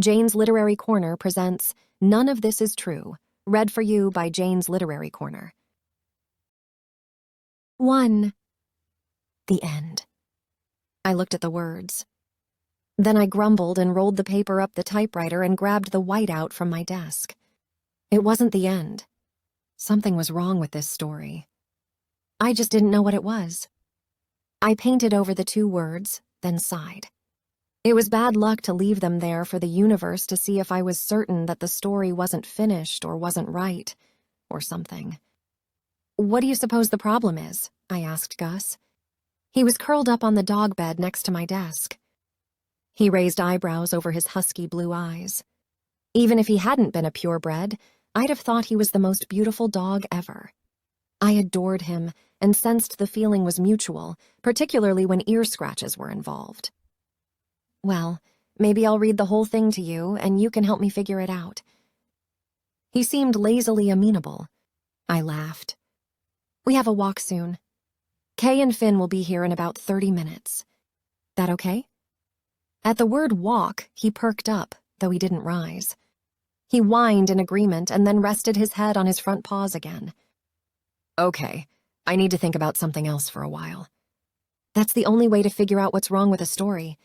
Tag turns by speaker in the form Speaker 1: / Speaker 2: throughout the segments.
Speaker 1: Jane's Literary Corner presents None of This Is True, read for you by Jane's Literary Corner. 1. The end. I looked at the words. Then I grumbled and rolled the paper up the typewriter and grabbed the whiteout from my desk. It wasn't the end. Something was wrong with this story. I just didn't know what it was. I painted over the 2 words, then sighed. It was bad luck to leave them there for the universe to see if I was certain that the story wasn't finished or wasn't right, or something. "What do you suppose the problem is?" I asked Gus. He was curled up on the dog bed next to my desk. He raised eyebrows over his husky blue eyes. Even if he hadn't been a purebred, I'd have thought he was the most beautiful dog ever. I adored him and sensed the feeling was mutual, particularly when ear scratches were involved. "Well, maybe I'll read the whole thing to you and you can help me figure it out." He seemed lazily amenable. I laughed. "We have a walk soon. Kay and Finn will be here in about 30 minutes. That okay?" At the word walk, he perked up, though he didn't rise. He whined in agreement and then rested his head on his front paws again. "Okay, I need to think about something else for a while." That's the only way to figure out what's wrong with a story.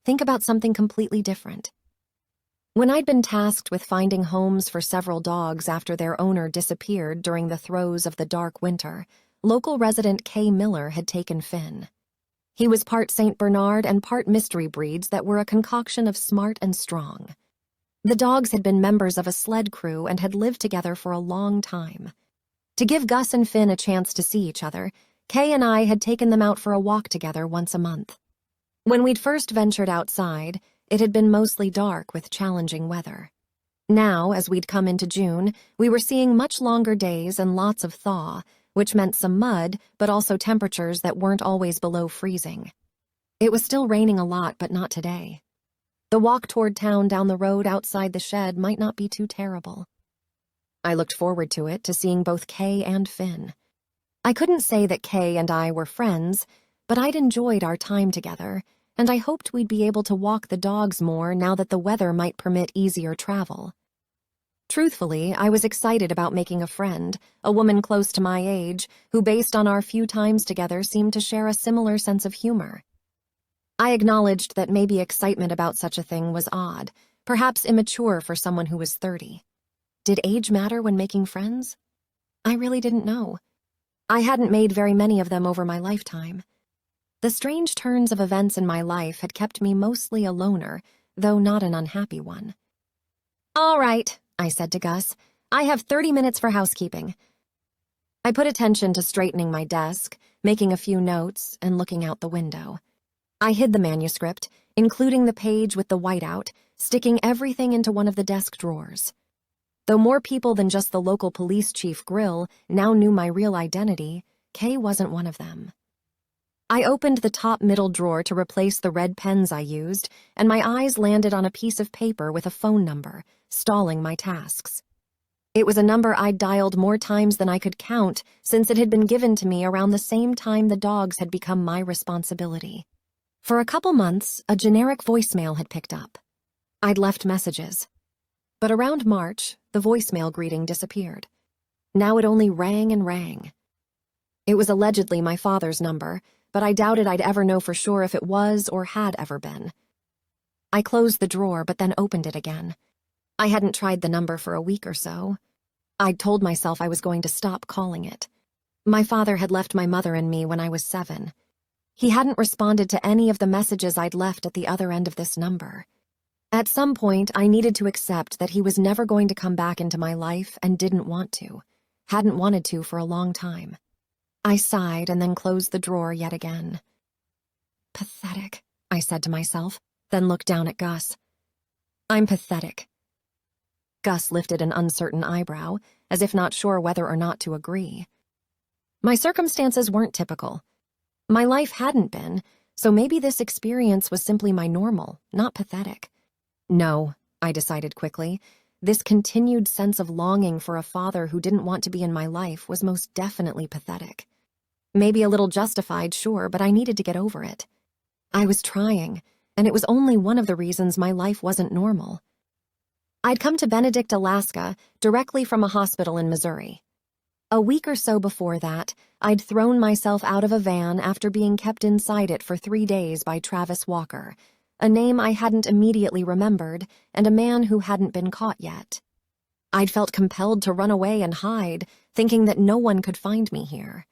Speaker 1: Think about something completely different. When I'd been tasked with finding homes for several dogs after their owner disappeared during the throes of the dark winter, local resident Kay Miller had taken Finn. He was part St. Bernard and part mystery breeds that were a concoction of smart and strong. The dogs had been members of a sled crew and had lived together for a long time. To give Gus and Finn a chance to see each other, Kay and I had taken them out for a walk together once a month. When we'd first ventured outside, it had been mostly dark with challenging weather. Now, as we'd come into June, we were seeing much longer days and lots of thaw, which meant some mud, but also temperatures that weren't always below freezing. It was still raining a lot, but not today. The walk toward town down the road outside the shed might not be too terrible. I looked forward to it, to seeing both Kay and Finn. I couldn't say that Kay and I were friends, but I'd enjoyed our time together, and I hoped we'd be able to walk the dogs more now that the weather might permit easier travel. Truthfully, I was excited about making a friend, a woman close to my age, who based on our few times together seemed to share a similar sense of humor. I acknowledged that maybe excitement about such a thing was odd, perhaps immature for someone who was 30. Did age matter when making friends? I really didn't know. I hadn't made very many of them over my lifetime. The strange turns of events in my life had kept me mostly a loner, though not an unhappy one. "All right," I said to Gus. "I have 30 minutes for housekeeping." I put attention to straightening my desk, making a few notes, and looking out the window. I hid the manuscript, including the page with the whiteout, sticking everything into one of the desk drawers. Though more people than just the local police chief Grill now knew my real identity, Kay wasn't one of them. I opened the top middle drawer to replace the red pens I used, and my eyes landed on a piece of paper with a phone number, stalling my tasks. It was a number I'd dialed more times than I could count since it had been given to me around the same time the dogs had become my responsibility. For a couple months, a generic voicemail had picked up. I'd left messages. But around March, the voicemail greeting disappeared. Now it only rang and rang. It was allegedly my father's number, but I doubted I'd ever know for sure if it was or had ever been. I closed the drawer, but then opened it again. I hadn't tried the number for a week or so. I'd told myself I was going to stop calling it. My father had left my mother and me when I was 7. He hadn't responded to any of the messages I'd left at the other end of this number. At some point, I needed to accept that he was never going to come back into my life and didn't want to. Hadn't wanted to for a long time. I sighed and then closed the drawer yet again. "Pathetic," I said to myself, then looked down at Gus. "I'm pathetic." Gus lifted an uncertain eyebrow, as if not sure whether or not to agree. My circumstances weren't typical. My life hadn't been, so maybe this experience was simply my normal, not pathetic. No, I decided quickly. This continued sense of longing for a father who didn't want to be in my life was most definitely pathetic. Maybe a little justified, sure, but I needed to get over it. I was trying, and it was only one of the reasons my life wasn't normal. I'd come to Benedict, Alaska, directly from a hospital in Missouri. A week or so before that, I'd thrown myself out of a van after being kept inside it for 3 days by Travis Walker, a name I hadn't immediately remembered and a man who hadn't been caught yet. I'd felt compelled to run away and hide, thinking that no one could find me here.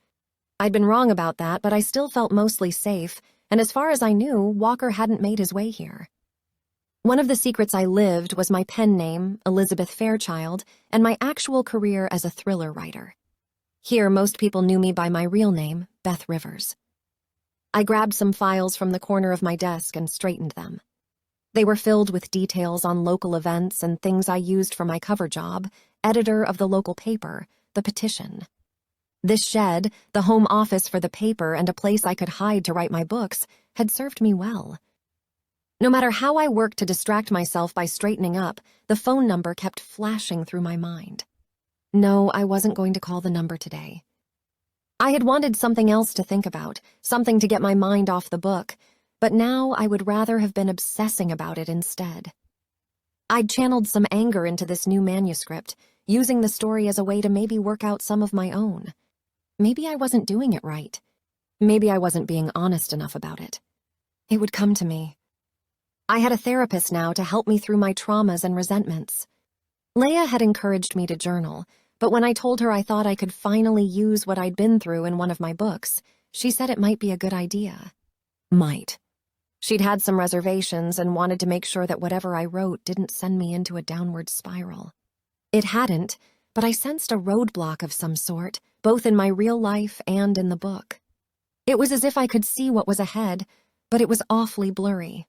Speaker 1: I'd been wrong about that, but I still felt mostly safe, and as far as I knew, Walker hadn't made his way here. One of the secrets I lived was my pen name, Elizabeth Fairchild, and my actual career as a thriller writer. Here, most people knew me by my real name, Beth Rivers. I grabbed some files from the corner of my desk and straightened them. They were filled with details on local events and things I used for my cover job, editor of the local paper, The Petition. This shed, the home office for the paper and a place I could hide to write my books, had served me well. No matter how I worked to distract myself by straightening up, the phone number kept flashing through my mind. No, I wasn't going to call the number today. I had wanted something else to think about, something to get my mind off the book, but now I would rather have been obsessing about it instead. I'd channeled some anger into this new manuscript, using the story as a way to maybe work out some of my own. Maybe I wasn't doing it right. Maybe I wasn't being honest enough about it. It would come to me. I had a therapist now to help me through my traumas and resentments. Leia had encouraged me to journal, but when I told her I thought I could finally use what I'd been through in one of my books, she said it might be a good idea. Might. She'd had some reservations and wanted to make sure that whatever I wrote didn't send me into a downward spiral. It hadn't, but I sensed a roadblock of some sort, both in my real life and in the book. It was as if I could see what was ahead, but it was awfully blurry.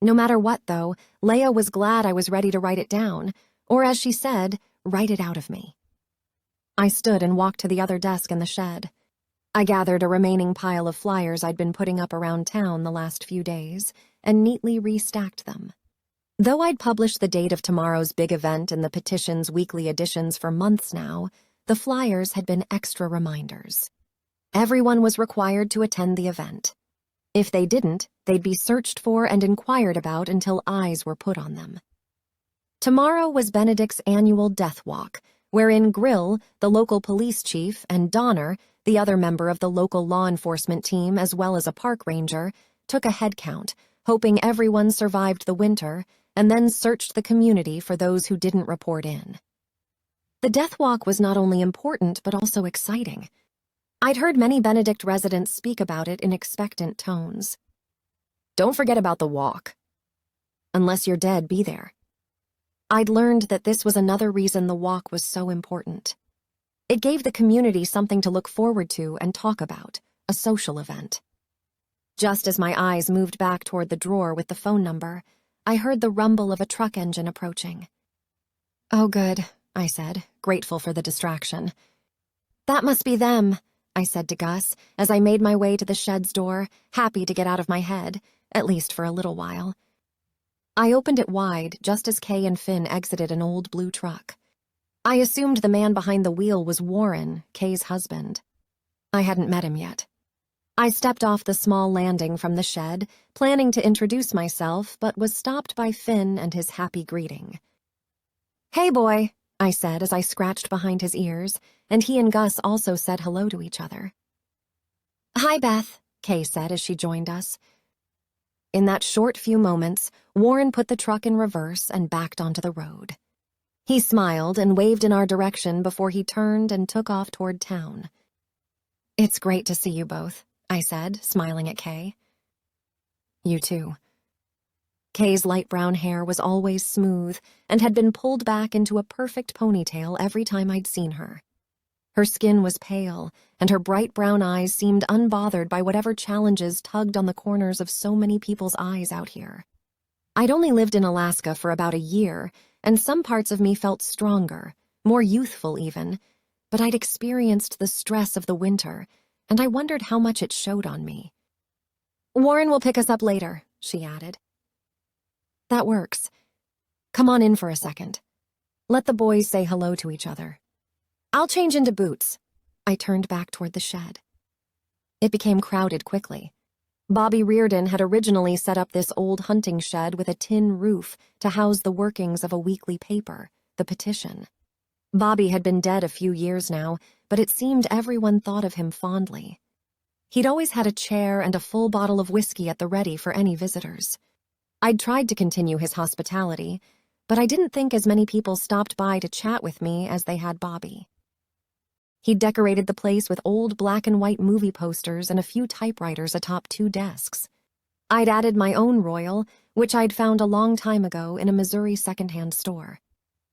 Speaker 1: No matter what, though, Leia was glad I was ready to write it down, or as she said, write it out of me. I stood and walked to the other desk in the shed. I gathered a remaining pile of flyers I'd been putting up around town the last few days and neatly restacked them. Though I'd published the date of tomorrow's big event in the Petition's weekly editions for months now, the flyers had been extra reminders. Everyone was required to attend the event. If they didn't, they'd be searched for and inquired about until eyes were put on them. Tomorrow was Benedict's annual death walk, wherein Grill, the local police chief, and Donner, the other member of the local law enforcement team as well as a park ranger, took a head count, hoping everyone survived the winter, and then searched the community for those who didn't report in. The death walk was not only important but also exciting. I'd heard many Benedict residents speak about it in expectant tones. Don't forget about the walk. Unless you're dead, be there. I'd learned that this was another reason the walk was so important. It gave the community something to look forward to and talk about, a social event. Just as my eyes moved back toward the drawer with the phone number, I heard the rumble of a truck engine approaching. Oh, good, I said, grateful for the distraction. That must be them, I said to Gus as I made my way to the shed's door, happy to get out of my head, at least for a little while. I opened it wide just as Kay and Finn exited an old blue truck. I assumed the man behind the wheel was Warren, Kay's husband. I hadn't met him yet. I stepped off the small landing from the shed, planning to introduce myself, but was stopped by Finn and his happy greeting. Hey, boy, I said as I scratched behind his ears, and he and Gus also said hello to each other. Hi, Beth, Kay said as she joined us. In that short few moments, Warren put the truck in reverse and backed onto the road. He smiled and waved in our direction before he turned and took off toward town. It's great to see you both, I said, smiling at Kay. You too. Kay's light brown hair was always smooth and had been pulled back into a perfect ponytail every time I'd seen her. Her skin was pale, and her bright brown eyes seemed unbothered by whatever challenges tugged on the corners of so many people's eyes out here. I'd only lived in Alaska for about a year, and some parts of me felt stronger, more youthful even, but I'd experienced the stress of the winter, and I wondered how much it showed on me. Warren will pick us up later, she added. That works. Come on in for a second. Let the boys say hello to each other. I'll change into boots. I turned back toward the shed. It became crowded quickly. Bobby Reardon had originally set up this old hunting shed with a tin roof to house the workings of a weekly paper, The Petition. Bobby had been dead a few years now, but it seemed everyone thought of him fondly. He'd always had a chair and a full bottle of whiskey at the ready for any visitors. I'd tried to continue his hospitality, but I didn't think as many people stopped by to chat with me as they had Bobby. He'd decorated the place with old black and white movie posters and a few typewriters atop 2 desks. I'd added my own Royal, which I'd found a long time ago in a Missouri secondhand store.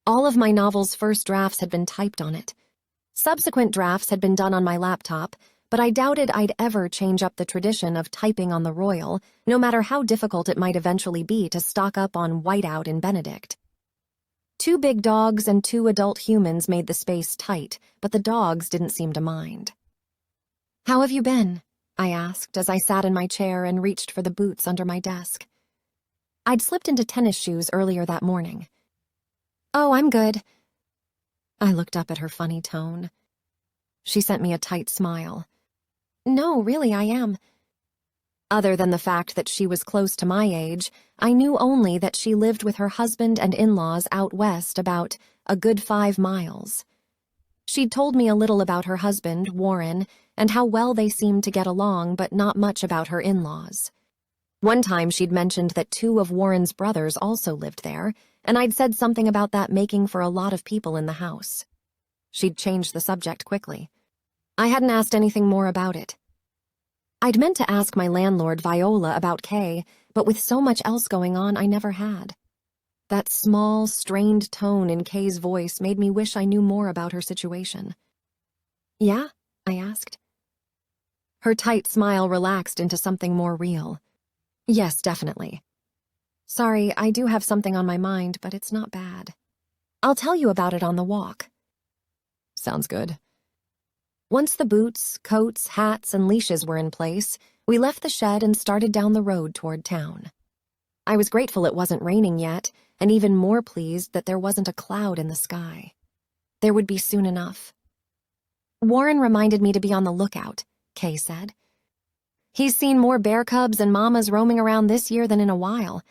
Speaker 1: All of my novel's first drafts had been typed on it. Subsequent drafts had been done on my laptop, but I doubted I'd ever change up the tradition of typing on the Royal, no matter how difficult it might eventually be to stock up on whiteout in Benedict. 2 big dogs and 2 adult humans made the space tight, but the dogs didn't seem to mind. "How have you been?" I asked as I sat in my chair and reached for the boots under my desk. I'd slipped into tennis shoes earlier that morning. "Oh, I'm good." I looked up at her funny tone. She sent me a tight smile. "No, really, I am." Other than the fact that she was close to my age, I knew only that she lived with her husband and in-laws out west about a good 5 miles. She'd told me a little about her husband, Warren, and how well they seemed to get along, but not much about her in-laws. One time she'd mentioned that 2 of Warren's brothers also lived there, and I'd said something about that making for a lot of people in the house. She'd changed the subject quickly. I hadn't asked anything more about it. I'd meant to ask my landlord, Viola, about Kay, but with so much else going on, I never had. That small, strained tone in Kay's voice made me wish I knew more about her situation. "Yeah?" I asked. Her tight smile relaxed into something more real. "Yes, definitely. Sorry, I do have something on my mind, but it's not bad. I'll tell you about it on the walk." "Sounds good." Once the boots, coats, hats, and leashes were in place, we left the shed and started down the road toward town. I was grateful it wasn't raining yet, and even more pleased that there wasn't a cloud in the sky. There would be soon enough. "Warren reminded me to be on the lookout," Kay said. "He's seen more bear cubs and mamas roaming around this year than in a while.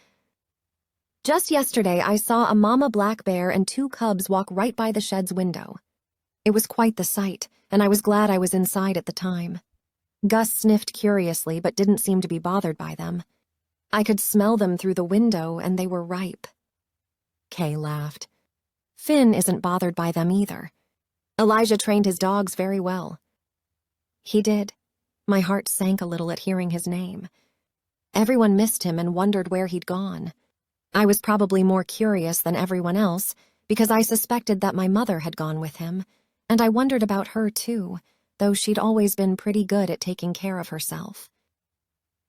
Speaker 1: Just yesterday, I saw a mama black bear and 2 cubs walk right by the shed's window. It was quite the sight, and I was glad I was inside at the time. Gus sniffed curiously but didn't seem to be bothered by them. I could smell them through the window, and they were ripe." Kay laughed. "Finn isn't bothered by them either. Elijah trained his dogs very well." "He did." My heart sank a little at hearing his name. Everyone missed him and wondered where he'd gone. I was probably more curious than everyone else, because I suspected that my mother had gone with him, and I wondered about her too, though she'd always been pretty good at taking care of herself.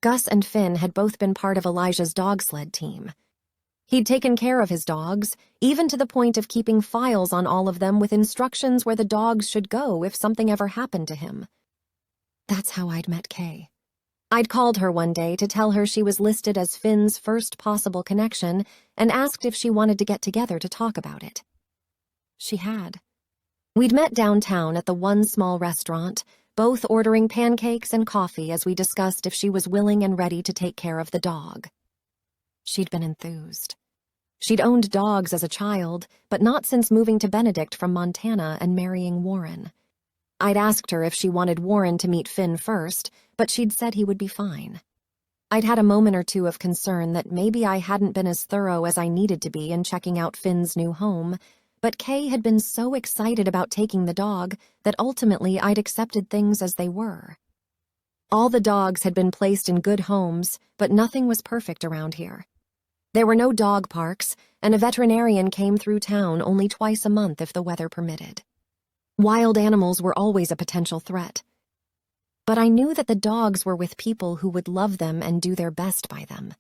Speaker 1: Gus and Finn had both been part of Elijah's dog sled team. He'd taken care of his dogs, even to the point of keeping files on all of them with instructions where the dogs should go if something ever happened to him. That's how I'd met Kay. I'd called her one day to tell her she was listed as Finn's first possible connection and asked if she wanted to get together to talk about it. She had. We'd met downtown at the one small restaurant, both ordering pancakes and coffee as we discussed if she was willing and ready to take care of the dog. She'd been enthused. She'd owned dogs as a child, but not since moving to Benedict from Montana and marrying Warren. I'd asked her if she wanted Warren to meet Finn first, but she'd said he would be fine. I'd had a moment or 2 of concern that maybe I hadn't been as thorough as I needed to be in checking out Finn's new home, but Kay had been so excited about taking the dog that ultimately I'd accepted things as they were. All the dogs had been placed in good homes, but nothing was perfect around here. There were no dog parks, and a veterinarian came through town only twice a month if the weather permitted. Wild animals were always a potential threat. But I knew that the dogs were with people who would love them and do their best by them.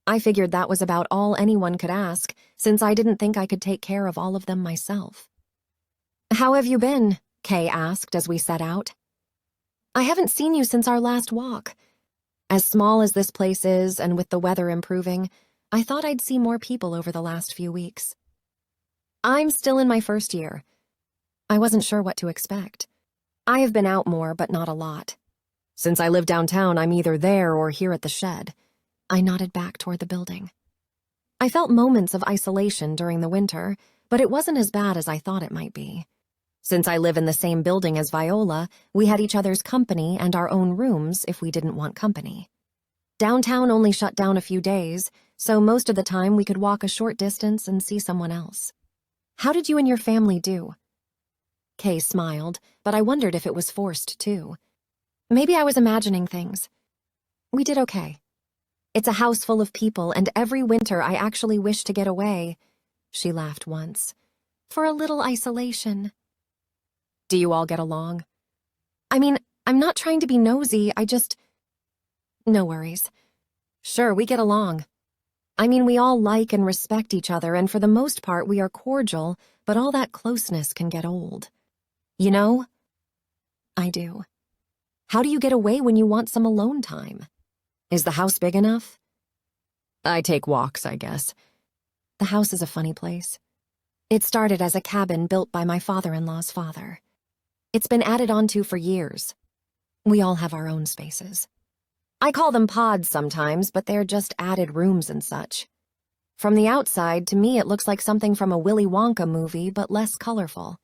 Speaker 1: I figured that was about all anyone could ask, since I didn't think I could take care of all of them myself. "How have you been?" Kay asked as we set out. "I haven't seen you since our last walk. As small as this place is, and with the weather improving, I thought I'd see more people over the last few weeks. I'm still in my first year. I wasn't sure what to expect. I have been out more, but not a lot. Since I live downtown, I'm either there or here at the shed. I nodded back toward the building. I felt moments of isolation during the winter, but it wasn't as bad as I thought it might be. Since I live in the same building as Viola, we had each other's company and our own rooms if we didn't want company. Downtown only shut down a few days, so most of the time we could walk a short distance and see someone else. How did you and your family do? Kay smiled, but I wondered if it was forced too. Maybe I was imagining things. We did okay. It's a house full of people, and every winter I actually wish to get away. She laughed once. For a little isolation. Do you all get along? I mean, I'm not trying to be nosy, No worries. Sure, we get along. I mean, we all like and respect each other, and for the most part we are cordial, but all that closeness can get old. You know? I do. How do you get away when you want some alone time? Is the house big enough? I take walks, I guess. The house is a funny place. It started as a cabin built by my father-in-law's father. It's been added onto for years. We all have our own spaces. I call them pods sometimes, but they're just added rooms and such. From the outside, to me it looks like something from a Willy Wonka movie, but less colorful.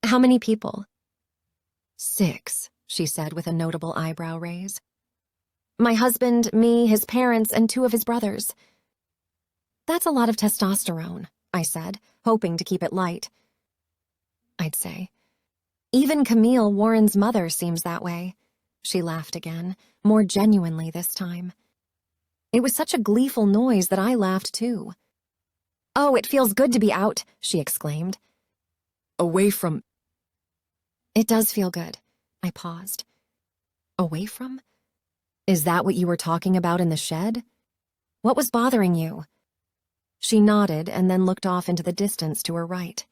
Speaker 1: How many people? 6, she said with a notable eyebrow raise. My husband, me, his parents, and 2 of his brothers. That's a lot of testosterone, I said, hoping to keep it light. I'd say. Even Camille, Warren's mother, seems that way. She laughed again, more genuinely this time. It was such a gleeful noise that I laughed too. Oh, it feels good to be out, she exclaimed. Away from... It does feel good. I paused. Away from? Is that what you were talking about in the shed? What was bothering you? She nodded and then looked off into the distance to her right.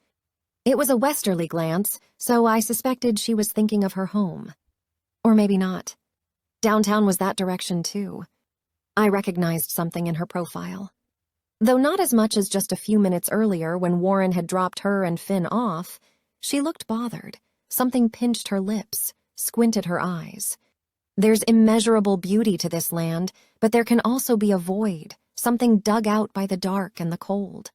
Speaker 1: It was a westerly glance, so I suspected she was thinking of her home. Or maybe not. Downtown was that direction too. I recognized something in her profile. Though not as much as just a few minutes earlier when Warren had dropped her and Finn off, she looked bothered. Something pinched her lips, squinted her eyes. There's immeasurable beauty to this land, but there can also be a void, something dug out by the dark and the cold.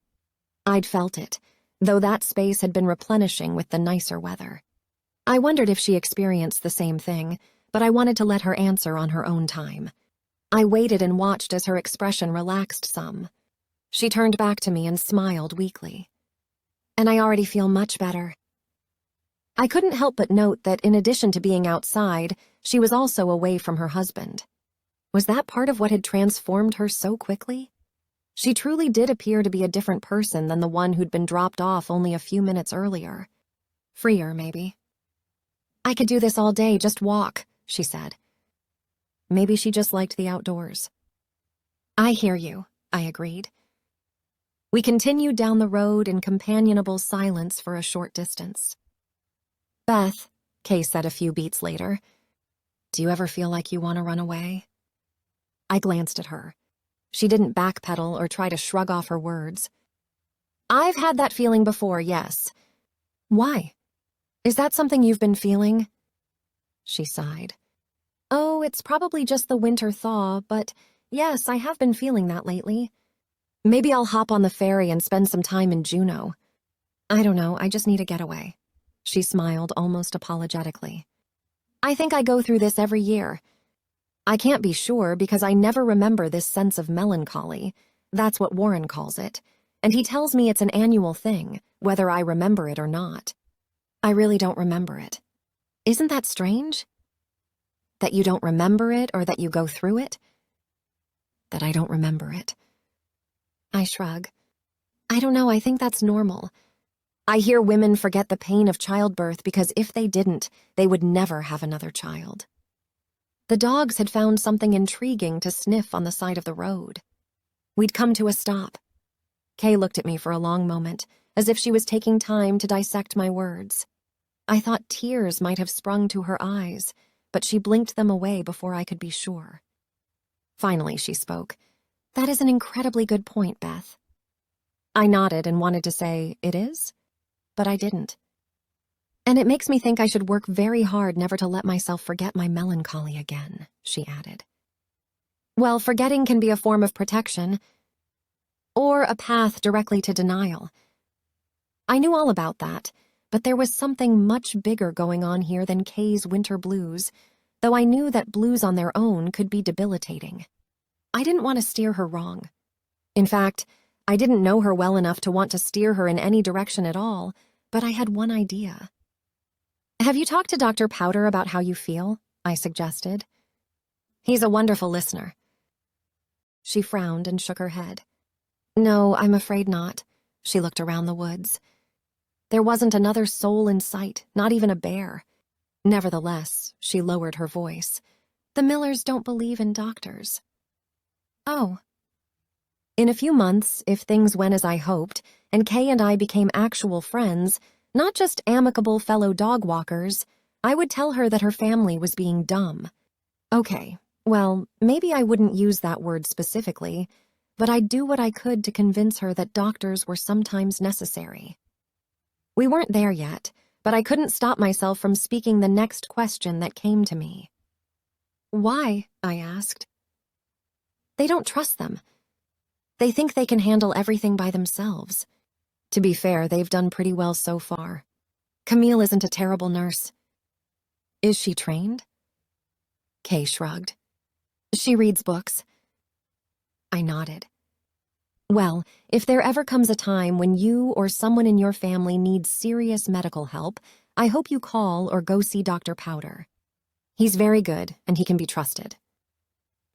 Speaker 1: I'd felt it, though that space had been replenishing with the nicer weather. I wondered if she experienced the same thing, but I wanted to let her answer on her own time. I waited and watched as her expression relaxed some. She turned back to me and smiled weakly. And I already feel much better. I couldn't help but note that in addition to being outside, she was also away from her husband. Was that part of what had transformed her so quickly? She truly did appear to be a different person than the one who'd been dropped off only a few minutes earlier. Freer, maybe. I could do this all day, just walk, she said. Maybe she just liked the outdoors. I hear you, I agreed. We continued down the road in companionable silence for a short distance. Beth, Kay said a few beats later, do you ever feel like you want to run away? I glanced at her. She didn't backpedal or try to shrug off her words. I've had that feeling before, yes. Why? Is that something you've been feeling? She sighed. Oh, it's probably just the winter thaw, but yes, I have been feeling that lately. Maybe I'll hop on the ferry and spend some time in Juneau. I don't know, I just need a getaway. She smiled almost apologetically. I think I go through this every year. I can't be sure because I never remember this sense of melancholy. That's what Warren calls it. And he tells me it's an annual thing, whether I remember it or not. I really don't remember it. Isn't that strange? That you don't remember it or that you go through it? That I don't remember it. I shrug. I don't know, I think that's normal. I hear women forget the pain of childbirth because if they didn't, they would never have another child. The dogs had found something intriguing to sniff on the side of the road. We'd come to a stop. Kay looked at me for a long moment, as if she was taking time to dissect my words. I thought tears might have sprung to her eyes, but she blinked them away before I could be sure. Finally, she spoke. That is an incredibly good point, Beth. I nodded and wanted to say, it is? But I didn't. And it makes me think I should work very hard never to let myself forget my melancholy again, she added. Well, forgetting can be a form of protection, or a path directly to denial. I knew all about that, but there was something much bigger going on here than Kay's winter blues, though I knew that blues on their own could be debilitating. I didn't want to steer her wrong. In fact, I didn't know her well enough to want to steer her in any direction at all, but I had one idea. Have you talked to Dr. Powder about how you feel? I suggested. He's a wonderful listener. She frowned and shook her head. No, I'm afraid not. She looked around the woods. There wasn't another soul in sight, not even a bear. Nevertheless, she lowered her voice. The Millers don't believe in doctors. Oh. In a few months, if things went as I hoped, and Kay and I became actual friends, not just amicable fellow dog walkers, I would tell her that her family was being dumb. Okay, well, maybe I wouldn't use that word specifically, but I'd do what I could to convince her that doctors were sometimes necessary. We weren't there yet, but I couldn't stop myself from speaking the next question that came to me. Why? I asked. They don't trust them. They think they can handle everything by themselves. To be fair, they've done pretty well so far. Camille isn't a terrible nurse. Is she trained? Kay shrugged. She reads books. I nodded. Well, if there ever comes a time when you or someone in your family needs serious medical help, I hope you call or go see Dr. Powder. He's very good, and he can be trusted.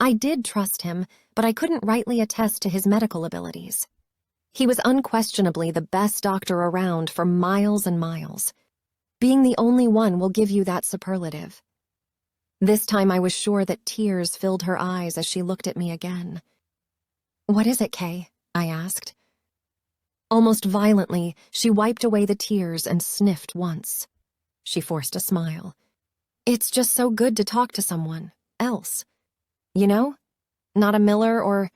Speaker 1: I did trust him, but I couldn't rightly attest to his medical abilities. He was unquestionably the best doctor around for miles and miles. Being the only one will give you that superlative. This time I was sure that tears filled her eyes as she looked at me again. What is it, Kay? I asked. Almost violently, she wiped away the tears and sniffed once. She forced a smile. It's just so good to talk to someone else. You know? Not a Miller or...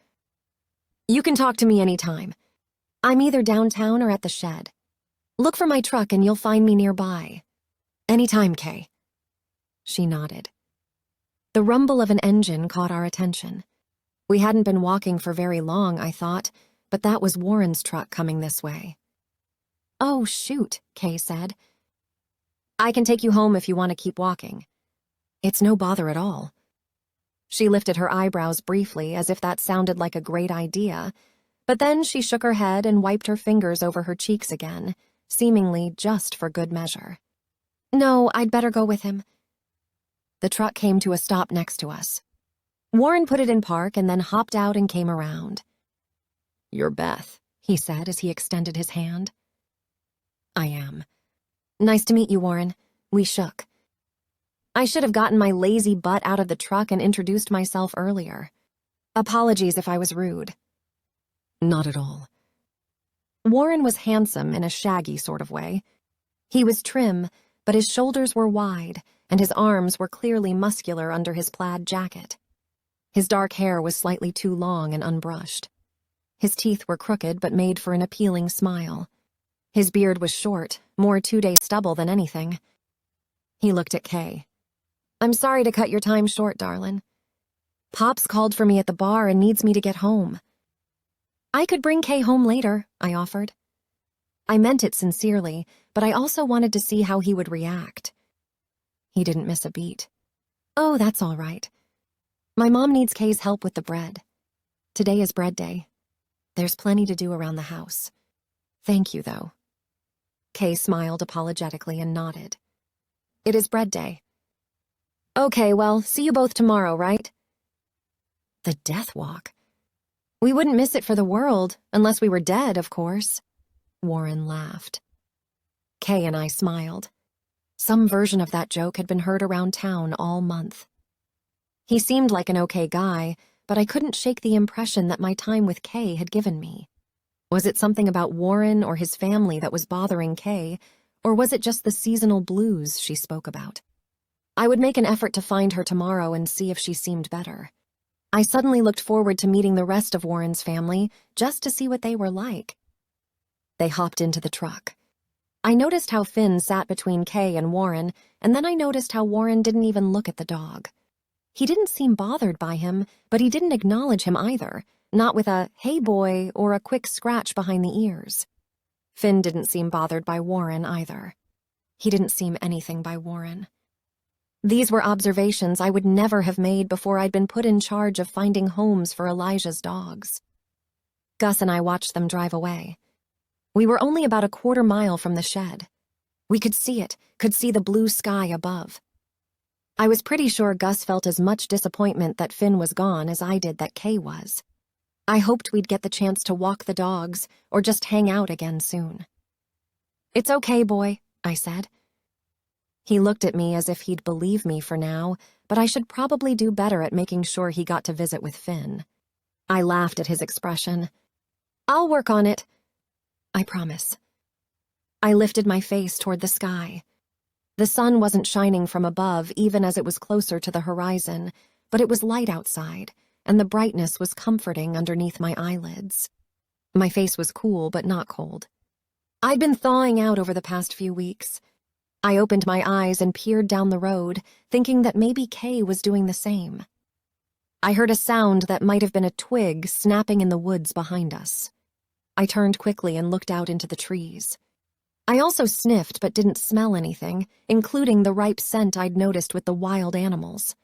Speaker 1: You can talk to me anytime. I'm either downtown or at the shed. Look for my truck and you'll find me nearby. Anytime, Kay. She nodded. The rumble of an engine caught our attention. We hadn't been walking for very long, I thought, but that was Warren's truck coming this way. Oh, shoot, Kay said. I can take you home if you want to keep walking. It's no bother at all. She lifted her eyebrows briefly as if that sounded like a great idea, but then she shook her head and wiped her fingers over her cheeks again, seemingly just for good measure. No, I'd better go with him. The truck came to a stop next to us. Warren put it in park and then hopped out and came around. You're Beth, he said as he extended his hand. I am. Nice to meet you, Warren. We shook. I should have gotten my lazy butt out of the truck and introduced myself earlier. Apologies if I was rude. Not at all. Warren was handsome in a shaggy sort of way. He was trim, but his shoulders were wide, and his arms were clearly muscular under his plaid jacket. His dark hair was slightly too long and unbrushed. His teeth were crooked but made for an appealing smile. His beard was short, more two-day stubble than anything. He looked at Kay. I'm sorry to cut your time short, darlin'. Pop's called for me at the bar and needs me to get home. I could bring Kay home later, I offered. I meant it sincerely, but I also wanted to see how he would react. He didn't miss a beat. Oh, that's all right. My mom needs Kay's help with the bread. Today is bread day. There's plenty to do around the house. Thank you, though. Kay smiled apologetically and nodded. It is bread day. Okay, well, see you both tomorrow, right? The death walk. We wouldn't miss it for the world, unless we were dead, of course. Warren laughed. Kay and I smiled. Some version of that joke had been heard around town all month. He seemed like an okay guy, but I couldn't shake the impression that my time with Kay had given me. Was it something about Warren or his family that was bothering Kay, or was it just the seasonal blues she spoke about? I would make an effort to find her tomorrow and see if she seemed better. I suddenly looked forward to meeting the rest of Warren's family just to see what they were like. They hopped into the truck. I noticed how Finn sat between Kay and Warren, and then I noticed how Warren didn't even look at the dog. He didn't seem bothered by him, but he didn't acknowledge him either, not with a "hey boy" or a quick scratch behind the ears. Finn didn't seem bothered by Warren either. He didn't seem anything by Warren. These were observations I would never have made before I'd been put in charge of finding homes for Elijah's dogs. Gus and I watched them drive away. We were only about a quarter mile from the shed. We could see it, could see the blue sky above. I was pretty sure Gus felt as much disappointment that Finn was gone as I did that Kay was. I hoped we'd get the chance to walk the dogs or just hang out again soon. "It's okay, boy," I said. He looked at me as if he'd believe me for now, but I should probably do better at making sure he got to visit with Finn. I laughed at his expression. "I'll work on it. I promise." I lifted my face toward the sky. The sun wasn't shining from above even as it was closer to the horizon, but it was light outside, and the brightness was comforting underneath my eyelids. My face was cool but not cold. I'd been thawing out over the past few weeks. I opened my eyes and peered down the road, thinking that maybe Kay was doing the same. I heard a sound that might have been a twig snapping in the woods behind us. I turned quickly and looked out into the trees. I also sniffed but didn't smell anything, including the ripe scent I'd noticed with the wild animals.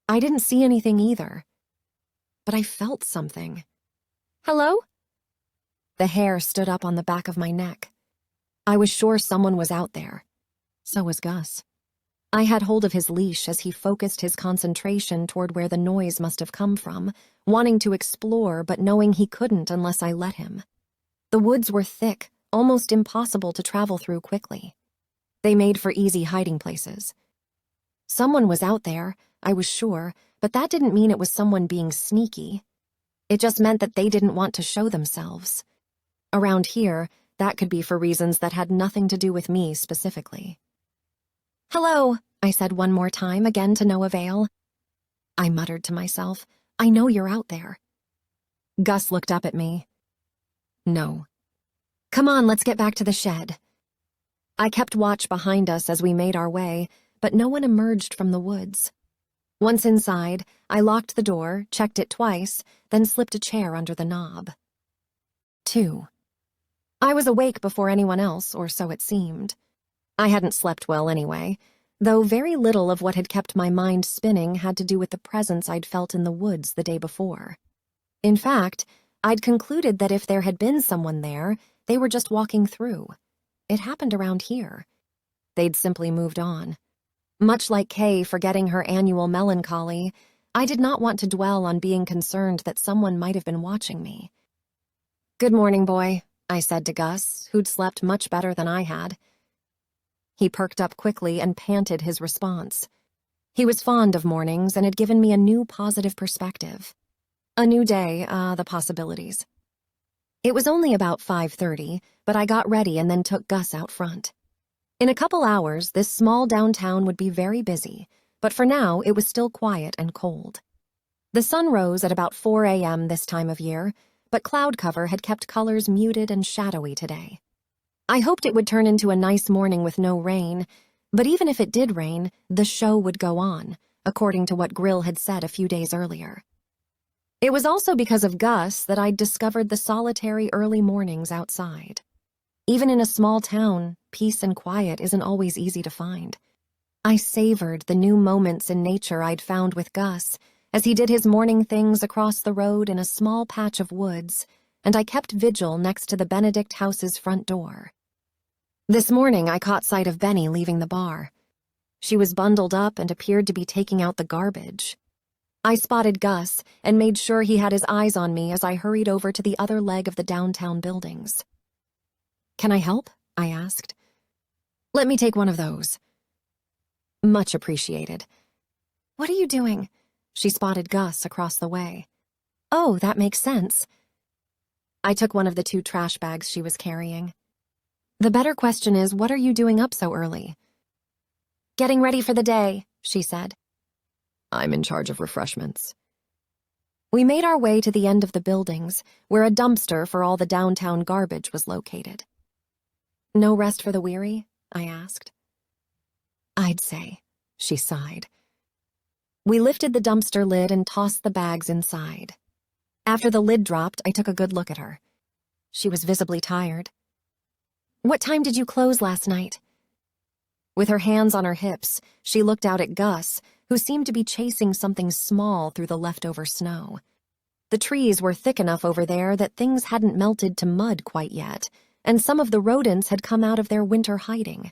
Speaker 1: I didn't see anything either, but I felt something. "Hello?" The hair stood up on the back of my neck. I was sure someone was out there. So was Gus. I had hold of his leash as he focused his concentration toward where the noise must have come from, wanting to explore but knowing he couldn't unless I let him. The woods were thick, almost impossible to travel through quickly. They made for easy hiding places. Someone was out there, I was sure, but that didn't mean it was someone being sneaky. It just meant that they didn't want to show themselves. Around here, that could be for reasons that had nothing to do with me specifically. "Hello," I said one more time, again to no avail. I muttered to myself, "I know you're out there." Gus looked up at me. "No." "Come on, let's get back to the shed." I kept watch behind us as we made our way, but no one emerged from the woods. Once inside, I locked the door, checked it twice, then slipped a chair under the knob. 2. I was awake before anyone else, or so it seemed. I hadn't slept well anyway, though very little of what had kept my mind spinning had to do with the presence I'd felt in the woods the day before. In fact, I'd concluded that if there had been someone there, they were just walking through. It happened around here. They'd simply moved on. Much like Kay forgetting her annual melancholy, I did not want to dwell on being concerned that someone might have been watching me. "Good morning, boy," I said to Gus, who'd slept much better than I had. He perked up quickly and panted his response. He was fond of mornings and had given me a new positive perspective. A new day, the possibilities. It was only about 5:30, but I got ready and then took Gus out front. In a couple hours, this small downtown would be very busy, but for now it was still quiet and cold. The sun rose at about 4 a.m. this time of year, but cloud cover had kept colors muted and shadowy today. I hoped it would turn into a nice morning with no rain, but even if it did rain, the show would go on, according to what Grill had said a few days earlier. It was also because of Gus that I'd discovered the solitary early mornings outside. Even in a small town, peace and quiet isn't always easy to find. I savored the new moments in nature I'd found with Gus as he did his morning things across the road in a small patch of woods, and I kept vigil next to the Benedict house's front door. This morning I caught sight of Benny leaving the bar. She was bundled up and appeared to be taking out the garbage. I spotted Gus and made sure he had his eyes on me as I hurried over to the other leg of the downtown buildings. "Can I help?" I asked. "Let me take one of those." "Much appreciated." "What are you doing?" She spotted Gus across the way. "Oh, that makes sense." I took one of the 2 trash bags she was carrying. "The better question is, what are you doing up so early?" "Getting ready for the day," she said. "I'm in charge of refreshments." We made our way to the end of the buildings, where a dumpster for all the downtown garbage was located. No rest for the weary? I asked. I'd say, she sighed. We lifted the dumpster lid and tossed the bags inside. After the lid dropped, I took a good look at her. She was visibly tired. What time did you close last night? With her hands on her hips, she looked out at Gus, who seemed to be chasing something small through the leftover snow. The trees were thick enough over there that things hadn't melted to mud quite yet, and some of the rodents had come out of their winter hiding.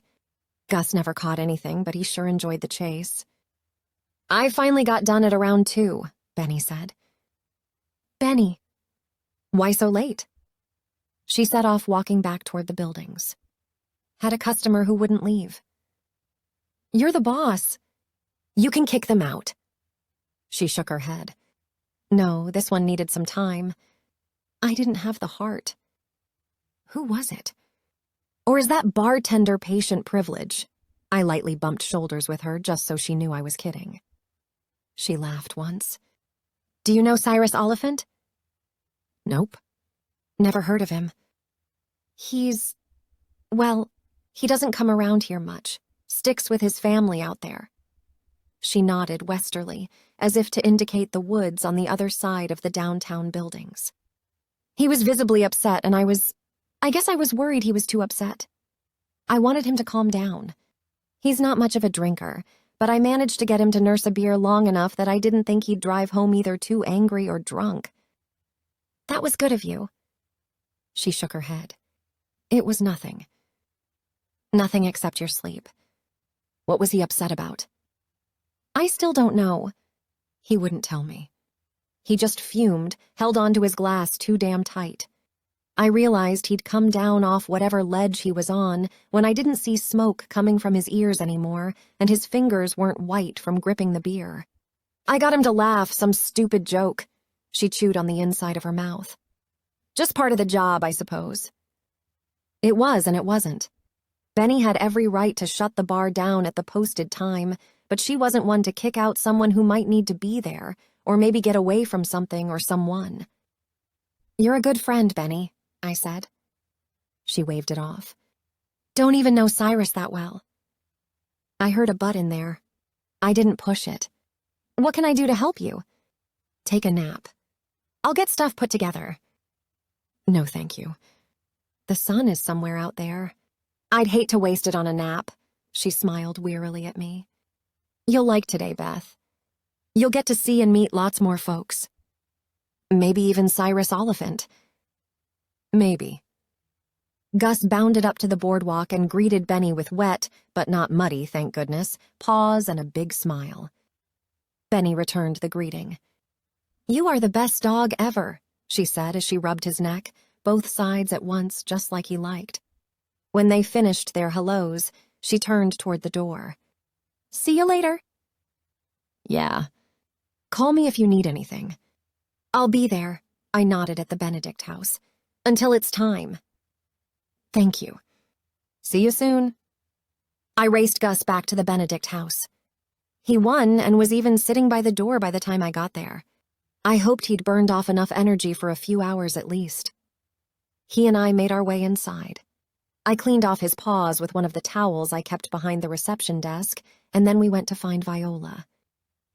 Speaker 1: Gus never caught anything, but he sure enjoyed the chase. I finally got done at around 2, Benny said. Benny, why so late? She set off walking back toward the buildings. Had a customer who wouldn't leave. You're the boss. You can kick them out. She shook her head. No, this one needed some time. I didn't have the heart. Who was it? Or is that bartender patient privilege? I lightly bumped shoulders with her just so she knew I was kidding. She laughed once. Do you know Cyrus Oliphant? Nope. Never heard of him. Well, he doesn't come around here much. Sticks with his family out there. She nodded westerly, as if to indicate the woods on the other side of the downtown buildings. He was visibly upset, and I guess I was worried he was too upset. I wanted him to calm down. He's not much of a drinker, but I managed to get him to nurse a beer long enough that I didn't think he'd drive home either too angry or drunk. That was good of you. She shook her head. It was nothing. Nothing except your sleep. What was he upset about? I still don't know. He wouldn't tell me. He just fumed, held onto his glass too damn tight. I realized he'd come down off whatever ledge he was on when I didn't see smoke coming from his ears anymore and his fingers weren't white from gripping the beer. I got him to laugh, some stupid joke. She chewed on the inside of her mouth. Just part of the job, I suppose. It was and it wasn't. Benny had every right to shut the bar down at the posted time, but she wasn't one to kick out someone who might need to be there, or maybe get away from something or someone. You're a good friend, Benny, I said. She waved it off. Don't even know Cyrus that well. I heard a but in there. I didn't push it. What can I do to help you? Take a nap. I'll get stuff put together. No, thank you. The sun is somewhere out there. I'd hate to waste it on a nap. She smiled wearily at me. You'll like today, Beth. You'll get to see and meet lots more folks. Maybe even Cyrus Oliphant. Maybe. Gus bounded up to the boardwalk and greeted Benny with wet, but not muddy, thank goodness, paws and a big smile. Benny returned the greeting. You are the best dog ever, she said as she rubbed his neck, both sides at once just like he liked. When they finished their hellos, she turned toward the door. See you later. Yeah. Call me if you need anything. I'll be there, I nodded at the Benedict house. Until it's time. Thank you. See you soon. I raced Gus back to the Benedict house. He won and was even sitting by the door by the time I got there. I hoped he'd burned off enough energy for a few hours at least. He and I made our way inside. I cleaned off his paws with one of the towels I kept behind the reception desk, and then we went to find Viola.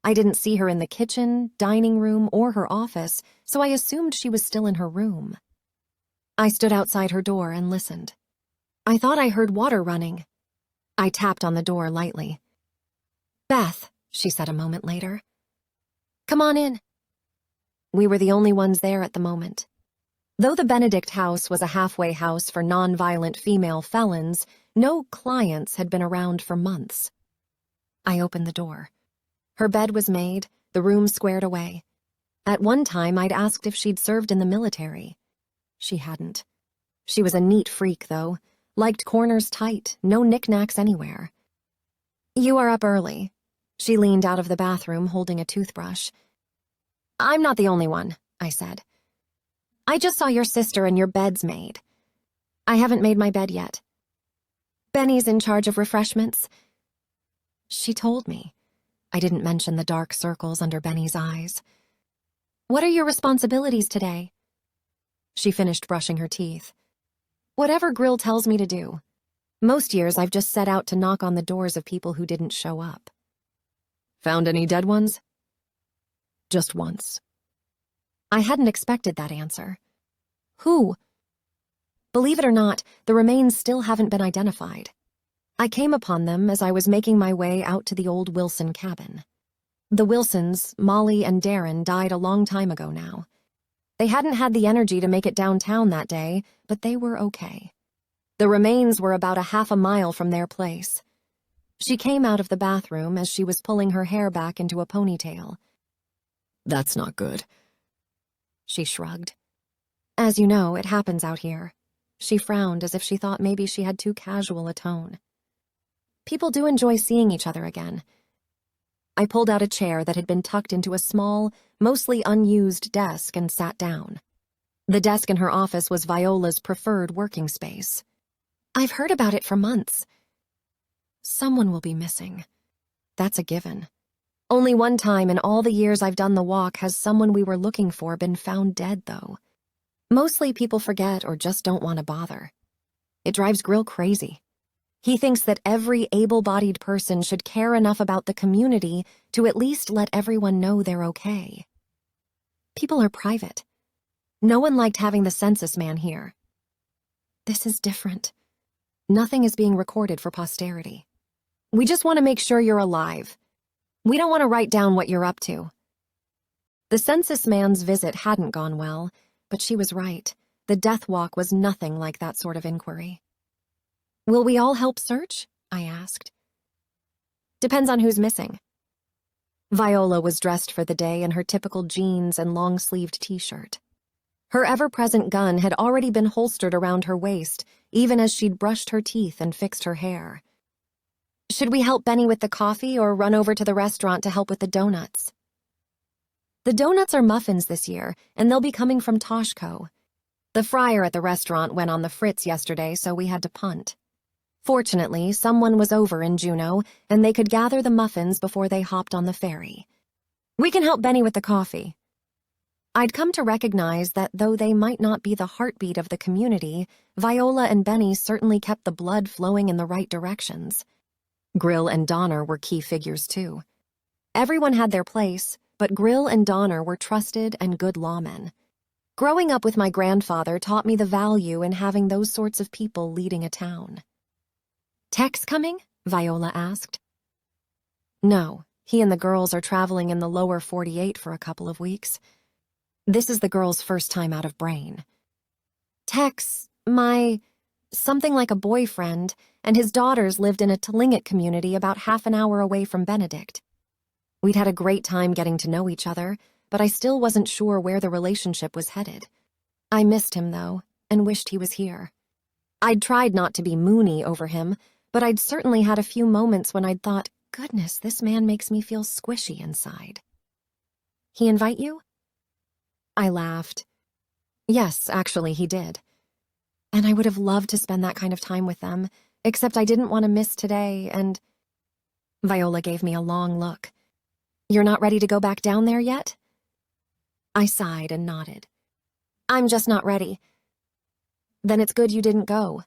Speaker 1: I didn't see her in the kitchen, dining room, or her office, so I assumed she was still in her room. I stood outside her door and listened. I thought I heard water running. I tapped on the door lightly. Beth, she said a moment later. Come on in. We were the only ones there at the moment. Though the Benedict house was a halfway house for nonviolent female felons, no clients had been around for months. I opened the door. Her bed was made, the room squared away. At one time, I'd asked if she'd served in the military. She hadn't. She was a neat freak, though. Liked corners tight, no knickknacks anywhere. You are up early. She leaned out of the bathroom, holding a toothbrush. I'm not the only one, I said. I just saw your sister and your bed's made. I haven't made my bed yet. Benny's in charge of refreshments. She told me. I didn't mention the dark circles under Benny's eyes. What are your responsibilities today? She finished brushing her teeth. Whatever Grill tells me to do. Most years I've just set out to knock on the doors of people who didn't show up. Found any dead ones? Just once. I hadn't expected that answer. Who? Believe it or not, the remains still haven't been identified. I came upon them as I was making my way out to the old Wilson cabin. The Wilsons, Molly and Darren, died a long time ago now. They hadn't had the energy to make it downtown that day, but they were okay. The remains were about a half a mile from their place. She came out of the bathroom as she was pulling her hair back into a ponytail. That's not good. She shrugged. As you know, it happens out here. She frowned as if she thought maybe she had too casual a tone. People do enjoy seeing each other again. I pulled out a chair that had been tucked into a small, mostly unused desk and sat down. The desk in her office was Viola's preferred working space. I've heard about it for months. Someone will be missing. That's a given. Only one time in all the years I've done the walk has someone we were looking for been found dead, though. Mostly people forget or just don't want to bother. It drives Grill crazy. He thinks that every able-bodied person should care enough about the community to at least let everyone know they're okay. People are private. No one liked having the census man here. This is different. Nothing is being recorded for posterity. We just want to make sure you're alive. We don't want to write down what you're up to. The census man's visit hadn't gone well, but she was right. The death walk was nothing like that sort of inquiry. Will we all help search? I asked. Depends on who's missing. Viola was dressed for the day in her typical jeans and long-sleeved t-shirt. Her ever-present gun had already been holstered around her waist, even as she'd brushed her teeth and fixed her hair. Should we help Benny with the coffee or run over to the restaurant to help with the donuts? The donuts are muffins this year, and they'll be coming from Toshko. The fryer at the restaurant went on the fritz yesterday, so we had to punt. Fortunately, someone was over in Juneau, and they could gather the muffins before they hopped on the ferry. We can help Benny with the coffee. I'd come to recognize that though they might not be the heartbeat of the community, Viola and Benny certainly kept the blood flowing in the right directions. Grill and Donner were key figures, too. Everyone had their place, but Grill and Donner were trusted and good lawmen. Growing up with my grandfather taught me the value in having those sorts of people leading a town. Tex coming? Viola asked. No, he and the girls are traveling in the lower 48 for a couple of weeks. This is the girls' first time out of Brain. Tex, something like a boyfriend, and his daughters lived in a Tlingit community about half an hour away from Benedict. We'd had a great time getting to know each other, but I still wasn't sure where the relationship was headed. I missed him, though, and wished he was here. I'd tried not to be moony over him, but I'd certainly had a few moments when I'd thought, goodness, this man makes me feel squishy inside. He invite you? I laughed. Yes, actually, he did. And I would have loved to spend that kind of time with them, except I didn't want to miss today, and... Viola gave me a long look. You're not ready to go back down there yet? I sighed and nodded. I'm just not ready. Then it's good you didn't go.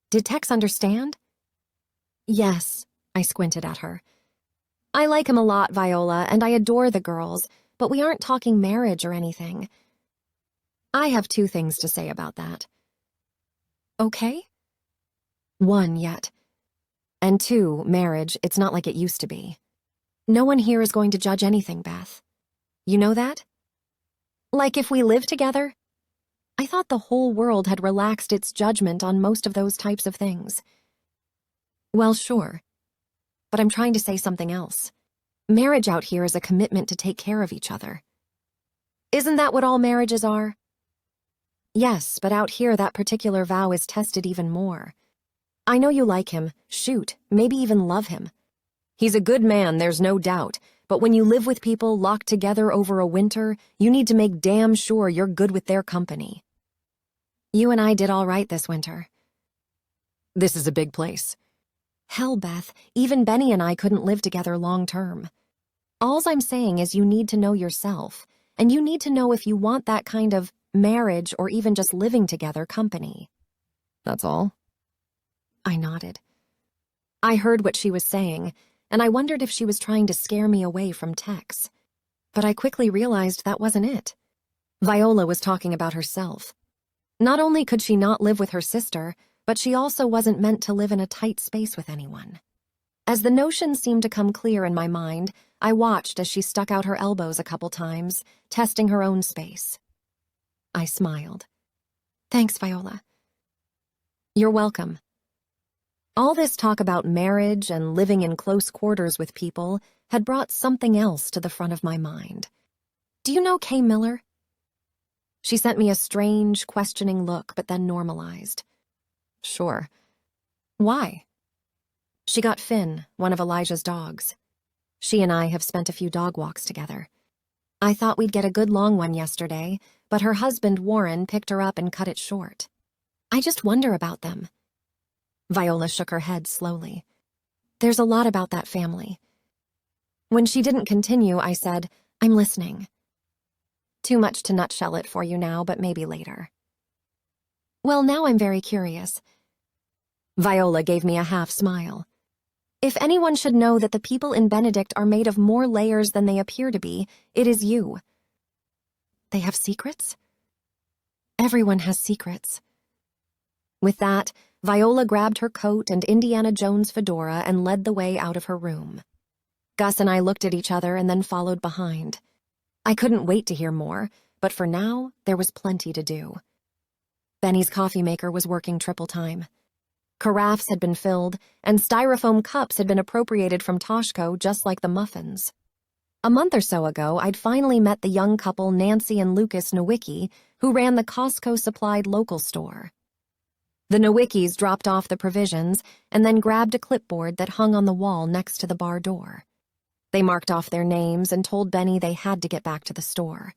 Speaker 1: Did Tex understand? Yes, I squinted at her. I like him a lot, Viola, and I adore the girls, but we aren't talking marriage or anything. I have 2 things to say about that. Okay? 1, yet. And 2, marriage, it's not like it used to be. No one here is going to judge anything, Beth. You know that? Like if we live together? I thought the whole world had relaxed its judgment on most of those types of things. Well, sure. But I'm trying to say something else. Marriage out here is a commitment to take care of each other. Isn't that what all marriages are? Yes, but out here that particular vow is tested even more. I know you like him, shoot, maybe even love him. He's a good man, there's no doubt, but when you live with people locked together over a winter, you need to make damn sure you're good with their company. You and I did all right this winter. This is a big place. Hell, Beth, even Benny and I couldn't live together long term. Alls I'm saying is you need to know yourself, and you need to know if you want that kind of marriage or even just living together company. That's all? I nodded. I heard what she was saying, and I wondered if she was trying to scare me away from Tex. But I quickly realized that wasn't it. Viola was talking about herself. Not only could she not live with her sister, but she also wasn't meant to live in a tight space with anyone. As the notion seemed to come clear in my mind, I watched as she stuck out her elbows a couple times, testing her own space. I smiled. Thanks, Viola. You're welcome. All this talk about marriage and living in close quarters with people had brought something else to the front of my mind. Do you know Kay Miller? She sent me a strange, questioning look, but then normalized. Sure. Why? She got Finn, one of Elijah's dogs. She and I have spent a few dog walks together. I thought we'd get a good long one yesterday, but her husband, Warren, picked her up and cut it short. I just wonder about them. Viola shook her head slowly. There's a lot about that family. When she didn't continue, I said, I'm listening. Too much to nutshell it for you now, but maybe later. Well, now I'm very curious. Viola gave me a half smile. If anyone should know that the people in Benedict are made of more layers than they appear to be, it is you. They have secrets? Everyone has secrets. With that, Viola grabbed her coat and Indiana Jones fedora and led the way out of her room. Gus and I looked at each other and then followed behind. I couldn't wait to hear more, but for now, there was plenty to do. Benny's coffee maker was working triple time. Carafes had been filled, and styrofoam cups had been appropriated from Toshko just like the muffins. A month or so ago, I'd finally met the young couple Nancy and Lucas Nowicki, who ran the Costco-supplied local store. The Nowickis dropped off the provisions and then grabbed a clipboard that hung on the wall next to the bar door. They marked off their names and told Benny they had to get back to the store.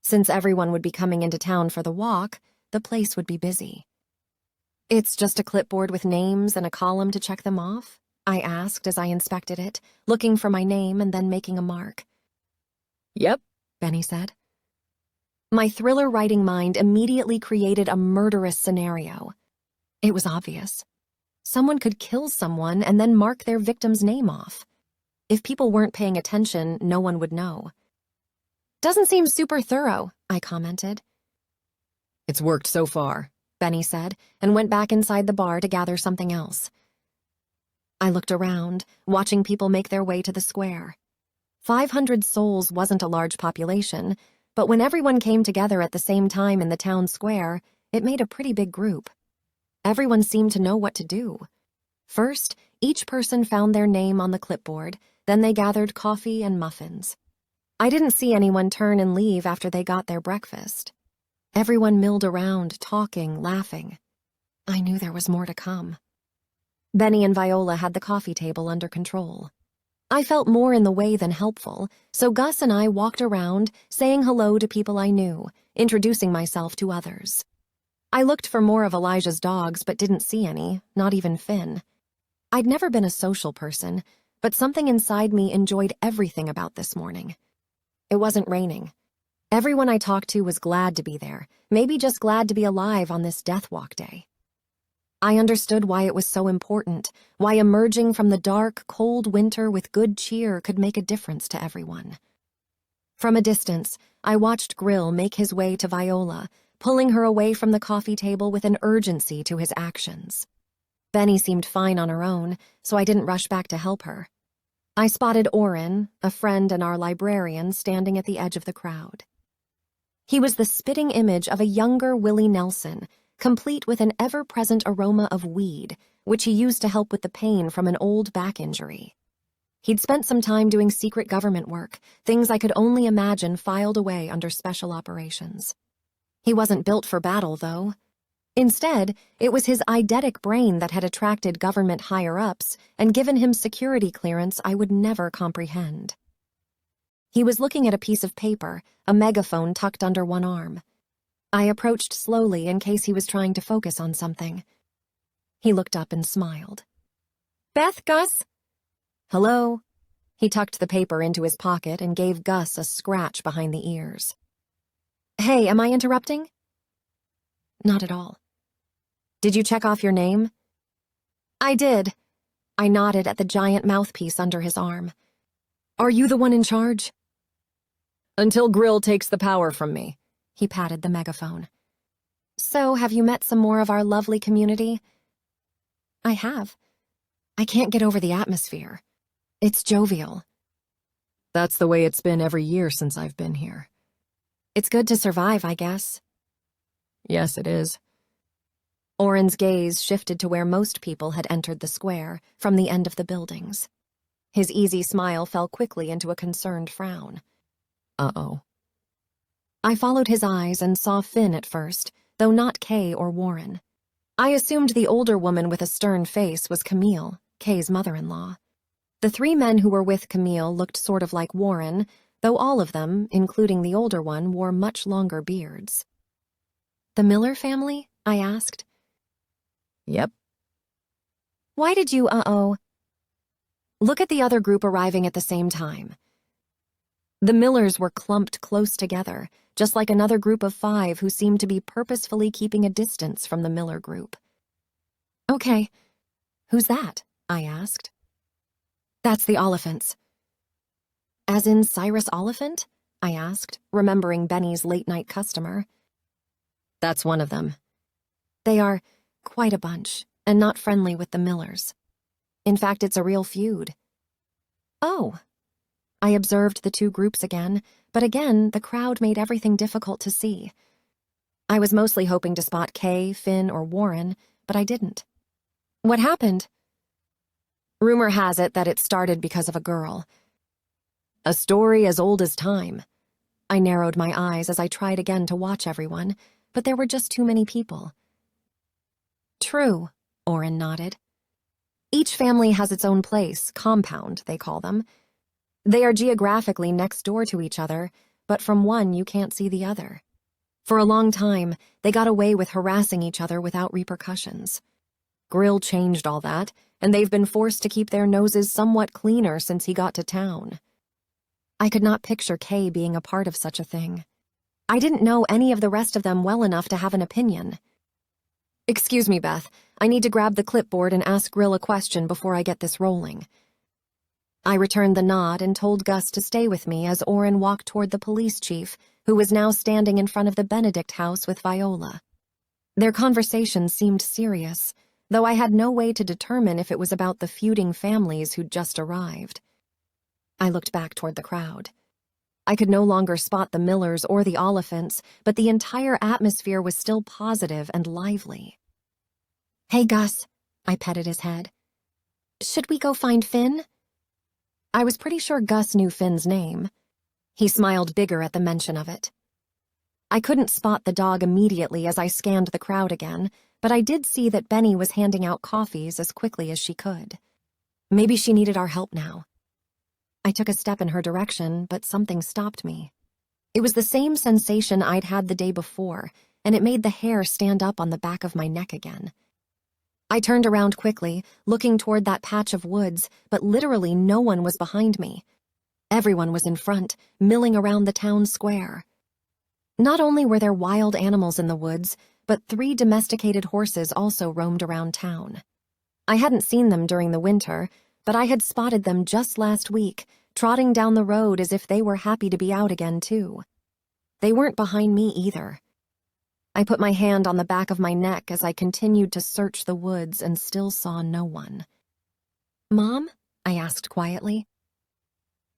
Speaker 1: Since everyone would be coming into town for the walk, the place would be busy. It's just a clipboard with names and a column to check them off? I asked as I inspected it, looking for my name and then making a mark. Yep, Benny said. My thriller-writing mind immediately created a murderous scenario. It was obvious. Someone could kill someone and then mark their victim's name off. If people weren't paying attention, no one would know. Doesn't seem super thorough, I commented. It's worked so far, Benny said, and went back inside the bar to gather something else. I looked around, watching people make their way to the square. 500 souls wasn't a large population, but when everyone came together at the same time in the town square, it made a pretty big group. Everyone seemed to know what to do. First, each person found their name on the clipboard, then they gathered coffee and muffins. I didn't see anyone turn and leave after they got their breakfast. Everyone milled around, talking, laughing. I knew there was more to come. Benny and Viola had the coffee table under control. I felt more in the way than helpful, so Gus and I walked around, saying hello to people I knew, introducing myself to others. I looked for more of Elijah's dogs but didn't see any, not even Finn. I'd never been a social person, but something inside me enjoyed everything about this morning. It wasn't raining. Everyone I talked to was glad to be there, maybe just glad to be alive on this death walk day. I understood why it was so important, why emerging from the dark, cold winter with good cheer could make a difference to everyone. From a distance, I watched Grill make his way to Viola, pulling her away from the coffee table with an urgency to his actions. Benny seemed fine on her own, so I didn't rush back to help her. I spotted Orrin, a friend and our librarian, standing at the edge of the crowd. He was the spitting image of a younger Willie Nelson, complete with an ever-present aroma of weed, which he used to help with the pain from an old back injury. He'd spent some time doing secret government work, things I could only imagine filed away under special operations. He wasn't built for battle, though. Instead, it was his eidetic brain that had attracted government higher-ups and given him security clearance I would never comprehend. He was looking at a piece of paper, a megaphone tucked under one arm. I approached slowly in case he was trying to focus on something. He looked up and smiled. Beth, Gus? Hello. He tucked the paper into his pocket and gave Gus a scratch behind the ears. Hey, am I interrupting? Not at all. Did you check off your name? I did. I nodded at the giant mouthpiece under his arm. Are you the one in charge? Until Grill takes the power from me. He patted the megaphone. So, have you met some more of our lovely community? I have. I can't get over the atmosphere. It's jovial. That's the way it's been every year since I've been here. It's good to survive, I guess. Yes, it is. Oren's gaze shifted to where most people had entered the square, from the end of the buildings. His easy smile fell quickly into a concerned frown. Uh-oh. I followed his eyes and saw Finn at first, though not Kay or Warren. I assumed the older woman with a stern face was Camille, Kay's mother-in-law. The three men who were with Camille looked sort of like Warren, though all of them, including the older one, wore much longer beards. The Miller family? I asked. Yep. Why did you, Look at the other group arriving at the same time. The Millers were clumped close together, just like another group of 5 who seemed to be purposefully keeping a distance from the Miller group. Okay. Who's that? I asked. That's the Oliphants. As in Cyrus Oliphant? I asked, remembering Benny's late-night customer. That's one of them. They are quite a bunch, and not friendly with the Millers. In fact, it's a real feud. Oh. I observed the two groups again, but again, the crowd made everything difficult to see. I was mostly hoping to spot Kay, Finn, or Warren, but I didn't. What happened? Rumor has it that it started because of a girl. A story as old as time. I narrowed my eyes as I tried again to watch everyone, but there were just too many people. True, Oren nodded. Each family has its own place, compound, they call them. They are geographically next door to each other, but from one you can't see the other. For a long time, they got away with harassing each other without repercussions. Grill changed all that, and they've been forced to keep their noses somewhat cleaner since he got to town. I could not picture Kay being a part of such a thing. I didn't know any of the rest of them well enough to have an opinion. Excuse me, Beth. I need to grab the clipboard and ask Grill a question before I get this rolling. I returned the nod and told Gus to stay with me as Oren walked toward the police chief, who was now standing in front of the Benedict house with Viola. Their conversation seemed serious, though I had no way to determine if it was about the feuding families who'd just arrived. I looked back toward the crowd. I could no longer spot the Millers or the Oliphants, but the entire atmosphere was still positive and lively. Hey, Gus, I petted his head. Should we go find Finn? I was pretty sure Gus knew Finn's name. He smiled bigger at the mention of it. I couldn't spot the dog immediately as I scanned the crowd again, but I did see that Benny was handing out coffees as quickly as she could. Maybe she needed our help now. I took a step in her direction, but something stopped me. It was the same sensation I'd had the day before, and it made the hair stand up on the back of my neck again. I turned around quickly, looking toward that patch of woods, but literally no one was behind me. Everyone was in front, milling around the town square. Not only were there wild animals in the woods, but 3 domesticated horses also roamed around town. I hadn't seen them during the winter, but I had spotted them just last week, trotting down the road as if they were happy to be out again, too. They weren't behind me either. I put my hand on the back of my neck as I continued to search the woods and still saw no one. Mom? I asked quietly.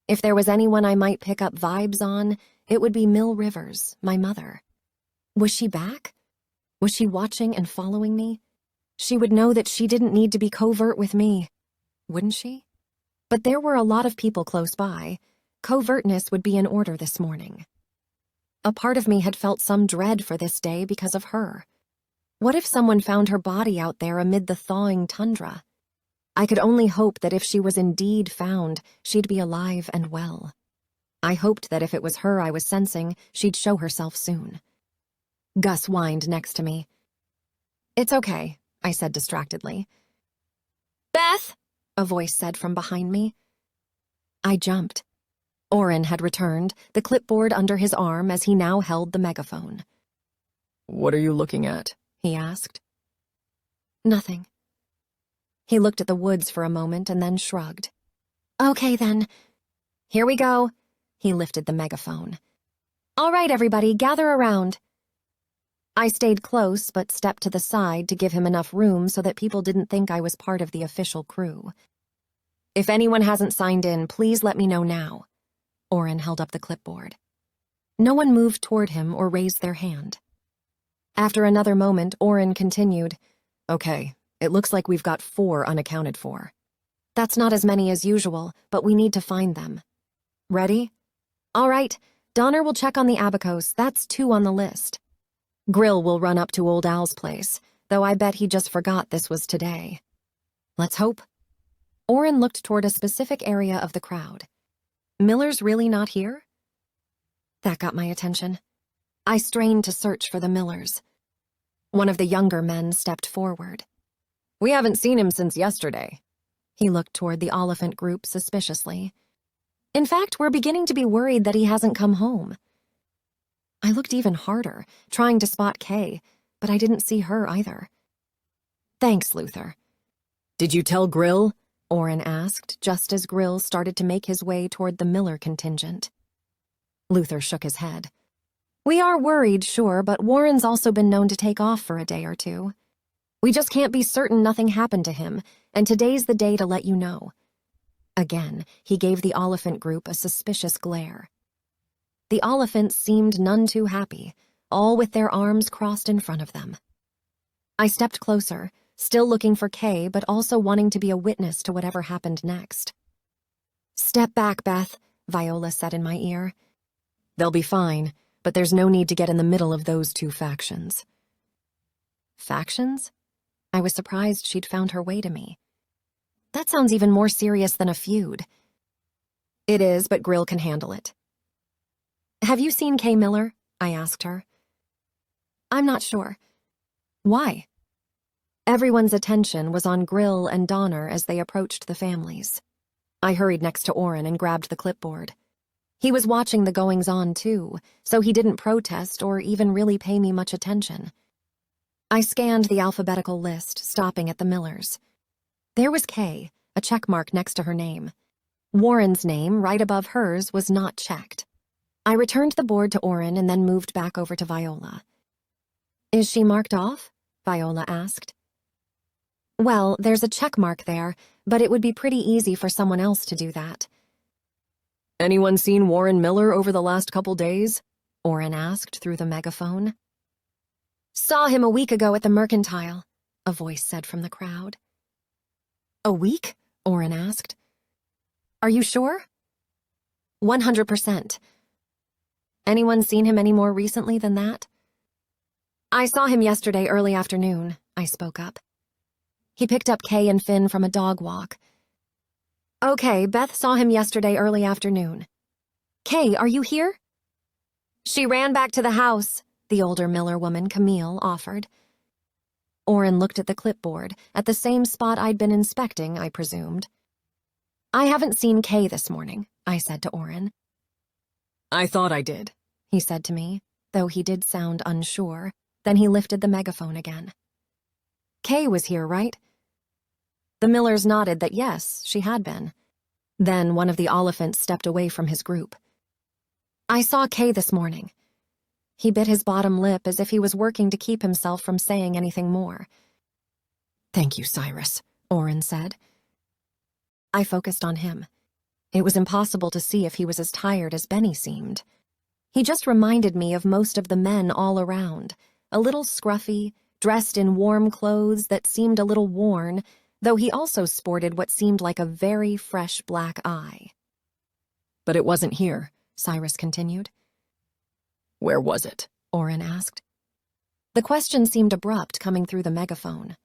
Speaker 1: If there was anyone I might pick up vibes on, it would be Mill Rivers, my mother. Was she back? Was she watching and following me? She would know that she didn't need to be covert with me, wouldn't she? But there were a lot of people close by. Covertness would be in order this morning. A part of me had felt some dread for this day because of her. What if someone found her body out there amid the thawing tundra? I could only hope that if she was indeed found, she'd be alive and well. I hoped that if it was her I was sensing, she'd show herself soon. Gus whined next to me. It's okay, I said distractedly. Beth, a voice said from behind me. I jumped. Oren had returned, the clipboard under his arm as he now held the megaphone. What are you looking at? He asked. Nothing. He looked at the woods for a moment and then shrugged. Okay, then. Here we go. He lifted the megaphone. All right, everybody, gather around. I stayed close but stepped to the side to give him enough room so that people didn't think I was part of the official crew. If anyone hasn't signed in, please let me know now. Oren held up the clipboard. No one moved toward him or raised their hand. After another moment, Oren continued, Okay, it looks like we've got 4 unaccounted for. That's not as many as usual, but we need to find them. Ready? All right, Donner will check on the Abacos. That's 2 on the list. Grill will run up to Old Al's place, though I bet he just forgot this was today. Let's hope. Oren looked toward a specific area of the crowd. Miller's really not here? That got my attention. I strained to search for the Millers. One of the younger men stepped forward. We haven't seen him since yesterday. He looked toward the Oliphant group suspiciously. In fact, we're beginning to be worried that he hasn't come home. I looked even harder, trying to spot Kay, but I didn't see her either. Thanks, Luther. Did you tell Grill? Oren asked, just as Grill started to make his way toward the Miller contingent. Luther shook his head. We are worried, sure, but Warren's also been known to take off for a day or 2. We just can't be certain nothing happened to him, and today's the day to let you know. Again, he gave the Oliphant group a suspicious glare. The Oliphants seemed none too happy, all with their arms crossed in front of them. I stepped closer, still looking for Kay, but also wanting to be a witness to whatever happened next. Step back, Beth, Viola said in my ear. They'll be fine, but there's no need to get in the middle of those 2 factions. Factions? I was surprised she'd found her way to me. That sounds even more serious than a feud. It is, but Grill can handle it. Have you seen Kay Miller? I asked her. I'm not sure. Why? Everyone's attention was on Grill and Donner as they approached the families. I hurried next to Oren and grabbed the clipboard. He was watching the goings-on too, so he didn't protest or even really pay me much attention. I scanned the alphabetical list, stopping at the Millers. There was Kay, a check mark next to her name. Warren's name, right above hers, was not checked. I returned the board to Oren and then moved back over to Viola. Is she marked off? Viola asked. Well, there's a check mark there, but it would be pretty easy for someone else to do that. Anyone seen Warren Miller over the last couple days? Oren asked through the megaphone. Saw him a week ago at the Mercantile, a voice said from the crowd. A week? Oren asked. Are you sure? 100%. Anyone seen him any more recently than that? I saw him yesterday early afternoon, I spoke up. He picked up Kay and Finn from a dog walk. Okay, Beth saw him yesterday early afternoon. Kay, are you here? She ran back to the house, the older Miller woman, Camille, offered. Oren looked at the clipboard, at the same spot I'd been inspecting, I presumed. I haven't seen Kay this morning, I said to Oren. I thought I did, he said to me, though he did sound unsure. Then he lifted the megaphone again. Kay was here, right? The Millers nodded that yes, she had been. Then one of the Oliphants stepped away from his group. I saw Kay this morning. He bit his bottom lip as if he was working to keep himself from saying anything more. Thank you, Cyrus, Oren said. I focused on him. It was impossible to see if he was as tired as Benny seemed. He just reminded me of most of the men all around, a little scruffy, dressed in warm clothes that seemed a little worn, though he also sported what seemed like a very fresh black eye. But it wasn't here, Cyrus continued. Where was it? Oren asked. The question seemed abrupt coming through the megaphone.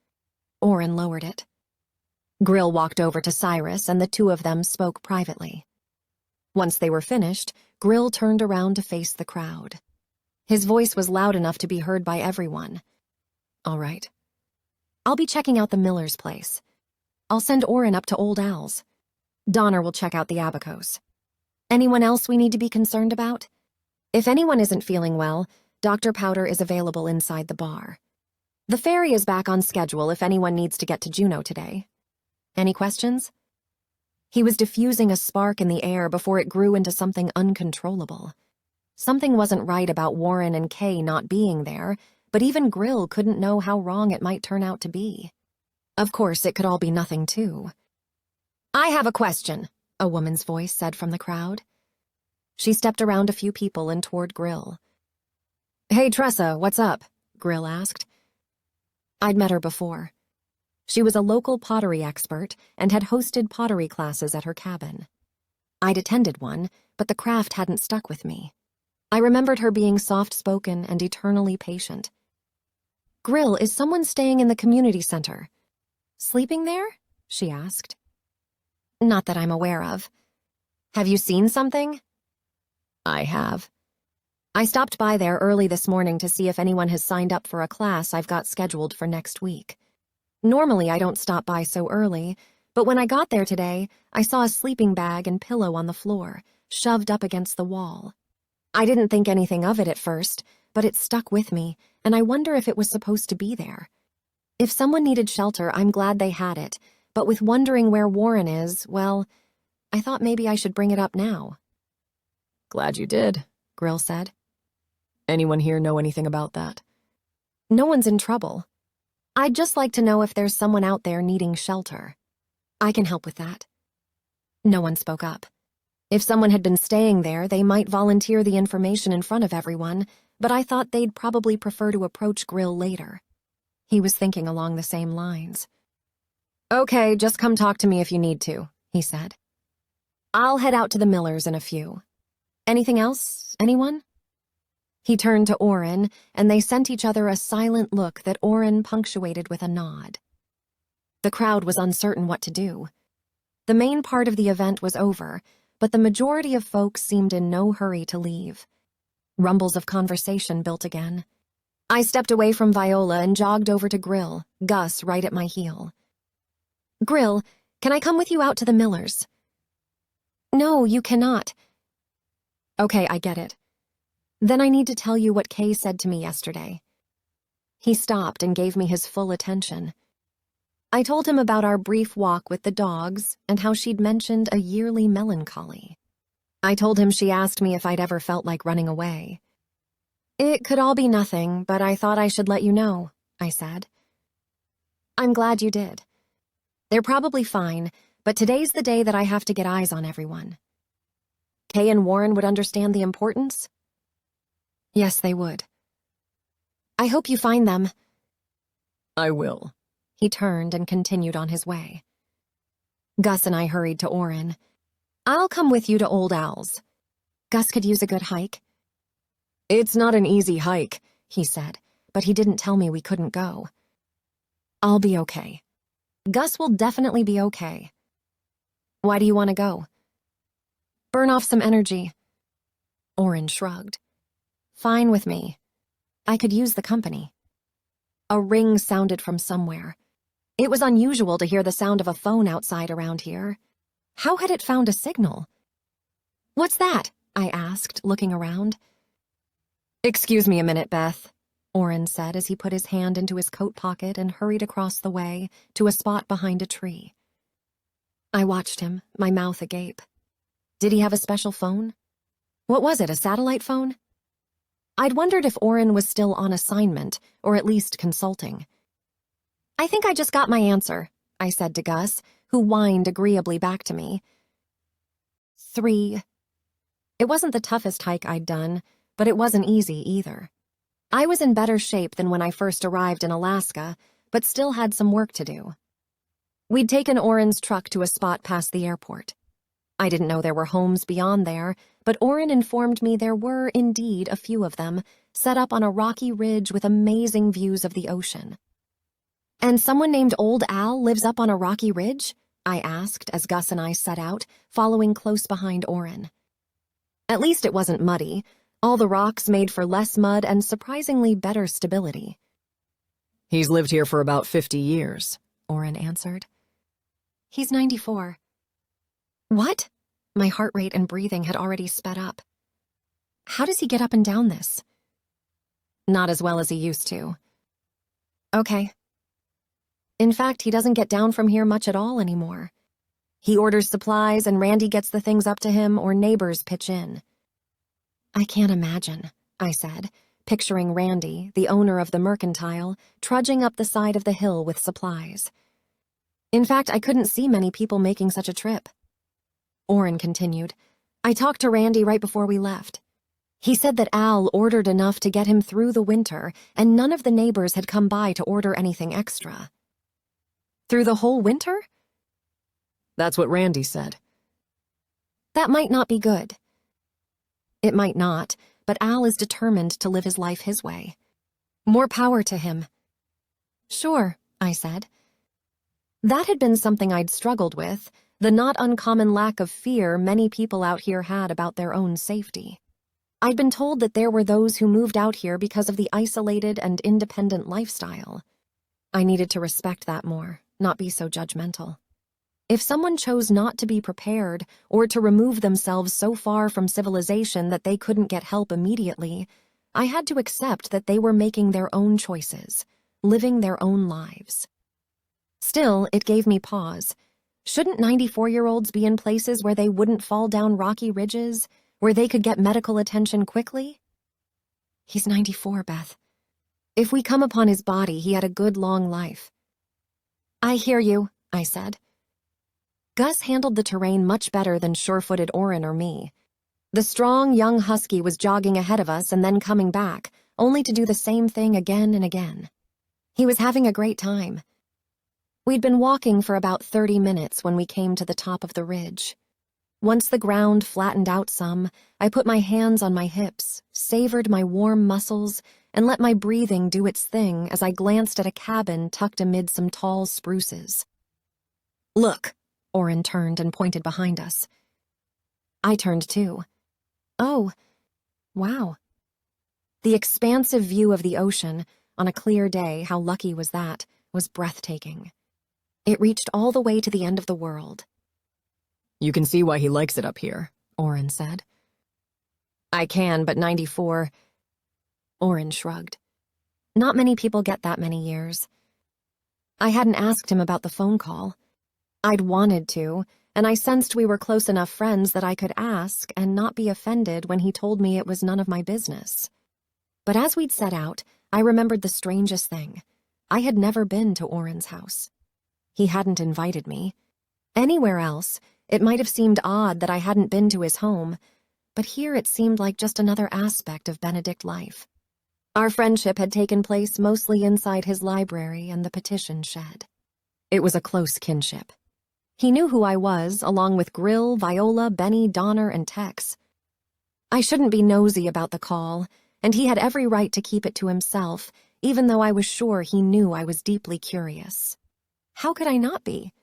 Speaker 1: Oren lowered it. Grill walked over to Cyrus and the 2 of them spoke privately. Once they were finished, Grill turned around to face the crowd. His voice was loud enough to be heard by everyone. All right. I'll be checking out the Miller's place. I'll send Oren up to Old Al's. Donner will check out the Abacos. Anyone else we need to be concerned about? If anyone isn't feeling well, Dr. Powder is available inside the bar. The ferry is back on schedule if anyone needs to get to Juneau today. Any questions? He was diffusing a spark in the air before it grew into something uncontrollable. Something wasn't right about Warren and Kay not being there, but even Grill couldn't know how wrong it might turn out to be. Of course, it could all be nothing, too. "I have a question," a woman's voice said from the crowd. She stepped around a few people and toward Grill. "Hey, Tressa, what's up?" Grill asked. I'd met her before. She was a local pottery expert and had hosted pottery classes at her cabin. I'd attended one, but the craft hadn't stuck with me. I remembered her being soft-spoken and eternally patient. "Grill, is someone staying in the community center?" "Sleeping there?" she asked. "Not that I'm aware of." "Have you seen something?" "I have. I stopped by there early this morning to see if anyone has signed up for a class I've got scheduled for next week. Normally I don't stop by so early, but when I got there today, I saw a sleeping bag and pillow on the floor, shoved up against the wall. I didn't think anything of it at first, but it stuck with me, and I wonder if it was supposed to be there. If someone needed shelter, I'm glad they had it, but with wondering where Warren is, well, I thought maybe I should bring it up now."
Speaker 2: "Glad you did," Grill said. "Anyone here know anything about that?"
Speaker 1: "No one's in trouble. I'd just like to know if there's someone out there needing shelter. I can help with that." No one spoke up. If someone had been staying there, they might volunteer the information in front of everyone, but I thought they'd probably prefer to approach Grill later. He was thinking along the same lines. "Okay, just come talk to me if you need to," he said. "I'll head out to the Millers in a few. Anything else? Anyone?" He turned to Oren, and they sent each other a silent look that Oren punctuated with a nod. The crowd was uncertain what to do. The main part of the event was over, but the majority of folks seemed in no hurry to leave. Rumbles of conversation built again. I stepped away from Viola and jogged over to Grill, Gus right at my heel. "Grill, can I come with you out to the Millers?" "No, you cannot." "Okay, I get it. Then I need to tell you what Kay said to me yesterday." He stopped and gave me his full attention. I told him about our brief walk with the dogs and how she'd mentioned a yearly melancholy. I told him she asked me if I'd ever felt like running away. "It could all be nothing, but I thought I should let you know," I said. "I'm glad you did. They're probably fine, but today's the day that I have to get eyes on everyone." "Kay and Warren would understand the importance?" "Yes, they would." "I hope you find them."
Speaker 2: "I will."
Speaker 1: He turned and continued on his way. Gus and I hurried to Oren. "I'll come with you to Old Owl's. Gus could use a good hike."
Speaker 2: "It's not an easy hike,"
Speaker 1: he said, but he didn't tell me we couldn't go. "I'll be okay. Gus will definitely be okay." "Why do you want to go?" "Burn off some energy." Oren shrugged. "Fine with me. I could use the company." A ring sounded from somewhere. It was unusual to hear the sound of a phone outside around here. How had it found a signal? "What's that?" I asked, looking around. "Excuse me a minute, Beth," Oren said as he put his hand into his coat pocket and hurried across the way to a spot behind a tree. I watched him, my mouth agape. Did he have a special phone? What was it, a satellite phone? I'd wondered if Oren was still on assignment, or at least consulting. "I think I just got my answer," I said to Gus, who whined agreeably back to me. 3. It wasn't the toughest hike I'd done, but it wasn't easy either. I was in better shape than when I first arrived in Alaska, but still had some work to do. We'd taken Oren's truck to a spot past the airport. I didn't know there were homes beyond there, but Oren informed me there were, indeed, a few of them, set up on a rocky ridge with amazing views of the ocean. "And someone named Old Al lives up on a rocky ridge?" I asked as Gus and I set out, following close behind Oren. At least it wasn't muddy. All the rocks made for less mud and surprisingly better stability.
Speaker 2: "He's lived here for about 50 years,
Speaker 1: Oren answered. "He's 94. "What?" My heart rate and breathing had already sped up. "How does he get up and down this?" "Not as well as he used to." "Okay." In fact, he doesn't get down from here much at all anymore. He orders supplies and Randy gets the things up to him or neighbors pitch in. I can't imagine, I said, picturing Randy, the owner of the mercantile, trudging up the side of the hill with supplies. In fact, I couldn't see many people making such a trip. Orrin continued, I talked to Randy right before we left. He said that Al ordered enough to get him through the winter, and none of the neighbors had come by to order anything extra. Through the whole winter?
Speaker 2: That's what Randy said.
Speaker 1: That might not be good. It might not, but Al is determined to live his life his way. More power to him. Sure, I said. That had been something I'd struggled with, the not uncommon lack of fear many people out here had about their own safety. I'd been told that there were those who moved out here because of the isolated and independent lifestyle. I needed to respect that more, not be so judgmental. If someone chose not to be prepared or to remove themselves so far from civilization that they couldn't get help immediately, I had to accept that they were making their own choices, living their own lives. Still, it gave me pause. Shouldn't 94-year-olds be in places where they wouldn't fall down rocky ridges, where they could get medical attention quickly? He's 94, Beth. If we come upon his body, he had a good long life. I hear you, I said. Gus handled the terrain much better than sure-footed Orrin or me. The strong, young husky was jogging ahead of us and then coming back, only to do the same thing again and again. He was having a great time. We'd been walking for about 30 minutes when we came to the top of the ridge. Once the ground flattened out some, I put my hands on my hips, savored my warm muscles, and let my breathing do its thing as I glanced at a cabin tucked amid some tall spruces. Look! Orrin turned and pointed behind us. I turned too. Oh, wow. The expansive view of the ocean, on a clear day, how lucky was that, was breathtaking. It reached all the way to the end of the world.
Speaker 2: You can see why he likes it up here,
Speaker 1: Orrin said. I can, but 94... Orrin shrugged. Not many people get that many years. I hadn't asked him about the phone call. I'd wanted to, and I sensed we were close enough friends that I could ask and not be offended when he told me it was none of my business. But as we'd set out, I remembered the strangest thing. I had never been to Orrin's house. He hadn't invited me. Anywhere else, it might have seemed odd that I hadn't been to his home, but here it seemed like just another aspect of Benedict life. Our friendship had taken place mostly inside his library and the petition shed. It was a close kinship. He knew who I was, along with Grill, Viola, Benny, Donner, and Tex. I shouldn't be nosy about the call, and he had every right to keep it to himself, even though I was sure he knew I was deeply curious. How could I not be?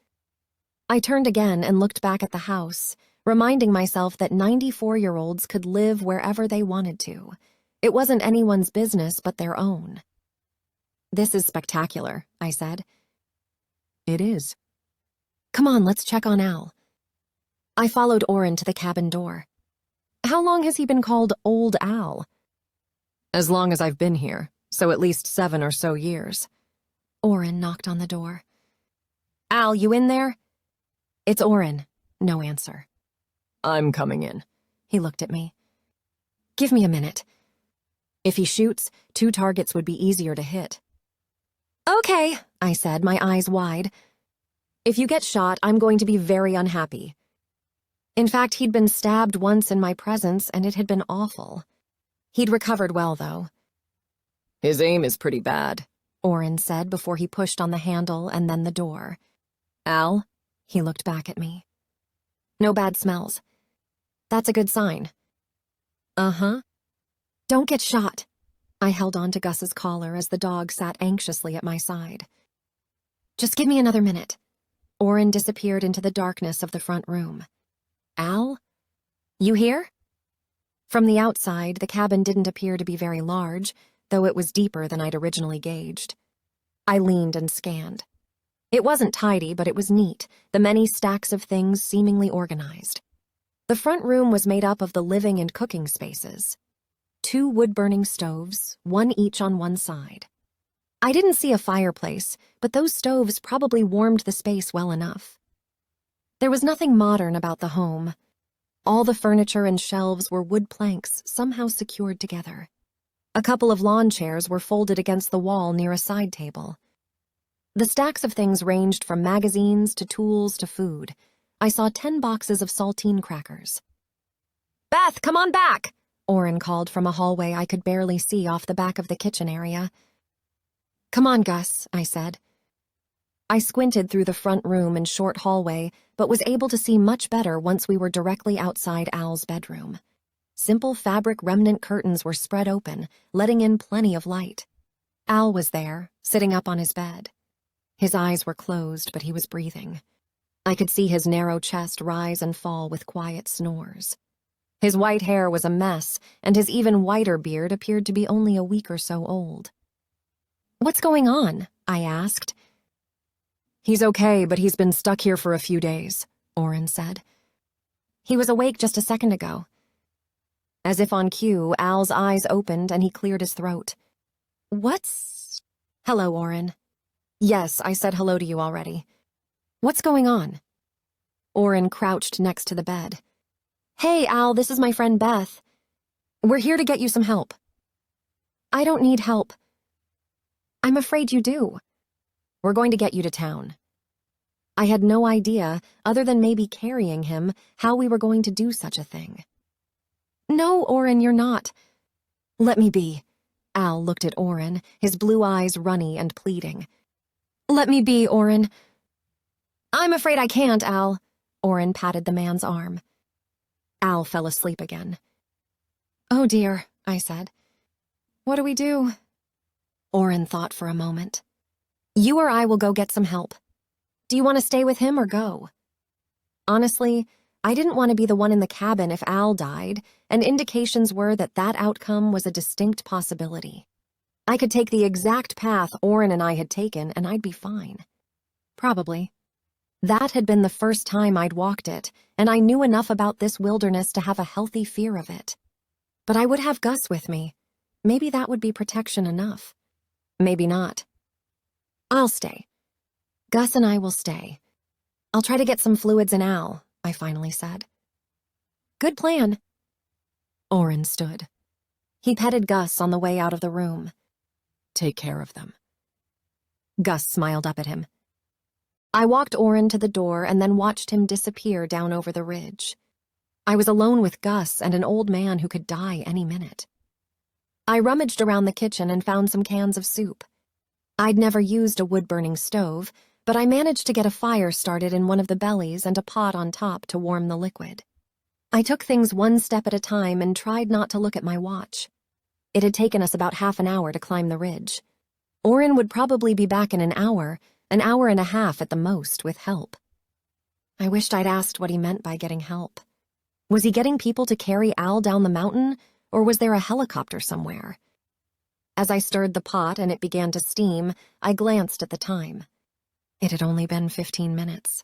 Speaker 1: I turned again and looked back at the house, reminding myself that 94-year-olds could live wherever they wanted to. It wasn't anyone's business but their own. This is spectacular, I said.
Speaker 2: It is.
Speaker 1: Come on, let's check on Al. I followed Orrin to the cabin door. How long has he been called Old Al?
Speaker 2: As long as I've been here, so at least 7 or so years.
Speaker 1: Orrin knocked on the door. Al, you in there? It's Orrin. No answer.
Speaker 2: I'm coming in.
Speaker 1: He looked at me. Give me a minute. If he shoots, 2 targets would be easier to hit. Okay, I said, my eyes wide. If you get shot, I'm going to be very unhappy. In fact, he'd been stabbed once in my presence, and it had been awful. He'd recovered well, though.
Speaker 2: His aim is pretty bad,
Speaker 1: Orrin said before he pushed on the handle and then the door. Al? He looked back at me. No bad smells. That's a good sign. Uh-huh. Don't get shot. I held on to Gus's collar as the dog sat anxiously at my side. Just give me another minute. Orrin disappeared into the darkness of the front room. Al? You here? From the outside, the cabin didn't appear to be very large, though it was deeper than I'd originally gauged. I leaned and scanned. It wasn't tidy, but it was neat, the many stacks of things seemingly organized. The front room was made up of the living and cooking spaces. 2 wood-burning stoves, one each on one side. I didn't see a fireplace, but those stoves probably warmed the space well enough. There was nothing modern about the home. All the furniture and shelves were wood planks somehow secured together. A couple of lawn chairs were folded against the wall near a side table. The stacks of things ranged from magazines to tools to food. I saw 10 boxes of saltine crackers. "Beth, come on back!" Orrin called from a hallway I could barely see off the back of the kitchen area. "Come on, Gus," I said. I squinted through the front room and short hallway, but was able to see much better once we were directly outside Al's bedroom. Simple fabric remnant curtains were spread open, letting in plenty of light. Al was there, sitting up on his bed. His eyes were closed, but he was breathing. I could see his narrow chest rise and fall with quiet snores. His white hair was a mess, and his even whiter beard appeared to be only a week or so old. "What's going on?" I asked. "He's okay, but he's been stuck here for a few days," Orrin said. "He was awake just a second ago." As if on cue, Al's eyes opened and he cleared his throat. "Hello, Orrin." "Yes, I said hello to you already." "What's going on?" Orrin crouched next to the bed. "Hey, Al, this is my friend Beth. We're here to get you some help." "I don't need help." "I'm afraid you do." "We're going to get you to town." I had no idea, other than maybe carrying him, how we were going to do such a thing. "No, Orrin, you're not." "Let me be." Al looked at Orrin, his blue eyes runny and pleading. "Let me be, Orrin." "I'm afraid I can't, Al." Orrin patted the man's arm. Al fell asleep again. "Oh dear," I said. "What do we do?" Orrin thought for a moment. "You or I will go get some help. Do you want to stay with him or go?" Honestly, I didn't want to be the one in the cabin if Al died, and indications were that that outcome was a distinct possibility. I could take the exact path Orrin and I had taken, and I'd be fine. Probably. That had been the first time I'd walked it, and I knew enough about this wilderness to have a healthy fear of it. But I would have Gus with me. Maybe that would be protection enough. Maybe not. "I'll stay. Gus and I will stay. I'll try to get some fluids in Al," I finally said. "Good plan." Orrin stood. He petted Gus on the way out of the room. "Take care of them." Gus smiled up at him. I walked Orrin to the door and then watched him disappear down over the ridge. I was alone with Gus and an old man who could die any minute. I rummaged around the kitchen and found some cans of soup. I'd never used a wood-burning stove, but I managed to get a fire started in one of the bellies and a pot on top to warm the liquid. I took things one step at a time and tried not to look at my watch. It had taken us about half an hour to climb the ridge. Orrin would probably be back in an hour and a half at the most with help. I wished I'd asked what he meant by getting help. Was he getting people to carry Al down the mountain, or was there a helicopter somewhere? As I stirred the pot and it began to steam, I glanced at the time. It had only been 15 minutes.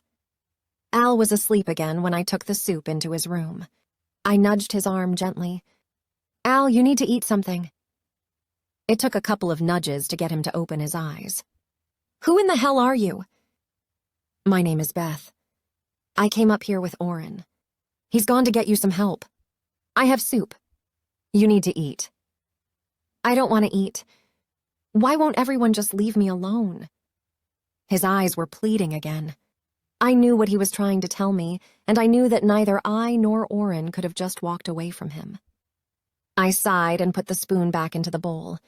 Speaker 1: Al was asleep again when I took the soup into his room. I nudged his arm gently. "Al, you need to eat something." It took a couple of nudges to get him to open his eyes. "Who in the hell are you?" "My name is Beth. I came up here with Orrin. He's gone to get you some help. I have soup. You need to eat." "I don't want to eat. Why won't everyone just leave me alone?" His eyes were pleading again. I knew what he was trying to tell me, and I knew that neither I nor Orrin could have just walked away from him. I sighed and put the spoon back into the bowl.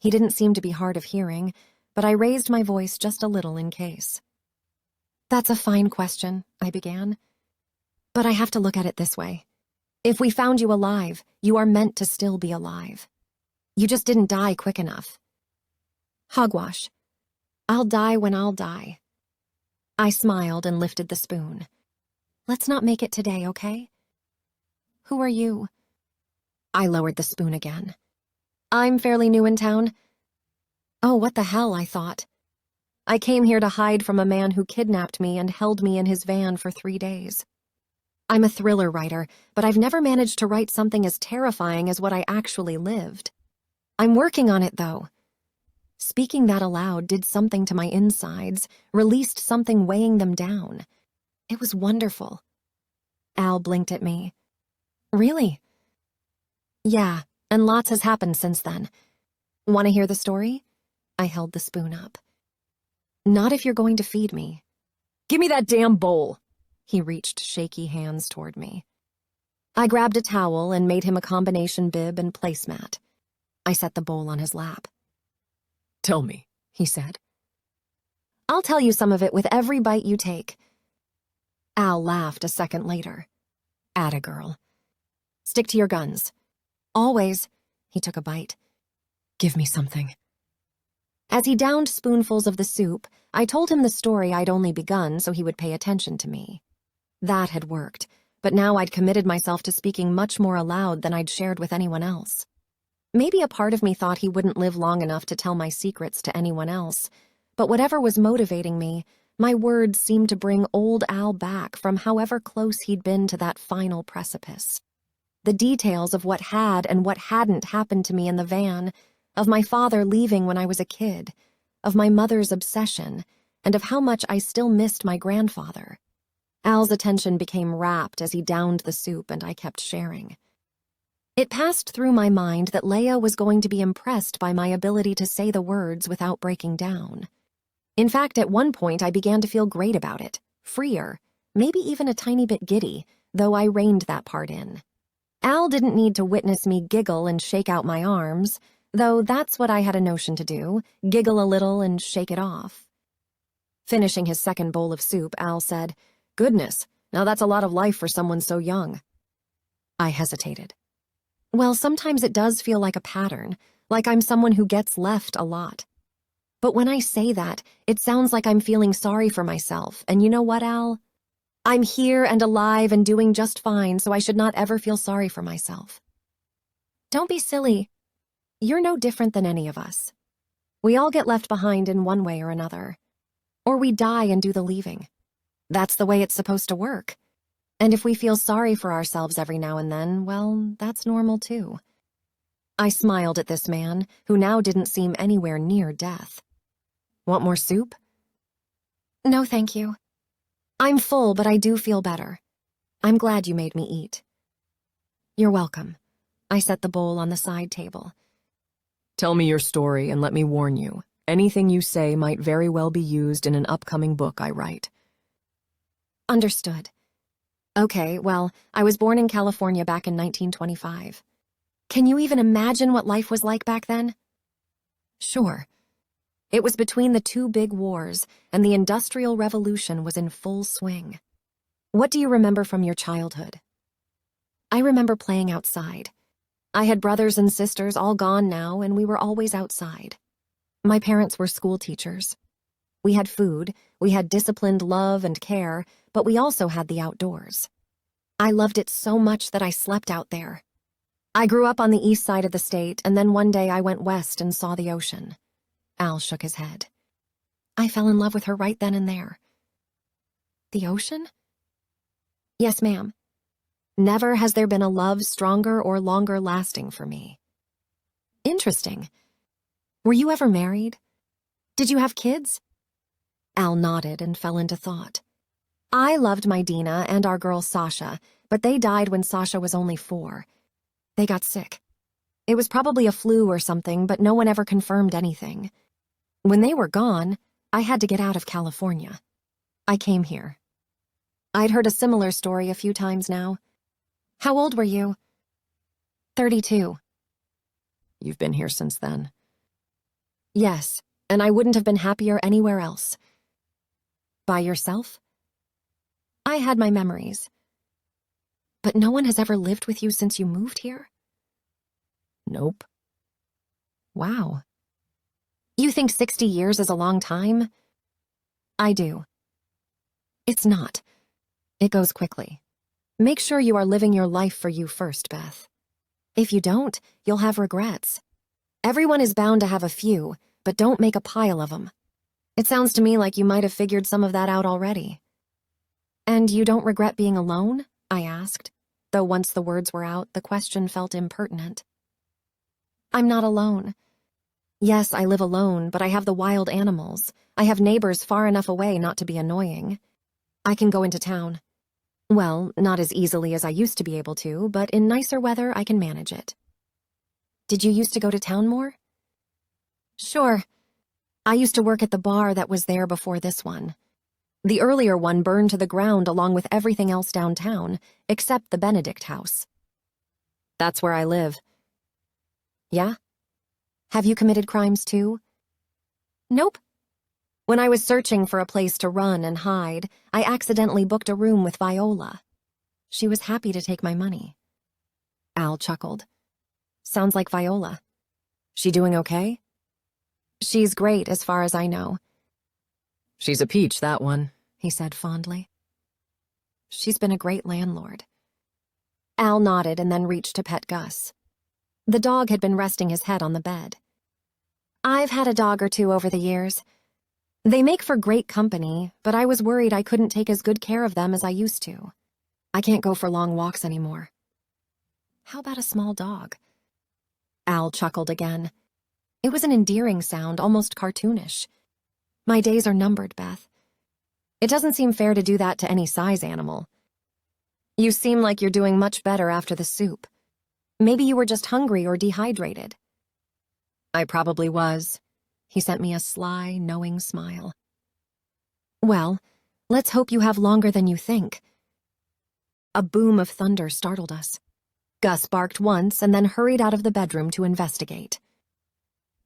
Speaker 1: He didn't seem to be hard of hearing, but I raised my voice just a little in case. "That's a fine question," I began. "But I have to look at it this way. If we found you alive, you are meant to still be alive. You just didn't die quick enough. Hogwash. I'll die when I'll die." I smiled and lifted the spoon. "Let's not make it today, okay?" "Who are you?" I lowered the spoon again. "I'm fairly new in town." Oh, what the hell, I thought. I came here to hide from a man who kidnapped me and held me in his van for 3 days. I'm a thriller writer, but I've never managed to write something as terrifying as what I actually lived. I'm working on it, though. Speaking that aloud did something to my insides, released something weighing them down. It was wonderful. Al blinked at me. Really? Yeah, and lots has happened since then. Want to hear the story? I held the spoon up. Not if you're going to feed me.
Speaker 2: Give me that damn bowl.
Speaker 1: He reached shaky hands toward me. I grabbed a towel and made him a combination bib and placemat. I set the bowl on his lap.
Speaker 2: Tell me, he said.
Speaker 1: I'll tell you some of it with every bite you take. Al laughed a second later. Atta girl. Stick to your guns. Always. He took a bite. Give me something. As he downed spoonfuls of the soup, I told him the story I'd only begun so he would pay attention to me. That had worked, but now I'd committed myself to speaking much more aloud than I'd shared with anyone else. Maybe a part of me thought he wouldn't live long enough to tell my secrets to anyone else, but whatever was motivating me, my words seemed to bring old Al back from however close he'd been to that final precipice. The details of what had and what hadn't happened to me in the van, of my father leaving when I was a kid, of my mother's obsession, and of how much I still missed my grandfather. Al's attention became rapt as he downed the soup and I kept sharing. It passed through my mind that Leia was going to be impressed by my ability to say the words without breaking down. In fact, at one point I began to feel great about it, freer, maybe even a tiny bit giddy, though I reined that part in. Al didn't need to witness me giggle and shake out my arms, though that's what I had a notion to do, giggle a little and shake it off. Finishing his second bowl of soup, Al said, "Goodness, now that's a lot of life for someone so young." I hesitated. Well, sometimes it does feel like a pattern, like I'm someone who gets left a lot. But when I say that, it sounds like I'm feeling sorry for myself, and you know what, Al? I'm here and alive and doing just fine, so I should not ever feel sorry for myself. Don't be silly. You're no different than any of us. We all get left behind in one way or another. Or we die and do the leaving. That's the way it's supposed to work. And if we feel sorry for ourselves every now and then, well, that's normal too. I smiled at this man, who now didn't seem anywhere near death. Want more soup? No, thank you. I'm full, but I do feel better. I'm glad you made me eat. You're welcome. I set the bowl on the side table.
Speaker 2: Tell me your story and let me warn you. Anything you say might very well be used in an upcoming book I write.
Speaker 1: Understood. Okay, well, I was born in California back in 1925. Can you even imagine what life was like back then? Sure. It was between the two big wars, and the Industrial Revolution was in full swing. What do you remember from your childhood? I remember playing outside. I had brothers and sisters all gone now, and we were always outside. My parents were school teachers. We had food, we had disciplined love and care, but we also had the outdoors. I loved it so much that I slept out there. I grew up on the east side of the state, and then one day I went west and saw the ocean. Al shook his head. I fell in love with her right then and there. The ocean? Yes, ma'am. Never has there been a love stronger or longer lasting for me. Interesting. Were you ever married? Did you have kids? Al nodded and fell into thought. I loved my Dina and our girl Sasha, but they died when Sasha was only 4. They got sick. It was probably a flu or something, but no one ever confirmed anything. When they were gone, I had to get out of California. I came here. I'd heard a similar story a few times now. How old were you? 32.
Speaker 2: You've been here since then.
Speaker 1: Yes, and I wouldn't have been happier anywhere else. By yourself? I had my memories. But no one has ever lived with you since you moved here?
Speaker 2: Nope.
Speaker 1: Wow. You think 60 years is a long time? I do. It's not. It goes quickly. Make sure you are living your life for you first, Beth. If you don't, you'll have regrets. Everyone is bound to have a few, but don't make a pile of them. It sounds to me like you might have figured some of that out already. And you don't regret being alone? I asked, though once the words were out, the question felt impertinent. I'm not alone. Yes, I live alone, but I have the wild animals. I have neighbors far enough away not to be annoying. I can go into town. Well, not as easily as I used to be able to, but in nicer weather I can manage it. Did you used to go to town more? Sure. I used to work at the bar that was there before this one. The earlier one burned to the ground along with everything else downtown, except the Benedict house. That's where I live. Yeah? Have you committed crimes too? Nope. When I was searching for a place to run and hide, I accidentally booked a room with Viola. She was happy to take my money. Al chuckled. Sounds like Viola. She doing okay? She's great as far as I know.
Speaker 2: She's a peach, that one,
Speaker 1: he said fondly. She's been a great landlord. Al nodded and then reached to pet Gus. The dog had been resting his head on the bed. I've had a dog or two over the years. They make for great company, but I was worried I couldn't take as good care of them as I used to. I can't go for long walks anymore. How about a small dog? Al chuckled again. It was an endearing sound, almost cartoonish. My days are numbered, Beth. It doesn't seem fair to do that to any size animal. You seem like you're doing much better after the soup. Maybe you were just hungry or dehydrated.
Speaker 2: I probably was. He sent me a sly, knowing smile.
Speaker 1: Well, let's hope you have longer than you think. A boom of thunder startled us. Gus barked once and then hurried out of the bedroom to investigate.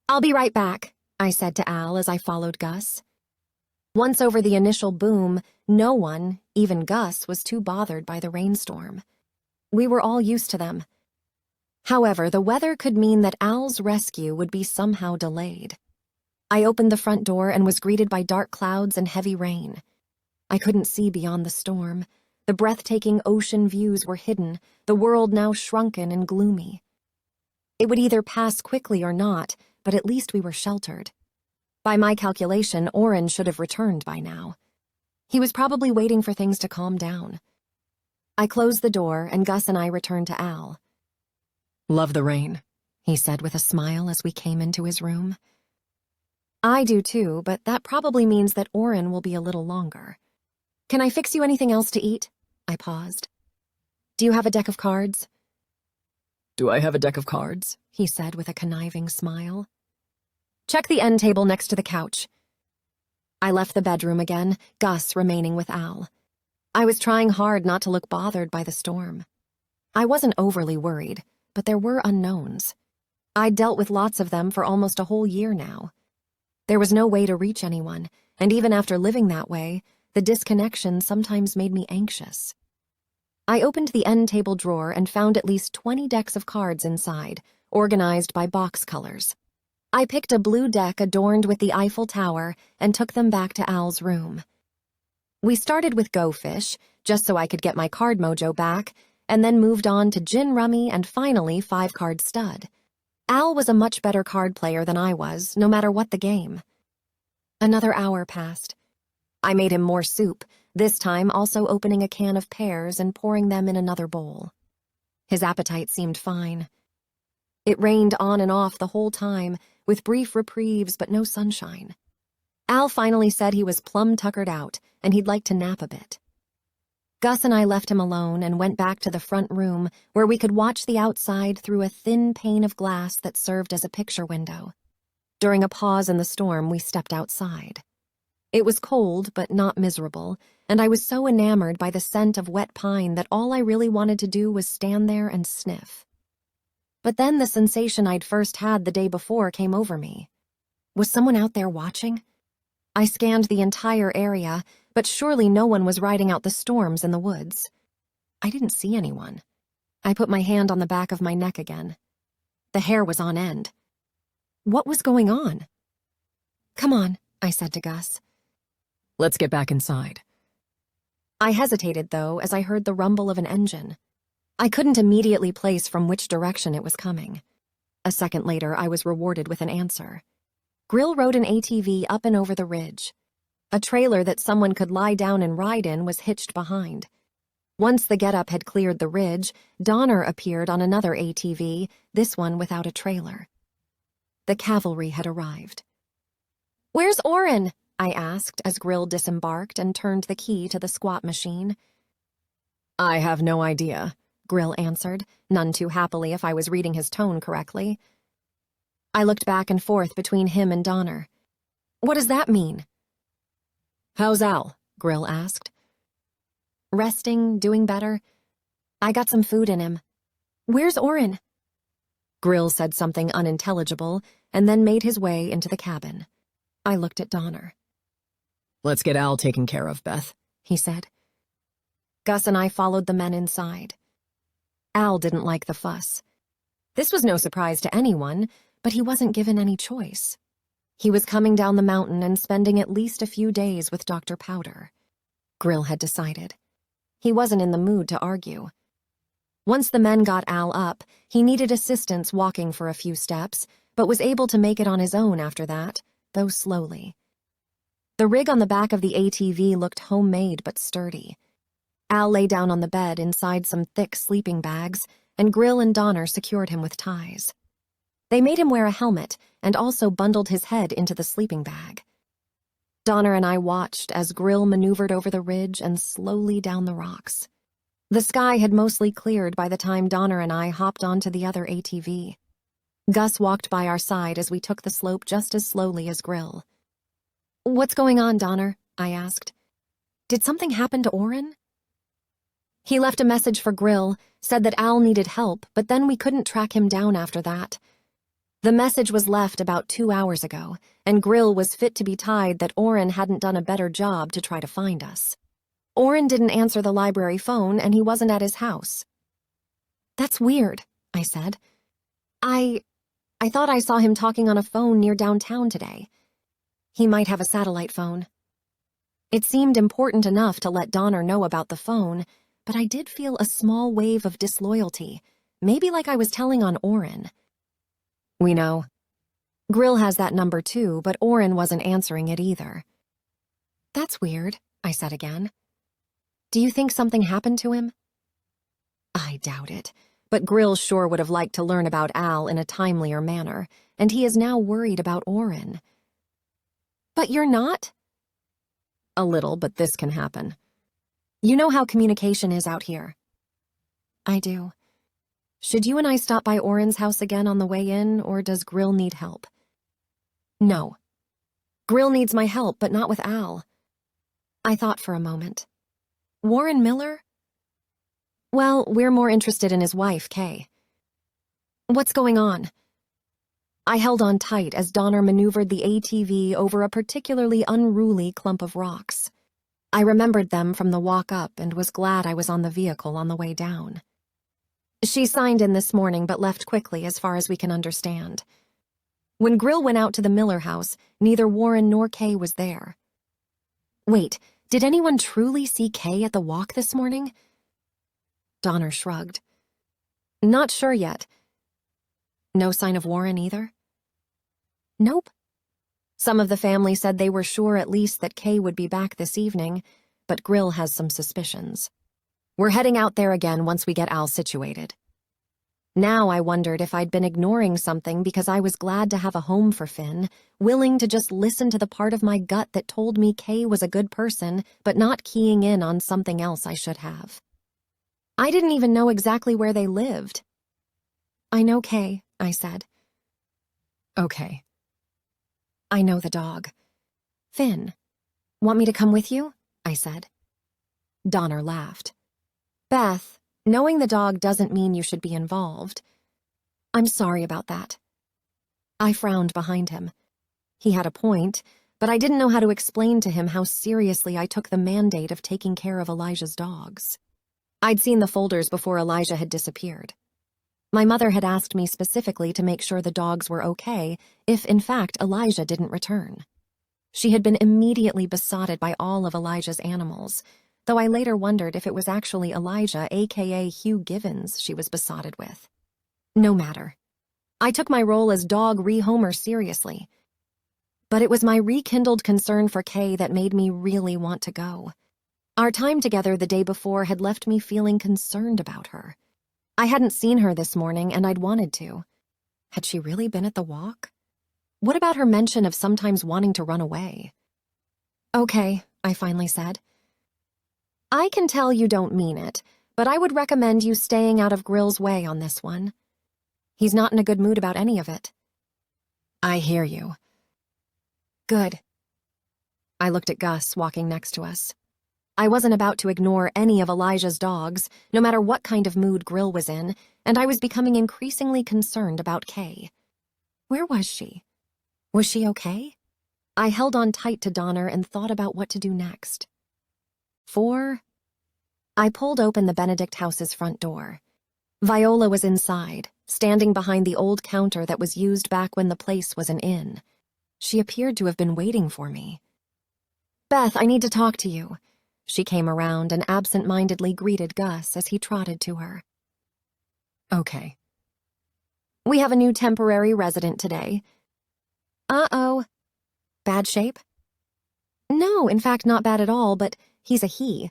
Speaker 1: I'll be right back, I said to Al as I followed Gus. Once over the initial boom, no one, even Gus, was too bothered by the rainstorm. We were all used to them. However, the weather could mean that Al's rescue would be somehow delayed. I opened the front door and was greeted by dark clouds and heavy rain. I couldn't see beyond the storm. The breathtaking ocean views were hidden, the world now shrunken and gloomy. It would either pass quickly or not, but at least we were sheltered. By my calculation, Oren should have returned by now. He was probably waiting for things to calm down. I closed the door, and Gus and I returned to Al.
Speaker 2: Love the rain,
Speaker 1: he said with a smile as we came into his room. I do too, but that probably means that Oren will be a little longer. Can I fix you anything else to eat? I paused. Do you have a deck of cards?
Speaker 2: Do I have a deck of cards?
Speaker 1: He said with a conniving smile. Check the end table next to the couch. I left the bedroom again, Gus remaining with Al. I was trying hard not to look bothered by the storm. I wasn't overly worried, but there were unknowns. I'd dealt with lots of them for almost a whole year now. There was no way to reach anyone, and even after living that way, the disconnection sometimes made me anxious. I opened the end table drawer and found at least 20 decks of cards inside, organized by box colors. I picked a blue deck adorned with the Eiffel Tower and took them back to Al's room. We started with Go Fish, just so I could get my card mojo back, and then moved on to Gin Rummy and finally 5-card Stud. Al was a much better card player than I was, no matter what the game. Another hour passed. I made him more soup, this time also opening a can of pears and pouring them in another bowl. His appetite seemed fine. It rained on and off the whole time, with brief reprieves but no sunshine. Al finally said he was plumb tuckered out, and he'd like to nap a bit. Gus and I left him alone and went back to the front room where we could watch the outside through a thin pane of glass that served as a picture window. During a pause in the storm, we stepped outside. It was cold but not miserable, and I was so enamored by the scent of wet pine that all I really wanted to do was stand there and sniff. But then the sensation I'd first had the day before came over me. Was someone out there watching? I scanned the entire area, but surely no one was riding out the storms in the woods. I didn't see anyone. I put my hand on the back of my neck again. The hair was on end. What was going on? Come on, I said to Gus.
Speaker 2: Let's get back inside.
Speaker 1: I hesitated, though, as I heard the rumble of an engine. I couldn't immediately place from which direction it was coming. A second later, I was rewarded with an answer. Grill rode an ATV up and over the ridge. A trailer that someone could lie down and ride in was hitched behind. Once the getup had cleared the ridge, Donner appeared on another ATV, this one without a trailer. The cavalry had arrived. "Where's Orrin?" I asked as Grill disembarked and turned the key to the squat machine.
Speaker 2: I have no idea,
Speaker 1: Grill answered, none too happily if I was reading his tone correctly. I looked back and forth between him and Donner. "What does that mean?"
Speaker 2: How's Al?
Speaker 1: Grill asked. "Resting, doing better. I got some food in him. Where's Orrin?" Grill said something unintelligible and then made his way into the cabin. I looked at Donner.
Speaker 2: Let's get Al taken care of, Beth,
Speaker 1: he said. Gus and I followed the men inside. Al didn't like the fuss. This was no surprise to anyone, but he wasn't given any choice. He was coming down the mountain and spending at least a few days with Dr. Powder. Grill had decided. He wasn't in the mood to argue. Once the men got Al up, he needed assistance walking for a few steps, but was able to make it on his own after that, though slowly. The rig on the back of the ATV looked homemade but sturdy. Al lay down on the bed inside some thick sleeping bags, and Grill and Donner secured him with ties. They made him wear a helmet and also bundled his head into the sleeping bag. Donner and I watched as Grill maneuvered over the ridge and slowly down the rocks. The sky had mostly cleared by the time Donner and I hopped onto the other ATV. Gus walked by our side as we took the slope just as slowly as Grill. "What's going on, Donner?" I asked. "Did something happen to Orrin?" He left a message for Grill, said that Al needed help, but then we couldn't track him down after that. The message was left about 2 hours ago, and Grill was fit to be tied that Orrin hadn't done a better job to try to find us. Orrin didn't answer the library phone, and he wasn't at his house. "That's weird," I said. I thought I saw him talking on a phone near downtown today. He might have a satellite phone." It seemed important enough to let Donner know about the phone, but I did feel a small wave of disloyalty, maybe like I was telling on Orrin. "We know. Grill has that number too, but Orrin wasn't answering it either." "That's weird," I said again. "Do you think something happened to him?" I doubt it, but Grill sure would have liked to learn about Al in a timelier manner, and he is now worried about Orrin. "But you're not?" "A little, but this can happen. You know how communication is out here." "I do. Should you and I stop by Orrin's house again on the way in, or does Grill need help?" "No. Grill needs my help, but not with Al." I thought for a moment. "Warren Miller?" "Well, we're more interested in his wife, Kay." "What's going on?" I held on tight as Donner maneuvered the ATV over a particularly unruly clump of rocks. I remembered them from the walk up and was glad I was on the vehicle on the way down. "She signed in this morning but left quickly as far as we can understand. When Grill went out to the Miller house, neither Warren nor Kay was there." "Wait, did anyone truly see Kay at the walk this morning?" Donner shrugged. "Not sure yet." "No sign of Warren either?" "Nope." Some of the family said they were sure at least that Kay would be back this evening, but Grill has some suspicions. We're heading out there again once we get Al situated. Now I wondered if I'd been ignoring something because I was glad to have a home for Finn, willing to just listen to the part of my gut that told me Kay was a good person, but not keying in on something else I should have. I didn't even know exactly where they lived. "I know Kay," I said.
Speaker 2: Okay.
Speaker 1: "I know the dog. Finn, want me to come with you?" I said. Donner laughed. "Beth, knowing the dog doesn't mean you should be involved. I'm sorry about that." I frowned behind him. He had a point, but I didn't know how to explain to him how seriously I took the mandate of taking care of Elijah's dogs. I'd seen the folders before Elijah had disappeared. My mother had asked me specifically to make sure the dogs were okay if, in fact, Elijah didn't return. She had been immediately besotted by all of Elijah's animals, though I later wondered if it was actually Elijah, aka Hugh Givens, she was besotted with. No matter. I took my role as dog rehomer seriously. But it was my rekindled concern for Kay that made me really want to go. Our time together the day before had left me feeling concerned about her. I hadn't seen her this morning, and I'd wanted to. Had she really been at the walk? What about her mention of sometimes wanting to run away? Okay, I finally said. I can tell you don't mean it, but I would recommend you staying out of Grill's way on this one. He's not in a good mood about any of it. I hear you. Good. I looked at Gus walking next to us. I wasn't about to ignore any of Elijah's dogs, no matter what kind of mood Grill was in, and I was becoming increasingly concerned about Kay. Where was she? Was she okay? I held on tight to Donner and thought about what to do next. 4. I pulled open the Benedict house's front door. Viola was inside, standing behind the old counter that was used back when the place was an inn. She appeared to have been waiting for me. Beth, I need to talk to you. She came around and absent-mindedly greeted Gus as he trotted to her. Okay. We have a new temporary resident today. Uh-oh. Bad shape? No, in fact, not bad at all, but he's a he.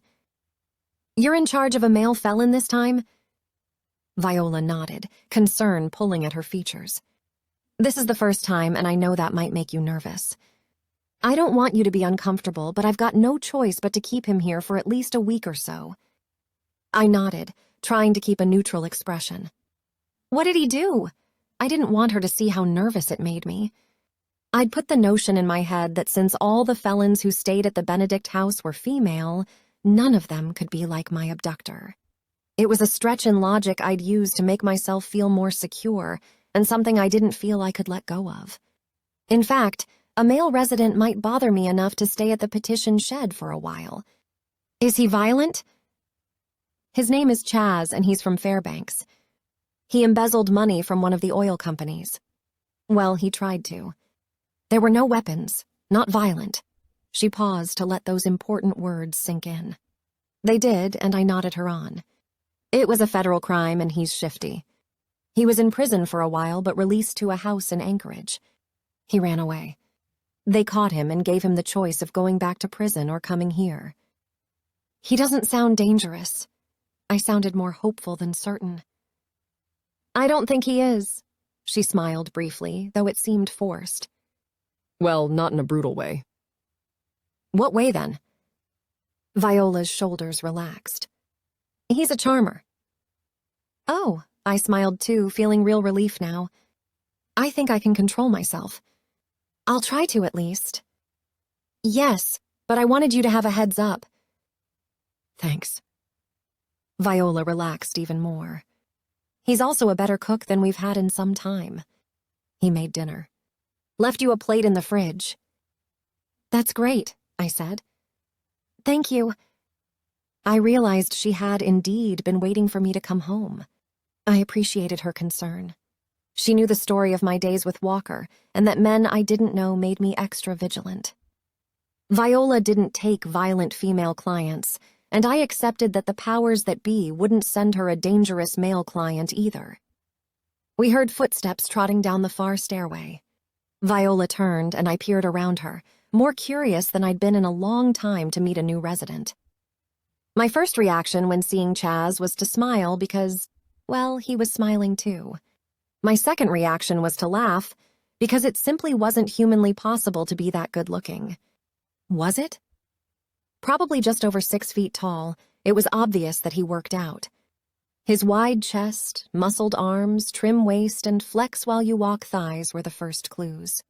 Speaker 1: You're in charge of a male felon this time? Viola nodded, concern pulling at her features. This is the first time, and I know that might make you nervous. I don't want you to be uncomfortable, but I've got no choice but to keep him here for at least a week or so. I nodded, trying to keep a neutral expression. What did he do? I didn't want her to see how nervous it made me. I'd put the notion in my head that since all the felons who stayed at the Benedict house were female, none of them could be like my abductor. It was a stretch in logic I'd use to make myself feel more secure, and something I didn't feel I could let go of. In fact, a male resident might bother me enough to stay at the petition shed for a while. Is he violent? His name is Chaz, and he's from Fairbanks. He embezzled money from one of the oil companies. Well, he tried to. There were no weapons, not violent. She paused to let those important words sink in. They did, and I nodded her on. It was a federal crime, and he's shifty. He was in prison for a while, but released to a house in Anchorage. He ran away. They caught him and gave him the choice of going back to prison or coming here. He doesn't sound dangerous. I sounded more hopeful than certain. I don't think he is. She smiled briefly, though it seemed forced.
Speaker 2: Well, not in a brutal way.
Speaker 1: What way, then? Viola's shoulders relaxed. He's a charmer. Oh, I smiled too, feeling real relief now. I think I can control myself. I'll try to, at least. Yes, but I wanted you to have a heads up. Thanks. Viola relaxed even more. He's also a better cook than we've had in some time. He made dinner. Left you a plate in the fridge. That's great, I said. Thank you. I realized she had indeed been waiting for me to come home. I appreciated her concern. She knew the story of my days with Walker, and that men I didn't know made me extra vigilant. Viola didn't take violent female clients, and I accepted that the powers that be wouldn't send her a dangerous male client either. We heard footsteps trotting down the far stairway. Viola turned, and I peered around her, more curious than I'd been in a long time to meet a new resident. My first reaction when seeing Chaz was to smile because, well, he was smiling too. My second reaction was to laugh, because it simply wasn't humanly possible to be that good-looking. Was it? Probably just over 6 feet tall, it was obvious that he worked out. His wide chest, muscled arms, trim waist, and flex-while-you-walk thighs were the first clues.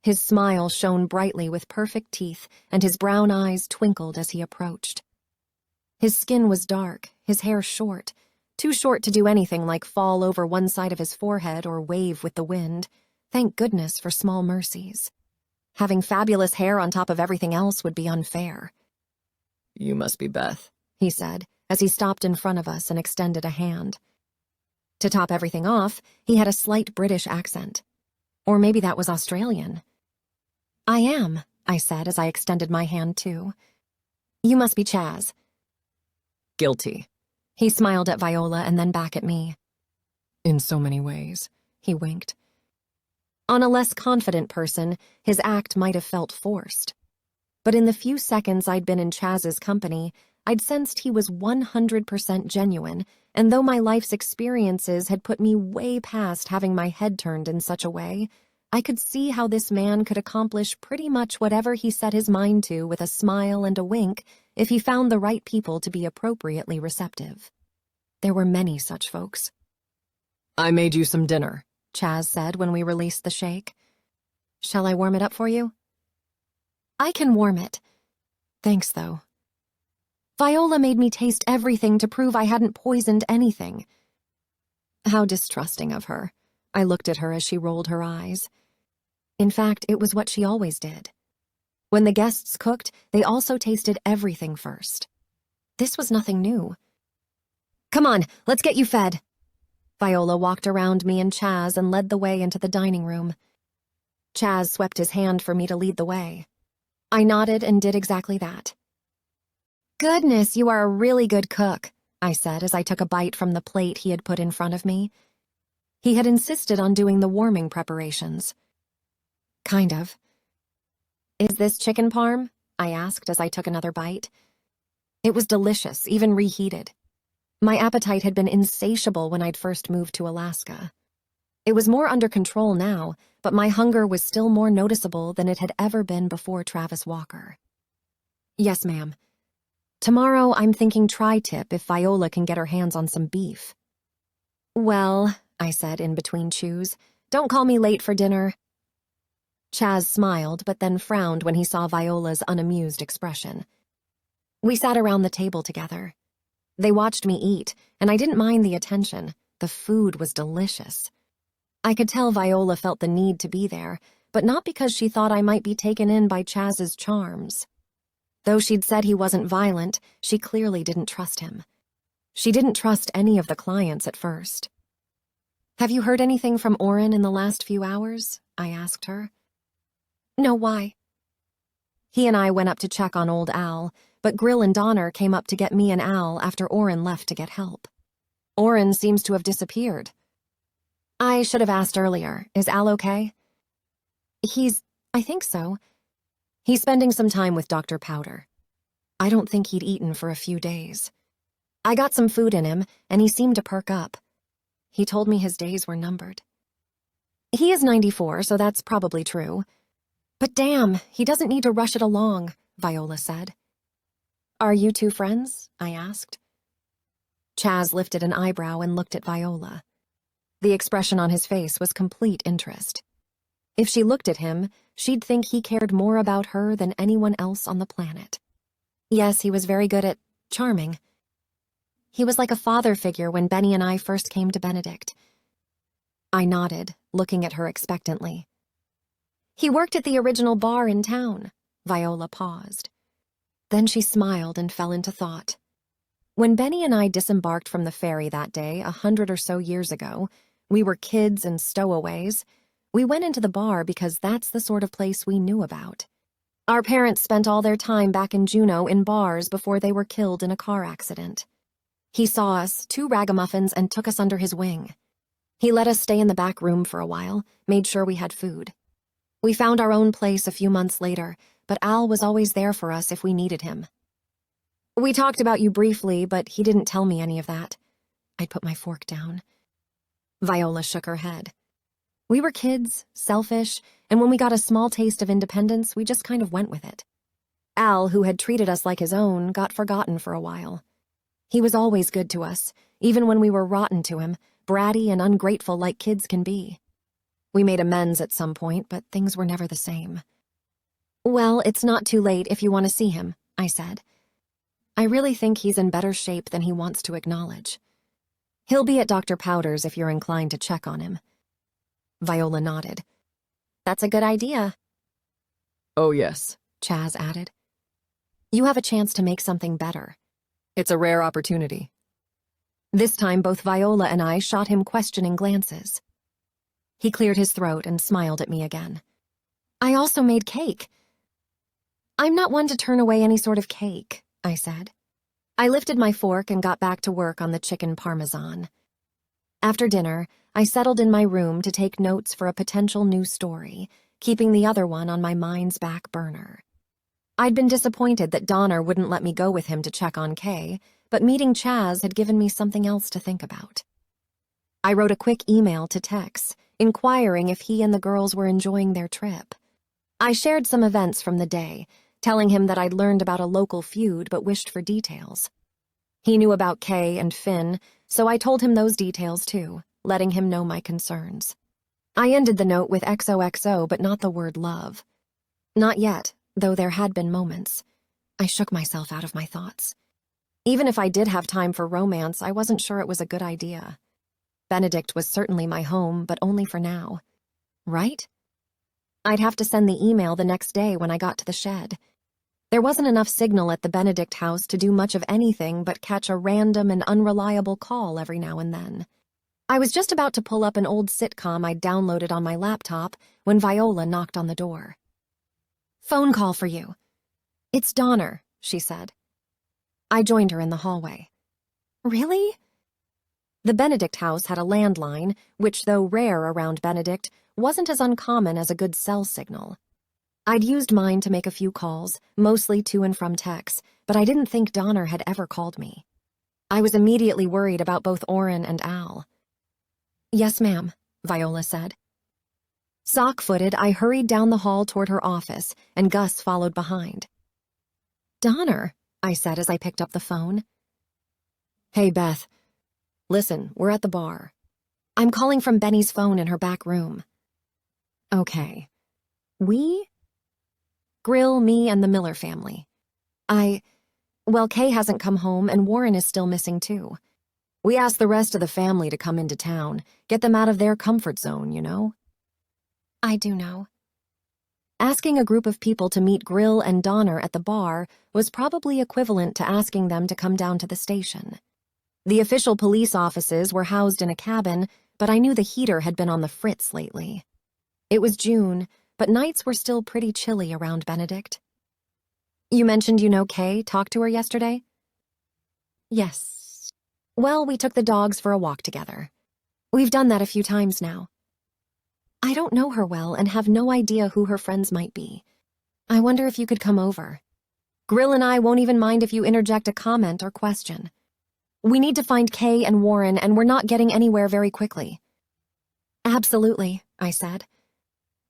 Speaker 1: His smile shone brightly with perfect teeth, and his brown eyes twinkled as he approached. His skin was dark, his hair short, too short to do anything like fall over one side of his forehead or wave with the wind. Thank goodness for small mercies. Having fabulous hair on top of everything else would be unfair.
Speaker 2: You must be Beth,
Speaker 1: he said, as he stopped in front of us and extended a hand. To top everything off, he had a slight British accent. Or maybe that was Australian. I am, I said as I extended my hand too. You must be Chaz.
Speaker 2: Guilty.
Speaker 1: He smiled at Viola and then back at me.
Speaker 2: In so many ways,
Speaker 1: he winked. On a less confident person, his act might have felt forced. But in the few seconds I'd been in Chaz's company, I'd sensed he was 100% genuine, and though my life's experiences had put me way past having my head turned in such a way, I could see how this man could accomplish pretty much whatever he set his mind to with a smile and a wink if he found the right people to be appropriately receptive. There were many such folks.
Speaker 2: I made you some dinner,
Speaker 1: Chaz said when we released the shake. Shall I warm it up for you? I can warm it. Thanks, though. Viola made me taste everything to prove I hadn't poisoned anything. How distrusting of her. I looked at her as she rolled her eyes. In fact, it was what she always did. When the guests cooked, they also tasted everything first. This was nothing new. Come on, let's get you fed. Viola walked around me and Chaz and led the way into the dining room. Chaz swept his hand for me to lead the way. I nodded and did exactly that. Goodness, you are a really good cook, I said as I took a bite from the plate he had put in front of me. He had insisted on doing the warming preparations. Kind of. Is this chicken parm? I asked as I took another bite. It was delicious, even reheated. My appetite had been insatiable when I'd first moved to Alaska. It was more under control now, but my hunger was still more noticeable than it had ever been before Travis Walker. Yes, ma'am. Tomorrow I'm thinking tri-tip if Viola can get her hands on some beef. Well, I said in between chews, don't call me late for dinner. Chaz smiled, but then frowned when he saw Viola's unamused expression. We sat around the table together. They watched me eat, and I didn't mind the attention. The food was delicious. I could tell Viola felt the need to be there, but not because she thought I might be taken in by Chaz's charms. Though she'd said he wasn't violent, she clearly didn't trust him. She didn't trust any of the clients at first. Have you heard anything from Oren in the last few hours? I asked her. No, why? He and I went up to check on old Al, but Grill and Donner came up to get me and Al after Oren left to get help. Oren seems to have disappeared. I should have asked earlier. Is Al okay? I think so. He's spending some time with Dr. Powder. I don't think he'd eaten for a few days. I got some food in him, and he seemed to perk up. He told me his days were numbered. He is 94, so that's probably true. But damn, he doesn't need to rush it along, Viola said. Are you two friends? I asked. Chaz lifted an eyebrow and looked at Viola. The expression on his face was complete interest. If she looked at him, she'd think he cared more about her than anyone else on the planet. Yes, he was very good at charming. He was like a father figure when Benny and I first came to Benedict. I nodded, looking at her expectantly. He worked at the original bar in town. Viola paused. Then she smiled and fell into thought. When Benny and I disembarked from the ferry that day 100 or so years ago, we were kids and stowaways. We went into the bar because that's the sort of place we knew about. Our parents spent all their time back in Juneau in bars before they were killed in a car accident. He saw us, two ragamuffins, and took us under his wing. He let us stay in the back room for a while, made sure we had food. We found our own place a few months later, but Al was always there for us if we needed him. We talked about you briefly, but he didn't tell me any of that. I'd put my fork down. Viola shook her head. We were kids, selfish, and when we got a small taste of independence, we just kind of went with it. Al, who had treated us like his own, got forgotten for a while. He was always good to us, even when we were rotten to him, bratty and ungrateful like kids can be. We made amends at some point, but things were never the same. Well, it's not too late if you want to see him, I said. I really think he's in better shape than he wants to acknowledge. He'll be at Dr. Powder's if you're inclined to check on him. Viola nodded. That's a good idea.
Speaker 2: Oh, yes,
Speaker 1: Chaz added. You have a chance to make something better.
Speaker 2: It's a rare opportunity.
Speaker 1: This time, both Viola and I shot him questioning glances. He cleared his throat and smiled at me again. I also made cake. I'm not one to turn away any sort of cake, I said. I lifted my fork and got back to work on the chicken parmesan. After dinner, I settled in my room to take notes for a potential new story, keeping the other one on my mind's back burner. I'd been disappointed that Donner wouldn't let me go with him to check on Kay, but meeting Chaz had given me something else to think about. I wrote a quick email to Tex, inquiring if he and the girls were enjoying their trip. I shared some events from the day, telling him that I'd learned about a local feud but wished for details. He knew about Kay and Finn, so I told him those details too, letting him know my concerns. I ended the note with XOXO but not the word love. Not yet, though there had been moments. I shook myself out of my thoughts. Even if I did have time for romance, I wasn't sure it was a good idea. Benedict was certainly my home, but only for now. Right? I'd have to send the email the next day when I got to the shed. There wasn't enough signal at the Benedict house to do much of anything but catch a random and unreliable call every now and then. I was just about to pull up an old sitcom I'd downloaded on my laptop when Viola knocked on the door. "Phone call for you." "It's Donner," she said. I joined her in the hallway. "Really?" The Benedict house had a landline, which, though rare around Benedict, wasn't as uncommon as a good cell signal. I'd used mine to make a few calls, mostly to and from Tex, but I didn't think Donner had ever called me. I was immediately worried about both Oren and Al. "Yes, ma'am," Viola said. Sock-footed, I hurried down the hall toward her office, and Gus followed behind. "Donner," I said as I picked up the phone. "Hey, Beth. Listen, we're at the bar. I'm calling from Benny's phone in her back room." "Okay. We?" "Grill, me, and the Miller family. Well, Kay hasn't come home, and Warren is still missing, too. We asked the rest of the family to come into town, get them out of their comfort zone, you know?" "I do know." Asking a group of people to meet Grill and Donner at the bar was probably equivalent to asking them to come down to the station. The official police offices were housed in a cabin, but I knew the heater had been on the fritz lately. It was June, but nights were still pretty chilly around Benedict. "You mentioned you know Kay, talked to her yesterday?" "Yes. Well, we took the dogs for a walk together. We've done that a few times now. I don't know her well and have no idea who her friends might be. I wonder if you could come over. Grill and I won't even mind if you interject a comment or question. We need to find Kay and Warren, and we're not getting anywhere very quickly." "Absolutely," I said.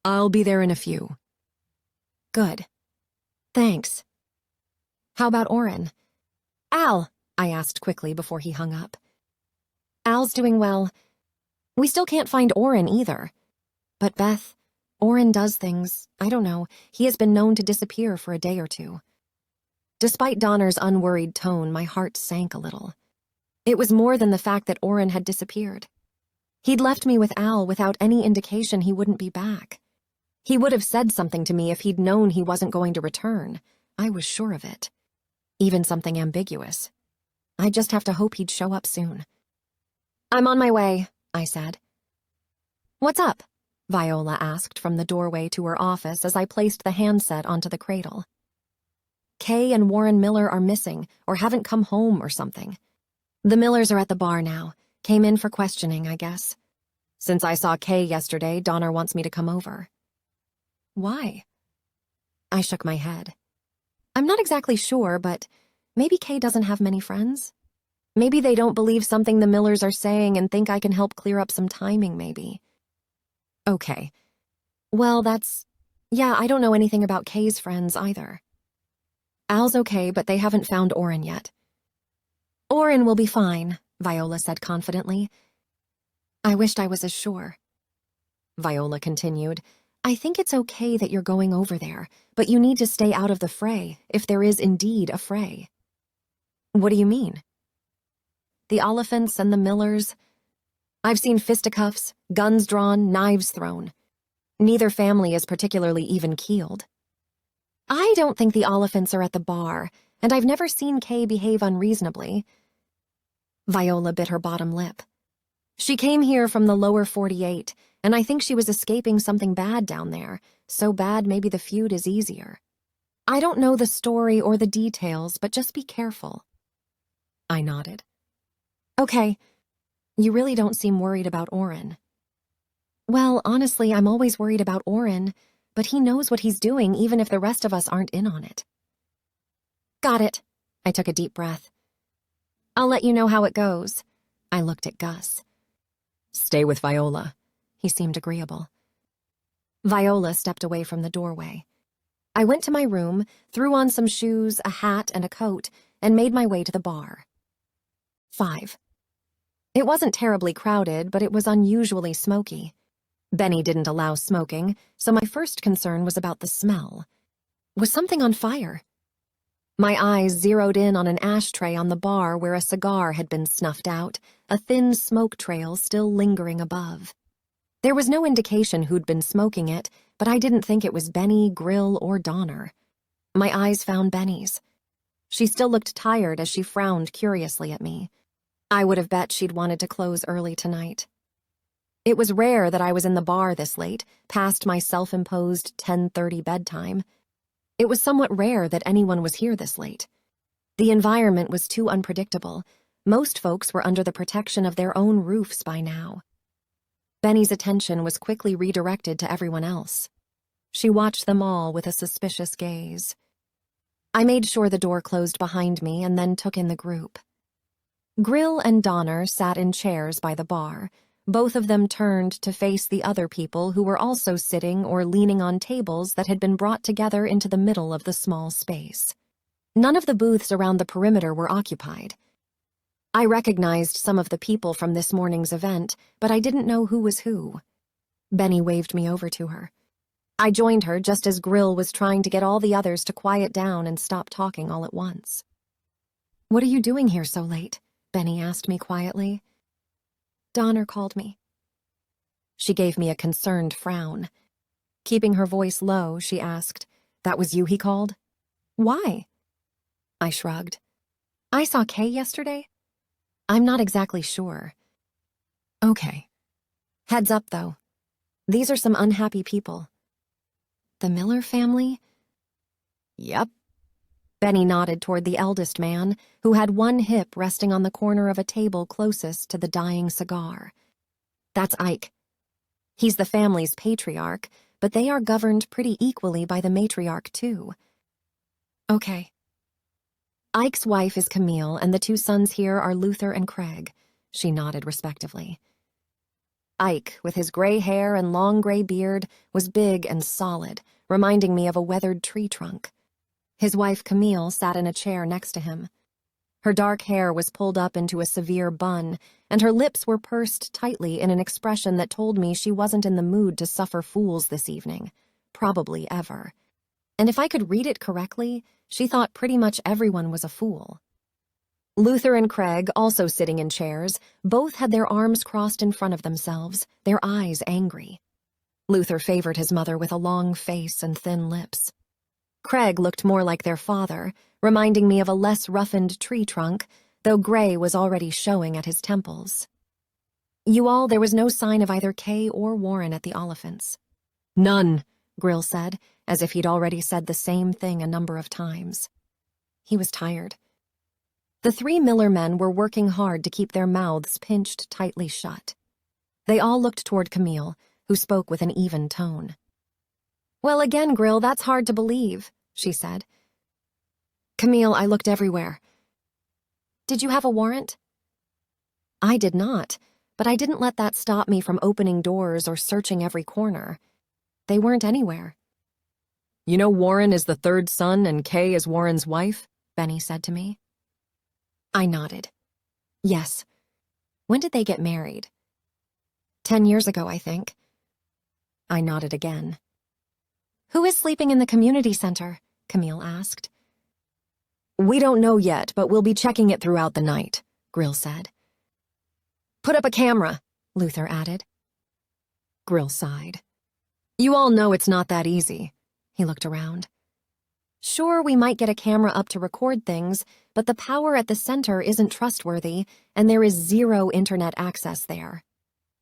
Speaker 1: "I'll be there in a few." "Good. Thanks. How about Oren?" "Al," I asked quickly before he hung up. "Al's doing well. We still can't find Oren either. But Beth, Oren does things, I don't know, he has been known to disappear for a day or two." Despite Donner's unworried tone, my heart sank a little. It was more than the fact that Oren had disappeared. He'd left me with Al without any indication he wouldn't be back. He would have said something to me if he'd known he wasn't going to return. I was sure of it. Even something ambiguous. I just have to hope he'd show up soon. "I'm on my way," I said. "What's up?" Viola asked from the doorway to her office as I placed the handset onto the cradle. "Kay and Warren Miller are missing, or haven't come home or something. The Millers are at the bar now. Came in for questioning, I guess. Since I saw Kay yesterday, Donner wants me to come over." "Why?" I shook my head. "I'm not exactly sure, but maybe Kay doesn't have many friends. Maybe they don't believe something the Millers are saying and think I can help clear up some timing, maybe." "Okay. Well, yeah, I don't know anything about Kay's friends either. Al's okay, but they haven't found Oren yet." "Oren will be fine," Viola said confidently. "I wished I was as sure." Viola continued, "I think it's okay that you're going over there, but you need to stay out of the fray, if there is indeed a fray." "What do you mean?" "The Oliphants and the Millers. I've seen fisticuffs, guns drawn, knives thrown. Neither family is particularly even-keeled. I don't think the Oliphants are at the bar, and I've never seen Kay behave unreasonably." Viola bit her bottom lip. "She came here from the lower 48, and I think she was escaping something bad down there, so bad maybe the feud is easier. I don't know the story or the details, but just be careful." I nodded. "Okay. You really don't seem worried about Oren." "Well, honestly, I'm always worried about Oren, but he knows what he's doing even if the rest of us aren't in on it." "Got it." I took a deep breath. "I'll let you know how it goes." I looked at Gus.
Speaker 2: "Stay with Viola.
Speaker 1: He seemed agreeable. Viola stepped away from the doorway. I went to my room, threw on some shoes, a hat, and a coat, and made my way to the bar. 5. It wasn't terribly crowded, but it was unusually smoky. Benny didn't allow smoking, so my first concern was about the smell. Was something on fire? My eyes zeroed in on an ashtray on the bar where a cigar had been snuffed out, a thin smoke trail still lingering above. There was no indication who'd been smoking it, but I didn't think it was Benny, Grill, or Donner. My eyes found Benny's. She still looked tired as she frowned curiously at me. I would have bet she'd wanted to close early tonight. It was rare that I was in the bar this late, past my self-imposed 10:30 bedtime. It was somewhat rare that anyone was here this late. The environment was too unpredictable. Most folks were under the protection of their own roofs by now. Benny's attention was quickly redirected to everyone else. She watched them all with a suspicious gaze. I made sure the door closed behind me and then took in the group. Grill and Donner sat in chairs by the bar. Both of them turned to face the other people who were also sitting or leaning on tables that had been brought together into the middle of the small space. None of the booths around the perimeter were occupied. I recognized some of the people from this morning's event, but I didn't know who was who. Benny waved me over to her. I joined her just as Grill was trying to get all the others to quiet down and stop talking all at once. "What are you doing here so late?" Benny asked me quietly. "Donner called me." She gave me a concerned frown. Keeping her voice low, she asked, "That was you he called?" "Why?" I shrugged. "I saw Kay yesterday." "I'm not exactly sure." "Okay. Heads up, though. These are some unhappy people." "The Miller family?" "Yep." Benny nodded toward the eldest man, who had one hip resting on the corner of a table closest to the dying cigar. "That's Ike. He's the family's patriarch, but they are governed pretty equally by the matriarch, too." "Okay." "Ike's wife is Camille, and the two sons here are Luther and Craig." She nodded respectively. Ike, with his gray hair and long gray beard, was big and solid, reminding me of a weathered tree trunk. His wife Camille sat in a chair next to him. Her dark hair was pulled up into a severe bun, and her lips were pursed tightly in an expression that told me she wasn't in the mood to suffer fools this evening, probably ever. And if I could read it correctly, she thought pretty much everyone was a fool. Luther and Craig, also sitting in chairs, both had their arms crossed in front of themselves, their eyes angry. Luther favored his mother with a long face and thin lips. Craig looked more like their father, reminding me of a less roughened tree trunk, though gray was already showing at his temples. There was no sign of either Kay or Warren at the Oliphants. "None," Grill said, as if he'd already said the same thing a number of times. He was tired. The three Miller men were working hard to keep their mouths pinched tightly shut. They all looked toward Camille, who spoke with an even tone. "Well, again, Grill, that's hard to believe," she said. "Camille, I looked everywhere." "Did you have a warrant?" "I did not, but I didn't let that stop me from opening doors or searching every corner. They weren't anywhere." "You know Warren is the third son and Kay is Warren's wife?" Benny said to me. I nodded. "Yes. When did they get married?" 10 years ago, I think." I nodded again. "Who is sleeping in the community center?" Camille asked. "We don't know yet, but we'll be checking it throughout the night," Grill said. "Put up a camera," Luther added. Grill sighed. "You all know it's not that easy." He looked around. "Sure, we might get a camera up to record things, but the power at the center isn't trustworthy, and there is zero internet access there.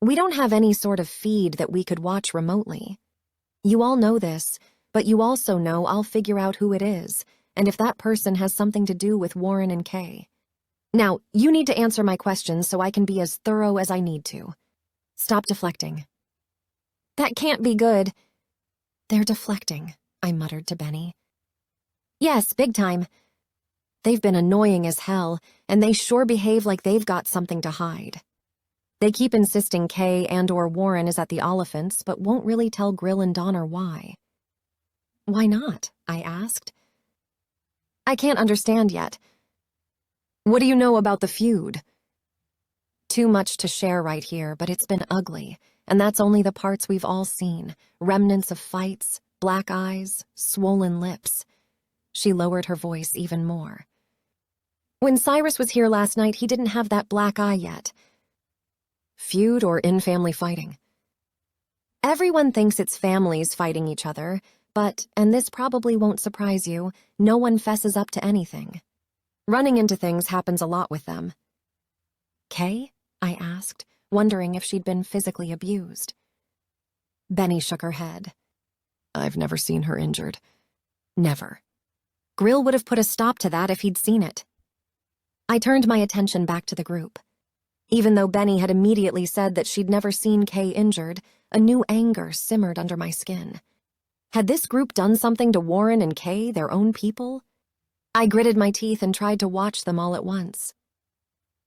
Speaker 1: We don't have any sort of feed that we could watch remotely. You all know this, but you also know I'll figure out who it is, and if that person has something to do with Warren and Kay. Now, you need to answer my questions so I can be as thorough as I need to. Stop deflecting." "That can't be good." "They're deflecting," I muttered to Benny. "Yes, big time. They've been annoying as hell, and they sure behave like they've got something to hide." They keep insisting Kay and/or Warren is at the Oliphants, but won't really tell Grill and Donner why. Why not? I asked. I can't understand yet. What do you know about the feud? Too much to share right here, but it's been ugly, and that's only the parts we've all seen. Remnants of fights, black eyes, swollen lips. She lowered her voice even more. When Cyrus was here last night, he didn't have that black eye yet. Feud or in-family fighting? Everyone thinks it's families fighting each other, but, and this probably won't surprise you, no one fesses up to anything. Running into things happens a lot with them. Kay? I asked, wondering if she'd been physically abused. Benny shook her head.
Speaker 2: I've never seen her injured.
Speaker 1: Never. Grill would have put a stop to that if he'd seen it. I turned my attention back to the group. Even though Benny had immediately said that she'd never seen Kay injured, a new anger simmered under my skin. Had this group done something to Warren and Kay, their own people? I gritted my teeth and tried to watch them all at once.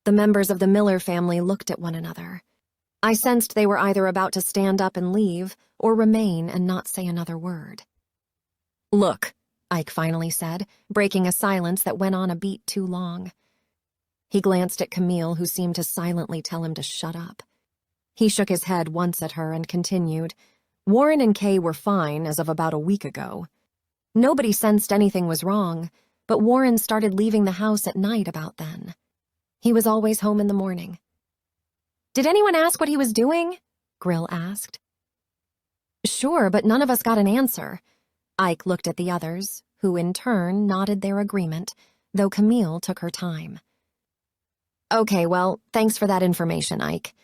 Speaker 1: The members of the Miller family looked at one another. I sensed they were either about to stand up and leave or remain and not say another word. Look, Ike finally said, breaking a silence that went on a beat too long. He glanced at Camille, who seemed to silently tell him to shut up. He shook his head once at her and continued, Warren and Kay were fine as of about a week ago. Nobody sensed anything was wrong, but Warren started leaving the house at night about then. He was always home in the morning. Did anyone ask what he was doing? Grill asked. Sure, but none of us got an answer. Ike looked at the others, who in turn nodded their agreement, though Camille took her time. Okay, well, thanks for that information, Ike.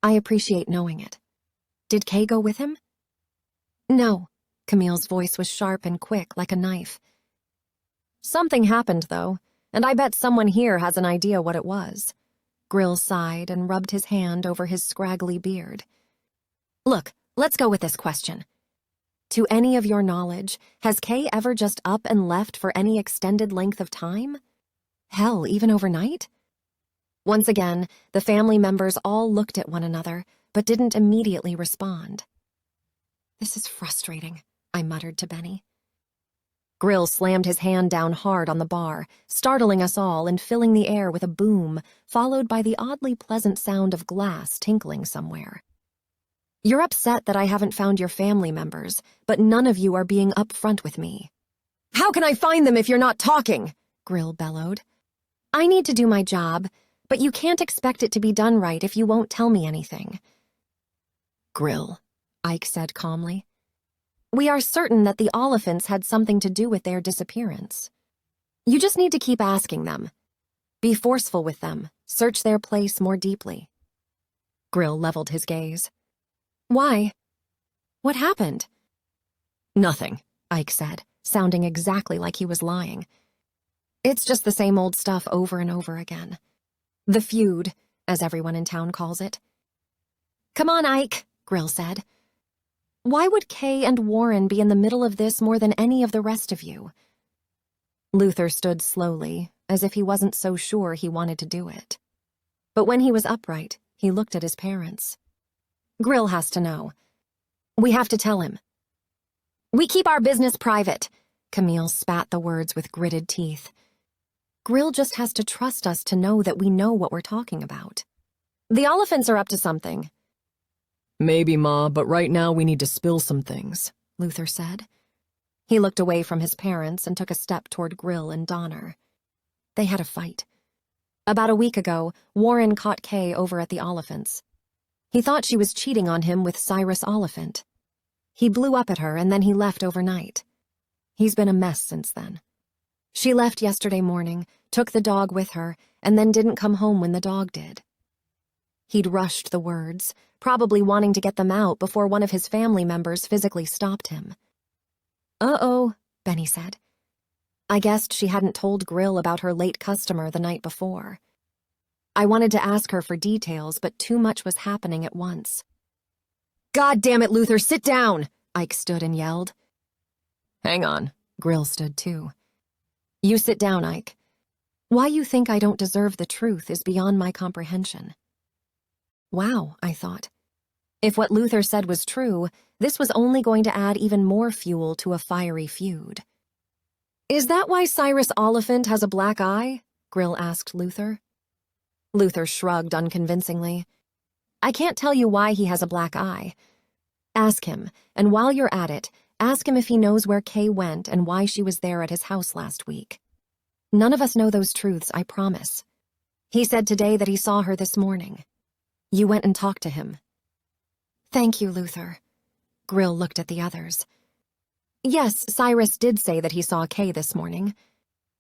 Speaker 1: I appreciate knowing it. Did Kay go with him? No. Camille's voice was sharp and quick, like a knife. Something happened, though, and I bet someone here has an idea what it was. Grill sighed and rubbed his hand over his scraggly beard. Look, let's go with this question. To any of your knowledge, has Kay ever just up and left for any extended length of time? Hell, even overnight? Once again, the family members all looked at one another, but didn't immediately respond. This is frustrating, I muttered to Benny. Grill slammed his hand down hard on the bar, startling us all and filling the air with a boom, followed by the oddly pleasant sound of glass tinkling somewhere. You're upset that I haven't found your family members, but none of you are being upfront with me. How can I find them if you're not talking? Grill bellowed. I need to do my job, but you can't expect it to be done right if you won't tell me anything. Grill, Ike said calmly. We are certain that the Oliphants had something to do with their disappearance. You just need to keep asking them. Be forceful with them. Search their place more deeply. Grill leveled his gaze. Why? What happened? Nothing, Ike said, sounding exactly like he was lying. It's just the same old stuff over and over again. The feud, as everyone in town calls it. Come on, Ike, Grill said. Why would Kay and Warren be in the middle of this more than any of the rest of you? Luther stood slowly, as if he wasn't so sure he wanted to do it. But when he was upright, he looked at his parents. Grill has to know. We have to tell him. We keep our business private, Camille spat the words with gritted teeth. Grill just has to trust us to know that we know what we're talking about. The Oliphants are up to something.
Speaker 2: Maybe, Ma, but right now we need to spill some things, Luther said. He looked away from his parents and took a step toward Grill and Donner. They had a fight. About a week ago, Warren caught Kay over at the Oliphants. He thought she was cheating on him with Cyrus Oliphant. He blew up at her and then he left overnight. He's been a mess since then. She left yesterday morning, took the dog with her, and then didn't come home when the dog did. He'd rushed the words, probably wanting to get them out before one of his family members physically stopped him. Uh-oh, Benny said. I guessed she hadn't told Grill about her late customer the night before. I wanted to ask her for details, but too much was happening at once. God damn it, Luther, sit down! Ike stood and yelled. Hang on.
Speaker 1: Grill stood too. You sit down, Ike. Why you think I don't deserve the truth is beyond my comprehension. Wow, I thought. If what Luther said was true, this was only going to add even more fuel to a fiery feud. Is that why Cyrus Oliphant has a black eye? Grill asked Luther. Luther shrugged unconvincingly. I can't tell you why he has a black eye. Ask him, and while you're at it, ask him if he knows where Kay went and why she was there at his house last week. None of us know those truths, I promise. He said today that he saw her this morning. You went and talked to him. Thank you, Luther. Grill looked at the others. Yes, Cyrus did say that he saw Kay this morning.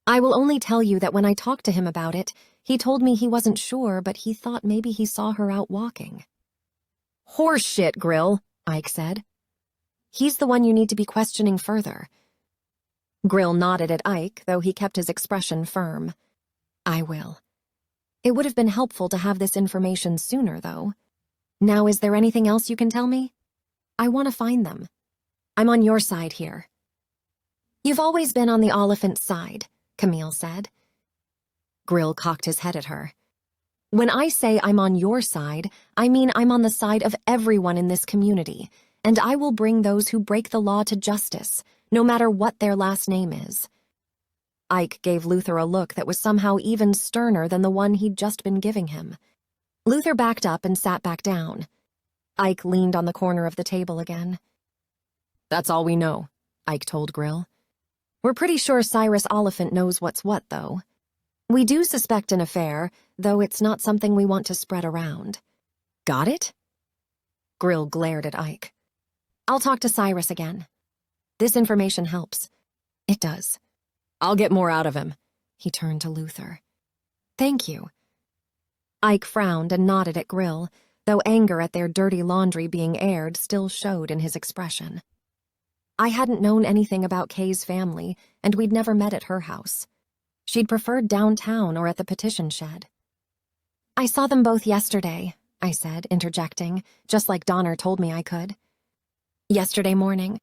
Speaker 1: I will only tell you that when I talked to him about it, he told me he wasn't sure, but he thought maybe he saw her out walking. Horseshit, Grill, Ike said. He's the one you need to be questioning further. Grill nodded at Ike, though he kept his expression firm. I will. It would have been helpful to have this information sooner, though. Now, is there anything else you can tell me? I want to find them. I'm on your side here. You've always been on the Oliphant's side, Camille said. Grill cocked his head at her. When I say I'm on your side, I mean I'm on the side of everyone in this community, and I will bring those who break the law to justice, no matter what their last name is. Ike gave Luther a look that was somehow even sterner than the one he'd just been giving him. Luther backed up and sat back down. Ike leaned on the corner of the table again. That's all we know, Ike told Grill. We're pretty sure Cyrus Oliphant knows what's what, though. We do suspect an affair, though it's not something we want to spread around. Got it? Grill glared at Ike. I'll talk to Cyrus again. This information helps. It does. I'll get more out of him. He turned to Luther. Thank you. Ike frowned and nodded at Grill, though anger at their dirty laundry being aired still showed in his expression. I hadn't known anything about Kay's family, and we'd never met at her house. She'd preferred downtown or at the petition shed. I saw them both yesterday, I said, interjecting, just like Donner told me I could. Yesterday morning.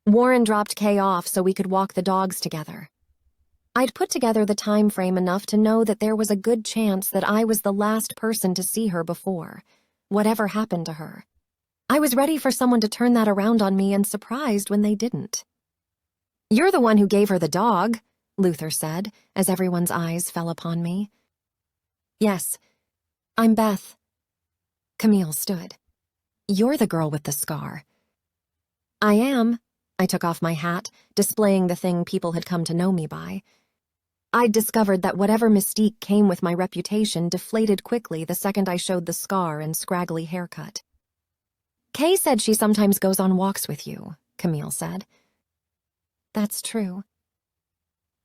Speaker 1: Warren dropped Kay off so we could walk the dogs together. I'd put together the time frame enough to know that there was a good chance that I was the last person to see her before, whatever happened to her. I was ready for someone to turn that around on me and surprised when they didn't. You're the one who gave her the dog, Luther said, as everyone's eyes fell upon me. Yes, I'm Beth. Camille stood. You're the girl with the scar. I am. I took off my hat, displaying the thing people had come to know me by. I'd discovered that whatever mystique came with my reputation deflated quickly the second I showed the scar and scraggly haircut. Kay said she sometimes goes on walks with you, Camille said. That's true.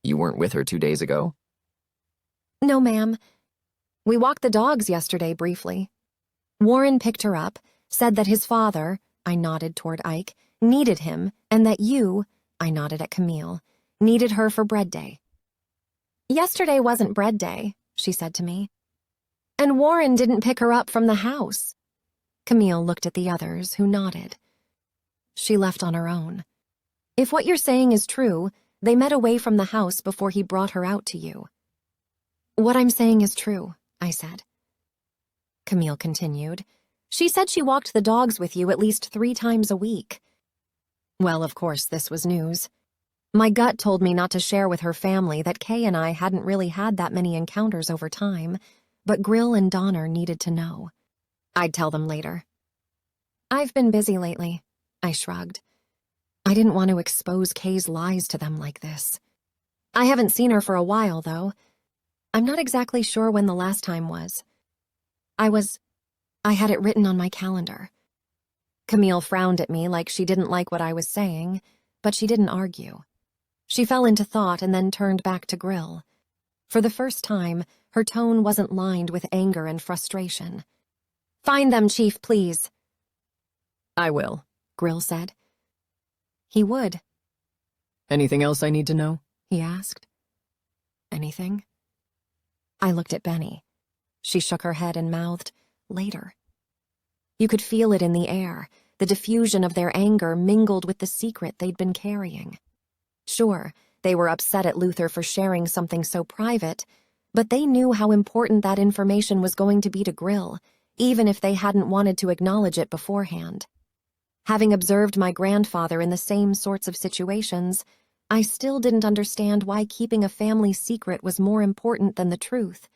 Speaker 2: You weren't with her 2 days ago?
Speaker 1: No, ma'am. We walked the dogs yesterday briefly. Warren picked her up, said that his father, I nodded toward Ike, needed him, and that you, I nodded at Camille, needed her for bread day. Yesterday wasn't bread day, she said to me. And Warren didn't pick her up from the house. Camille looked at the others, who nodded. She left on her own. If what you're saying is true, they met away from the house before he brought her out to you. What I'm saying is true, I said. Camille continued. She said she walked the dogs with you at least 3 times a week. Well, of course, this was news. My gut told me not to share with her family that Kay and I hadn't really had that many encounters over time, but Grill and Donner needed to know. I'd tell them later. I've been busy lately, I shrugged. I didn't want to expose Kay's lies to them like this. I haven't seen her for a while, though. I'm not exactly sure when the last time was. I had it written on my calendar. Camille frowned at me like she didn't like what I was saying, but she didn't argue. She fell into thought and then turned back to Grill. For the first time, her tone wasn't lined with anger and frustration. Find them, Chief, please.
Speaker 2: I will,
Speaker 1: Grill said. He would.
Speaker 2: Anything else I need to know?
Speaker 1: He asked. Anything? I looked at Benny. She shook her head and mouthed, later. You could feel it in the air, the diffusion of their anger mingled with the secret they'd been carrying. Sure, they were upset at Luther for sharing something so private, but they knew how important that information was going to be to Grill, even if they hadn't wanted to acknowledge it beforehand. Having observed my grandfather in the same sorts of situations, I still didn't understand why keeping a family secret was more important than the truth,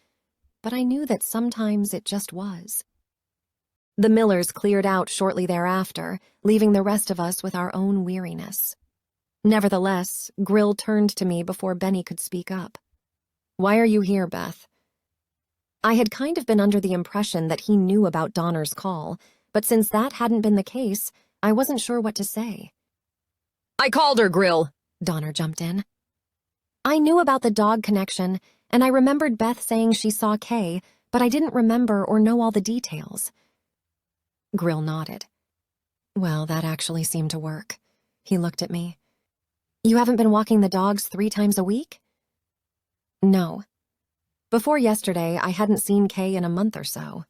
Speaker 1: but I knew that sometimes it just was. The Millers cleared out shortly thereafter, leaving the rest of us with our own weariness. Nevertheless, Grill turned to me before Benny could speak up. "Why are you here, Beth?" I had kind of been under the impression that he knew about Donner's call, but since that hadn't been the case, I wasn't sure what to say.
Speaker 2: "I called her, Grill,"
Speaker 1: Donner jumped in. I knew about the dog connection, and I remembered Beth saying she saw Kay, but I didn't remember or know all the details. Grill nodded. Well, that actually seemed to work. He looked at me. "You haven't been walking the dogs 3 times a week?" "No. Before yesterday, I hadn't seen Kay in a month or so.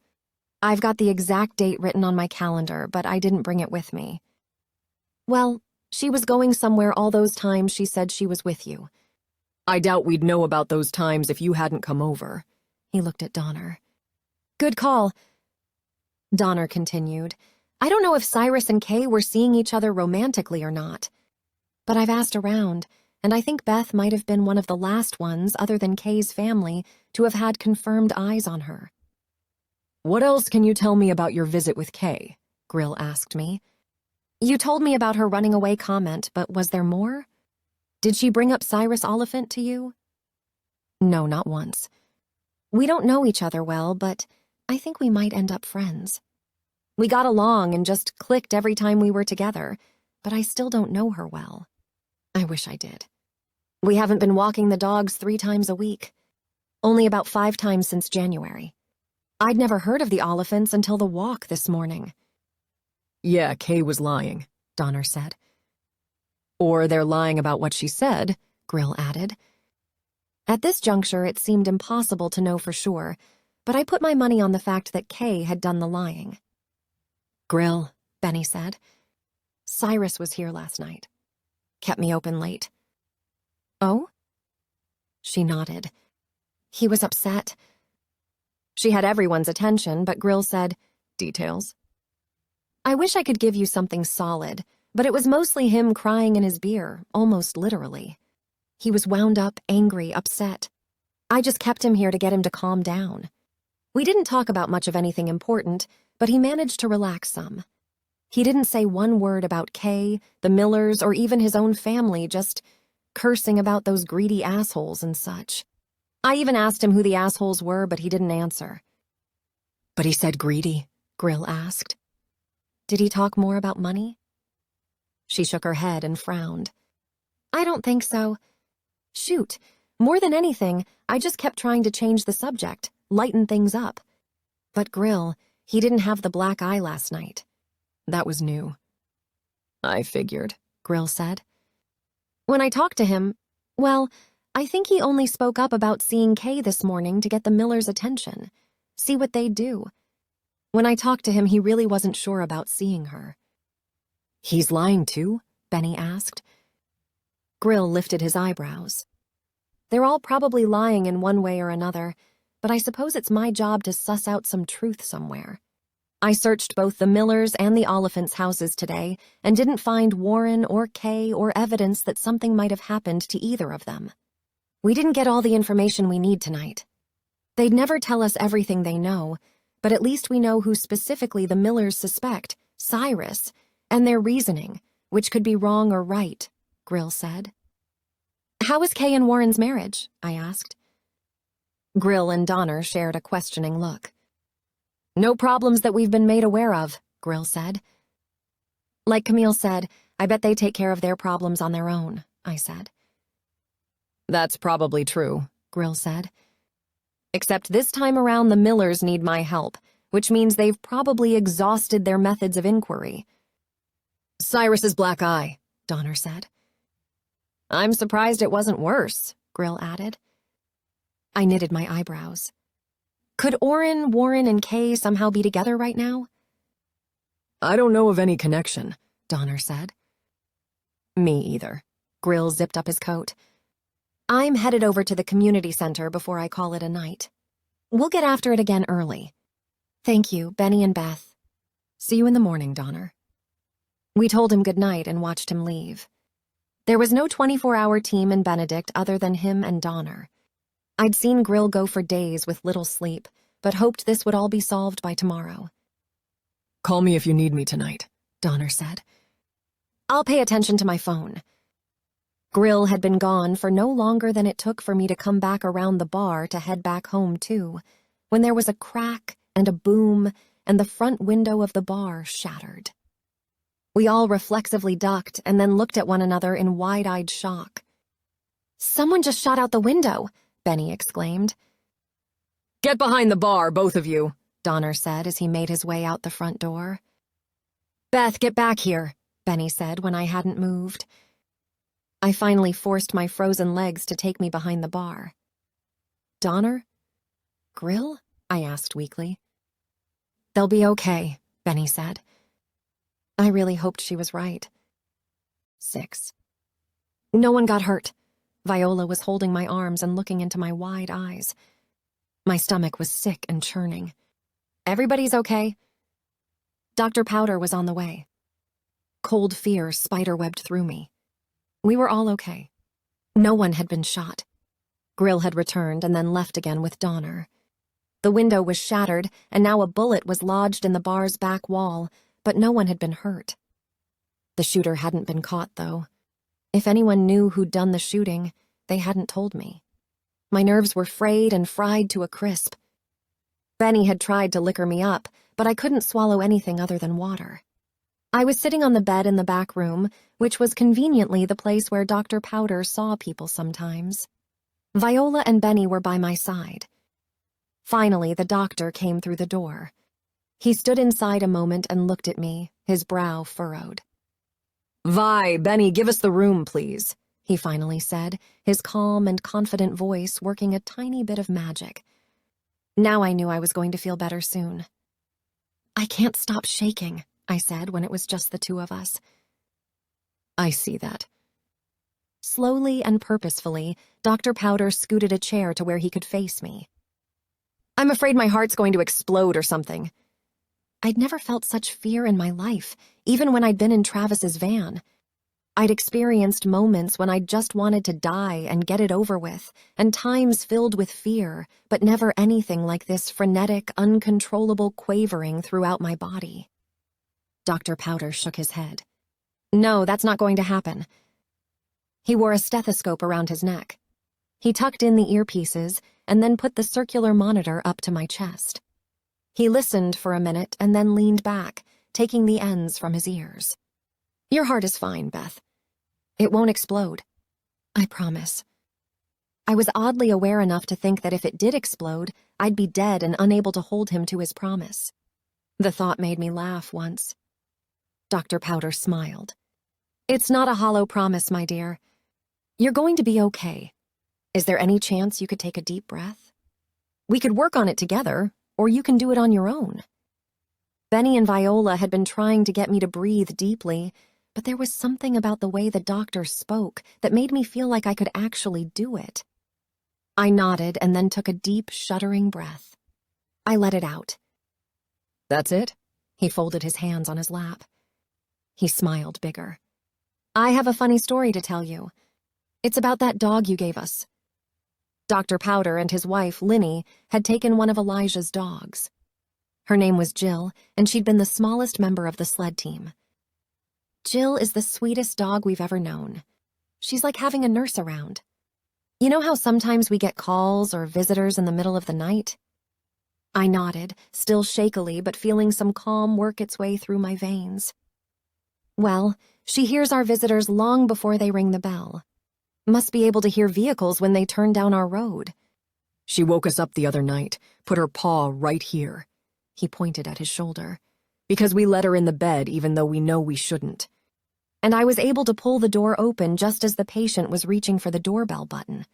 Speaker 1: I've got the exact date written on my calendar, but I didn't bring it with me." "Well, she was going somewhere all those times she said she was with you."
Speaker 2: "I doubt we'd know about those times if you hadn't come over."
Speaker 1: He looked at Donner. "Good call." Donner continued, "I don't know if Cyrus and Kay were seeing each other romantically or not. But I've asked around, and I think Beth might have been one of the last ones other than Kay's family to have had confirmed eyes on her."
Speaker 2: "What else can you tell me about your visit with Kay?" Grill asked me.
Speaker 1: "You told me about her running away comment, but was there more? Did she bring up Cyrus Oliphant to you?" "No, not once. We don't know each other well, but I think we might end up friends. We got along and just clicked every time we were together, but I still don't know her well. I wish I did. We haven't been walking the dogs 3 times a week. Only about 5 times since January. I'd never heard of the Oliphants until the walk this morning."
Speaker 2: "Yeah, Kay was lying," Donner said. "Or they're lying about what she said," Grill added.
Speaker 1: At this juncture, it seemed impossible to know for sure, but I put my money on the fact that Kay had done the lying.
Speaker 2: "Grill,"
Speaker 1: Benny said. "Cyrus was here last night. Kept me open late." "Oh?" She nodded. "He was upset." She had everyone's attention, but Grill said, "Details." "I wish I could give you something solid, but it was mostly him crying in his beer, almost literally. He was wound up, angry, upset. I just kept him here to get him to calm down. We didn't talk about much of anything important, but he managed to relax some. He didn't say one word about Kay, the Millers, or even his own family, just cursing about those greedy assholes and such. I even asked him who the assholes were, but he didn't answer."
Speaker 2: "But he said greedy?"
Speaker 1: Grill asked. "Did he talk more about money?" She shook her head and frowned. "I don't think so. Shoot, more than anything, I just kept trying to change the subject, lighten things up. But Grill, he didn't have the black eye last night."
Speaker 2: "That was new." "I figured,"
Speaker 1: Grill said. "When I talked to him, well, I think he only spoke up about seeing Kay this morning to get the Millers' attention, see what they'd do. When I talked to him, he really wasn't sure about seeing her."
Speaker 2: "He's lying too?"
Speaker 1: Benny asked. Grill lifted his eyebrows. "They're all probably lying in one way or another, but I suppose it's my job to suss out some truth somewhere. I searched both the Millers' and the Oliphants' houses today and didn't find Warren or Kay or evidence that something might have happened to either of them. We didn't get all the information we need tonight. They'd never tell us everything they know, but at least we know who specifically the Millers suspect, Cyrus, and their reasoning, which could be wrong or right," Grill said. "How is Kay and Warren's marriage?" I asked. Grill and Donner shared a questioning look. "No problems that we've been made aware of," Grill said. "Like Camille said, I bet they take care of their problems on their own," I said.
Speaker 2: "That's probably true,"
Speaker 1: Grill said. "Except this time around the Millers need my help, which means they've probably exhausted their methods of inquiry."
Speaker 2: "Cyrus's black eye,"
Speaker 1: Donner said. "I'm surprised it wasn't worse," Grill added. I knitted my eyebrows. Could Orrin, Warren, and Kay somehow be together right now?
Speaker 2: "I don't know of any connection,"
Speaker 1: Donner said. "Me either." Grill zipped up his coat. "I'm headed over to the community center before I call it a night. We'll get after it again early. Thank you, Benny and Beth.
Speaker 2: See you in the morning, Donner.
Speaker 1: We told him goodnight and watched him leave. There was no 24-hour team in Benedict other than him and Donner. I'd seen Grill go for days with little sleep, but hoped this would all be solved by tomorrow.
Speaker 2: Call me if you need me tonight, Donner said.
Speaker 1: I'll pay attention to my phone. Grill had been gone for no longer than it took for me to come back around the bar to head back home, too, when there was a crack and a boom and the front window of the bar shattered. We all reflexively ducked and then looked at one another in wide-eyed shock. Someone just shot out the window, Benny exclaimed.
Speaker 2: Get behind the bar, both of you,
Speaker 1: Donner said as he made his way out the front door. Beth, get back here, Benny said when I hadn't moved. I finally forced my frozen legs to take me behind the bar. Donner? Grill? I asked weakly. They'll be okay, Benny said. I really hoped she was right. 6. No one got hurt. Viola was holding my arms and looking into my wide eyes. My stomach was sick and churning. Everybody's okay? Dr. Powder was on the way. Cold fear spiderwebbed through me. We were all okay. No one had been shot. Grill had returned and then left again with Donner. The window was shattered, and now a bullet was lodged in the bar's back wall, but no one had been hurt. The shooter hadn't been caught, though. If anyone knew who'd done the shooting, they hadn't told me. My nerves were frayed and fried to a crisp. Benny had tried to liquor me up, but I couldn't swallow anything other than water. I was sitting on the bed in the back room, which was conveniently the place where Dr. Powder saw people sometimes. Viola and Benny were by my side. Finally, the doctor came through the door. He stood inside a moment and looked at me, his brow furrowed.
Speaker 2: Vi, Benny, give us the room, please,
Speaker 1: he finally said, his calm and confident voice working a tiny bit of magic. Now I knew I was going to feel better soon. I can't stop shaking, I said when it was just the two of us.
Speaker 2: I see that.
Speaker 1: Slowly and purposefully, Dr. Powder scooted a chair to where he could face me. I'm afraid my heart's going to explode or something. I'd never felt such fear in my life, even when I'd been in Travis's van. I'd experienced moments when I'd just wanted to die and get it over with, and times filled with fear, but never anything like this frenetic, uncontrollable quavering throughout my body. Dr. Powder shook his head. No, that's not going to happen. He wore a stethoscope around his neck. He tucked in the earpieces and then put the circular monitor up to my chest. He listened for a minute and then leaned back, taking the ends from his ears. Your heart is fine, Beth. It won't explode. I promise. I was oddly aware enough to think that if it did explode, I'd be dead and unable to hold him to his promise. The thought made me laugh once. Dr. Powder smiled. It's not a hollow promise, my dear. You're going to be okay. Is there any chance you could take a deep breath? We could work on it together, or you can do it on your own. Benny and Viola had been trying to get me to breathe deeply, but there was something about the way the doctor spoke that made me feel like I could actually do it. I nodded and then took a deep, shuddering breath. I let it out.
Speaker 2: That's it?
Speaker 1: He folded his hands on his lap. He smiled bigger. I have a funny story to tell you. It's about that dog you gave us. Dr. Powder and his wife, Linny, had taken one of Elijah's dogs. Her name was Jill, and she'd been the smallest member of the sled team. Jill is the sweetest dog we've ever known. She's like having a nurse around. You know how sometimes we get calls or visitors in the middle of the night? I nodded, still shakily but feeling some calm work its way through my veins. Well, she hears our visitors long before they ring the bell. Must be able to hear vehicles when they turn down our road.
Speaker 2: She woke us up the other night, put her paw right here. He pointed at his shoulder. Because we let her in the bed even though we know we shouldn't.
Speaker 1: And I was able to pull the door open just as the patient was reaching for the doorbell button.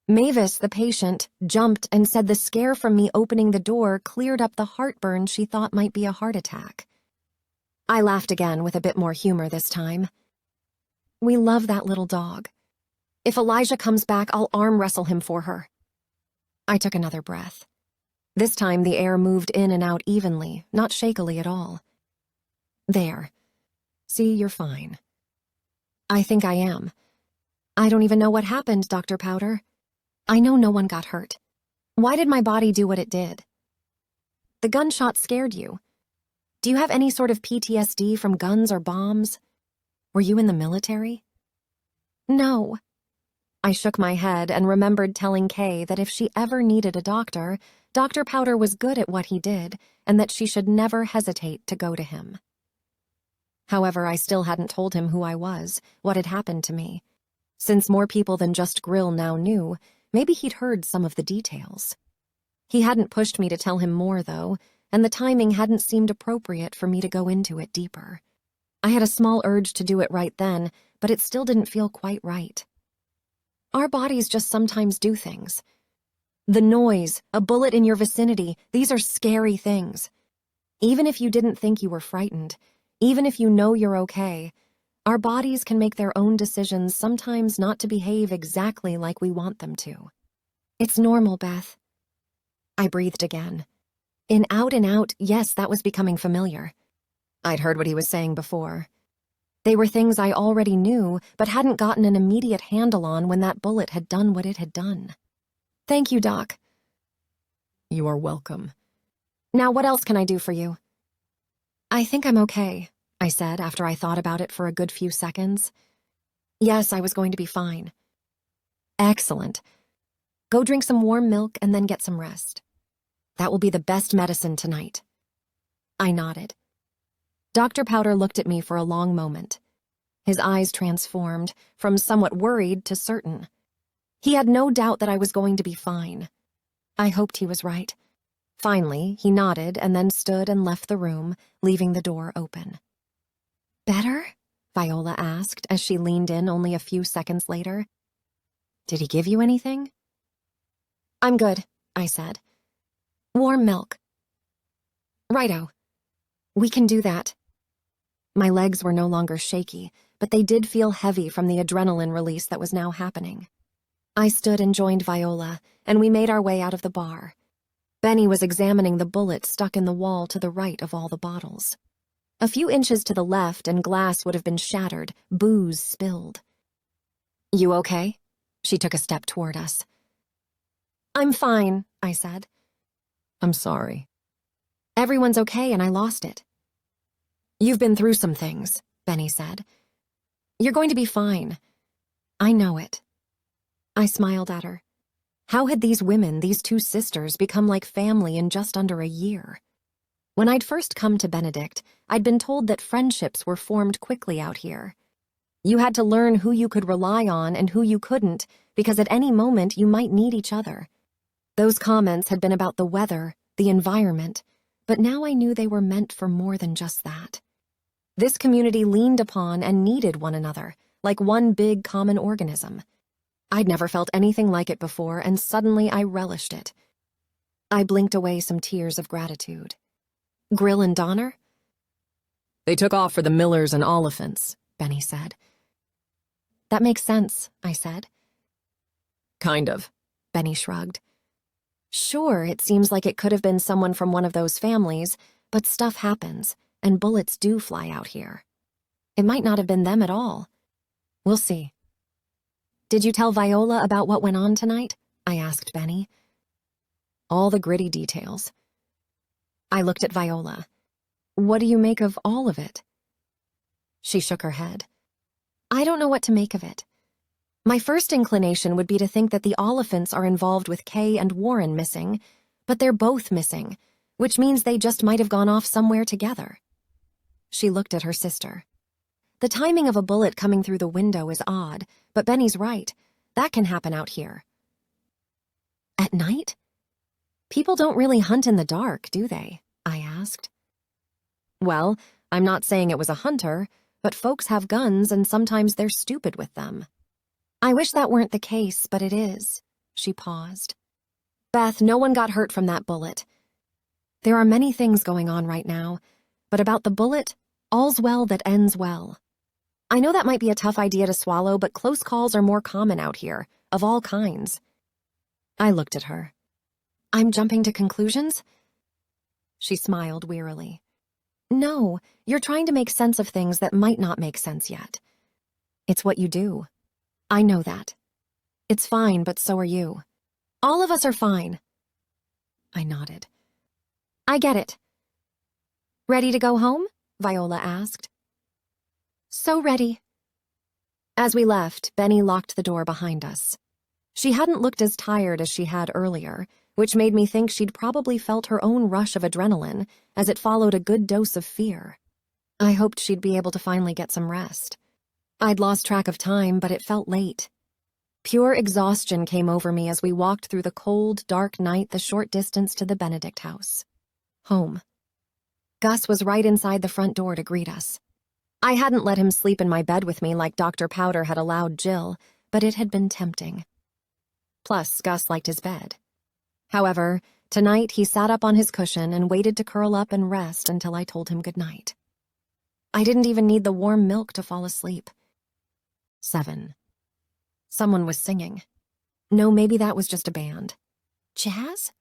Speaker 1: Mavis, the patient, jumped and said the scare from me opening the door cleared up the heartburn she thought might be a heart attack. I laughed again with a bit more humor this time. We love that little dog. If Elijah comes back, I'll arm wrestle him for her. I took another breath. This time the air moved in and out evenly, not shakily at all. There. See, you're fine. I think I am. I don't even know what happened, Dr. Powder. I know no one got hurt. Why did my body do what it did? The gunshot scared you. Do you have any sort of PTSD from guns or bombs? Were you in the military? No. I shook my head and remembered telling Kay that if she ever needed a doctor, Dr. Powder was good at what he did and that she should never hesitate to go to him. However, I still hadn't told him who I was, what had happened to me. Since more people than just Grill now knew, maybe he'd heard some of the details. He hadn't pushed me to tell him more, though, and the timing hadn't seemed appropriate for me to go into it deeper. I had a small urge to do it right then, but it still didn't feel quite right. Our bodies just sometimes do things. The noise, a bullet in your vicinity, these are scary things. Even if you didn't think you were frightened, even if you know you're okay, our bodies can make their own decisions sometimes not to behave exactly like we want them to. It's normal, Beth. I breathed again. In out and out, yes, that was becoming familiar. I'd heard what he was saying before. They were things I already knew, but hadn't gotten an immediate handle on when that bullet had done what it had done. Thank you, Doc.
Speaker 2: You are welcome.
Speaker 1: Now, what else can I do for you? I think I'm okay, I said after I thought about it for a good few seconds. Yes, I was going to be fine. Excellent. Go drink some warm milk and then get some rest. That will be the best medicine tonight. I nodded. Dr. Powder looked at me for a long moment. His eyes transformed, from somewhat worried to certain. He had no doubt that I was going to be fine. I hoped he was right. Finally, he nodded and then stood and left the room, leaving the door open. Better? Viola asked as she leaned in only a few seconds later. Did he give you anything? I'm good, I said. Warm milk. Righto. We can do that. My legs were no longer shaky, but they did feel heavy from the adrenaline release that was now happening. I stood and joined Viola, and we made our way out of the bar. Benny was examining the bullet stuck in the wall to the right of all the bottles. A few inches to the left and glass would have been shattered, booze spilled. You okay? She took a step toward us. I'm fine, I said.
Speaker 2: I'm sorry.
Speaker 1: Everyone's okay and I lost it. You've been through some things, Benny said. You're going to be fine. I know it. I smiled at her. How had these women, these two sisters, become like family in just under a year? When I'd first come to Benedict, I'd been told that friendships were formed quickly out here. You had to learn who you could rely on and who you couldn't, because at any moment you might need each other. Those comments had been about the weather, the environment, but now I knew they were meant for more than just that. This community leaned upon and needed one another, like one big common organism. I'd never felt anything like it before, and suddenly I relished it. I blinked away some tears of gratitude. Grill and Donner?
Speaker 2: They took off for the Millers and Oliphants,
Speaker 1: Benny said. That makes sense, I said.
Speaker 2: Kind of.
Speaker 1: Benny shrugged. Sure, it seems like it could have been someone from one of those families, but stuff happens, and bullets do fly out here. It might not have been them at all. We'll see. Did you tell Viola about what went on tonight? I asked Benny.
Speaker 2: All the gritty details.
Speaker 1: I looked at Viola. What do you make of all of it? She shook her head. I don't know what to make of it. My first inclination would be to think that the Oliphants are involved with Kay and Warren missing, but they're both missing, which means they just might have gone off somewhere together. She looked at her sister. The timing of a bullet coming through the window is odd, but Benny's right. That can happen out here. At night? People don't really hunt in the dark, do they? I asked. Well, I'm not saying it was a hunter, but folks have guns and sometimes they're stupid with them. I wish that weren't the case, but it is. She paused. Beth, no one got hurt from that bullet. There are many things going on right now, but about the bullet, all's well that ends well. I know that might be a tough idea to swallow, but close calls are more common out here, of all kinds. I looked at her. I'm jumping to conclusions? She smiled wearily. No, you're trying to make sense of things that might not make sense yet. It's what you do. I know that. It's fine, but so are you. All of us are fine. I nodded. I get it. Ready to go home? Viola asked. So ready. As we left, Benny locked the door behind us. She hadn't looked as tired as she had earlier, which made me think she'd probably felt her own rush of adrenaline as it followed a good dose of fear. I hoped she'd be able to finally get some rest. I'd lost track of time, but it felt late. Pure exhaustion came over me as we walked through the cold, dark night the short distance to the Benedict house. Home. Gus was right inside the front door to greet us. I hadn't let him sleep in my bed with me like Dr. Powder had allowed Jill, but it had been tempting. Plus, Gus liked his bed. However, tonight he sat up on his cushion and waited to curl up and rest until I told him goodnight. I didn't even need the warm milk to fall asleep. 7. Someone was singing. No, maybe that was just a band. Jazz?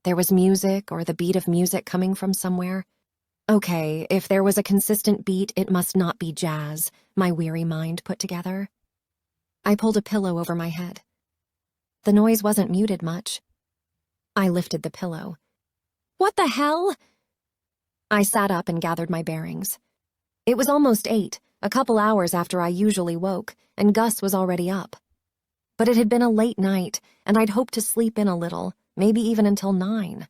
Speaker 1: There was music or the beat of music coming from somewhere. Okay, if there was a consistent beat, it must not be jazz, my weary mind put together. I pulled a pillow over my head. The noise wasn't muted much. I lifted the pillow. What the hell? I sat up and gathered my bearings. It was almost 8, a couple hours after I usually woke, and Gus was already up. But it had been a late night, and I'd hoped to sleep in a little, maybe even until 9.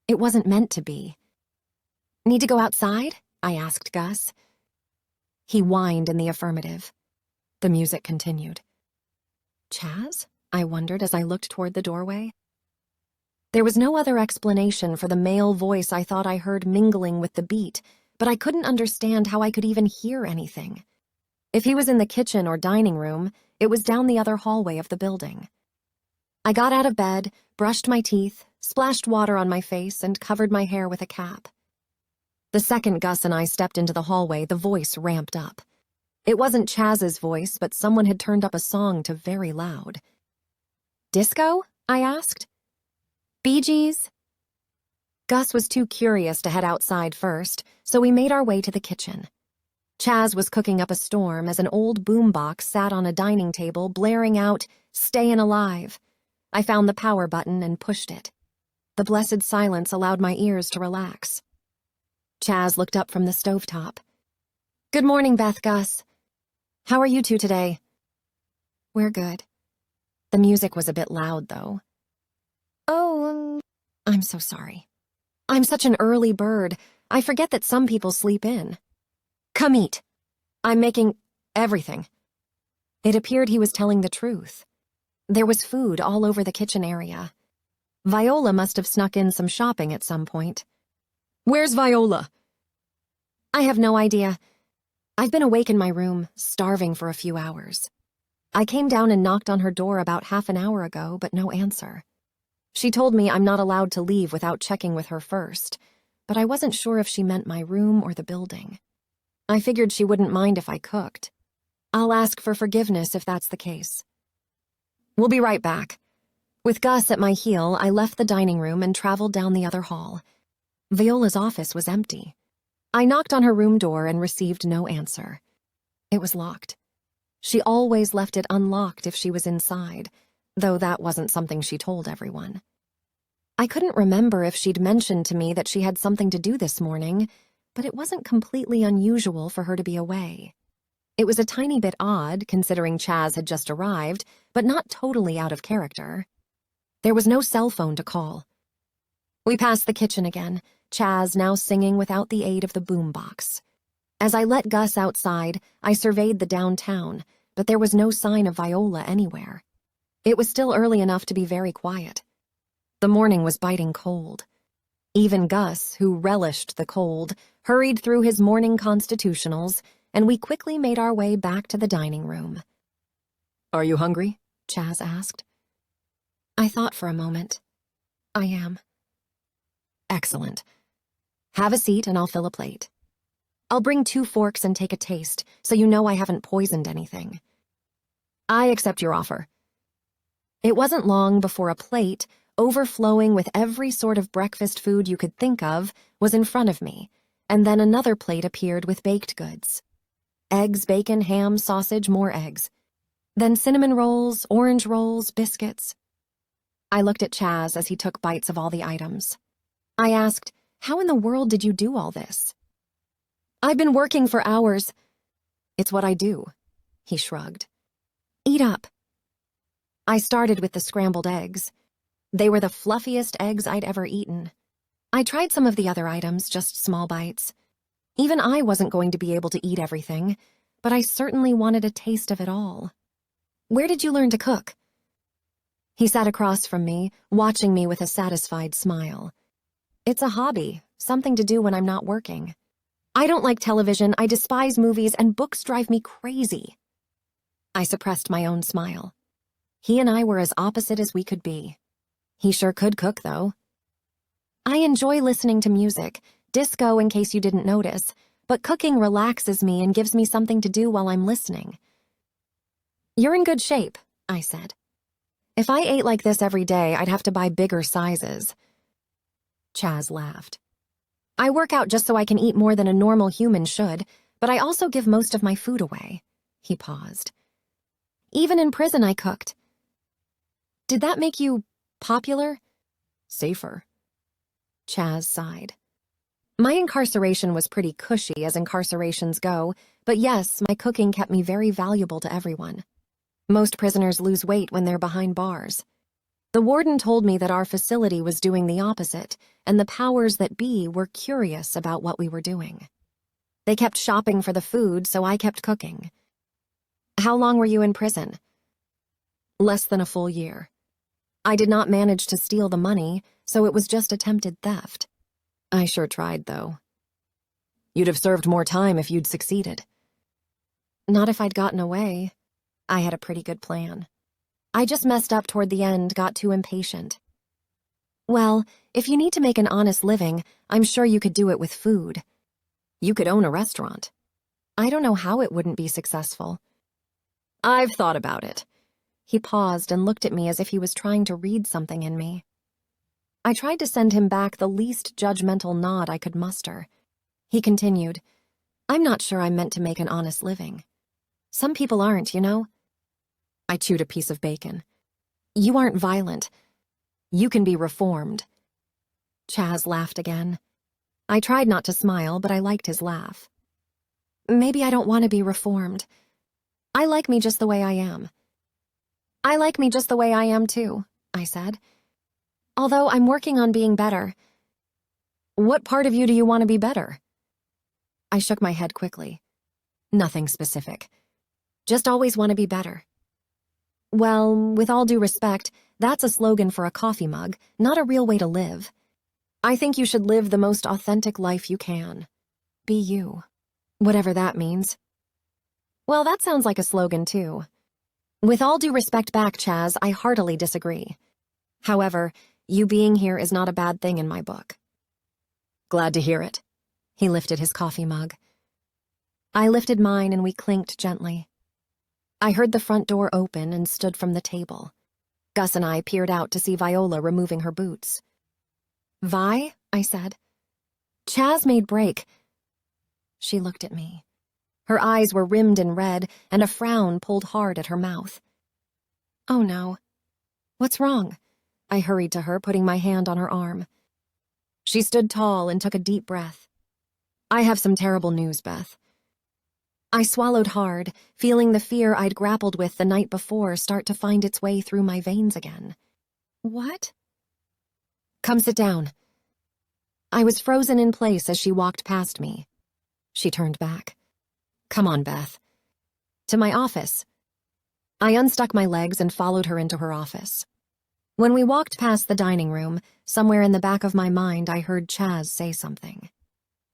Speaker 1: It wasn't meant to be. Need to go outside? I asked Gus. He whined in the affirmative. The music continued. Chaz? I wondered as I looked toward the doorway. There was no other explanation for the male voice I thought I heard mingling with the beat, but I couldn't understand how I could even hear anything. If he was in the kitchen or dining room, it was down the other hallway of the building. I got out of bed, brushed my teeth, splashed water on my face, and covered my hair with a cap. The second Gus and I stepped into the hallway, the voice ramped up. It wasn't Chaz's voice, but someone had turned up a song to very loud. Disco? I asked. Bee Gees? Gus was too curious to head outside first, so we made our way to the kitchen. Chaz was cooking up a storm as an old boombox sat on a dining table blaring out, "Stayin' Alive." I found the power button and pushed it. The blessed silence allowed my ears to relax. Chaz looked up from the stovetop. Good morning, Beth, Gus. How are you two today? We're good. The music was a bit loud, though. Oh, I'm so sorry. I'm such an early bird. I forget that some people sleep in. Come eat. I'm making everything. It appeared he was telling the truth. There was food all over the kitchen area. Viola must have snuck in some shopping at some point. Where's Viola? I have no idea. I've been awake in my room, starving for a few hours. I came down and knocked on her door about half an hour ago, but no answer. She told me I'm not allowed to leave without checking with her first, but I wasn't sure if she meant my room or the building. I figured she wouldn't mind if I cooked. I'll ask for forgiveness if that's the case. We'll be right back. With Gus at my heel, I left the dining room and traveled down the other hall. Viola's office was empty. I knocked on her room door and received no answer. It was locked. She always left it unlocked if she was inside, though that wasn't something she told everyone. I couldn't remember if she'd mentioned to me that she had something to do this morning, but it wasn't completely unusual for her to be away. It was a tiny bit odd, considering Chaz had just arrived, but not totally out of character. There was no cell phone to call. We passed the kitchen again, Chaz now singing without the aid of the boombox. As I let Gus outside, I surveyed the downtown, but there was no sign of Viola anywhere. It was still early enough to be very quiet. The morning was biting cold. Even Gus, who relished the cold, hurried through his morning constitutionals, and we quickly made our way back to the dining room. Are you hungry? Chaz asked. I thought for a moment. I am. Excellent. Have a seat and I'll fill a plate. I'll bring 2 forks and take a taste, so you know I haven't poisoned anything. I accept your offer. It wasn't long before a plate, overflowing with every sort of breakfast food you could think of, was in front of me, and then another plate appeared with baked goods. Eggs, bacon, ham, sausage, more eggs. Then cinnamon rolls, orange rolls, biscuits. I looked at Chaz as he took bites of all the items. I asked, "How in the world did you do all this?" "I've been working for hours." "It's what I do," he shrugged. "Eat up." I started with the scrambled eggs. They were the fluffiest eggs I'd ever eaten. I tried some of the other items, just small bites. Even I wasn't going to be able to eat everything, but I certainly wanted a taste of it all. "Where did you learn to cook?" He sat across from me, watching me with a satisfied smile. "It's a hobby, something to do when I'm not working. I don't like television, I despise movies, and books drive me crazy." I suppressed my own smile. He and I were as opposite as we could be. He sure could cook, though. "I enjoy listening to music, disco in case you didn't notice, but cooking relaxes me and gives me something to do while I'm listening." "You're in good shape," I said. "If I ate like this every day, I'd have to buy bigger sizes." Chaz laughed. "I work out just so I can eat more than a normal human should, but I also give most of my food away." He paused. "Even in prison I cooked." "Did that make you popular?" "Safer." Chaz sighed. "My incarceration was pretty cushy as incarcerations go, but yes, my cooking kept me very valuable to everyone. Most prisoners lose weight when they're behind bars. The warden told me that our facility was doing the opposite, and the powers that be were curious about what we were doing. They kept shopping for the food, so I kept cooking." "How long were you in prison?" "Less than a full year. I did not manage to steal the money, so it was just attempted theft. I sure tried, though." "You'd have served more time if you'd succeeded." "Not if I'd gotten away. I had a pretty good plan. I just messed up toward the end, got too impatient." "Well, if you need to make an honest living, I'm sure you could do it with food. You could own a restaurant." "I don't know how it wouldn't be successful." "I've thought about it." He paused and looked at me as if he was trying to read something in me. I tried to send him back the least judgmental nod I could muster. He continued, "I'm not sure I'm meant to make an honest living. Some people aren't, you know." I chewed a piece of bacon. "You aren't violent. You can be reformed." Chaz laughed again. I tried not to smile, but I liked his laugh. "Maybe I don't want to be reformed. I like me just the way I am." "I like me just the way I am, too," I said. "Although I'm working on being better." "What part of you do you want to be better?" I shook my head quickly. "Nothing specific. Just always want to be better." "Well, with all due respect, that's a slogan for a coffee mug, not a real way to live. I think you should live the most authentic life you can. Be you. Whatever that means." "Well, that sounds like a slogan, too." "With all due respect back, Chaz, I heartily disagree. However, you being here is not a bad thing in my book." "Glad to hear it." He lifted his coffee mug. I lifted mine and we clinked gently. I heard the front door open and stood from the table. Gus and I peered out to see Viola removing her boots. "Vi?" I said. "Chaz made break." She looked at me. Her eyes were rimmed in red, and a frown pulled hard at her mouth. "Oh no. What's wrong?" I hurried to her, putting my hand on her arm. She stood tall and took a deep breath. "I have some terrible news, Beth." I swallowed hard, feeling the fear I'd grappled with the night before start to find its way through my veins again. "What?" "Come sit down." I was frozen in place as she walked past me. She turned back. "Come on, Beth." "To my office." I unstuck my legs and followed her into her office. When we walked past the dining room, somewhere in the back of my mind I heard Chaz say something.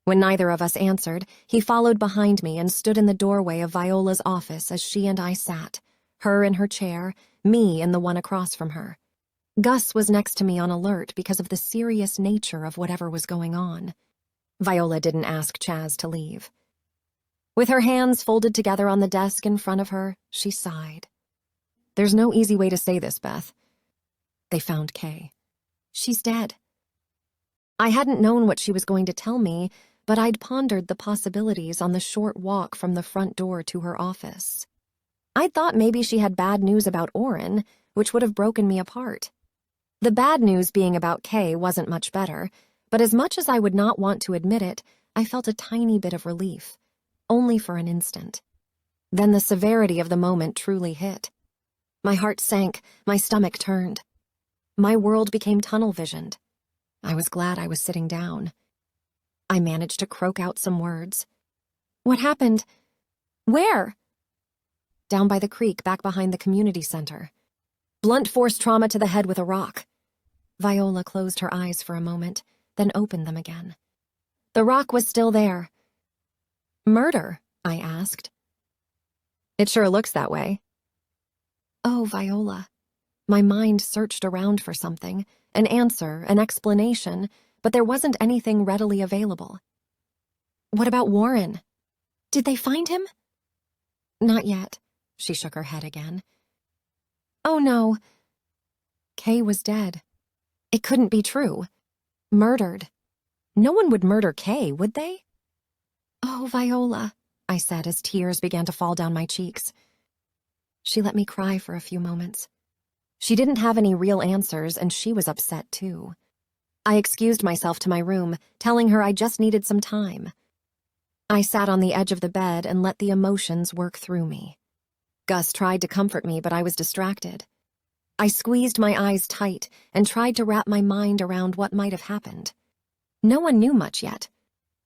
Speaker 1: When neither of us answered, he followed behind me and stood in the doorway of Viola's office as she and I sat, her in her chair, me in the one across from her. Gus was next to me on alert because of the serious nature of whatever was going on. Viola didn't ask Chaz to leave. With her hands folded together on the desk in front of her, she sighed. "There's no easy way to say this, Beth." They found Kay. She's dead. I hadn't known what she was going to tell me, but I'd pondered the possibilities on the short walk from the front door to her office. I'd thought maybe she had bad news about Oren, which would have broken me apart. The bad news being about Kay wasn't much better, but as much as I would not want to admit it, I felt a tiny bit of relief, only for an instant. Then the severity of the moment truly hit. My heart sank, my stomach turned. My world became tunnel-visioned. I was glad I was sitting down. I managed to croak out some words. What happened? Where? Down by the creek, back behind the community center. Blunt force trauma to the head with a rock. Viola closed her eyes for a moment, then opened them again. The rock was still there. Murder? I asked. It sure looks that way. Oh, Viola. My mind searched around for something, an answer, an explanation, but there wasn't anything readily available. What about Warren? Did they find him? Not yet. She shook her head again. Oh no. Kay was dead. It couldn't be true. Murdered. No one would murder Kay, would they? Oh, Viola, I said as tears began to fall down my cheeks. She let me cry for a few moments. She didn't have any real answers, and she was upset too. I excused myself to my room, telling her I just needed some time. I sat on the edge of the bed and let the emotions work through me. Gus tried to comfort me, but I was distracted. I squeezed my eyes tight and tried to wrap my mind around what might have happened. No one knew much yet.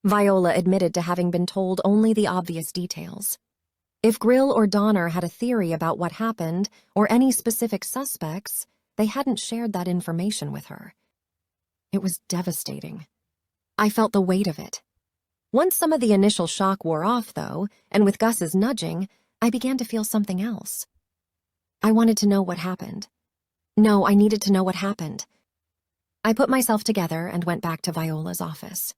Speaker 1: Viola admitted to having been told only the obvious details. If Grill or Donner had a theory about what happened or any specific suspects, they hadn't shared that information with her. It was devastating. I felt the weight of it. Once some of the initial shock wore off, though, and with Gus's nudging, I began to feel something else. I wanted to know what happened. No, I needed to know what happened. I put myself together and went back to Viola's office.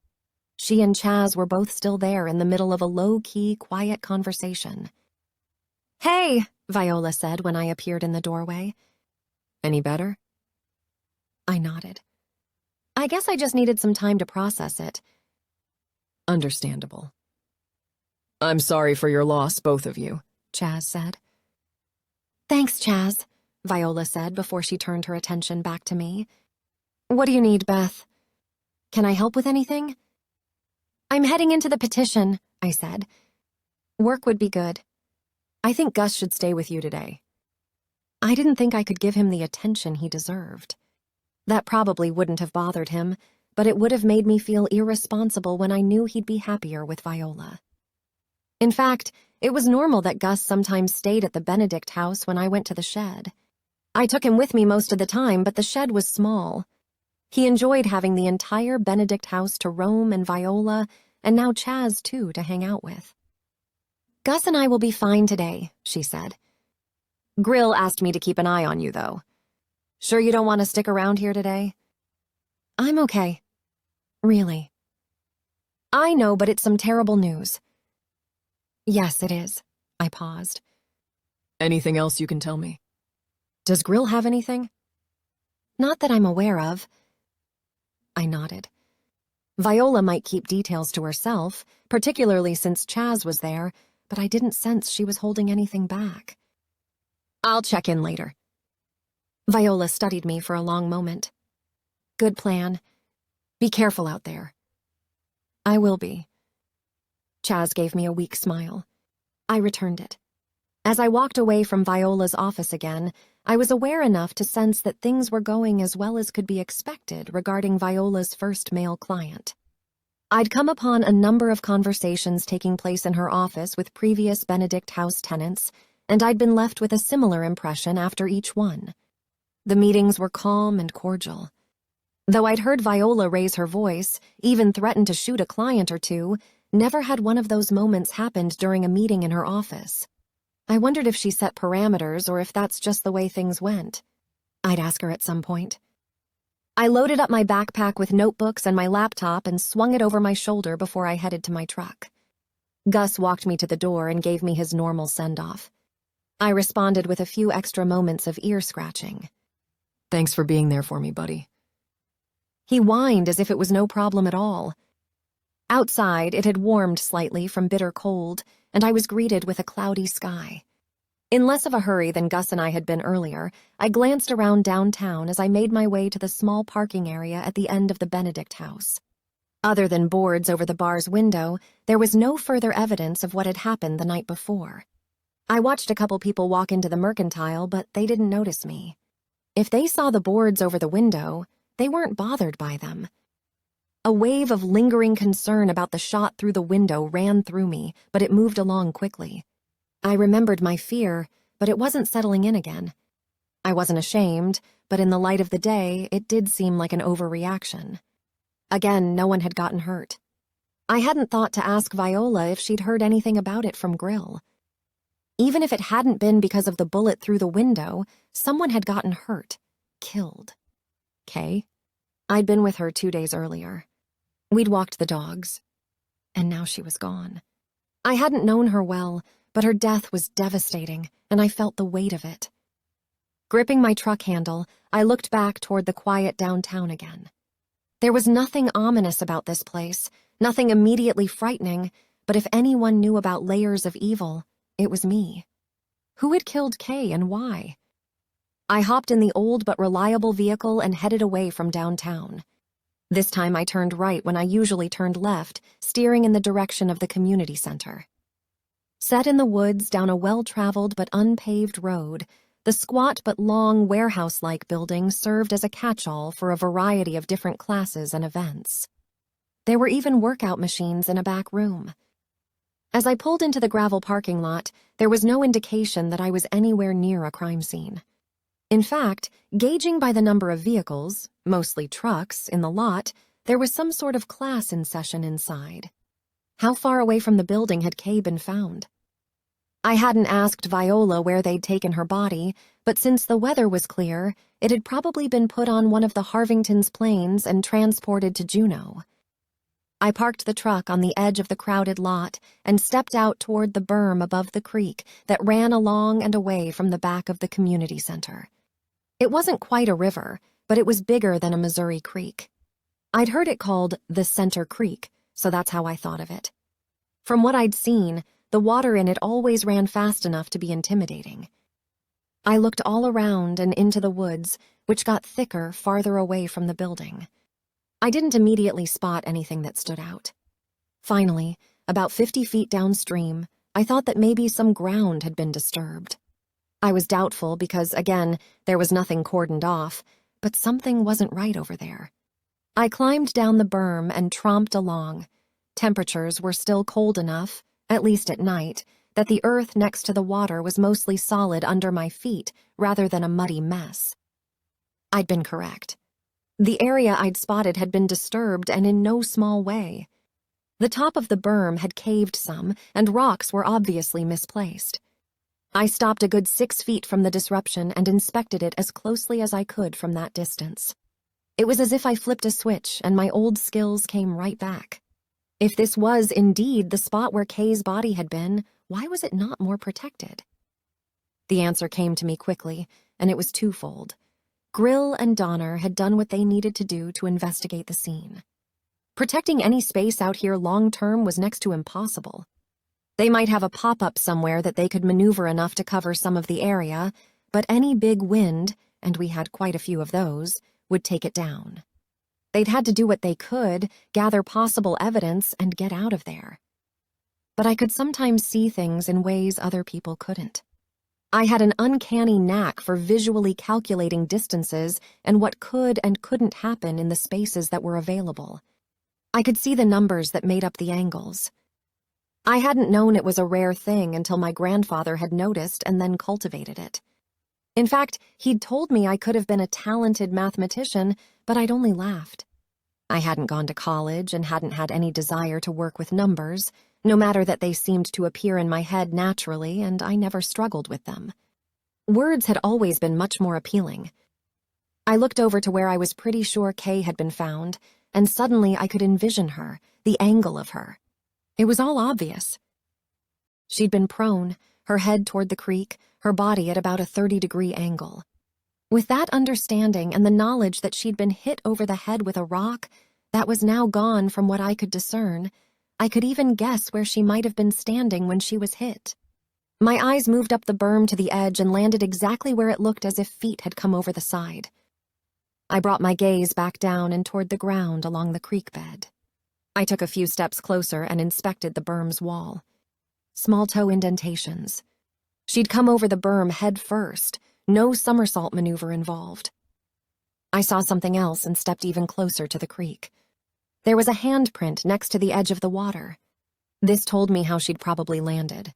Speaker 1: She and Chaz were both still there in the middle of a low-key, quiet conversation. Hey, Viola said when I appeared in the doorway. Any better? I nodded. I guess I just needed some time to process it.
Speaker 2: Understandable. I'm sorry for your loss, both of you,
Speaker 1: Chaz said. Thanks, Chaz, Viola said before she turned her attention back to me. What do you need, Beth? Can I help with anything? I'm heading into the petition, I said. Work would be good. I think Gus should stay with you today. I didn't think I could give him the attention he deserved. That probably wouldn't have bothered him, but it would have made me feel irresponsible when I knew he'd be happier with Viola. In fact, it was normal that Gus sometimes stayed at the Benedict house when I went to the shed. I took him with me most of the time, but the shed was small. He enjoyed having the entire Benedict house to roam and Viola, and now Chaz, too, to hang out with. Gus and I will be fine today, she said. Grill asked me to keep an eye on you, though. Sure you don't want to stick around here today? I'm okay. Really. I know, but it's some terrible news. Yes, it is. I paused.
Speaker 2: Anything else you can tell me?
Speaker 1: Does Grill have anything? Not that I'm aware of. I nodded. Viola might keep details to herself, particularly since Chaz was there, but I didn't sense she was holding anything back. I'll check in later. Viola studied me for a long moment. Good plan. Be careful out there. I will be. Chaz gave me a weak smile. I returned it. As I walked away from Viola's office again, I was aware enough to sense that things were going as well as could be expected regarding Viola's first male client. I'd come upon a number of conversations taking place in her office with previous Benedict house tenants, and I'd been left with a similar impression after each one. The meetings were calm and cordial. Though I'd heard Viola raise her voice, even threaten to shoot a client or two, never had one of those moments happened during a meeting in her office. I wondered if she set parameters or if that's just the way things went. I'd ask her at some point. I loaded up my backpack with notebooks and my laptop and swung it over my shoulder before I headed to my truck. Gus walked me to the door and gave me his normal send-off. I responded with a few extra moments of ear scratching.
Speaker 2: Thanks for being there for me, buddy.
Speaker 1: He whined as if it was no problem at all. Outside, it had warmed slightly from bitter cold, and I was greeted with a cloudy sky. In less of a hurry than Gus and I had been earlier, I glanced around downtown as I made my way to the small parking area at the end of the Benedict house. Other than boards over the bar's window, there was no further evidence of what had happened the night before. I watched a couple people walk into the Mercantile, but they didn't notice me. If they saw the boards over the window, they weren't bothered by them. A wave of lingering concern about the shot through the window ran through me, but it moved along quickly. I remembered my fear, but it wasn't settling in again. I wasn't ashamed, but in the light of the day, it did seem like an overreaction. Again, no one had gotten hurt. I hadn't thought to ask Viola if she'd heard anything about it from Grill. Even if it hadn't been because of the bullet through the window, someone had gotten hurt, killed. Kay? I'd been with her 2 days earlier. We'd walked the dogs, and now she was gone. I hadn't known her well, but her death was devastating, and I felt the weight of it. Gripping my truck handle, I looked back toward the quiet downtown again. There was nothing ominous about this place, nothing immediately frightening, but if anyone knew about layers of evil, it was me. Who had killed Kay and why? I hopped in the old but reliable vehicle and headed away from downtown. This time I turned right when I usually turned left, steering in the direction of the community center. Set in the woods down a well-traveled but unpaved road, the squat but long warehouse-like building served as a catch-all for a variety of different classes and events. There were even workout machines in a back room. As I pulled into the gravel parking lot, there was no indication that I was anywhere near a crime scene. In fact, gauging by the number of vehicles, mostly trucks, in the lot, there was some sort of class in session inside. How far away from the building had Kay been found? I hadn't asked Viola where they'd taken her body, but since the weather was clear, it had probably been put on one of the Harvington's planes and transported to Juneau. I parked the truck on the edge of the crowded lot and stepped out toward the berm above the creek that ran along and away from the back of the community center. It wasn't quite a river, but it was bigger than a Missouri creek. I'd heard it called the Center Creek, so that's how I thought of it. From what I'd seen, the water in it always ran fast enough to be intimidating. I looked all around and into the woods, which got thicker farther away from the building. I didn't immediately spot anything that stood out. Finally, about 50 feet downstream, I thought that maybe some ground had been disturbed. I was doubtful because, again, there was nothing cordoned off, but something wasn't right over there. I climbed down the berm and tromped along. Temperatures were still cold enough, at least at night, that the earth next to the water was mostly solid under my feet rather than a muddy mess. I'd been correct. The area I'd spotted had been disturbed and in no small way. The top of the berm had caved some, and rocks were obviously misplaced. I stopped a good 6 feet from the disruption and inspected it as closely as I could from that distance. It was as if I flipped a switch and my old skills came right back. If this was indeed the spot where Kay's body had been, why was it not more protected? The answer came to me quickly, and it was twofold. Grill and Donner had done what they needed to do to investigate the scene. Protecting any space out here long-term was next to impossible. They might have a pop-up somewhere that they could maneuver enough to cover some of the area, but any big wind, and we had quite a few of those, would take it down. They'd had to do what they could, gather possible evidence, and get out of there. But I could sometimes see things in ways other people couldn't. I had an uncanny knack for visually calculating distances and what could and couldn't happen in the spaces that were available. I could see the numbers that made up the angles. I hadn't known it was a rare thing until my grandfather had noticed and then cultivated it. In fact, he'd told me I could have been a talented mathematician, but I'd only laughed. I hadn't gone to college and hadn't had any desire to work with numbers, no matter that they seemed to appear in my head naturally and I never struggled with them. Words had always been much more appealing. I looked over to where I was pretty sure Kay had been found, and suddenly I could envision her, the angle of her. It was all obvious. She'd been prone, her head toward the creek, her body at about a 30-degree angle. With that understanding and the knowledge that she'd been hit over the head with a rock that was now gone from what I could discern, I could even guess where she might have been standing when she was hit. My eyes moved up the berm to the edge and landed exactly where it looked as if feet had come over the side. I brought my gaze back down and toward the ground along the creek bed. I took a few steps closer and inspected the berm's wall. Small toe indentations. She'd come over the berm head first, no somersault maneuver involved. I saw something else and stepped even closer to the creek. There was a handprint next to the edge of the water. This told me how she'd probably landed.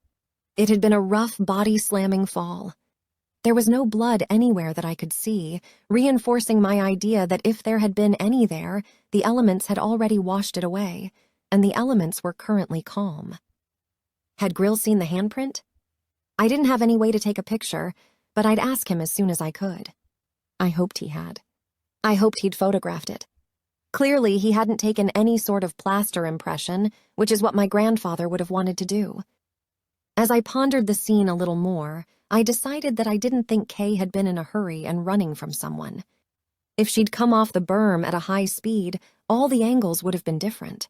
Speaker 1: It had been a rough, body-slamming fall. There was no blood anywhere that I could see, reinforcing my idea that if there had been any there, the elements had already washed it away, and the elements were currently calm. Had Grill seen the handprint? I didn't have any way to take a picture, but I'd ask him as soon as I could. I hoped he had. I hoped he'd photographed it. Clearly, he hadn't taken any sort of plaster impression, which is what my grandfather would have wanted to do. As I pondered the scene a little more, I decided that I didn't think Kay had been in a hurry and running from someone. If she'd come off the berm at a high speed, all the angles would have been different.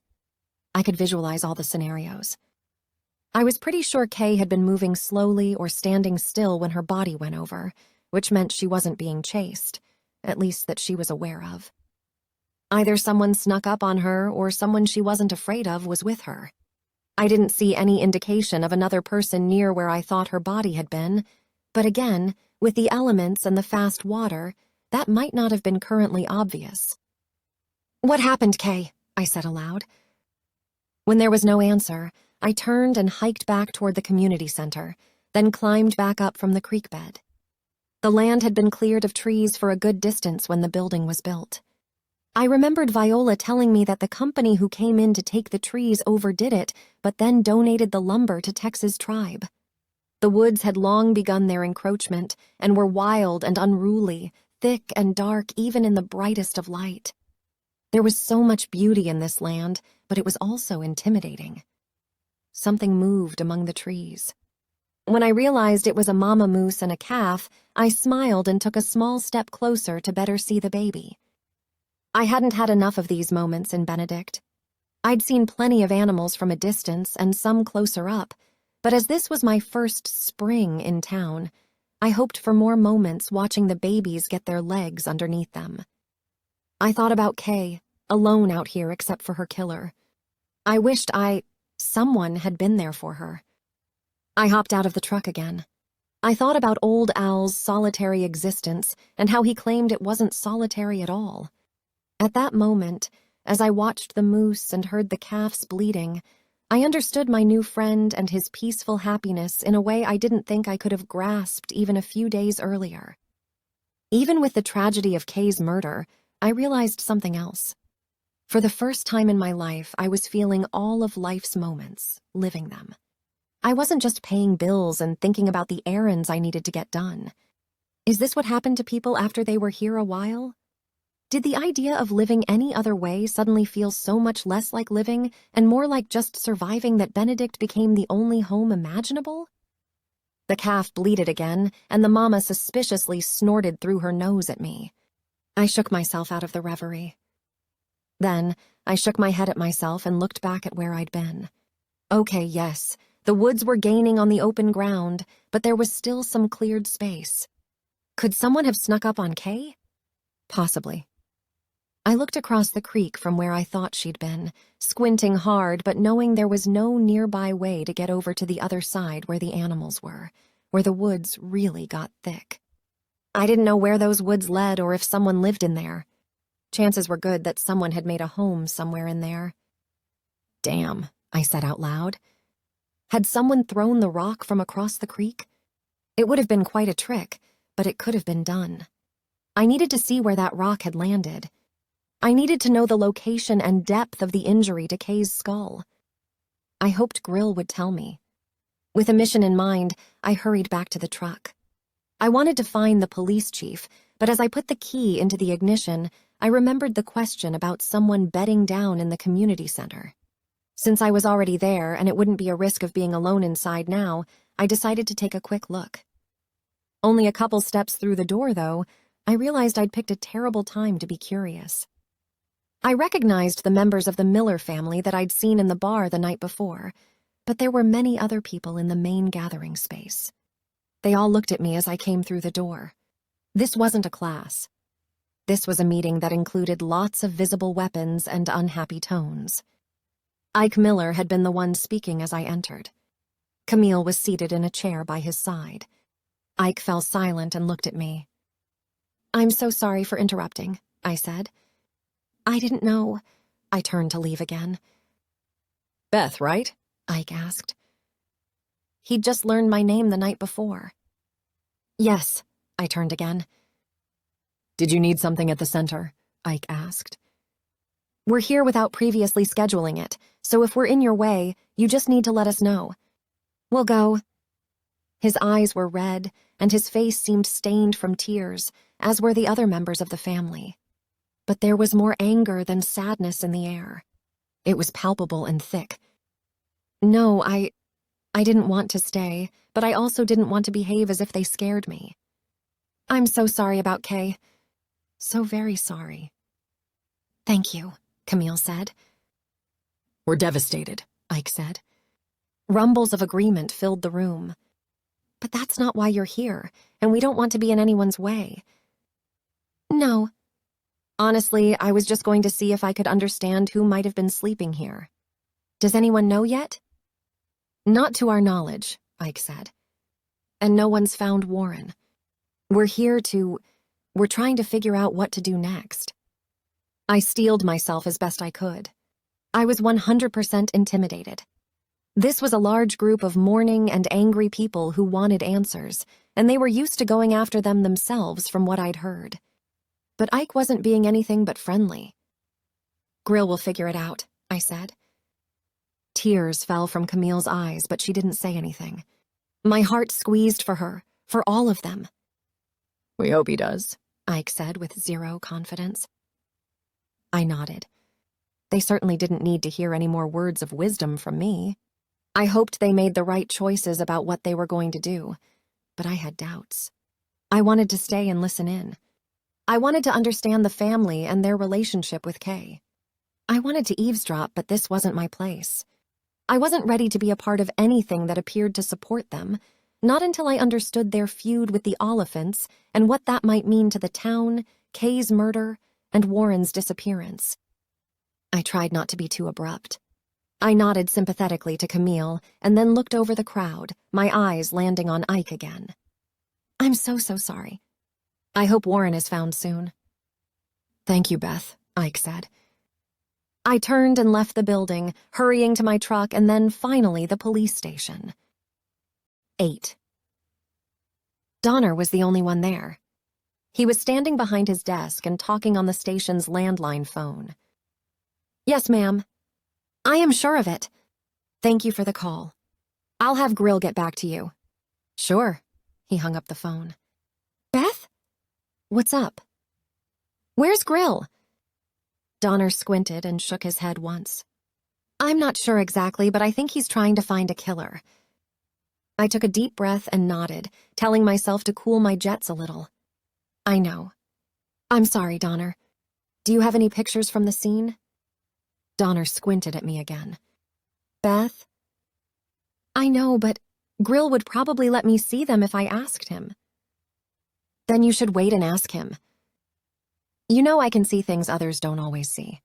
Speaker 1: I could visualize all the scenarios. I was pretty sure Kay had been moving slowly or standing still when her body went over, which meant she wasn't being chased, at least that she was aware of. Either someone snuck up on her or someone she wasn't afraid of was with her. I didn't see any indication of another person near where I thought her body had been, but again, with the elements and the fast water, that might not have been currently obvious. "What happened, Kay?" I said aloud. When there was no answer, I turned and hiked back toward the community center, then climbed back up from the creek bed. The land had been cleared of trees for a good distance when the building was built. I remembered Viola telling me that the company who came in to take the trees overdid it, but then donated the lumber to Tex's tribe. The woods had long begun their encroachment and were wild and unruly, thick and dark even in the brightest of light. There was so much beauty in this land, but it was also intimidating. Something moved among the trees. When I realized it was a mama moose and a calf, I smiled and took a small step closer to better see the baby. I hadn't had enough of these moments in Benedict. I'd seen plenty of animals from a distance and some closer up, but as this was my first spring in town, I hoped for more moments watching the babies get their legs underneath them. I thought about Kay, alone out here except for her killer. I wished someone had been there for her. I hopped out of the truck again. I thought about old Al's solitary existence and how he claimed it wasn't solitary at all. At that moment, as I watched the moose and heard the calves bleating, I understood my new friend and his peaceful happiness in a way I didn't think I could have grasped even a few days earlier. Even with the tragedy of Kay's murder, I realized something else. For the first time in my life, I was feeling all of life's moments, living them. I wasn't just paying bills and thinking about the errands I needed to get done. Is this what happened to people after they were here a while? Did the idea of living any other way suddenly feel so much less like living and more like just surviving that Benedict became the only home imaginable? The calf bleated again, and the mama suspiciously snorted through her nose at me. I shook myself out of the reverie. Then, I shook my head at myself and looked back at where I'd been. Okay, yes, the woods were gaining on the open ground, but there was still some cleared space. Could someone have snuck up on Kay? Possibly. I looked across the creek from where I thought she'd been, squinting hard but knowing there was no nearby way to get over to the other side where the animals were, where the woods really got thick. I didn't know where those woods led or if someone lived in there. Chances were good that someone had made a home somewhere in there. Damn, I said out loud. Had someone thrown the rock from across the creek? It would have been quite a trick, but it could have been done. I needed to see where that rock had landed. I needed to know the location and depth of the injury to Kay's skull. I hoped Grill would tell me. With a mission in mind, I hurried back to the truck. I wanted to find the police chief, but as I put the key into the ignition, I remembered the question about someone bedding down in the community center. Since I was already there and it wouldn't be a risk of being alone inside now, I decided to take a quick look. Only a couple steps through the door, though, I realized I'd picked a terrible time to be curious. I recognized the members of the Miller family that I'd seen in the bar the night before, but there were many other people in the main gathering space. They all looked at me as I came through the door. This wasn't a class. This was a meeting that included lots of visible weapons and unhappy tones. Ike Miller had been the one speaking as I entered. Camille was seated in a chair by his side. Ike fell silent and looked at me. "I'm so sorry for interrupting," I said. "I didn't know." I turned to leave again.
Speaker 2: Beth, right?
Speaker 1: Ike asked. He'd just learned my name the night before. "Yes," I turned again.
Speaker 2: Did you need something at the center? Ike asked.
Speaker 1: "We're here without previously scheduling it, so if we're in your way, you just need to let us know. We'll go." His eyes were red, and his face seemed stained from tears, as were the other members of the family. But there was more anger than sadness in the air. It was palpable and thick. "No, I didn't want to stay, but I also didn't want to behave as if they scared me. I'm so sorry about Kay. So very sorry." "Thank you," Camille said.
Speaker 2: We're devastated, Ike said.
Speaker 1: Rumbles of agreement filled the room. "But that's not why you're here, and we don't want to be in anyone's way." "No. Honestly, I was just going to see if I could understand who might have been sleeping here. Does anyone know yet?" "Not to our knowledge," Ike said. "And no one's found Warren. We're trying to figure out what to do next." I steeled myself as best I could. I was 100% intimidated. This was a large group of mourning and angry people who wanted answers, and they were used to going after them themselves from what I'd heard. But Ike wasn't being anything but friendly. "Grill will figure it out," I said. Tears fell from Camille's eyes, but she didn't say anything. My heart squeezed for her, for all of them.
Speaker 2: We hope he does,
Speaker 1: Ike said with zero confidence. I nodded. They certainly didn't need to hear any more words of wisdom from me. I hoped they made the right choices about what they were going to do, but I had doubts. I wanted to stay and listen in. I wanted to understand the family and their relationship with Kay. I wanted to eavesdrop, but this wasn't my place. I wasn't ready to be a part of anything that appeared to support them, not until I understood their feud with the Oliphants and what that might mean to the town, Kay's murder, and Warren's disappearance. I tried not to be too abrupt. I nodded sympathetically to Camille and then looked over the crowd, my eyes landing on Ike again. "I'm so sorry. I hope Warren is found soon."
Speaker 2: "Thank you, Beth," Ike said.
Speaker 1: I turned and left the building, hurrying to my truck and then finally the police station. 8. Donner was the only one there. He was standing behind his desk and talking on the station's landline phone. "Yes, ma'am. I am sure of it. Thank you for the call. I'll have Grill get back to you." "Sure." He hung up the phone. "Beth? What's up? Where's Grill?" Donner squinted and shook his head once. "I'm not sure exactly, but I think he's trying to find a killer." I took a deep breath and nodded, telling myself to cool my jets a little. "I know. I'm sorry, Donner. Do you have any pictures from the scene?" Donner squinted at me again. "Beth? I know, but Grill would probably let me see them if I asked him." "Then you should wait and ask him. You know I can see things others don't always see."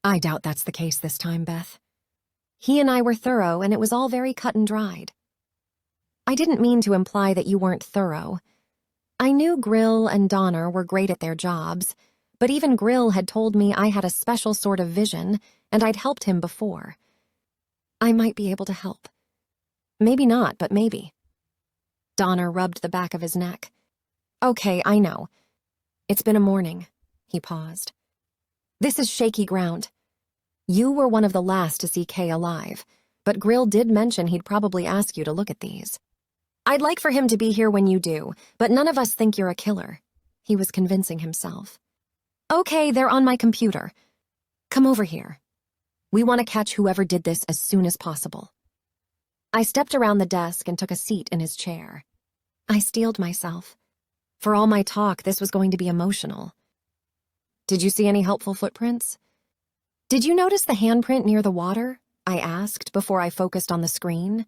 Speaker 1: "I doubt that's the case this time, Beth. He and I were thorough, and it was all very cut and dried." "I didn't mean to imply that you weren't thorough. I knew Grill and Donner were great at their jobs, but even Grill had told me I had a special sort of vision, and I'd helped him before. I might be able to help. Maybe not, but maybe." Donner rubbed the back of his neck. "Okay, I know. It's been a morning." He paused. "This is shaky ground. You were one of the last to see Kay alive, but Grill did mention he'd probably ask you to look at these. I'd like for him to be here when you do, but none of us think you're a killer." He was convincing himself. "Okay, they're on my computer. Come over here. We want to catch whoever did this as soon as possible." I stepped around the desk and took a seat in his chair. I steeled myself. For all my talk, this was going to be emotional.
Speaker 2: Did you see any helpful footprints?
Speaker 1: Did you notice the handprint near the water? I asked before I focused on the screen.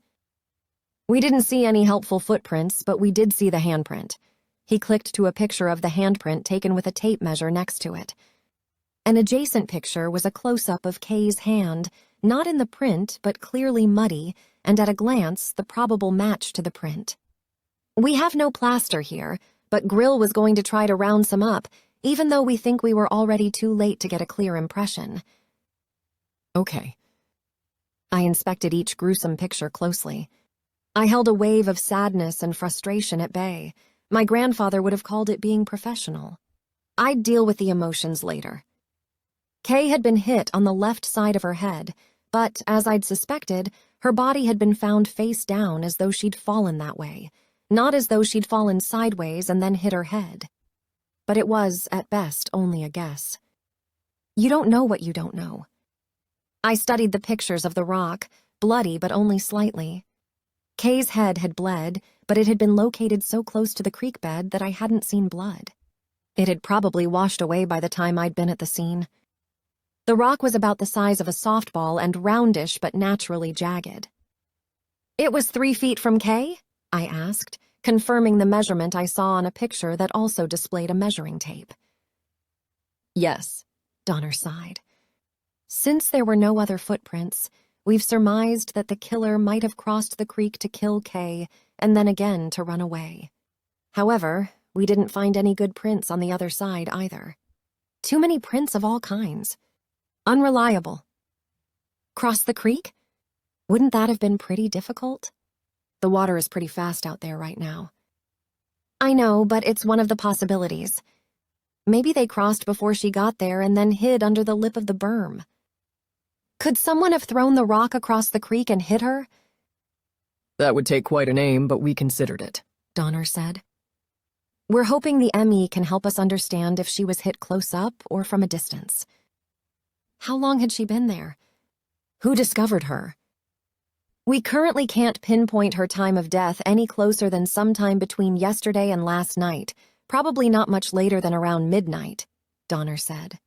Speaker 2: We didn't see any helpful footprints, but we did see the handprint. He clicked to a picture of the handprint taken with a tape measure next to it. An adjacent picture was a close-up of Kay's hand, not in the print, but clearly muddy, and at a glance, the probable match to the print.
Speaker 1: We have no plaster here, but Grill was going to try to round some up, even though we think we were already too late to get a clear impression.
Speaker 2: Okay.
Speaker 1: I inspected each gruesome picture closely. I held a wave of sadness and frustration at bay. My grandfather would have called it being professional. I'd deal with the emotions later. Kay had been hit on the left side of her head, but, as I'd suspected, her body had been found face down as though she'd fallen that way, not as though she'd fallen sideways and then hit her head. But it was, at best, only a guess. You don't know what you don't know. I studied the pictures of the rock, bloody but only slightly. Kay's head had bled, but it had been located so close to the creek bed that I hadn't seen blood. It had probably washed away by the time I'd been at the scene. The rock was about the size of a softball and roundish but naturally jagged. It was 3 feet from Kay? I asked, confirming the measurement I saw on a picture that also displayed a measuring tape.
Speaker 2: Yes,
Speaker 1: Donner sighed. Since there were no other footprints, we've surmised that the killer might have crossed the creek to kill Kay and then again to run away. However, we didn't find any good prints on the other side either. Too many prints of all kinds. Unreliable. Cross the creek? Wouldn't that have been pretty difficult? The water is pretty fast out there right now. I know, but it's one of the possibilities. Maybe they crossed before she got there and then hid under the lip of the berm. Could someone have thrown the rock across the creek and hit her?
Speaker 2: That would take quite an aim, but we considered it,
Speaker 1: Donner said. We're hoping the ME can help us understand if she was hit close up or from a distance. How long had she been there? Who discovered her? We currently can't pinpoint her time of death any closer than sometime between yesterday and last night, probably not much later than around midnight, Donner said.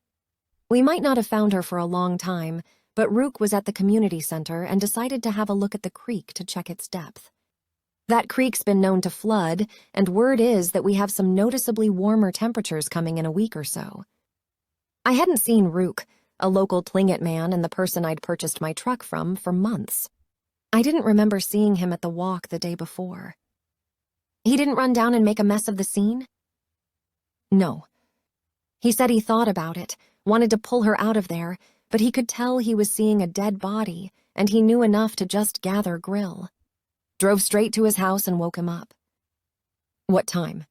Speaker 1: We might not have found her for a long time, but Rook was at the community center and decided to have a look at the creek to check its depth. That creek's been known to flood, and word is that we have some noticeably warmer temperatures coming in a week or so. I hadn't seen Rook, a local Tlingit man and the person I'd purchased my truck from, for months. I didn't remember seeing him at the walk the day before. He didn't run down and make a mess of the scene? No. He said he thought about it, wanted to pull her out of there, but he could tell he was seeing a dead body, and he knew enough to just gather Grill. Drove straight to his house and woke him up.
Speaker 2: What time?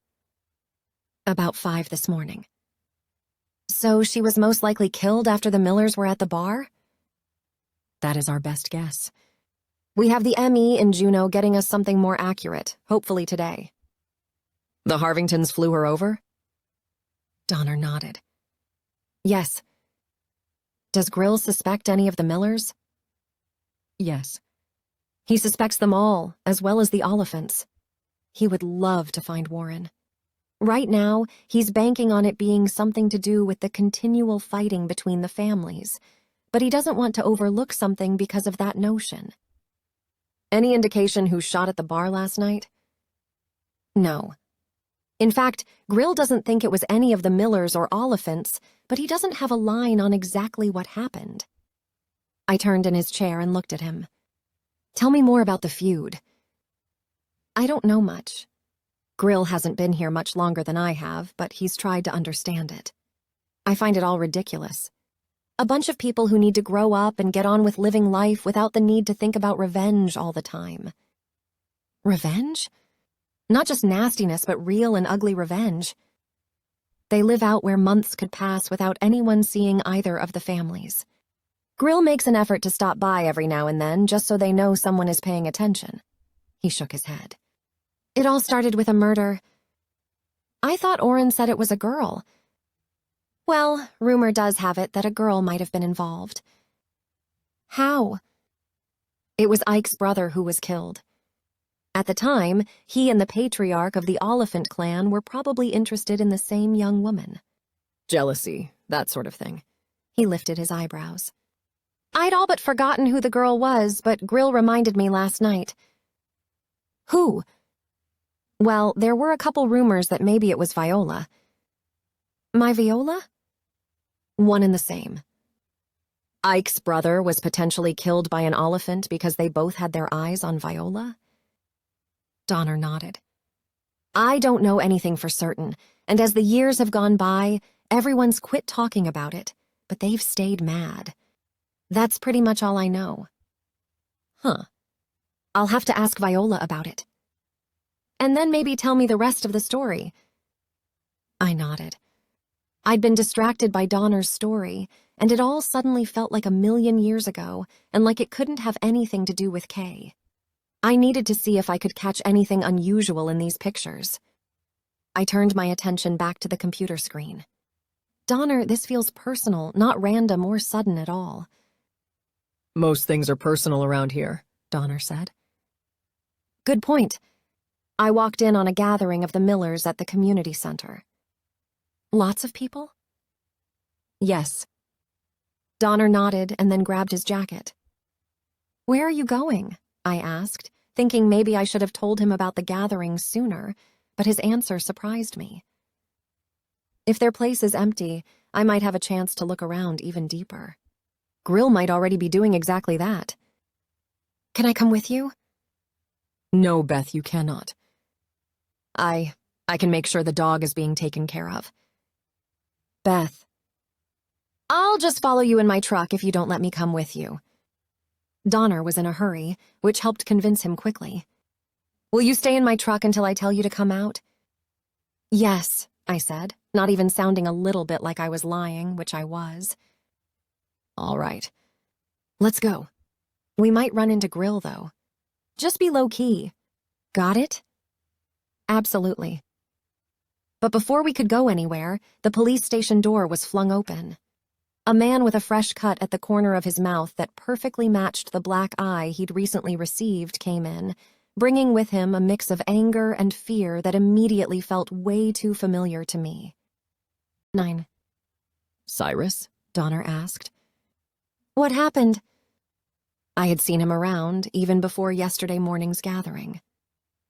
Speaker 1: About 5 this morning. So she was most likely killed after the Millers were at the bar?
Speaker 2: That is our best guess.
Speaker 1: We have the ME in Juneau getting us something more accurate, hopefully today.
Speaker 2: The Harvingtons flew her over?
Speaker 1: Donner nodded. Yes. Does Grill suspect any of the Millers?
Speaker 2: Yes.
Speaker 1: He suspects them all, as well as the Oliphants. He would love to find Warren. Right now, he's banking on it being something to do with the continual fighting between the families, but he doesn't want to overlook something because of that notion.
Speaker 2: Any indication who shot at the bar last night?
Speaker 1: No. In fact, Grill doesn't think it was any of the Millers or Oliphants, but he doesn't have a line on exactly what happened. I turned in his chair and looked at him. Tell me more about the feud. I don't know much. Grill hasn't been here much longer than I have, but he's tried to understand it. I find it all ridiculous. A bunch of people who need to grow up and get on with living life without the need to think about revenge all the time. Revenge? Not just nastiness, but real and ugly revenge. They live out where months could pass without anyone seeing either of the families. Grill makes an effort to stop by every now and then just so they know someone is paying attention. He shook his head. It all started with a murder. I thought Orrin said it was a girl. Well, rumor does have it that a girl might have been involved. How? It was Ike's brother who was killed. At the time, he and the patriarch of the Oliphant clan were probably interested in the same young woman.
Speaker 2: Jealousy, that sort of thing.
Speaker 1: He lifted his eyebrows. I'd all but forgotten who the girl was, but Grill reminded me last night. Who? Well, there were a couple rumors that maybe it was Viola. My Viola? One and the same. Ike's brother was potentially killed by an Oliphant because they both had their eyes on Viola? Donner nodded. I don't know anything for certain, and as the years have gone by, everyone's quit talking about it, but they've stayed mad. That's pretty much all I know. Huh. I'll have to ask Viola about it. And then maybe tell me the rest of the story. I nodded. I'd been distracted by Donner's story, and it all suddenly felt like 1,000,000 years ago, and like it couldn't have anything to do with Kay. I needed to see if I could catch anything unusual in these pictures. I turned my attention back to the computer screen. Donner, this feels personal, not random or sudden at all.
Speaker 2: Most things are personal around here, Donner said.
Speaker 1: Good point. I walked in on a gathering of the Millers at the community center. Lots of people? Yes. Donner nodded and then grabbed his jacket. Where are you going? I asked, thinking maybe I should have told him about the gathering sooner, but his answer surprised me. If their place is empty, I might have a chance to look around even deeper. Grill might already be doing exactly that. Can I come with you?
Speaker 2: No, Beth, you cannot.
Speaker 1: I can make sure the dog is being taken care of. Beth. I'll just follow you in my truck if you don't let me come with you. Donner was in a hurry, which helped convince him quickly. Will you stay in my truck until I tell you to come out? Yes, I said, not even sounding a little bit like I was lying, which I was. All right. Let's go. We might run into Grill, though. Just be low-key. Got it? Absolutely. But before we could go anywhere, the police station door was flung open. A man with a fresh cut at the corner of his mouth that perfectly matched the black eye he'd recently received came in, bringing with him a mix of anger and fear that immediately felt way too familiar to me. 9.
Speaker 2: Cyrus?
Speaker 1: Donner asked. What happened? I had seen him around even before yesterday morning's gathering.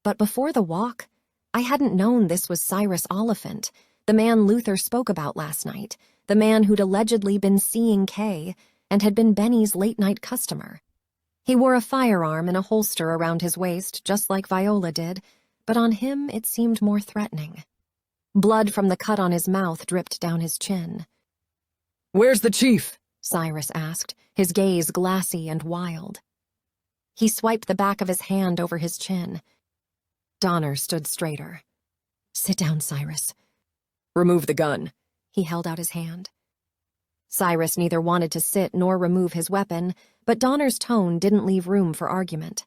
Speaker 1: But before the walk, I hadn't known this was Cyrus Oliphant, the man Luther spoke about last night, the man who'd allegedly been seeing Kay and had been Benny's late-night customer. He wore a firearm in a holster around his waist, just like Viola did, but on him it seemed more threatening. Blood from the cut on his mouth dripped down his chin.
Speaker 2: Where's the chief?
Speaker 1: Cyrus asked, his gaze glassy and wild. He swiped the back of his hand over his chin. Donner stood straighter. Sit down, Cyrus.
Speaker 2: Remove the gun.
Speaker 1: He held out his hand. Cyrus neither wanted to sit nor remove his weapon, but Donner's tone didn't leave room for argument.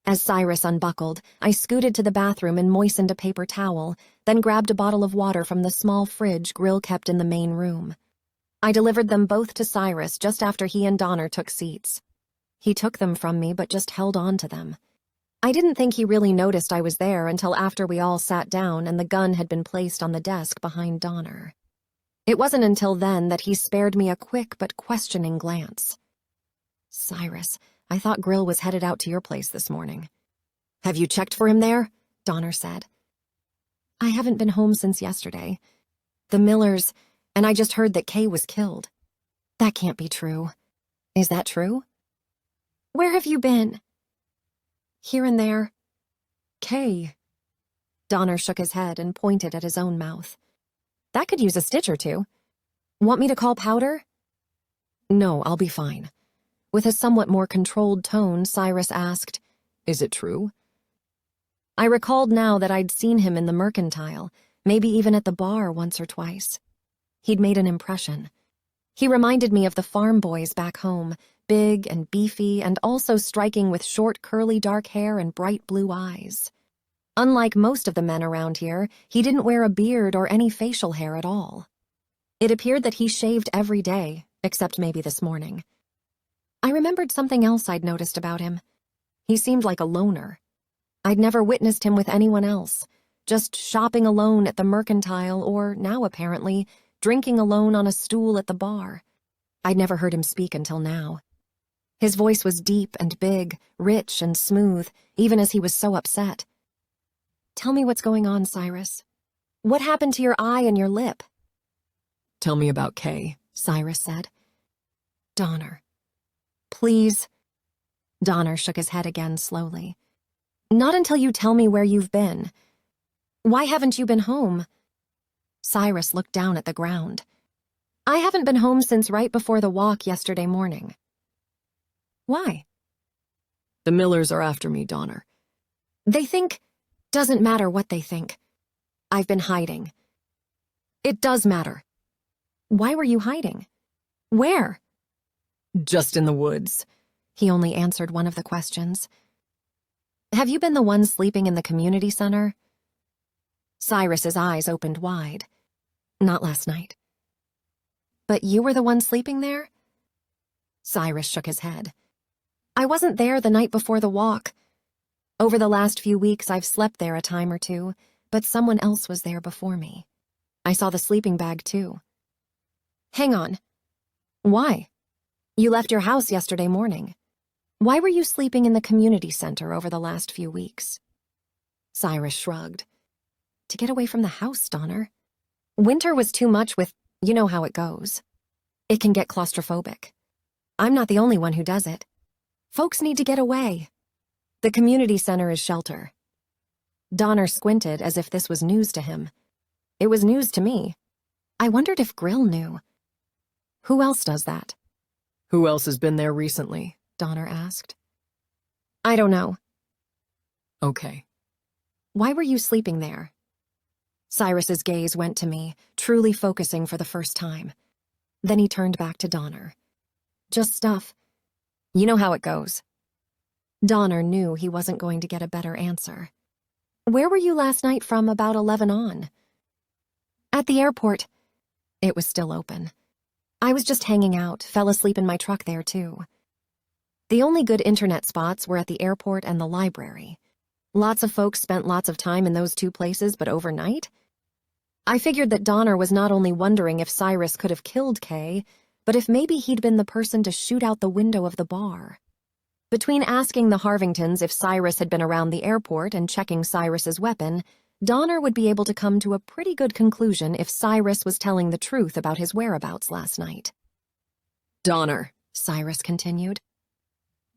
Speaker 1: As Cyrus unbuckled, I scooted to the bathroom and moistened a paper towel, then grabbed a bottle of water from the small fridge Grill kept in the main room. I delivered them both to Cyrus just after he and Donner took seats. He took them from me but just held on to them. I didn't think he really noticed I was there until after we all sat down and the gun had been placed on the desk behind Donner. It wasn't until then that he spared me a quick but questioning glance. Cyrus, I thought Grill was headed out to your place this morning. Have you checked for him there? Donner said. I haven't been home since yesterday. The Millers, and I just heard that Kay was killed. That can't be true. Is that true? Where have you been? Here and there. Kay. Donner shook his head and pointed at his own mouth. That could use a stitch or two. Want me to call Powder? No, I'll be fine. With a somewhat more controlled tone, Cyrus asked, Is it true? I recalled now that I'd seen him in the Mercantile, maybe even at the bar once or twice. He'd made an impression. He reminded me of the farm boys back home, big and beefy and also striking with short curly dark hair and bright blue eyes. Unlike most of the men around here, he didn't wear a beard or any facial hair at all. It appeared that he shaved every day, except maybe this morning. I remembered something else I'd noticed about him. He seemed like a loner. I'd never witnessed him with anyone else, just shopping alone at the Mercantile or, now apparently, drinking alone on a stool at the bar. I'd never heard him speak until now. His voice was deep and big, rich and smooth, even as he was so upset. "Tell me what's going on, Cyrus. What happened to your eye and your lip?"
Speaker 2: Tell me about Kay,
Speaker 1: Cyrus said. "Donner. Please." Donner shook his head again slowly. "Not until you tell me where you've been. Why haven't you been home?" Cyrus looked down at the ground. "I haven't been home since right before the walk yesterday morning." "Why?"
Speaker 2: The Millers are after me, Donner.
Speaker 1: "They think—" "Doesn't matter what they think. I've been hiding." "It does matter." "Why were you hiding? Where?"
Speaker 2: Just in the woods.
Speaker 1: He only answered one of the questions. "Have you been the one sleeping in the community center?" Cyrus's eyes opened wide. "Not last night." "But you were the one sleeping there?" Cyrus shook his head. "I wasn't there the night before the walk. Over the last few weeks, I've slept there a time or two, but someone else was there before me. I saw the sleeping bag, too." "Hang on. Why? You left your house yesterday morning. Why were you sleeping in the community center over the last few weeks?" Cyrus shrugged. "To get away from the house, Donner. Winter was too much with, you know how it goes. It can get claustrophobic. I'm not the only one who does it. Folks need to get away. The community center is shelter." Donner squinted as if this was news to him. It was news to me. I wondered if Grill knew. "Who else does that?"
Speaker 2: Who else has been there recently?
Speaker 1: Donner asked. "I don't know."
Speaker 2: Okay.
Speaker 1: "Why were you sleeping there?" Cyrus's gaze went to me, truly focusing for the first time. Then he turned back to Donner. "Just stuff. You know how it goes." Donner knew he wasn't going to get a better answer. "Where were you last night from about 11 on?" "At the airport." It was still open. "I was just hanging out, fell asleep in my truck there, too." The only good internet spots were at the airport and the library. Lots of folks spent lots of time in those two places, but overnight? I figured that Donner was not only wondering if Cyrus could have killed Kay, but if maybe he'd been the person to shoot out the window of the bar. Between asking the Harvingtons if Cyrus had been around the airport and checking Cyrus's weapon, Donner would be able to come to a pretty good conclusion if Cyrus was telling the truth about his whereabouts last night.
Speaker 2: Donner,
Speaker 1: Cyrus continued.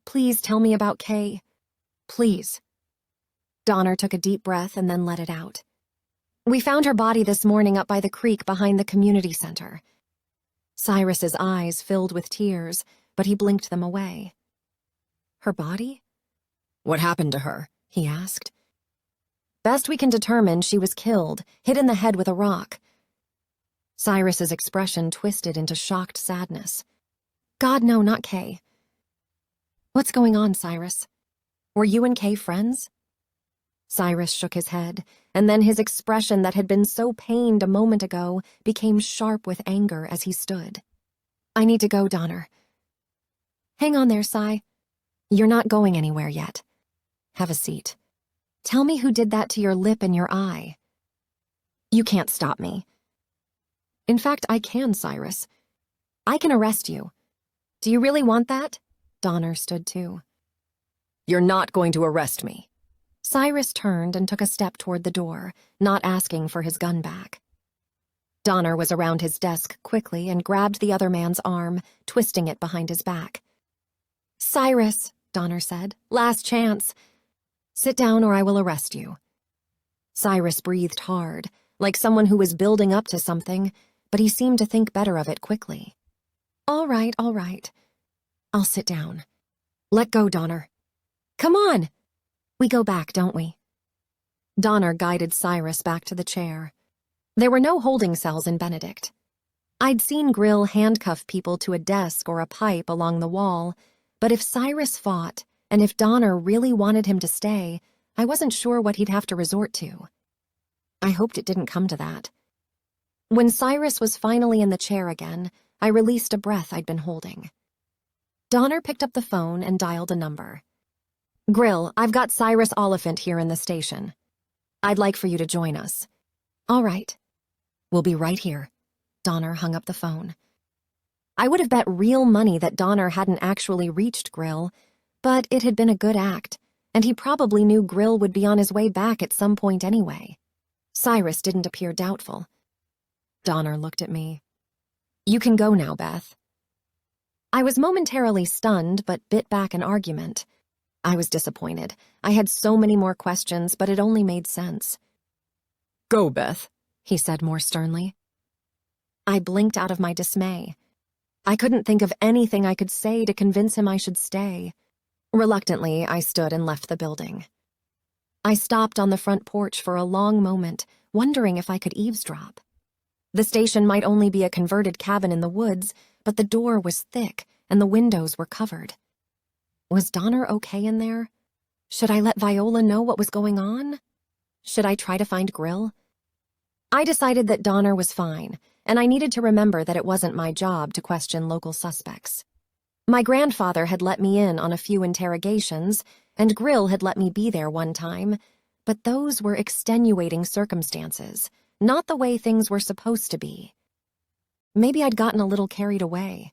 Speaker 1: "Please tell me about Kay. Please." Donner took a deep breath and then let it out. "We found her body this morning up by the creek behind the community center." Cyrus's eyes filled with tears, but he blinked them away. "Her body?"
Speaker 2: what happened to her?
Speaker 1: He asked. "Best we can determine, she was killed, hit in the head with a rock." Cyrus's expression twisted into shocked sadness. "God, no, not Kay." "What's going on, Cyrus? Were you and Kay friends?" Cyrus shook his head, and then his expression that had been so pained a moment ago became sharp with anger as he stood. "I need to go, Donner." "Hang on there, Cy. You're not going anywhere yet. Have a seat. Tell me who did that to your lip and your eye." "You can't stop me." "In fact, I can, Cyrus. I can arrest you. Do you really want that?" Donner stood too.
Speaker 2: You're not going to arrest me.
Speaker 1: Cyrus turned and took a step toward the door, not asking for his gun back. Donner was around his desk quickly and grabbed the other man's arm, twisting it behind his back. "Cyrus," Donner said, "last chance. Sit down or I will arrest you." Cyrus breathed hard, like someone who was building up to something, but he seemed to think better of it quickly. All right. I'll sit down." "Let go, Donner." "Come on." "We go back, don't we?" Donner guided Cyrus back to the chair. There were no holding cells in Benedict. I'd seen Grill handcuff people to a desk or a pipe along the wall, but if Cyrus fought, and if Donner really wanted him to stay, I wasn't sure what he'd have to resort to. I hoped it didn't come to that. When Cyrus was finally in the chair again, I released a breath I'd been holding. Donner picked up the phone and dialed a number. Grill, I've got Cyrus Oliphant here in the station. I'd like for you to join us. All right. We'll be right here. Donner hung up the phone. I would have bet real money that Donner hadn't actually reached Grill, but it had been a good act, and he probably knew Grill would be on his way back at some point anyway. Cyrus didn't appear doubtful. Donner looked at me. You can go now, Beth. I was momentarily stunned, but bit back an argument. I was disappointed. I had so many more questions, but it only made sense.
Speaker 2: Go, Beth,
Speaker 1: he said more sternly. I blinked out of my dismay. I couldn't think of anything I could say to convince him I should stay. Reluctantly, I stood and left the building. I stopped on the front porch for a long moment, wondering if I could eavesdrop. The station might only be a converted cabin in the woods, but the door was thick and the windows were covered. Was Donner okay in there? Should I let Viola know what was going on? Should I try to find Grill? I decided that Donner was fine, and I needed to remember that it wasn't my job to question local suspects. My grandfather had let me in on a few interrogations, and Grill had let me be there one time, but those were extenuating circumstances, not the way things were supposed to be. Maybe I'd gotten a little carried away.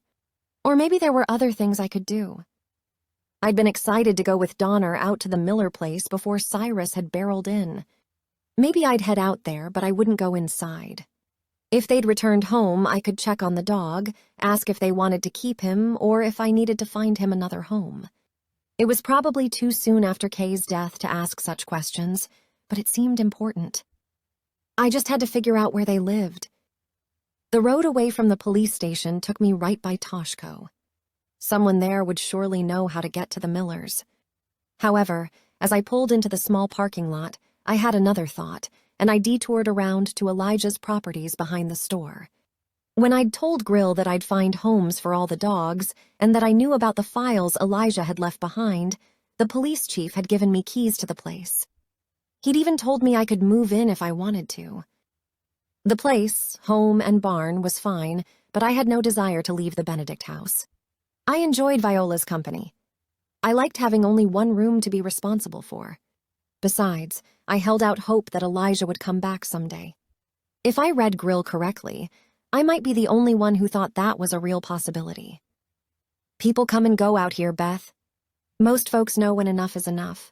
Speaker 1: Or maybe there were other things I could do. I'd been excited to go with Donner out to the Miller place before Cyrus had barreled in. Maybe I'd head out there, but I wouldn't go inside. If they'd returned home, I could check on the dog, ask if they wanted to keep him, or if I needed to find him another home. It was probably too soon after Kay's death to ask such questions, but it seemed important. I just had to figure out where they lived. The road away from the police station took me right by Toshko. Someone there would surely know how to get to the Millers. However, as I pulled into the small parking lot, I had another thought, and I detoured around to Elijah's properties behind the store. When I'd told Grill that I'd find homes for all the dogs and that I knew about the files Elijah had left behind, the police chief had given me keys to the place. He'd even told me I could move in if I wanted to. The place, home and barn, was fine, but I had no desire to leave the Benedict house. I enjoyed Viola's company. I liked having only one room to be responsible for. Besides, I held out hope that Elijah would come back someday. If I read Grill correctly, I might be the only one who thought that was a real possibility. People come and go out here, Beth. Most folks know when enough is enough.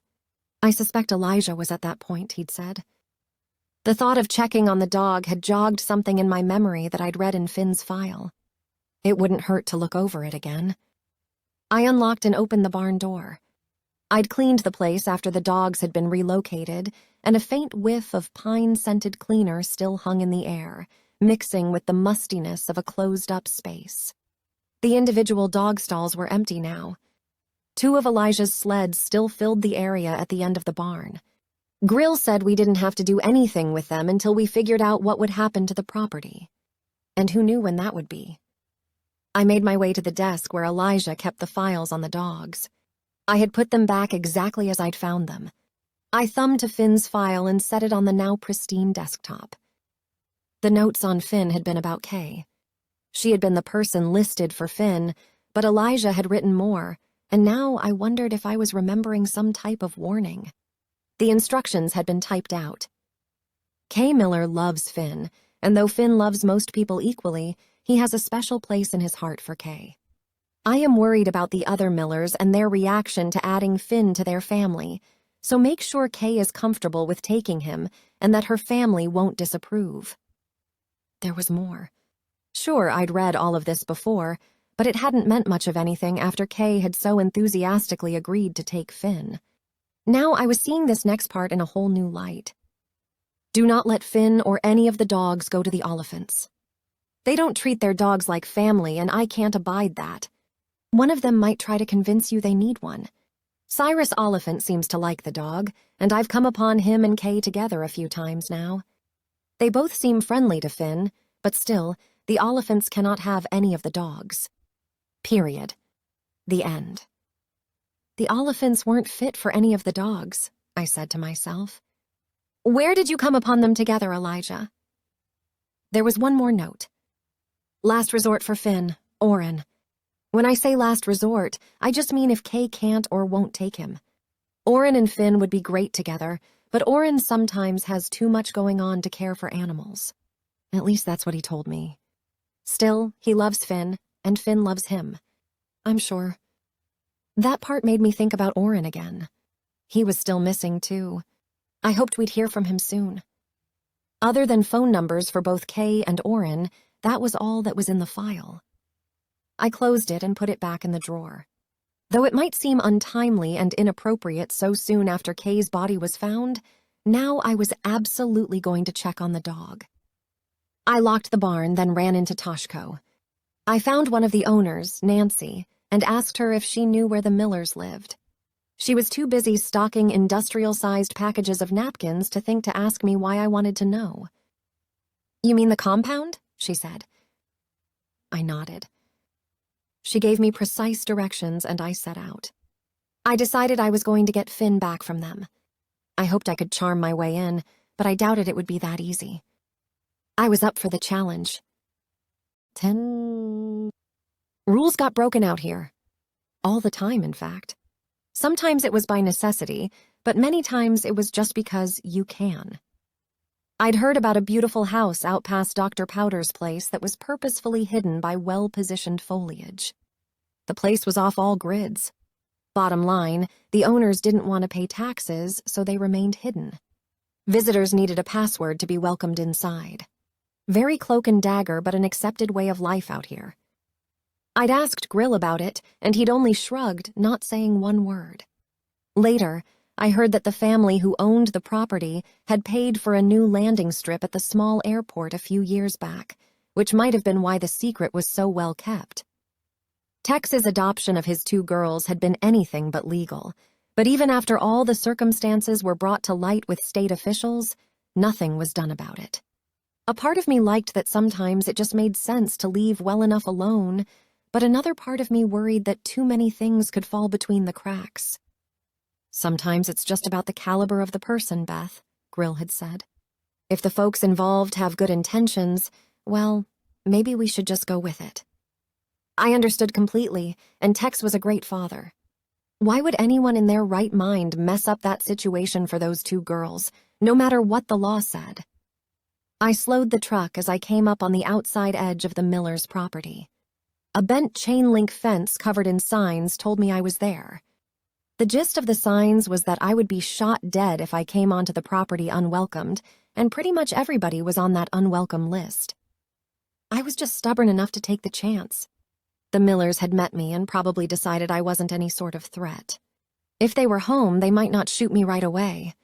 Speaker 1: I suspect Elijah was at that point, he'd said. The thought of checking on the dog had jogged something in my memory that I'd read in Finn's file. It wouldn't hurt to look over it again. I unlocked and opened the barn door. I'd cleaned the place after the dogs had been relocated, and a faint whiff of pine-scented cleaner still hung in the air, mixing with the mustiness of a closed-up space. The individual dog stalls were empty now. 2 of Elijah's sleds still filled the area at the end of the barn. Grill said we didn't have to do anything with them until we figured out what would happen to the property. And who knew when that would be? I made my way to the desk where Elijah kept the files on the dogs. I had put them back exactly as I'd found them. I thumbed to Finn's file and set it on the now pristine desktop. The notes on Finn had been about Kay. She had been the person listed for Finn, but Elijah had written more, and now I wondered if I was remembering some type of warning. The instructions had been typed out. Kay Miller loves Finn, and though Finn loves most people equally, he has a special place in his heart for Kay. I am worried about the other Millers and their reaction to adding Finn to their family, so make sure Kay is comfortable with taking him and that her family won't disapprove. There was more. Sure, I'd read all of this before, but it hadn't meant much of anything after Kay had so enthusiastically agreed to take Finn. Now I was seeing this next part in a whole new light. Do not let Finn or any of the dogs go to the Oliphants. They don't treat their dogs like family, and I can't abide that. One of them might try to convince you they need one. Cyrus Oliphant seems to like the dog, and I've come upon him and Kay together a few times now. They both seem friendly to Finn, but still, the Oliphants cannot have any of the dogs. Period. The end. The Oliphants weren't fit for any of the dogs, I said to myself. Where did you come upon them together, Elijah? There was one more note. Last resort for Finn, Oren. When I say last resort, I just mean if Kay can't or won't take him. Oren and Finn would be great together, but Oren sometimes has too much going on to care for animals. At least that's what he told me. Still, he loves Finn, and Finn loves him. I'm sure. That part made me think about Oren again. He was still missing, too. I hoped we'd hear from him soon. Other than phone numbers for both Kay and Oren, that was all that was in the file. I closed it and put it back in the drawer. Though it might seem untimely and inappropriate so soon after Kay's body was found, now I was absolutely going to check on the dog. I locked the barn, then ran into Toshko. I found one of the owners, Nancy, and asked her if she knew where the Millers lived. She was too busy stocking industrial-sized packages of napkins to think to ask me why I wanted to know. "You mean the compound?" she said. I nodded. She gave me precise directions, and I set out. I decided I was going to get Finn back from them. I hoped I could charm my way in, but I doubted it would be that easy. I was up for the challenge. 10 Rules got broken out here. All the time, in fact. Sometimes it was by necessity, but many times it was just because you can. I'd heard about a beautiful house out past Dr. Powder's place that was purposefully hidden by well-positioned foliage. The place was off all grids. Bottom line, the owners didn't want to pay taxes, so they remained hidden. Visitors needed a password to be welcomed inside. Very cloak and dagger, but an accepted way of life out here. I'd asked Grill about it, and he'd only shrugged, not saying one word. Later, I heard that the family who owned the property had paid for a new landing strip at the small airport a few years back, which might have been why the secret was so well kept. Tex's adoption of his 2 girls had been anything but legal, but even after all the circumstances were brought to light with state officials, nothing was done about it. A part of me liked that sometimes it just made sense to leave well enough alone, but another part of me worried that too many things could fall between the cracks. "Sometimes it's just about the caliber of the person, Beth," Grill had said. "If the folks involved have good intentions, well, maybe we should just go with it." I understood completely, and Tex was a great father. Why would anyone in their right mind mess up that situation for those 2 girls, no matter what the law said? I slowed the truck as I came up on the outside edge of the Millers' property. A bent chain-link fence covered in signs told me I was there. The gist of the signs was that I would be shot dead if I came onto the property unwelcomed, and pretty much everybody was on that unwelcome list. I was just stubborn enough to take the chance. The Millers had met me and probably decided I wasn't any sort of threat. If they were home, they might not shoot me right away.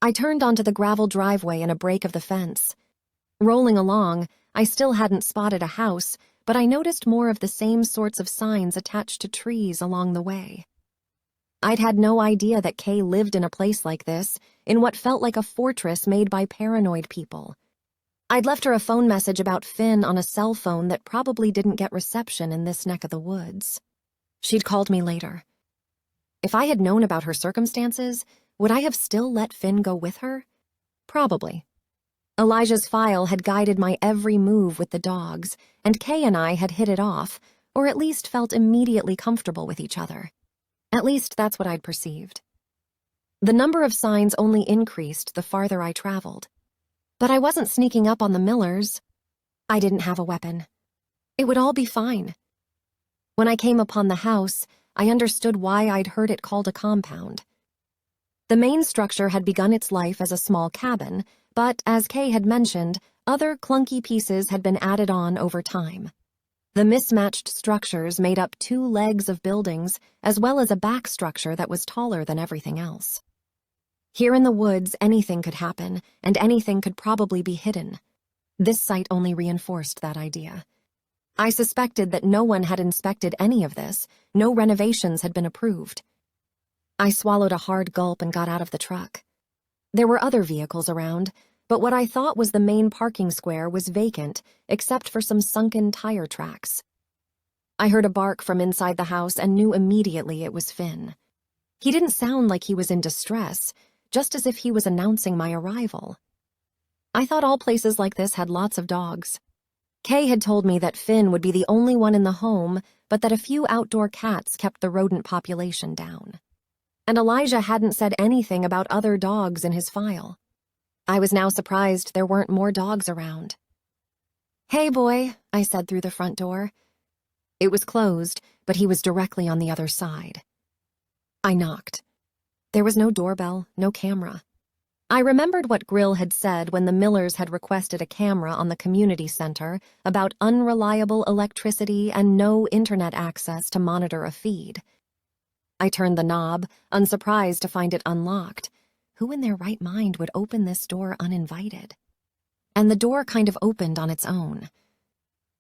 Speaker 1: I turned onto the gravel driveway in a break of the fence. Rolling along, I still hadn't spotted a house, but I noticed more of the same sorts of signs attached to trees along the way. I'd had no idea that Kay lived in a place like this, in what felt like a fortress made by paranoid people. I'd left her a phone message about Finn on a cell phone that probably didn't get reception in this neck of the woods. She'd called me later. If I had known about her circumstances, would I have still let Finn go with her? Probably. Elijah's file had guided my every move with the dogs, and Kay and I had hit it off, or at least felt immediately comfortable with each other. At least that's what I'd perceived. The number of signs only increased the farther I traveled. But I wasn't sneaking up on the Millers. I didn't have a weapon. It would all be fine. When I came upon the house, I understood why I'd heard it called a compound. The main structure had begun its life as a small cabin, but, as Kay had mentioned, other clunky pieces had been added on over time. The mismatched structures made up 2 legs of buildings, as well as a back structure that was taller than everything else. Here in the woods, anything could happen, and anything could probably be hidden. This site only reinforced that idea. I suspected that no one had inspected any of this, no renovations had been approved. I swallowed a hard gulp and got out of the truck. There were other vehicles around, but what I thought was the main parking square was vacant, except for some sunken tire tracks. I heard a bark from inside the house and knew immediately it was Finn. He didn't sound like he was in distress, just as if he was announcing my arrival. I thought all places like this had lots of dogs. Kay had told me that Finn would be the only one in the home, but that a few outdoor cats kept the rodent population down. and Elijah hadn't said anything about other dogs in his file. I was now surprised there weren't more dogs around. "Hey, boy," I said through the front door. It was closed, but he was directly on the other side. I knocked. There was no doorbell, no camera. I remembered what Grill had said when the Millers had requested a camera on the community center about unreliable electricity and no internet access to monitor a feed. I turned the knob, unsurprised to find it unlocked. Who in their right mind would open this door uninvited? And the door kind of opened on its own.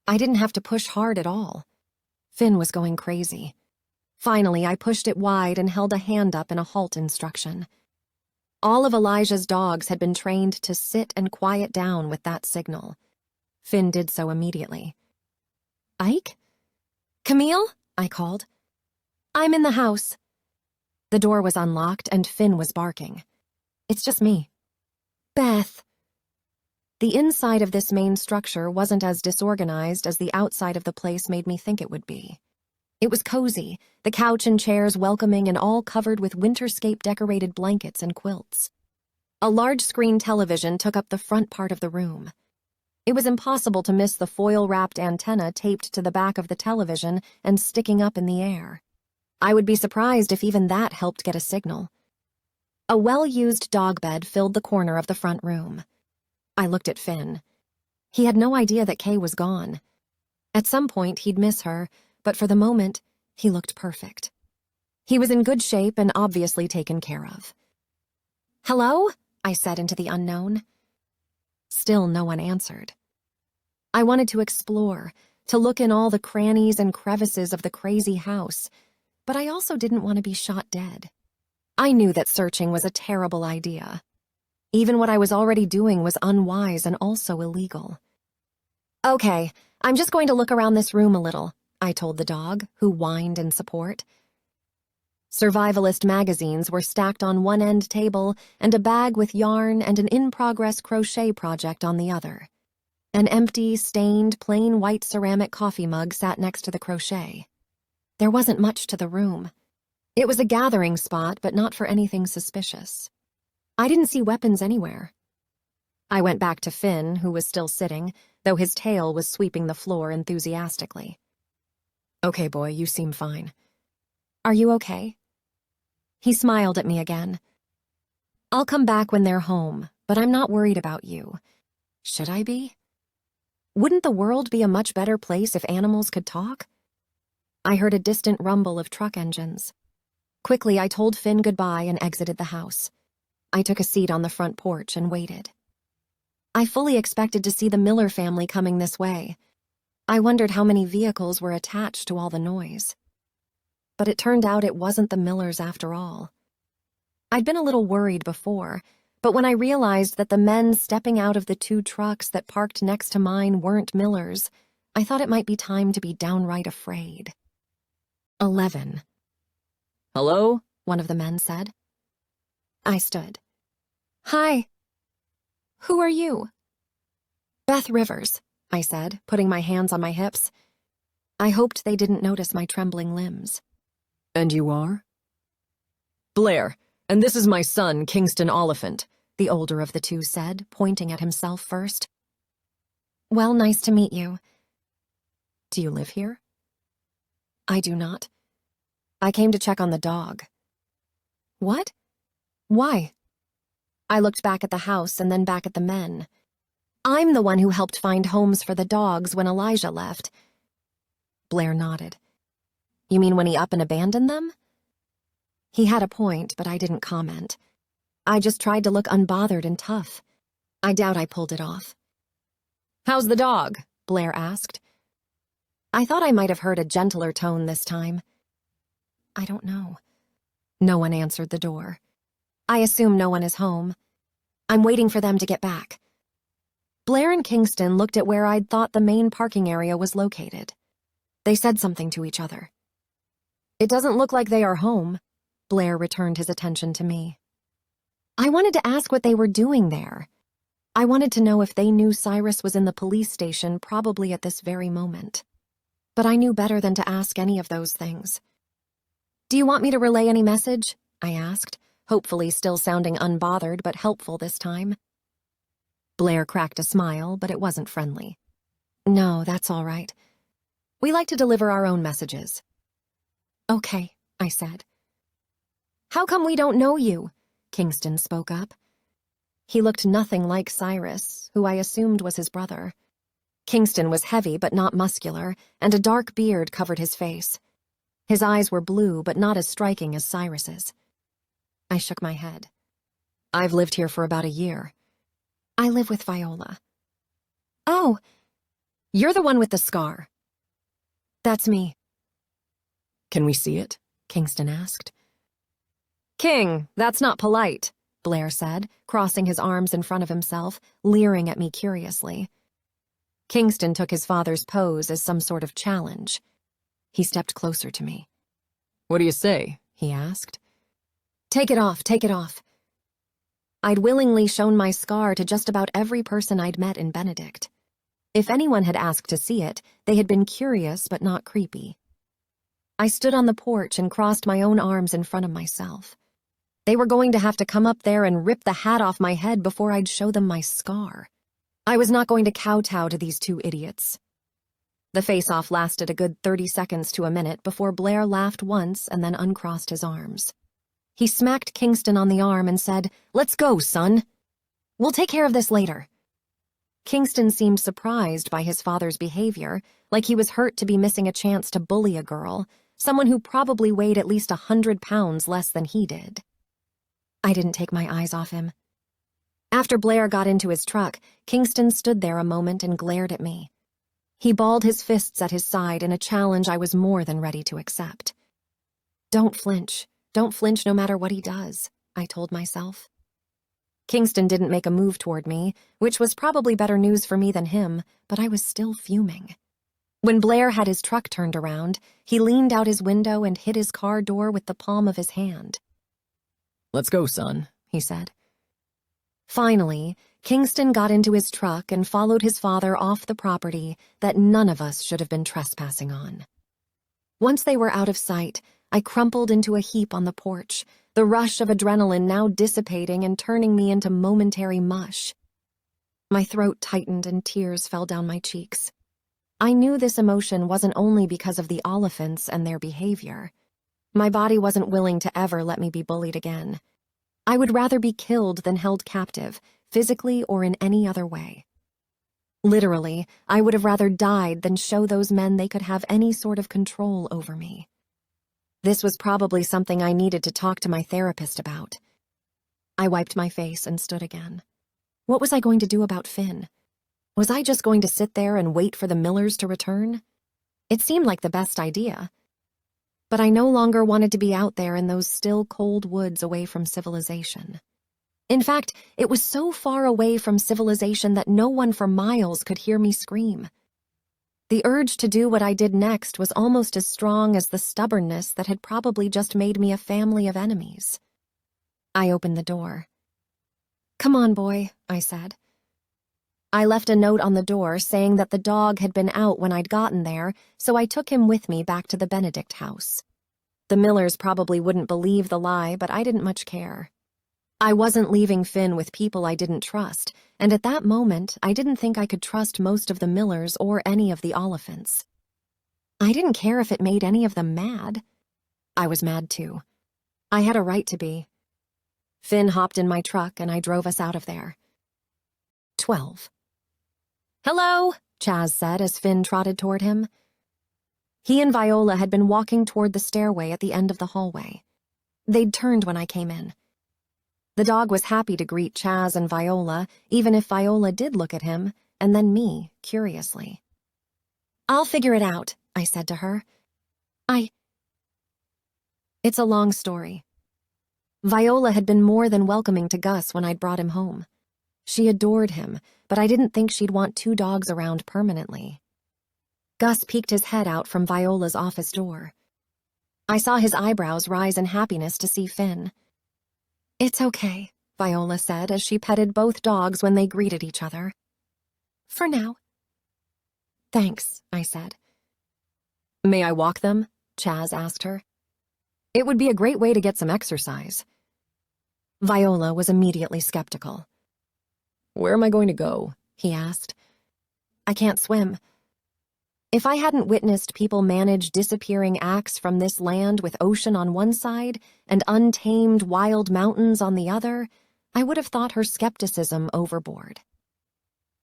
Speaker 1: I didn't have to push hard at all. Finn was going crazy. Finally, I pushed it wide and held a hand up in a halt instruction. All of Elijah's dogs had been trained to sit and quiet down with that signal. Finn did so immediately. "Ike? Camille?" I called. "I'm in the house." The door was unlocked and Finn was barking. "It's just me." "Beth." The inside of this main structure wasn't as disorganized as the outside of the place made me think it would be. It was cozy, the couch and chairs welcoming and all covered with winterscape-decorated blankets and quilts. A large-screen television took up the front part of the room. It was impossible to miss the foil-wrapped antenna taped to the back of the television and sticking up in the air. I would be surprised if even that helped get a signal. A well-used dog bed filled the corner of the front room. I looked at Finn. He had no idea that Kay was gone. At some point, he'd miss her, but for the moment, he looked perfect. He was in good shape and obviously taken care of. "Hello?" I said into the unknown. Still no one answered. I wanted to explore, to look in all the crannies and crevices of the crazy house, but I also didn't want to be shot dead. I knew that searching was a terrible idea. Even what I was already doing was unwise and also illegal. "Okay, I'm just going to look around this room a little," I told the dog, who whined in support. Survivalist magazines were stacked on one end table and a bag with yarn and an in-progress crochet project on the other. An empty, stained, plain white ceramic coffee mug sat next to the crochet. There wasn't much to the room. It was a gathering spot, but not for anything suspicious. I didn't see weapons anywhere. I went back to Finn, who was still sitting, though his tail was sweeping the floor enthusiastically. "Okay, boy, you seem fine." "Are you okay?" He smiled at me again. "I'll come back when they're home, but I'm not worried about you. Should I be? Wouldn't the world be a much better place if animals could talk?" I heard a distant rumble of truck engines. Quickly, I told Finn goodbye and exited the house. I took a seat on the front porch and waited. I fully expected to see the Miller family coming this way. I wondered how many vehicles were attached to all the noise. But it turned out it wasn't the Millers after all. I'd been a little worried before, but when I realized that the men stepping out of the two trucks that parked next to mine weren't Millers, I thought it might be time to be downright afraid. 11.
Speaker 2: "Hello?"
Speaker 1: one of the men said. I stood. "Hi. Who are you?" "Beth Rivers," I said, putting my hands on my hips. I hoped they didn't notice my trembling limbs.
Speaker 2: "And you are?" "Blair, and this is my son, Kingston Oliphant,"
Speaker 1: the older of the two said, pointing at himself first. "Well, nice to meet you."
Speaker 2: "Do you live here?"
Speaker 1: "I do not. I came to check on the dog." "What? Why?" I looked back at the house and then back at the men. "I'm the one who helped find homes for the dogs when Elijah left." Blair nodded. "You mean when he up and abandoned them?" He had a point, but I didn't comment. I just tried to look unbothered and tough. I doubt I pulled it off. "How's the dog?" Blair asked. I thought I might have heard a gentler tone this time. "I don't know." No one answered the door. "I assume no one is home. I'm waiting for them to get back." Blair and Kingston looked at where I'd thought the main parking area was located. They said something to each other. "It doesn't look like they are home." Blair returned his attention to me. I wanted to ask what they were doing there. I wanted to know if they knew Cyrus was in the police station probably at this very moment. But I knew better than to ask any of those things. "Do you want me to relay any message?" I asked, hopefully still sounding unbothered but helpful this time. Blair cracked a smile, but it wasn't friendly. No, that's all right. We like to deliver our own messages. Okay, I said. How come we don't know you? Kingston spoke up. He looked nothing like Cyrus, who I assumed was his brother. Kingston was heavy but not muscular, and a dark beard covered his face. His eyes were blue but not as striking as Cyrus's. I shook my head. I've lived here for about a year. I live with Viola. Oh, you're the one with the scar. That's me.
Speaker 2: Can we see it?
Speaker 1: Kingston asked. King, that's not polite, Blair said, crossing his arms in front of himself, leering at me curiously. Kingston took his father's pose as some sort of challenge. He stepped closer to me.
Speaker 2: What do you say?
Speaker 1: He asked. Take it off, take it off. I'd willingly shown my scar to just about every person I'd met in Benedict. If anyone had asked to see it, they had been curious but not creepy. I stood on the porch and crossed my own arms in front of myself. They were going to have to come up there and rip the hat off my head before I'd show them my scar. I was not going to kowtow to these two idiots. The face-off lasted a good 30 seconds to a minute before Blair laughed once and then uncrossed his arms. He smacked Kingston on the arm and said, "Let's go, son. We'll take care of this later." Kingston seemed surprised by his father's behavior, like he was hurt to be missing a chance to bully a girl, someone who probably weighed at least 100 pounds less than he did. I didn't take my eyes off him. After Blair got into his truck, Kingston stood there a moment and glared at me. He balled his fists at his side in a challenge I was more than ready to accept. Don't flinch. Don't flinch no matter what he does, I told myself. Kingston didn't make a move toward me, which was probably better news for me than him, but I was still fuming. When Blair had his truck turned around, he leaned out his window and hit his car door with the palm of his hand.
Speaker 2: Let's go, son,
Speaker 1: he said. Finally, Kingston got into his truck and followed his father off the property that none of us should have been trespassing on. Once they were out of sight, I crumpled into a heap on the porch, the rush of adrenaline now dissipating and turning me into momentary mush. My throat tightened and tears fell down my cheeks. I knew this emotion wasn't only because of the Oliphants and their behavior. My body wasn't willing to ever let me be bullied again. I would rather be killed than held captive, physically or in any other way. Literally, I would have rather died than show those men they could have any sort of control over me. This was probably something I needed to talk to my therapist about. I wiped my face and stood again. What was I going to do about Finn? Was I just going to sit there and wait for the Millers to return? It seemed like the best idea. But I no longer wanted to be out there in those still cold woods away from civilization. In fact, it was so far away from civilization that no one for miles could hear me scream. The urge to do what I did next was almost as strong as the stubbornness that had probably just made me a family of enemies. I opened the door. "Come on, boy," I said. I left a note on the door saying that the dog had been out when I'd gotten there, so I took him with me back to the Benedict house. The Millers probably wouldn't believe the lie, but I didn't much care. I wasn't leaving Finn with people I didn't trust, and at that moment, I didn't think I could trust most of the Millers or any of the Oliphants. I didn't care if it made any of them mad. I was mad too. I had a right to be. Finn hopped in my truck and I drove us out of there. 12. "Hello," Chaz said as Finn trotted toward him. He and Viola had been walking toward the stairway at the end of the hallway. They'd turned when I came in. The dog was happy to greet Chaz and Viola, even if Viola did look at him, and then me, curiously. "I'll figure it out," I said to her. It's a long story. Viola had been more than welcoming to Gus when I'd brought him home. She adored him, but I didn't think she'd want two dogs around permanently. Gus peeked his head out from Viola's office door. I saw his eyebrows rise in happiness to see Finn. "It's okay," Viola said as she petted both dogs when they greeted each other. "For now." "Thanks," I said. "May I walk them?" Chaz asked her.
Speaker 2: It would be a great way to get some exercise.
Speaker 1: Viola was immediately skeptical.
Speaker 2: Where am I going to go?
Speaker 1: He asked. I can't swim. If I hadn't witnessed people manage disappearing acts from this land with ocean on one side and untamed wild mountains on the other, I would have thought her skepticism overboard.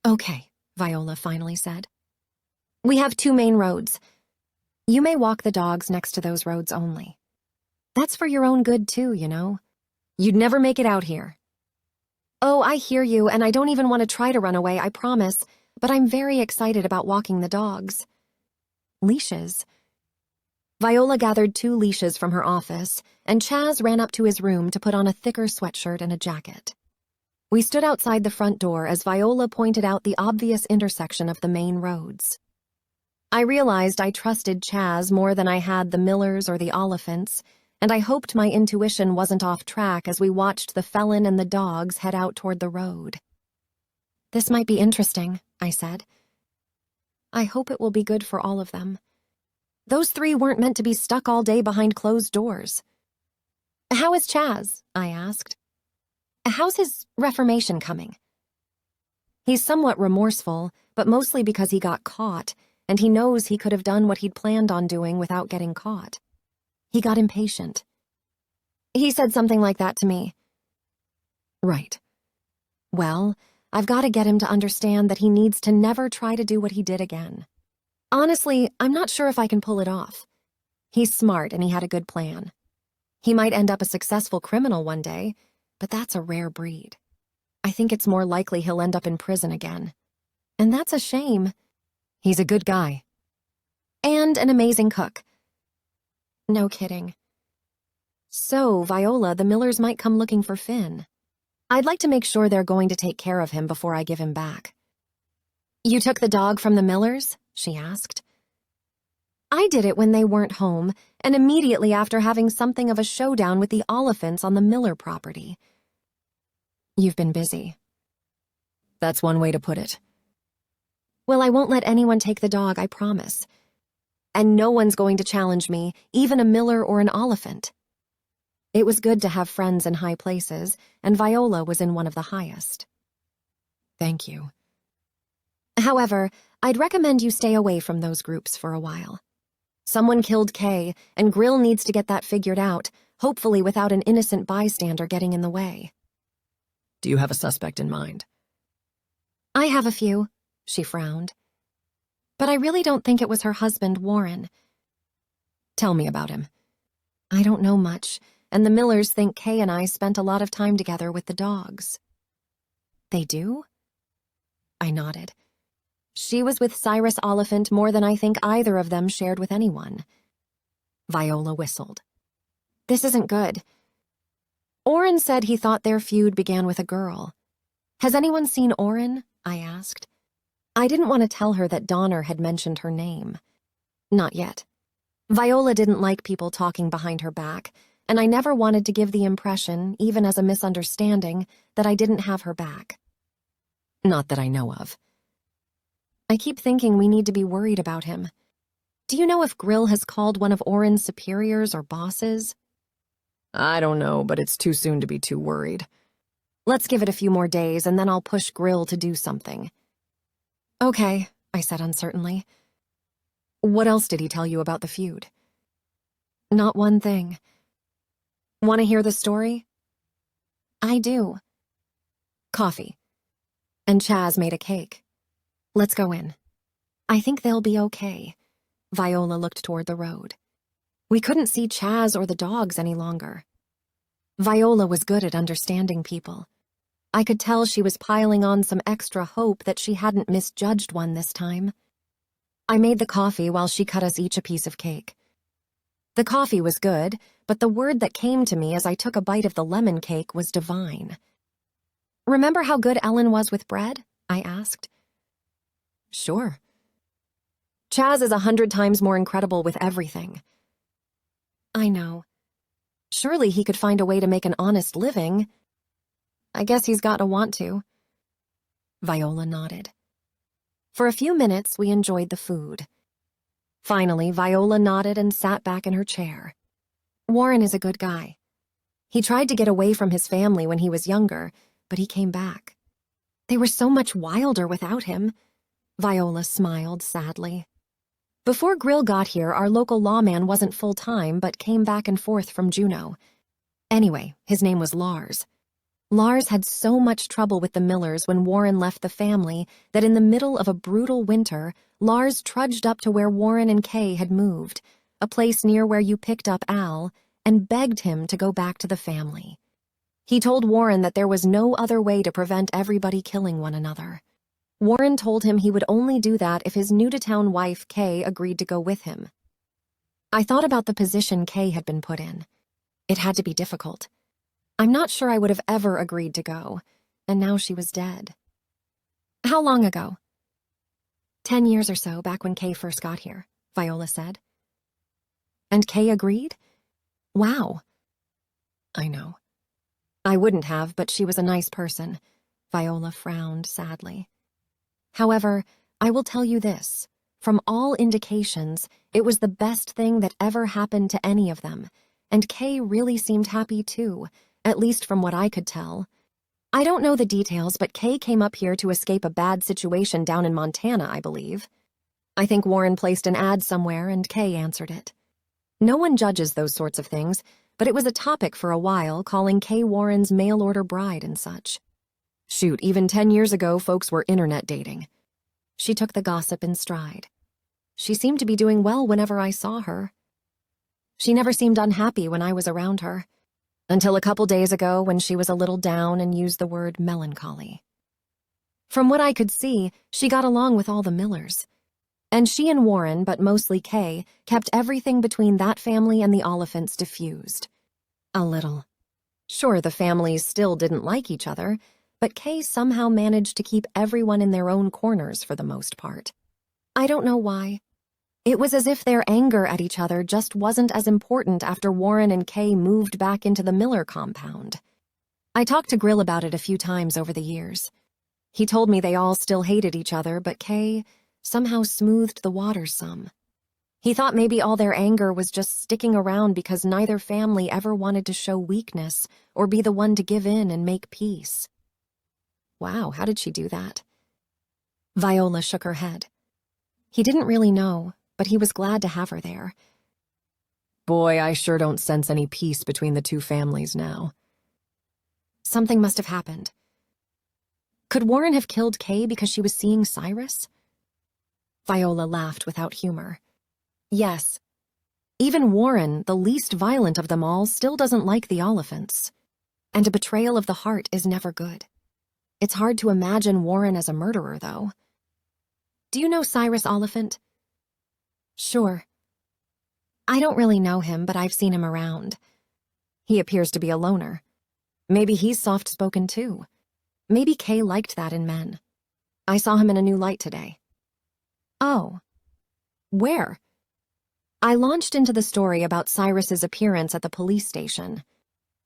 Speaker 1: Okay, Viola finally said. We have 2 main roads. You may walk the dogs next to those roads only. That's for your own good too, you know.
Speaker 2: You'd never make it out here.
Speaker 1: Oh, I hear you, and I don't even want to try to run away, I promise, but I'm very excited about walking the dogs. Leashes. Viola gathered 2 leashes from her office, and Chaz ran up to his room to put on a thicker sweatshirt and a jacket. We stood outside the front door as Viola pointed out the obvious intersection of the main roads. I realized I trusted Chaz more than I had the Millers or the Oliphants, and I hoped my intuition wasn't off track as we watched the felon and the dogs head out toward the road. This might be interesting, I said. I hope it will be good for all of them. Those 3 weren't meant to be stuck all day behind closed doors. How is Chaz? I asked. How's his reformation coming? He's somewhat remorseful, but mostly because he got caught, and he knows he could have done what he'd planned on doing without getting caught. He got impatient. He said something like that to me.
Speaker 2: Right.
Speaker 1: Well, I've got to get him to understand that he needs to never try to do what he did again. Honestly, I'm not sure if I can pull it off. He's smart and he had a good plan. He might end up a successful criminal one day, but that's a rare breed. I think it's more likely he'll end up in prison again. And that's a shame.
Speaker 2: He's a good guy.
Speaker 1: And an amazing cook. No kidding. So, Viola, the Millers might come looking for Finn. I'd like to make sure they're going to take care of him before I give him back. You took the dog from the Millers? She asked. I did it when they weren't home, and immediately after having something of a showdown with the Oliphants on the Miller property. You've been busy.
Speaker 2: That's one way to put it.
Speaker 1: Well, I won't let anyone take the dog, I promise. And no one's going to challenge me, even a Miller or an Oliphant. It was good to have friends in high places, and Viola was in one of the highest.
Speaker 2: Thank you.
Speaker 1: However, I'd recommend you stay away from those groups for a while. Someone killed Kay, and Grill needs to get that figured out, hopefully without an innocent bystander getting in the way.
Speaker 2: Do you have a suspect in mind?
Speaker 1: I have a few, she frowned. But I really don't think it was her husband, Warren.
Speaker 2: Tell me about him.
Speaker 1: I don't know much, and the Millers think Kay and I spent a lot of time together with the dogs. They do? I nodded. She was with Cyrus Oliphant more than I think either of them shared with anyone. Viola whistled. This isn't good. Orrin said he thought their feud began with a girl. Has anyone seen Orrin? I asked. I didn't want to tell her that Donner had mentioned her name. Not yet. Viola didn't like people talking behind her back, and I never wanted to give the impression, even as a misunderstanding, that I didn't have her back.
Speaker 2: Not that I know of.
Speaker 1: I keep thinking we need to be worried about him. Do you know if Grill has called one of Orrin's superiors or bosses?
Speaker 2: I don't know, but it's too soon to be too worried.
Speaker 1: Let's give it a few more days, and then I'll push Grill to do something. Okay, I said uncertainly.
Speaker 2: What else did he tell you about the feud?
Speaker 1: Not one thing. Want to hear the story? I do. Coffee. And Chaz made a cake. Let's go in. I think they'll be okay. Viola looked toward the road. We couldn't see Chaz or the dogs any longer. Viola was good at understanding people. I could tell she was piling on some extra hope that she hadn't misjudged one this time. I made the coffee while she cut us each a piece of cake. The coffee was good, but the word that came to me as I took a bite of the lemon cake was divine. Remember how good Ellen was with bread? I asked.
Speaker 2: Sure.
Speaker 1: Chaz is 100 times more incredible with everything. I know. Surely he could find a way to make an honest living. I guess he's got to want to. Viola nodded. For a few minutes, we enjoyed the food. Finally, Viola nodded and sat back in her chair. Warren is a good guy. He tried to get away from his family when he was younger, but he came back. They were so much wilder without him. Viola smiled sadly. Before Grill got here, our local lawman wasn't full-time, but came back and forth from Juneau. Anyway, his name was Lars. Lars had so much trouble with the Millers when Warren left the family that in the middle of a brutal winter, Lars trudged up to where Warren and Kay had moved, a place near where you picked up Al, and begged him to go back to the family. He told Warren that there was no other way to prevent everybody killing one another. Warren told him he would only do that if his new-to-town wife, Kay, agreed to go with him. I thought about the position Kay had been put in. It had to be difficult. I'm not sure I would have ever agreed to go, and now she was dead. How long ago? 10 years or so, back when Kay first got here, Viola said. And Kay agreed? Wow. I know. I wouldn't have, but she was a nice person. Viola frowned sadly. However, I will tell you this. From all indications, it was the best thing that ever happened to any of them, and Kay really seemed happy too, at least from what I could tell. I don't know the details, but Kay came up here to escape a bad situation down in Montana, I believe. I think Warren placed an ad somewhere and Kay answered it. No one judges those sorts of things, but it was a topic for a while, calling Kay Warren's mail-order bride and such. Shoot, even 10 years ago, folks were internet dating. She took the gossip in stride. She seemed to be doing well whenever I saw her. She never seemed unhappy when I was around her. Until a couple days ago when she was a little down and used the word melancholy. From what I could see, she got along with all the Millers. And she and Warren, but mostly Kay, kept everything between that family and the Oliphants diffused. A little. Sure, the families still didn't like each other, but Kay somehow managed to keep everyone in their own corners for the most part. I don't know why. It was as if their anger at each other just wasn't as important after Warren and Kay moved back into the Miller compound. I talked to Grill about it a few times over the years. He told me they all still hated each other, but Kay somehow smoothed the waters some. He thought maybe all their anger was just sticking around because neither family ever wanted to show weakness or be the one to give in and make peace. Wow, how did she do that? Viola shook her head. He didn't really know, but he was glad to have her there.
Speaker 2: Boy, I sure don't sense any peace between the two families now.
Speaker 1: Something must have happened. Could Warren have killed Kay because she was seeing Cyrus? Viola laughed without humor. Yes. Even Warren, the least violent of them all, still doesn't like the Oliphants. And a betrayal of the heart is never good. It's hard to imagine Warren as a murderer, though. Do you know Cyrus Oliphant? Sure. I don't really know him, but I've seen him around. He appears to be a loner. Maybe he's soft-spoken too. Maybe Kay liked that in men. I saw him in a new light today. Oh. Where? I launched into the story about Cyrus's appearance at the police station.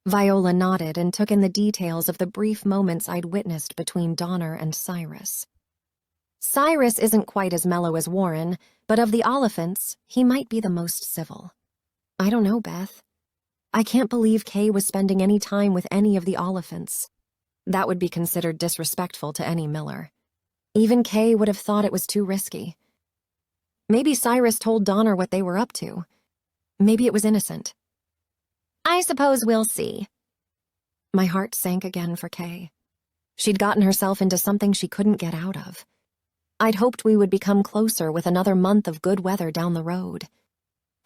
Speaker 1: Viola nodded and took in the details of the brief moments I'd witnessed between Donner and Cyrus. Cyrus isn't quite as mellow as Warren, but of the Oliphants, he might be the most civil. I don't know, Beth. I can't believe Kay was spending any time with any of the Oliphants. That would be considered disrespectful to any Miller. Even Kay would have thought it was too risky. Maybe Cyrus told Donner what they were up to. Maybe it was innocent. I suppose we'll see. My heart sank again for Kay. She'd gotten herself into something she couldn't get out of. I'd hoped we would become closer with another month of good weather down the road.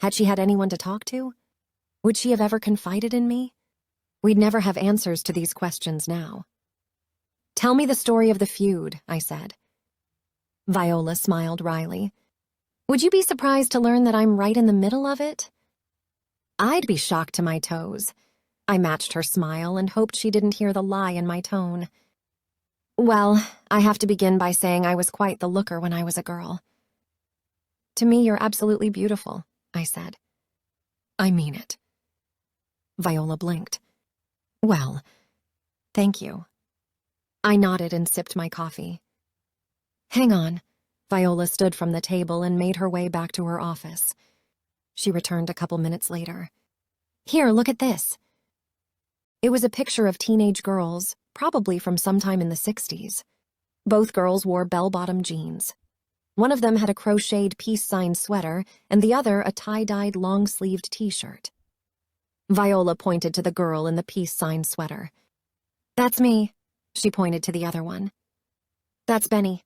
Speaker 1: Had she had anyone to talk to? Would she have ever confided in me? We'd never have answers to these questions now. Tell me the story of the feud, I said. Viola smiled wryly. Would you be surprised to learn that I'm right in the middle of it? I'd be shocked to my toes. I matched her smile and hoped she didn't hear the lie in my tone. Well, I have to begin by saying I was quite the looker when I was a girl. To me, you're absolutely beautiful, I said. I mean it. Viola blinked. Well, thank you. I nodded and sipped my coffee. Hang on. Viola stood from the table and made her way back to her office. She returned a couple minutes later. Here, look at this. It was a picture of teenage girls, probably from sometime in the 60s. Both girls wore bell-bottom jeans. One of them had a crocheted peace sign sweater, and the other a tie-dyed long-sleeved t-shirt. Viola pointed to the girl in the peace sign sweater. That's me, she pointed to the other one. That's Benny.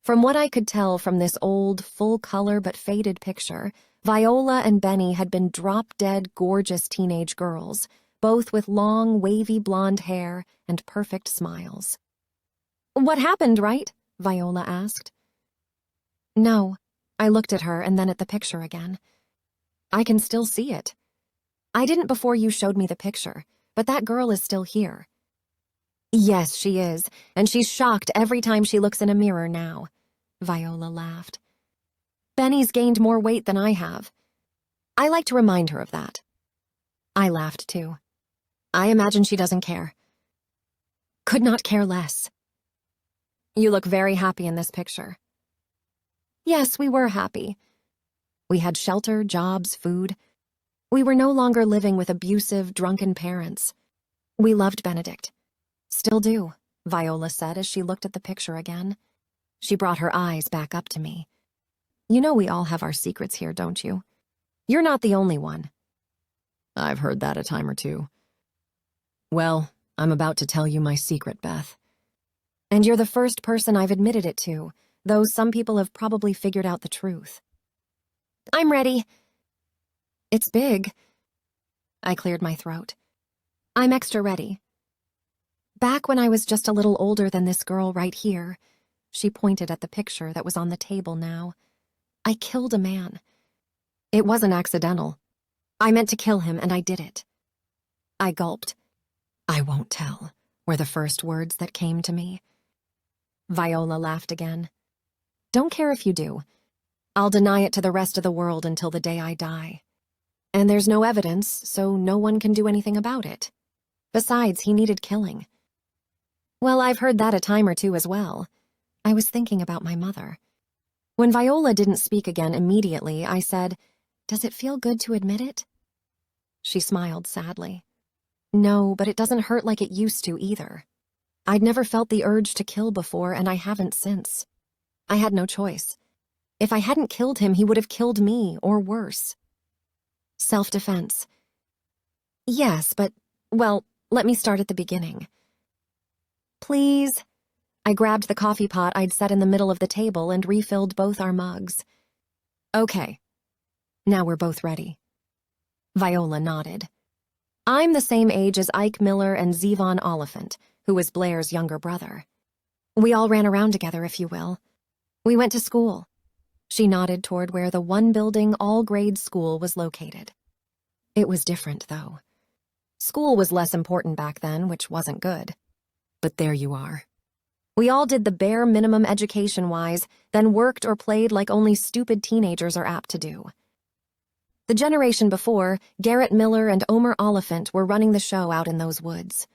Speaker 1: From what I could tell from this old, full-color but faded picture, Viola and Benny had been drop-dead gorgeous teenage girls, both with long, wavy blonde hair and perfect smiles. What happened, right? Viola asked. No. I looked at her and then at the picture again. I can still see it. I didn't before you showed me the picture, but that girl is still here. Yes, she is, and she's shocked every time she looks in a mirror now. Viola laughed. Benny's gained more weight than I have. I like to remind her of that. I laughed too. I imagine she doesn't care. Could not care less. You look very happy in this picture. Yes, we were happy. We had shelter, jobs, food. We were no longer living with abusive, drunken parents. We loved Benedict. Still do, Viola said as she looked at the picture again. She brought her eyes back up to me. You know we all have our secrets here, don't you? You're not the only one.
Speaker 2: I've heard that a time or two. Well, I'm about to tell you my secret, Beth.
Speaker 1: And you're the first person I've admitted it to, though some people have probably figured out the truth. I'm ready. It's big. I cleared my throat. I'm extra ready. Back when I was just a little older than this girl right here, she pointed at the picture that was on the table now. I killed a man. It wasn't accidental. I meant to kill him, and I did it. I gulped. I won't tell, were the first words that came to me. Viola laughed again. Don't care if you do. I'll deny it to the rest of the world until the day I die. And there's no evidence, so no one can do anything about it. Besides, he needed killing. Well, I've heard that a time or two as well. I was thinking about my mother. When Viola didn't speak again immediately, I said, Does it feel good to admit it? She smiled sadly. No, but it doesn't hurt like it used to either. I'd never felt the urge to kill before, and I haven't since. I had no choice. If I hadn't killed him, he would have killed me, or worse. Self-defense. Yes, but, well, let me start at the beginning. Please. I grabbed the coffee pot I'd set in the middle of the table and refilled both our mugs. Okay. Now we're both ready. Viola nodded. I'm the same age as Ike Miller and Zevon Oliphant, who was Blair's younger brother. We all ran around together, if you will. We went to school. She nodded toward where the one-building, all-grade school was located. It was different, though. School was less important back then, which wasn't good. But there you are. We all did the bare minimum education-wise, then worked or played like only stupid teenagers are apt to do. The generation before, Garrett Miller and Omer Oliphant were running the show out in those woods.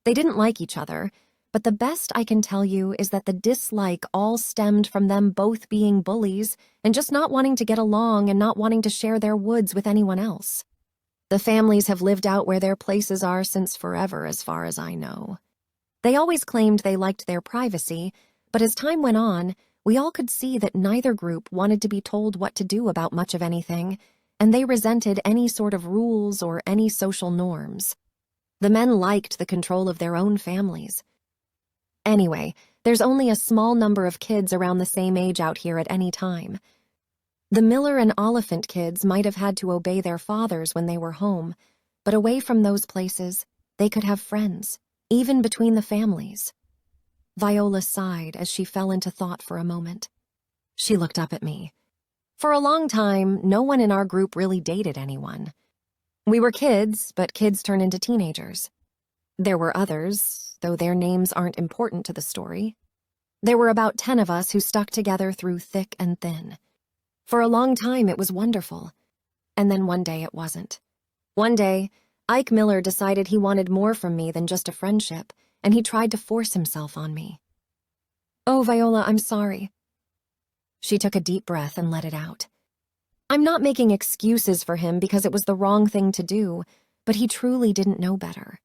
Speaker 1: They didn't like each other, but the best I can tell you is that the dislike all stemmed from them both being bullies and just not wanting to get along and not wanting to share their woods with anyone else. The families have lived out where their places are since forever, as far as I know. They always claimed they liked their privacy, but as time went on, we all could see that neither group wanted to be told what to do about much of anything, and they resented any sort of rules or any social norms. The men liked the control of their own families. Anyway, there's only a small number of kids around the same age out here at any time. The Miller and Oliphant kids might have had to obey their fathers when they were home, but away from those places, they could have friends, even between the families. Viola sighed as she fell into thought for a moment. She looked up at me. For a long time, no one in our group really dated anyone. We were kids, but kids turn into teenagers. There were others, though their names aren't important to the story. There were about 10 of us who stuck together through thick and thin. For a long time, it was wonderful. And then one day it wasn't. One day, Ike Miller decided he wanted more from me than just a friendship, and he tried to force himself on me. Oh, Viola, I'm sorry. She took a deep breath and let it out. I'm not making excuses for him because it was the wrong thing to do, but he truly didn't know better.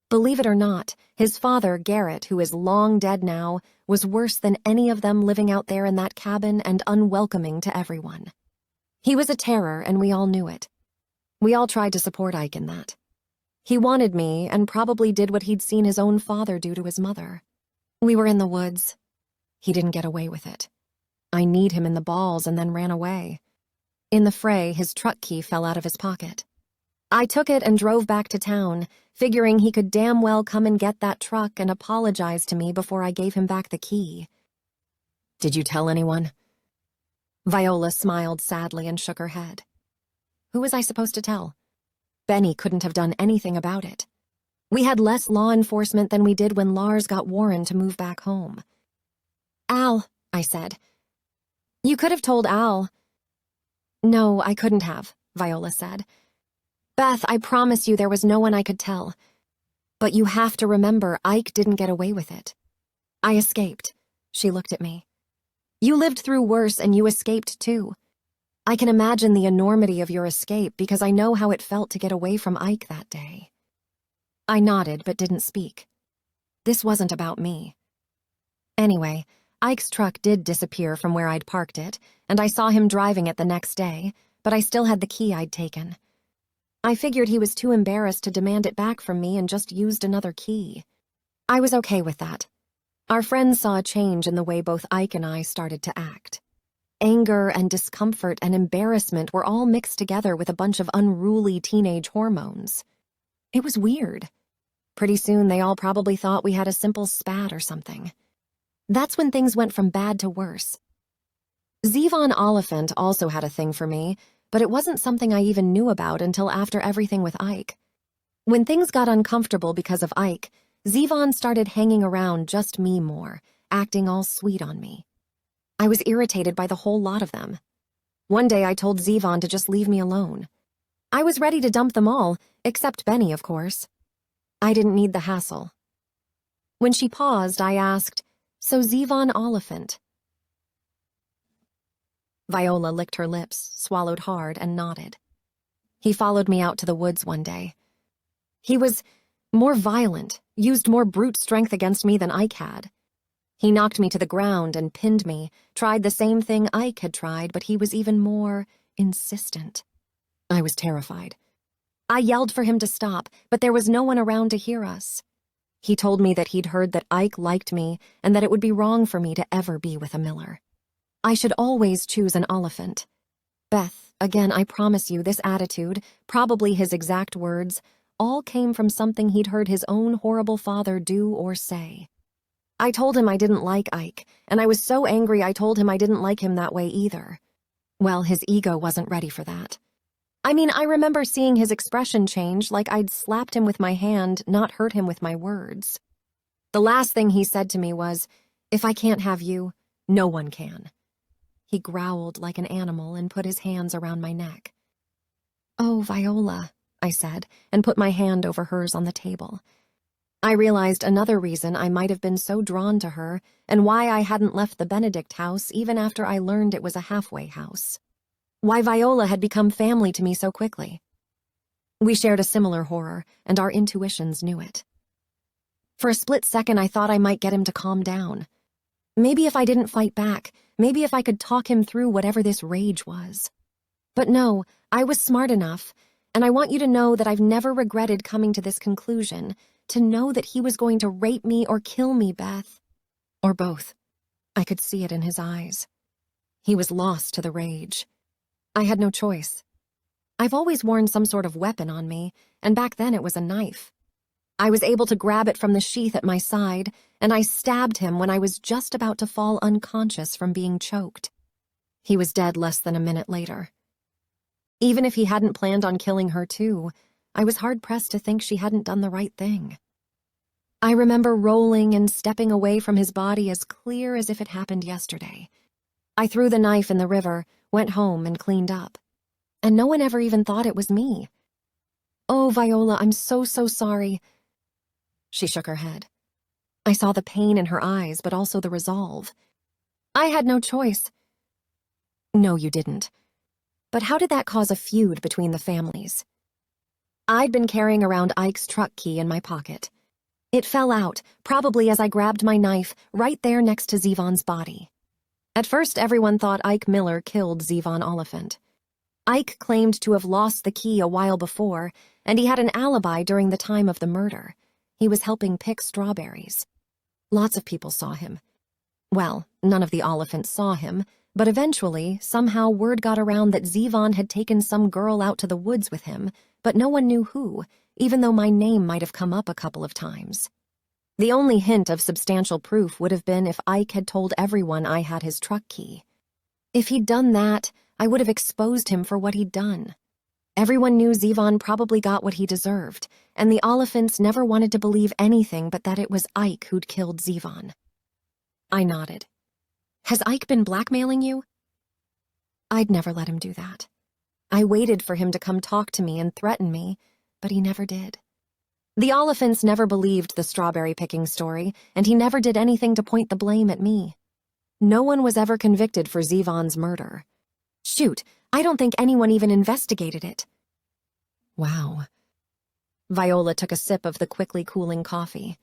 Speaker 1: Believe it or not, his father, Garrett, who is long dead now, was worse than any of them living out there in that cabin and unwelcoming to everyone. He was a terror, and we all knew it. We all tried to support Ike in that. He wanted me and probably did what he'd seen his own father do to his mother. We were in the woods. He didn't get away with it. I kneed him in the balls and then ran away. In the fray, his truck key fell out of his pocket. I took it and drove back to town, figuring he could damn well come and get that truck and apologize to me before I gave him back the key.
Speaker 2: Did you tell anyone?
Speaker 1: Viola smiled sadly and shook her head. Who was I supposed to tell? Benny couldn't have done anything about it. We had less law enforcement than we did when Lars got Warren to move back home. Al, I said. You could have told Al. No, I couldn't have, Viola said. Beth, I promise you there was no one I could tell. But you have to remember, Ike didn't get away with it. I escaped. She looked at me. You lived through worse and you escaped too. I can imagine the enormity of your escape because I know how it felt to get away from Ike that day. I nodded but didn't speak. This wasn't about me. Anyway, Ike's truck did disappear from where I'd parked it, and I saw him driving it the next day, but I still had the key I'd taken. I figured he was too embarrassed to demand it back from me and just used another key. I was okay with that. Our friends saw a change in the way both Ike and I started to act. Anger and discomfort and embarrassment were all mixed together with a bunch of unruly teenage hormones. It was weird. Pretty soon they all probably thought we had a simple spat or something. That's when things went from bad to worse. Zevon Oliphant also had a thing for me, but it wasn't something I even knew about until after everything with Ike. When things got uncomfortable because of Ike, Zevon started hanging around just me more, acting all sweet on me. I was irritated by the whole lot of them. One day I told Zevon to just leave me alone. I was ready to dump them all, except Benny, of course. I didn't need the hassle. When she paused, I asked, "So Zevon Oliphant?" Viola licked her lips, swallowed hard, and nodded. He followed me out to the woods one day. He was more violent, used more brute strength against me than Ike had. He knocked me to the ground and pinned me, tried the same thing Ike had tried, but he was even more insistent. I was terrified. I yelled for him to stop, but there was no one around to hear us. He told me that he'd heard that Ike liked me and that it would be wrong for me to ever be with a Miller. I should always choose an Oliphant. Beth, again, I promise you, this attitude, probably his exact words, all came from something he'd heard his own horrible father do or say. I told him I didn't like Ike, and I was so angry I told him I didn't like him that way either. Well, his ego wasn't ready for that. I mean, I remember seeing his expression change, like I'd slapped him with my hand, not hurt him with my words. The last thing he said to me was, "If I can't have you, no one can." He growled like an animal and put his hands around my neck. "Oh, Viola," I said, and put my hand over hers on the table. I realized another reason I might have been so drawn to her and why I hadn't left the Benedict house even after I learned it was a halfway house. Why Viola had become family to me so quickly. We shared a similar horror, and our intuitions knew it. For a split second, I thought I might get him to calm down. Maybe if I didn't fight back, maybe if I could talk him through whatever this rage was. But no, I was smart enough, and I want you to know that I've never regretted coming to this conclusion, to know that he was going to rape me or kill me, Beth. Or both. I could see it in his eyes. He was lost to the rage. I had no choice. I've always worn some sort of weapon on me, and back then it was a knife. I was able to grab it from the sheath at my side, and I stabbed him when I was just about to fall unconscious from being choked. He was dead less than a minute later. Even if he hadn't planned on killing her too, I was hard-pressed to think she hadn't done the right thing. I remember rolling and stepping away from his body as clear as if it happened yesterday. I threw the knife in the river, went home, and cleaned up. And no one ever even thought it was me. Oh, Viola, I'm so sorry. She shook her head. I saw the pain in her eyes, but also the resolve. I had no choice. No, you didn't. but how did that cause a feud between the families? I'd been carrying around Ike's truck key in my pocket. It fell out, probably as I grabbed my knife, right there next to Zevon's body. At first, everyone thought Ike Miller killed Zevon Oliphant. Ike claimed to have lost the key a while before, and he had an alibi during the time of the murder. He was helping pick strawberries. Lots of people saw him. Well, none of the Oliphants saw him, but eventually, somehow word got around that Zevon had taken some girl out to the woods with him, but no one knew who, even though my name might have come up a couple of times. The only hint of substantial proof would have been if Ike had told everyone I had his truck key. If he'd done that, I would have exposed him for what he'd done. Everyone knew Zevon probably got what he deserved, and the Oliphants never wanted to believe anything but that it was Ike who'd killed Zevon. I nodded. Has Ike been blackmailing you? I'd never let him do that. I waited for him to come talk to me and threaten me, but he never did. The Oliphants never believed the strawberry picking story, and he never did anything to point the blame at me. No one was ever convicted for Zevon's murder. Shoot, I don't think anyone even investigated it. Wow. Viola took a sip of the quickly cooling coffee.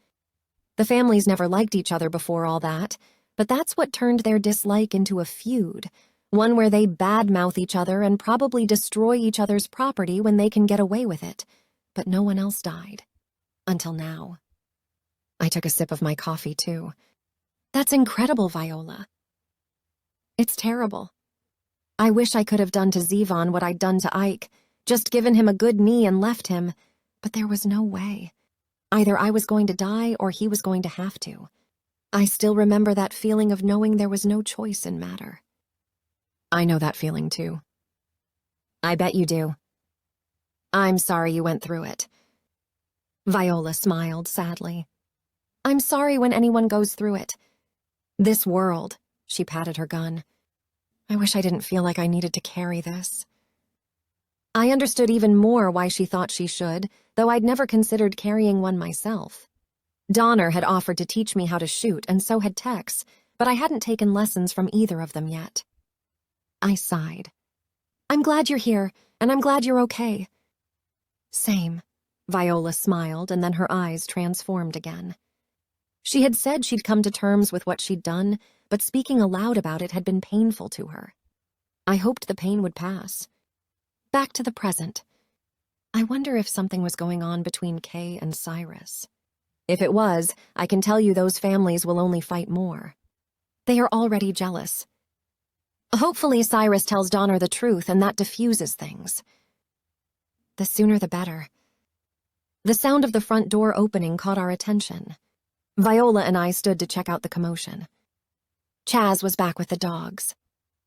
Speaker 1: The families never liked each other before all that, but that's what turned their dislike into a feud, one where they badmouth each other and probably destroy each other's property when they can get away with it. But no one else died. Until now. I took a sip of my coffee, too. That's incredible, Viola. It's terrible. I wish I could have done to Zevon what I'd done to Ike, just given him a good knee and left him, but there was no way. Either I was going to die or he was going to have to. I still remember that feeling of knowing there was no choice in matter. I know that feeling, too. I bet you do. I'm sorry you went through it. Viola smiled sadly. I'm sorry when anyone goes through it. This world, she patted her gun. I wish I didn't feel like I needed to carry this. I understood even more why she thought she should, though I'd never considered carrying one myself. Donner had offered to teach me how to shoot, and so had Tex, but I hadn't taken lessons from either of them yet. I sighed. I'm glad you're here, and I'm glad you're okay. Same. Viola smiled, and then her eyes transformed again. She had said she'd come to terms with what she'd done, but speaking aloud about it had been painful to her. I hoped the pain would pass. Back to the present. I wonder if something was going on between Kay and Cyrus. If it was, I can tell you those families will only fight more. They are already jealous. Hopefully Cyrus tells Donner the truth and that diffuses things. The sooner the better. The sound of the front door opening caught our attention. Viola and I stood to check out the commotion. Chaz was back with the dogs.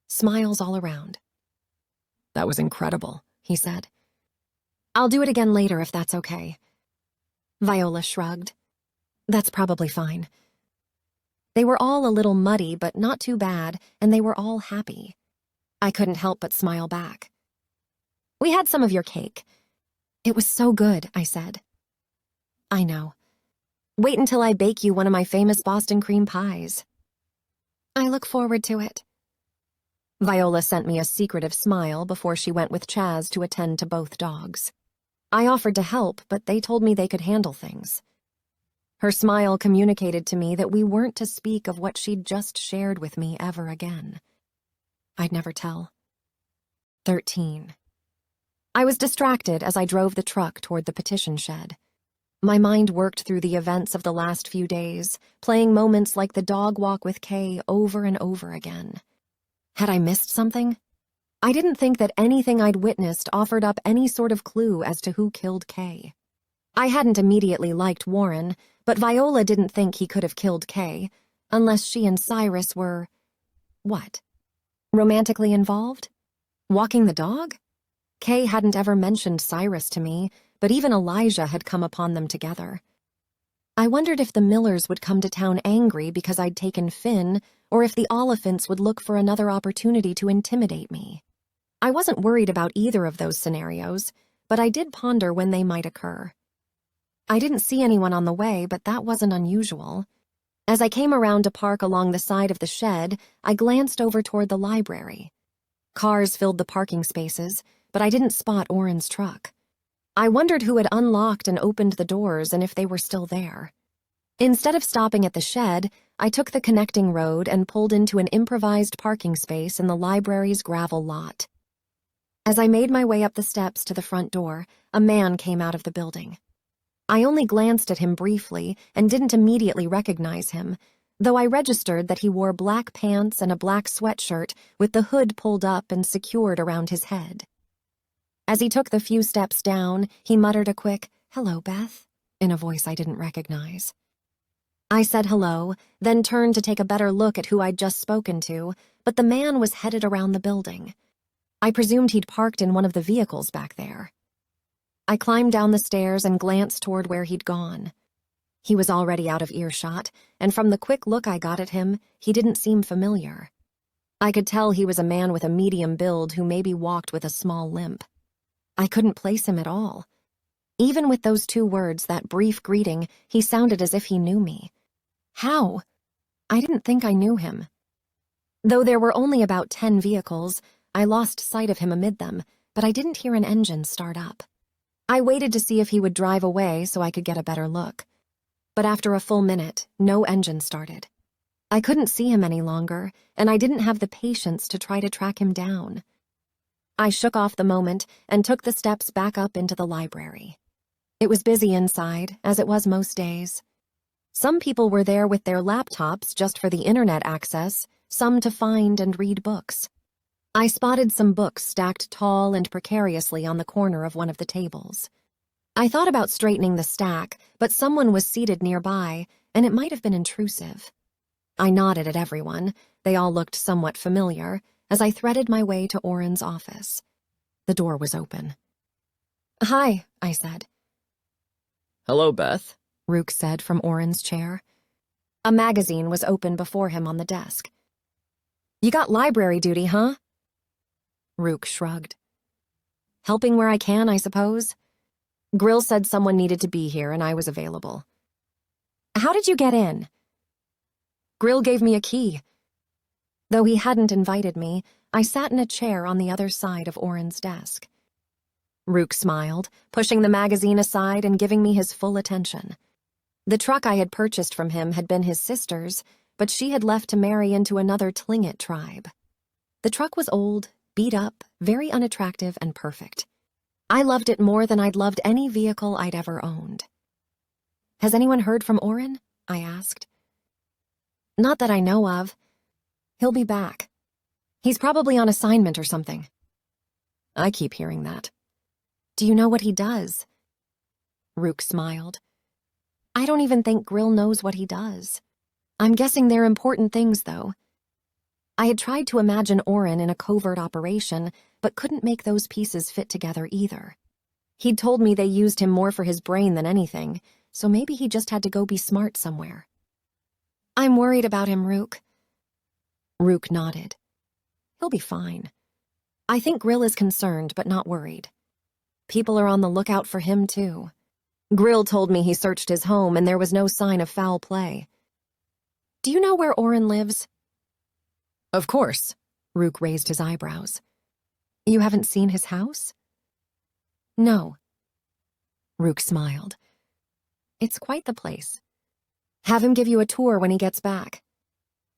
Speaker 1: Smiles all around. That was incredible, he said. I'll do it again later if that's okay. Viola shrugged. That's probably fine. They were all a little muddy, but not too bad, and they were all happy. I couldn't help but smile back. We had some of your cake. It was so good, I said. I know. Wait until I bake you one of my famous Boston cream pies. I look forward to it. Viola sent me a secretive smile before she went with Chaz to attend to both dogs. I offered to help, but they told me they could handle things. Her smile communicated to me that we weren't to speak of what she'd just shared with me ever again. I'd never tell. 13. I was distracted as I drove the truck toward the petition shed. My mind worked through the events of the last few days, playing moments like the dog walk with Kay over and over again. Had I missed something? I didn't think that anything I'd witnessed offered up any sort of clue as to who killed Kay. I hadn't immediately liked Warren, but Viola didn't think he could have killed Kay, unless she and Cyrus were... what? Romantically involved? Walking the dog? Kay hadn't ever mentioned Cyrus to me, but even Elijah had come upon them together. I wondered if the Millers would come to town angry because I'd taken Finn, or if the Oliphants would look for another opportunity to intimidate me. I wasn't worried about either of those scenarios, but I did ponder when they might occur. I didn't see anyone on the way, but that wasn't unusual. As I came around to park along the side of the shed, I glanced over toward the library. Cars filled the parking spaces, but I didn't spot Oren's truck. I wondered who had unlocked and opened the doors and if they were still there. Instead of stopping at the shed, I took the connecting road and pulled into an improvised parking space in the library's gravel lot. As I made my way up the steps to the front door, a man came out of the building. I only glanced at him briefly and didn't immediately recognize him, though I registered that he wore black pants and a black sweatshirt with the hood pulled up and secured around his head. As he took the few steps down, he muttered a quick, "Hello, Beth," in a voice I didn't recognize. I said hello, then turned to take a better look at who I'd just spoken to, but the man was headed around the building. I presumed he'd parked in one of the vehicles back there. I climbed down the stairs and glanced toward where he'd gone. He was already out of earshot, and from the quick look I got at him, he didn't seem familiar. I could tell he was a man with a medium build who maybe walked with a small limp. I couldn't place him at all. Even with those 2 words, that brief greeting, he sounded as if he knew me. How? I didn't think I knew him. Though there were only about 10 vehicles, I lost sight of him amid them, but I didn't hear an engine start up. I waited to see if he would drive away so I could get a better look. But after a full minute, no engine started. I couldn't see him any longer, and I didn't have the patience to try to track him down. I shook off the moment and took the steps back up into the library. It was busy inside, as it was most days. Some people were there with their laptops just for the internet access, some to find and read books. I spotted some books stacked tall and precariously on the corner of one of the tables. I thought about straightening the stack, but someone was seated nearby, and it might have been intrusive. I nodded at everyone. They all looked somewhat familiar, as I threaded my way to Oren's office. The door was open. "Hi," I said.
Speaker 2: Hello, Beth.
Speaker 1: Rook said from Oren's chair. A magazine was open before him on the desk. "You got library duty, huh?" Rook shrugged. "Helping where I can, I suppose. Grill said someone needed to be here and I was available." "How did you get in?" "Grill gave me a key." Though he hadn't invited me, I sat in a chair on the other side of Oren's desk. Rook smiled, pushing the magazine aside and giving me his full attention. The truck I had purchased from him had been his sister's, but she had left to marry into another Tlingit tribe. The truck was old, beat up, very unattractive, and perfect. I loved it more than I'd loved any vehicle I'd ever owned. "Has anyone heard from Oren?" I asked. "Not that I know of. He'll be back. He's probably on assignment or something."
Speaker 2: I keep hearing that.
Speaker 1: "Do you know what he does?" Rook smiled. "I don't even think Grill knows what he does. I'm guessing they're important things, though." I had tried to imagine Oren in a covert operation, but couldn't make those pieces fit together either. He'd told me they used him more for his brain than anything, so maybe he just had to go be smart somewhere. "I'm worried about him, Rook." Rook nodded. "He'll be fine. I think Grill is concerned, but not worried. People are on the lookout for him, too. Grill told me he searched his home and there was no sign of foul play. Do you know where Oren lives?"
Speaker 2: Of course.
Speaker 1: Rook raised his eyebrows. "You haven't seen his house?" "No." Rook smiled. "It's quite the place. Have him give you a tour when he gets back.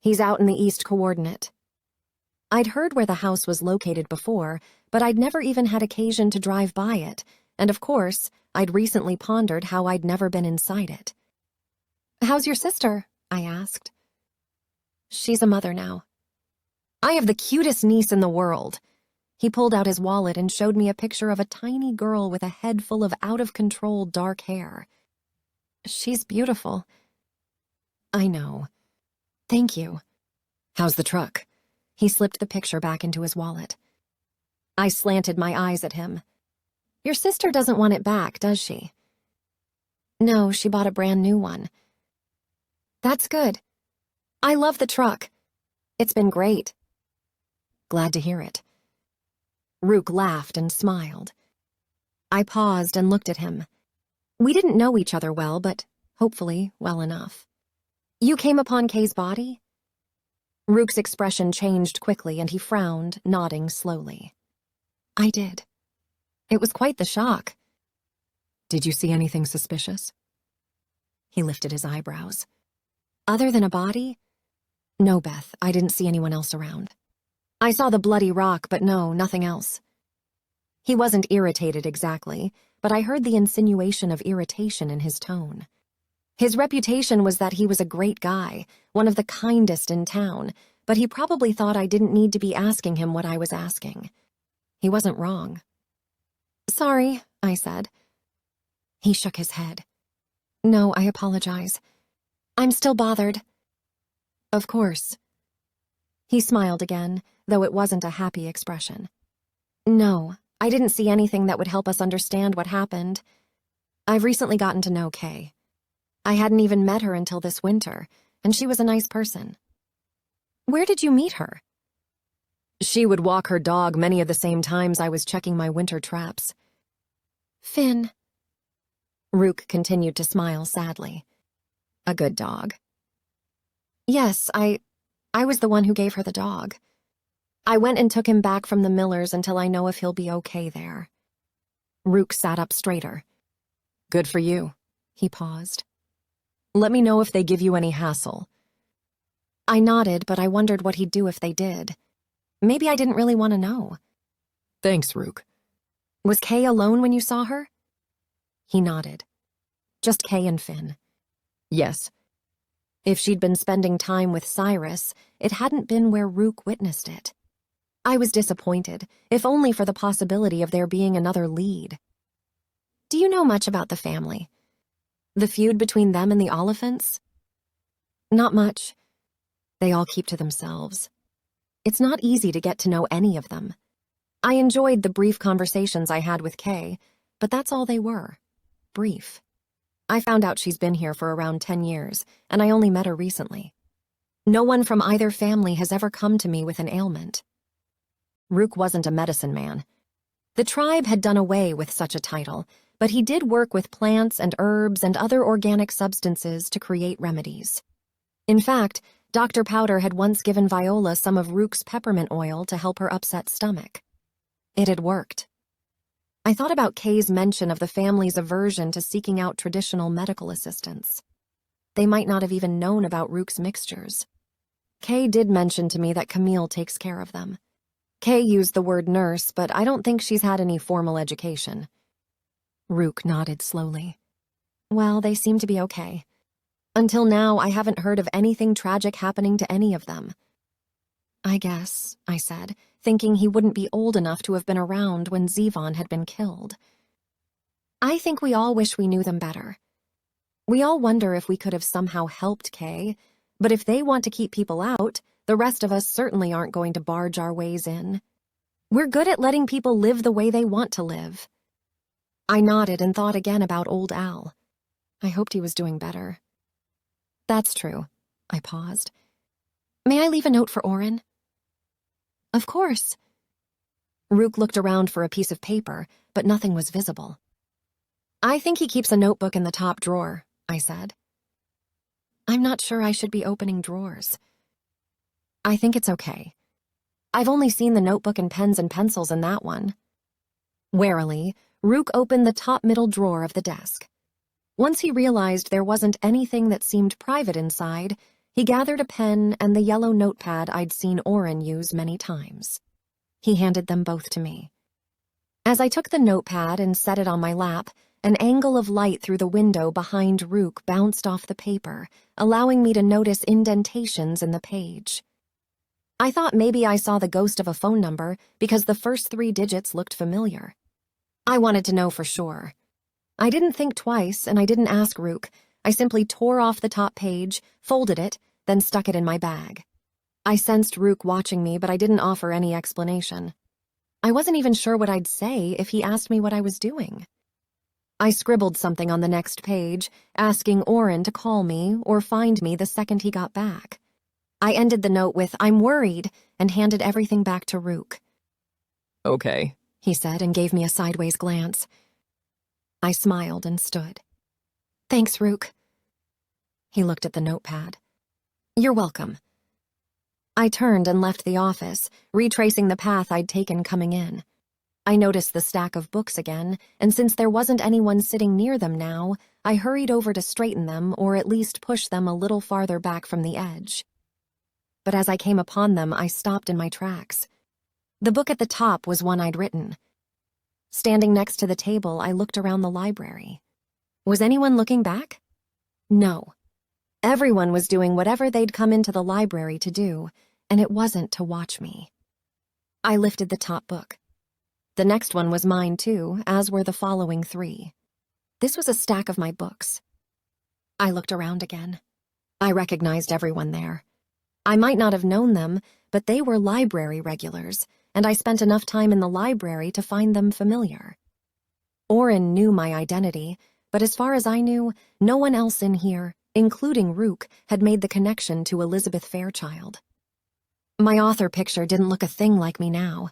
Speaker 1: He's out in the east coordinate." I'd heard where the house was located before, but I'd never even had occasion to drive by it, and of course, I'd recently pondered how I'd never been inside it. "How's your sister?" I asked. "She's a mother now. I have the cutest niece in the world." He pulled out his wallet and showed me a picture of a tiny girl with a head full of out-of-control dark hair. "She's beautiful." "I know. Thank you."
Speaker 2: How's the truck?
Speaker 1: He slipped the picture back into his wallet. I slanted my eyes at him. "Your sister doesn't want it back, does she?" "No, she bought a brand new one." "That's good. I love the truck. It's been great."
Speaker 2: Glad to hear it.
Speaker 1: Rook laughed and smiled. I paused and looked at him. We didn't know each other well, but hopefully well enough. "You came upon Kay's body?" Rook's expression changed quickly and he frowned, nodding slowly. I did. It was quite the shock.
Speaker 2: Did you see anything suspicious?
Speaker 1: He lifted his eyebrows. Other than a body? No, Beth, I didn't see anyone else around. I saw the bloody rock, but no, nothing else. He wasn't irritated exactly, but I heard the insinuation of irritation in his tone. His reputation was that he was a great guy, one of the kindest in town, but he probably thought I didn't need to be asking him what I was asking. He wasn't wrong. Sorry, I said. He shook his head. No, I apologize. I'm still bothered. Of course. He smiled again, though it wasn't a happy expression. No, I didn't see anything that would help us understand what happened. I've recently gotten to know Kay. I hadn't even met her until this winter, and she was a nice person. Where did you meet her?
Speaker 2: She would walk her dog many of the same times I was checking my winter traps.
Speaker 1: Finn. Rook continued to smile sadly.
Speaker 2: A good dog.
Speaker 1: Yes, I was the one who gave her the dog. I went and took him back from the Millers until I know if he'll be okay there.
Speaker 2: Rook sat up straighter. Good for you. He paused. Let me know if they give you any hassle.
Speaker 1: I nodded, but I wondered what he'd do if they did. Maybe I didn't really want to know.
Speaker 2: Thanks, Rook.
Speaker 1: Was Kay alone when you saw her? He nodded. Just Kay and Finn.
Speaker 2: Yes.
Speaker 1: If she'd been spending time with Cyrus, it hadn't been where Rook witnessed it. I was disappointed, if only for the possibility of there being another lead. Do you know much about the family? The feud between them and the Oliphants? Not much. They all keep to themselves. It's not easy to get to know any of them. I enjoyed the brief conversations I had with Kay, but that's all they were. Brief. I found out she's been here for around 10 years, and I only met her recently. No one from either family has ever come to me with an ailment. Rook wasn't a medicine man. The tribe had done away with such a title, but he did work with plants and herbs and other organic substances to create remedies. In fact, Dr. Powder had once given Viola some of Rook's peppermint oil to help her upset stomach. It had worked. I thought about Kay's mention of the family's aversion to seeking out traditional medical assistance. They might not have even known about Rook's mixtures. Kay did mention to me that Camille takes care of them. Kay used the word nurse, but I don't think she's had any formal education. Rook nodded slowly. Well, they seem to be okay. Until now, I haven't heard of anything tragic happening to any of them. I guess, I said, thinking he wouldn't be old enough to have been around when Zevon had been killed. I think we all wish we knew them better. We all wonder if we could have somehow helped Kay, but if they want to keep people out, the rest of us certainly aren't going to barge our ways in. We're good at letting people live the way they want to live. I nodded and thought again about old Al. I hoped he was doing better. That's true. I paused. May I leave a note for Oren? Of course. Rook looked around for a piece of paper, but nothing was visible. I think he keeps a notebook in the top drawer, I said. I'm not sure I should be opening drawers. I think it's okay. I've only seen the notebook and pens and pencils in that one. Warily, Rook opened the top middle drawer of the desk. Once he realized there wasn't anything that seemed private inside, he gathered a pen and the yellow notepad I'd seen Oren use many times. He handed them both to me. As I took the notepad and set it on my lap, an angle of light through the window behind Rook bounced off the paper, allowing me to notice indentations in the page. I thought maybe I saw the ghost of a phone number because the first 3 digits looked familiar. I wanted to know for sure. I didn't think twice, and I didn't ask Rook. I simply tore off the top page, folded it, then stuck it in my bag. I sensed Rook watching me, but I didn't offer any explanation. I wasn't even sure what I'd say if he asked me what I was doing. I scribbled something on the next page, asking Oren to call me or find me the second he got back. I ended the note with, "I'm worried," and handed everything back to Rook.
Speaker 2: Okay,
Speaker 1: he said and gave me a sideways glance. I smiled and stood. Thanks, Rook. He looked at the notepad. You're welcome. I turned and left the office, retracing the path I'd taken coming in. I noticed the stack of books again, and since there wasn't anyone sitting near them now, I hurried over to straighten them or at least push them a little farther back from the edge. But as I came upon them, I stopped in my tracks. The book at the top was one I'd written. Standing next to the table, I looked around the library. Was anyone looking back? No. Everyone was doing whatever they'd come into the library to do, and it wasn't to watch me. I lifted the top book. The next one was mine too, as were the following 3. This was a stack of my books. I looked around again. I recognized everyone there. I might not have known them, but they were library regulars, and I spent enough time in the library to find them familiar. Oren knew my identity, but as far as I knew, no one else in here, including Rook, had made the connection to Elizabeth Fairchild. My author picture didn't look a thing like me now.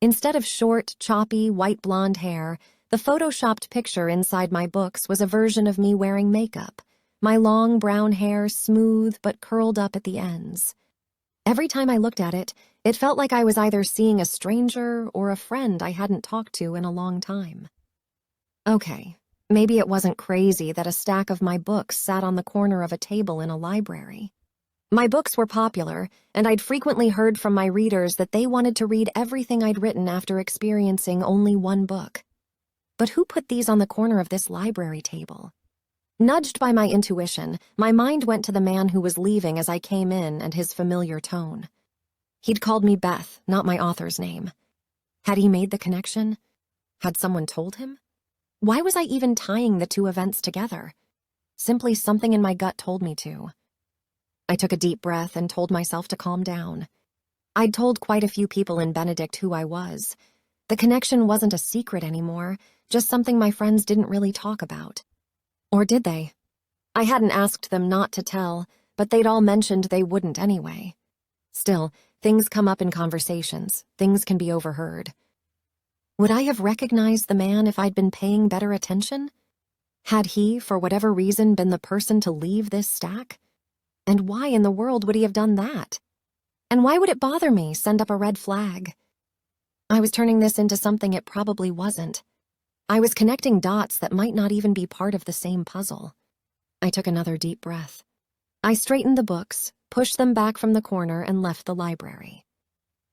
Speaker 1: Instead of short, choppy, white blonde hair, the photoshopped picture inside my books was a version of me wearing makeup, my long brown hair smooth but curled up at the ends. Every time I looked at it, it felt like I was either seeing a stranger or a friend I hadn't talked to in a long time. Okay, maybe it wasn't crazy that a stack of my books sat on the corner of a table in a library. My books were popular, and I'd frequently heard from my readers that they wanted to read everything I'd written after experiencing only one book. But who put these on the corner of this library table? Nudged by my intuition, my mind went to the man who was leaving as I came in and his familiar tone. He'd called me Beth, not my author's name. Had he made the connection? Had someone told him? Why was I even tying the 2 events together? Simply something in my gut told me to. I took a deep breath and told myself to calm down. I'd told quite a few people in Benedict who I was. The connection wasn't a secret anymore, just something my friends didn't really talk about. Or did they? I hadn't asked them not to tell, but they'd all mentioned they wouldn't anyway. Still, things come up in conversations. Things can be overheard. Would I have recognized the man if I'd been paying better attention? Had he, for whatever reason, been the person to leave this stack? And why in the world would he have done that? And why would it bother me, send up a red flag? I was turning this into something it probably wasn't. I was connecting dots that might not even be part of the same puzzle. I took another deep breath. I straightened the books, pushed them back from the corner, and left the library.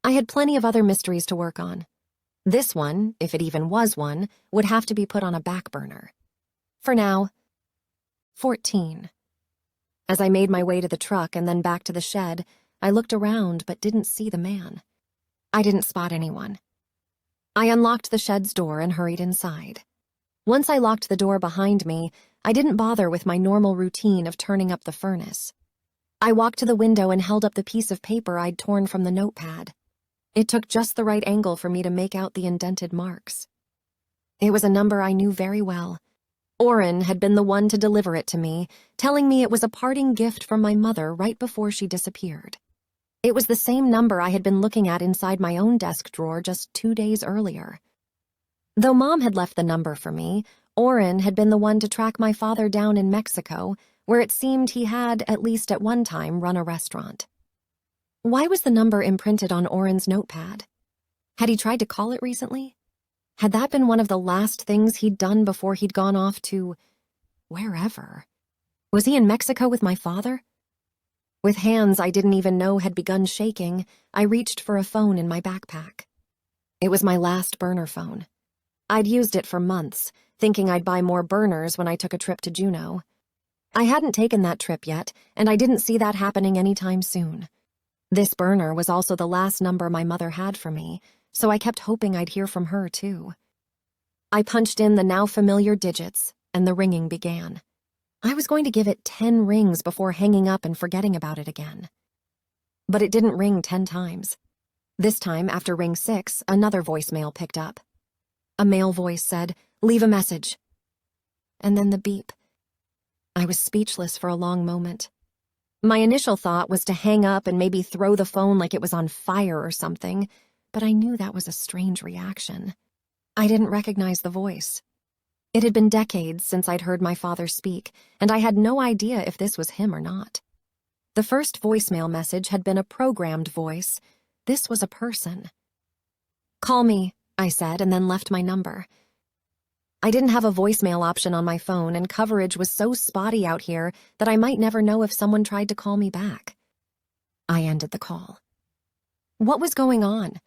Speaker 1: I had plenty of other mysteries to work on. This one, if it even was one, would have to be put on a back burner. For now, 14. As I made my way to the truck and then back to the shed, I looked around but didn't see the man. I didn't spot anyone. I unlocked the shed's door and hurried inside. Once I locked the door behind me, I didn't bother with my normal routine of turning up the furnace. I walked to the window and held up the piece of paper I'd torn from the notepad. It took just the right angle for me to make out the indented marks. It was a number I knew very well. Oren had been the one to deliver it to me, telling me it was a parting gift from my mother right before she disappeared. It was the same number I had been looking at inside my own desk drawer just 2 days earlier. Though Mom had left the number for me, Oren had been the one to track my father down in Mexico, where it seemed he had, at least at one time, run a restaurant. Why was the number imprinted on Oren's notepad? Had he tried to call it recently? Had that been one of the last things he'd done before he'd gone off to wherever? Was he in Mexico with my father? With hands I didn't even know had begun shaking, I reached for a phone in my backpack. It was my last burner phone. I'd used it for months, thinking I'd buy more burners when I took a trip to Juneau. I hadn't taken that trip yet, and I didn't see that happening anytime soon. This burner was also the last number my mother had for me, so I kept hoping I'd hear from her, too. I punched in the now familiar digits, and the ringing began. I was going to give it 10 rings before hanging up and forgetting about it again. But it didn't ring 10 times. This time, after ring 6, another voicemail picked up. A male voice said, "Leave a message." And then the beep. I was speechless for a long moment. My initial thought was to hang up and maybe throw the phone like it was on fire or something, but I knew that was a strange reaction. I didn't recognize the voice. It had been decades since I'd heard my father speak, and I had no idea if this was him or not. The first voicemail message had been a programmed voice. This was a person. "Call me," I said, and then left my number. I didn't have a voicemail option on my phone, and coverage was so spotty out here that I might never know if someone tried to call me back. I ended the call. What was going on?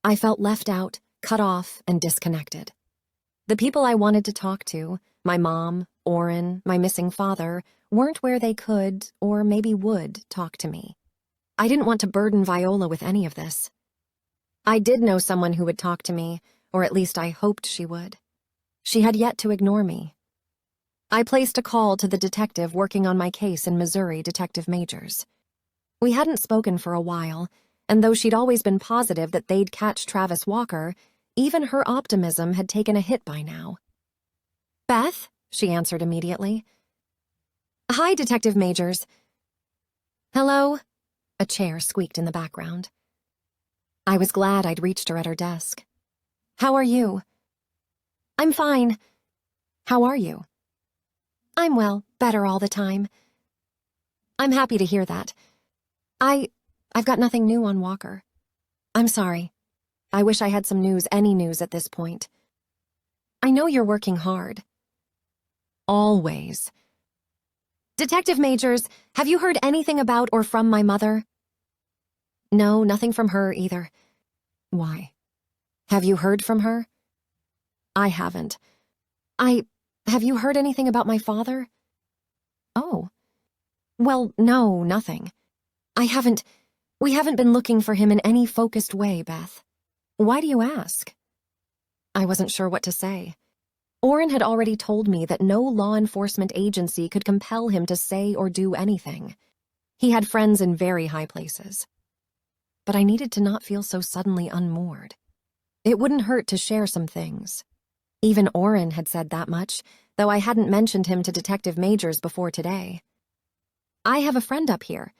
Speaker 1: I felt left out, cut off, and disconnected. The people I wanted to talk to, my mom, Orrin, my missing father, weren't where they could, or maybe would, talk to me. I didn't want to burden Viola with any of this. I did know someone who would talk to me, or at least I hoped she would. She had yet to ignore me. I placed a call to the detective working on my case in Missouri, Detective Majors. We hadn't spoken for a while, and though she'd always been positive that they'd catch Travis Walker, even her optimism had taken a hit by now. "Beth," she answered immediately. "Hi, Detective Majors." "Hello?" A chair squeaked in the background. I was glad I'd reached her at her desk. "How are you?" "I'm fine. How are you?" "I'm well, better all the time." "I'm happy to hear that. I've got nothing new on Walker." "I'm sorry. I wish I had some news, any news at this point." "I know you're working hard." "Always." "Detective Majors, have you heard anything about or from my mother?" "No, nothing from her either." "Why? Have you heard from her?" "I haven't." Have you heard anything about my father?" "Oh. Well, no, nothing. We haven't been looking for him in any focused way, Beth." "Why do you ask?" I wasn't sure what to say. Orrin had already told me that no law enforcement agency could compel him to say or do anything. He had friends in very high places. But I needed to not feel so suddenly unmoored. It wouldn't hurt to share some things. Even Orrin had said that much, though I hadn't mentioned him to Detective Majors before today. "I have a friend up here.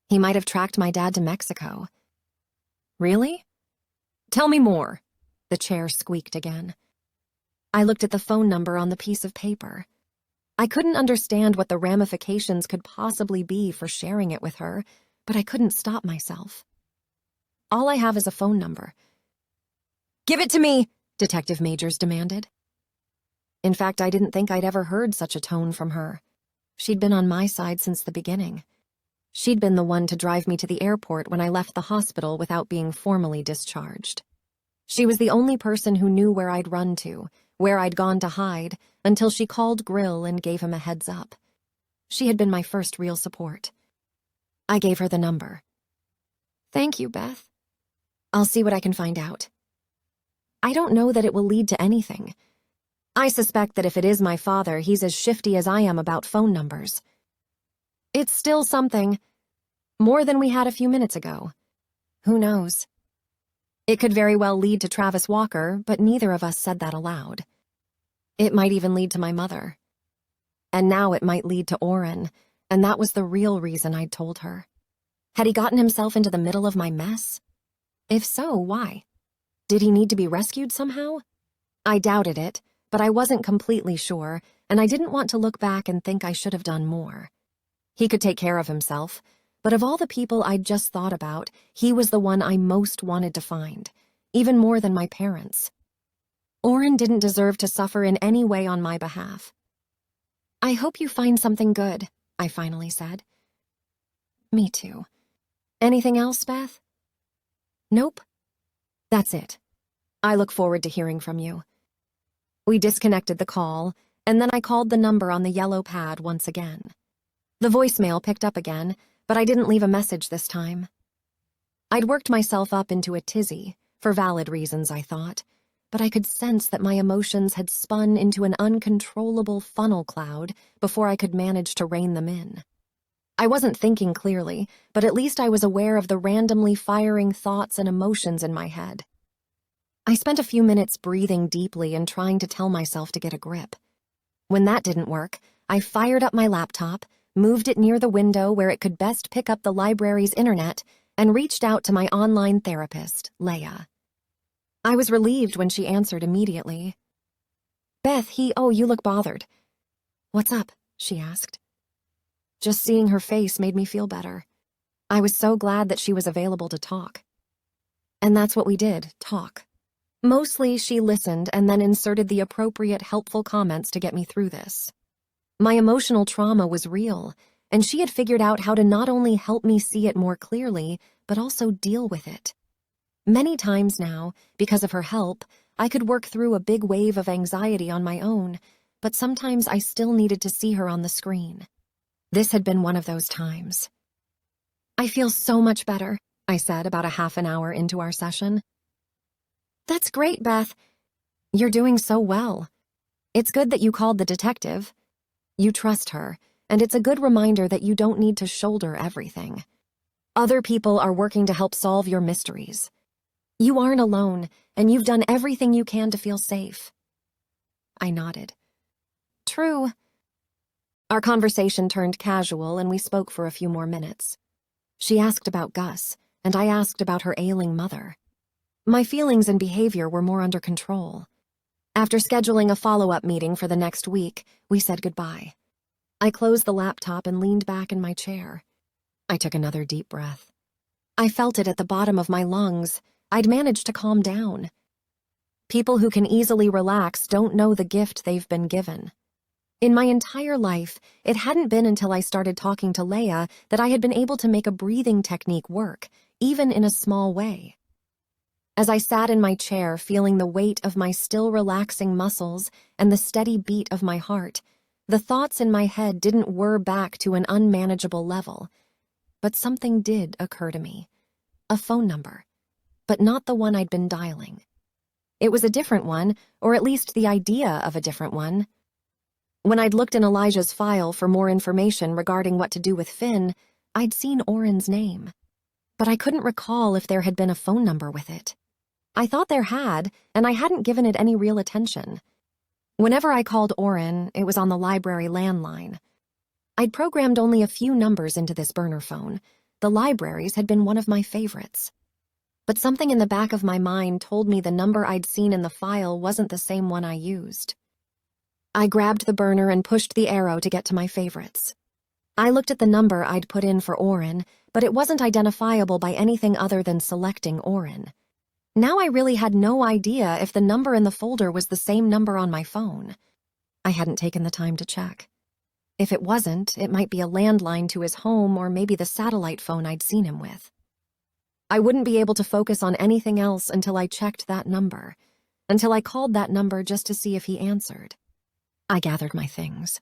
Speaker 1: He might have tracked my dad to Mexico." "Really? Tell me more." The chair squeaked again. I looked at the phone number on the piece of paper. I couldn't understand what the ramifications could possibly be for sharing it with her, but I couldn't stop myself. "All I have is a phone number." "Give it to me," Detective Majors demanded. In fact, I didn't think I'd ever heard such a tone from her. She'd been on my side since the beginning. She'd been the one to drive me to the airport when I left the hospital without being formally discharged. She was the only person who knew where I'd run to, where I'd gone to hide, until she called Grill and gave him a heads up. She had been my first real support. I gave her the number. "Thank you, Beth. I'll see what I can find out. I don't know that it will lead to anything. I suspect that if it is my father, he's as shifty as I am about phone numbers. It's still something. More than we had a few minutes ago. Who knows? It could very well lead to Travis Walker, but neither of us said that aloud. It might even lead to my mother. And now it might lead to Orrin, and that was the real reason I'd told her. Had he gotten himself into the middle of my mess? If so, why? Did he need to be rescued somehow? I doubted it, but I wasn't completely sure, and I didn't want to look back and think I should have done more. He could take care of himself, but of all the people I'd just thought about, he was the one I most wanted to find, even more than my parents. Orrin didn't deserve to suffer in any way on my behalf. "I hope you find something good," I finally said. "Me too. Anything else, Beth?" "Nope. That's it. I look forward to hearing from you." We disconnected the call, and then I called the number on the yellow pad once again. The voicemail picked up again, but I didn't leave a message this time. I'd worked myself up into a tizzy, for valid reasons, I thought, but I could sense that my emotions had spun into an uncontrollable funnel cloud before I could manage to rein them in. I wasn't thinking clearly, but at least I was aware of the randomly firing thoughts and emotions in my head. I spent a few minutes breathing deeply and trying to tell myself to get a grip. When that didn't work, I fired up my laptop, moved it near the window where it could best pick up the library's internet, and reached out to my online therapist, Leia. I was relieved when she answered immediately. "Beth, you look bothered." "What's up?" she asked. Just seeing her face made me feel better. I was so glad that she was available to talk. And that's what we did, talk. Mostly, she listened and then inserted the appropriate helpful comments to get me through this. My emotional trauma was real, and she had figured out how to not only help me see it more clearly, but also deal with it. Many times now, because of her help, I could work through a big wave of anxiety on my own, but sometimes I still needed to see her on the screen. This had been one of those times. "I feel so much better," I said about a half an hour into our session. "That's great, Beth. You're doing so well. It's good that you called the detective. You trust her, and it's a good reminder that you don't need to shoulder everything. Other people are working to help solve your mysteries. You aren't alone, and you've done everything you can to feel safe." I nodded. "True." Our conversation turned casual, and we spoke for a few more minutes. She asked about Gus, and I asked about her ailing mother. My feelings and behavior were more under control. After scheduling a follow-up meeting for the next week, we said goodbye. I closed the laptop and leaned back in my chair. I took another deep breath. I felt it at the bottom of my lungs. I'd managed to calm down. People who can easily relax don't know the gift they've been given. In my entire life, it hadn't been until I started talking to Leia that I had been able to make a breathing technique work, even in a small way. As I sat in my chair, feeling the weight of my still relaxing muscles and the steady beat of my heart, the thoughts in my head didn't whir back to an unmanageable level. But something did occur to me. A phone number. But not the one I'd been dialing. It was a different one, or at least the idea of a different one. When I'd looked in Elijah's file for more information regarding what to do with Finn, I'd seen Oren's name. But I couldn't recall if there had been a phone number with it. I thought there had, and I hadn't given it any real attention. Whenever I called Oren, it was on the library landline. I'd programmed only a few numbers into this burner phone. The library's had been one of my favorites. But something in the back of my mind told me the number I'd seen in the file wasn't the same one I used. I grabbed the burner and pushed the arrow to get to my favorites. I looked at the number I'd put in for Oren, but it wasn't identifiable by anything other than selecting Oren. Now I really had no idea if the number in the folder was the same number on my phone. I hadn't taken the time to check. If it wasn't, it might be a landline to his home or maybe the satellite phone I'd seen him with. I wouldn't be able to focus on anything else until I checked that number, until I called that number just to see if he answered. I gathered my things.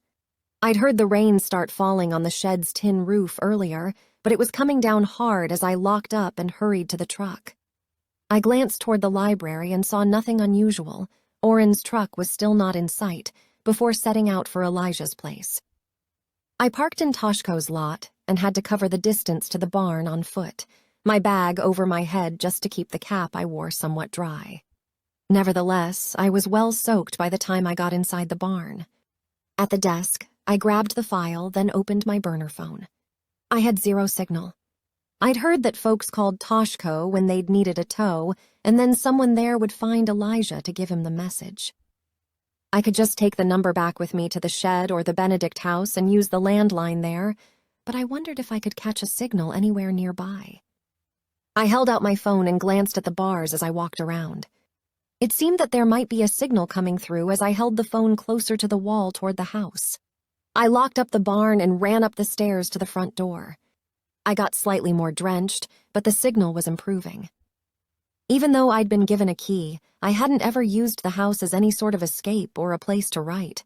Speaker 1: I'd heard the rain start falling on the shed's tin roof earlier, but it was coming down hard as I locked up and hurried to the truck. I glanced toward the library and saw nothing unusual. Oren's truck was still not in sight before setting out for Elijah's place. I parked in Toshko's lot and had to cover the distance to the barn on foot, my bag over my head just to keep the cap I wore somewhat dry. Nevertheless, I was well soaked by the time I got inside the barn. At the desk, I grabbed the file, then opened my burner phone. I had zero signal. I'd heard that folks called Toshko when they'd needed a tow, and then someone there would find Elijah to give him the message. I could just take the number back with me to the shed or the Benedict house and use the landline there, but I wondered if I could catch a signal anywhere nearby. I held out my phone and glanced at the bars as I walked around. It seemed that there might be a signal coming through as I held the phone closer to the wall toward the house. I locked up the barn and ran up the stairs to the front door. I got slightly more drenched, but the signal was improving. Even though I'd been given a key, I hadn't ever used the house as any sort of escape or a place to write.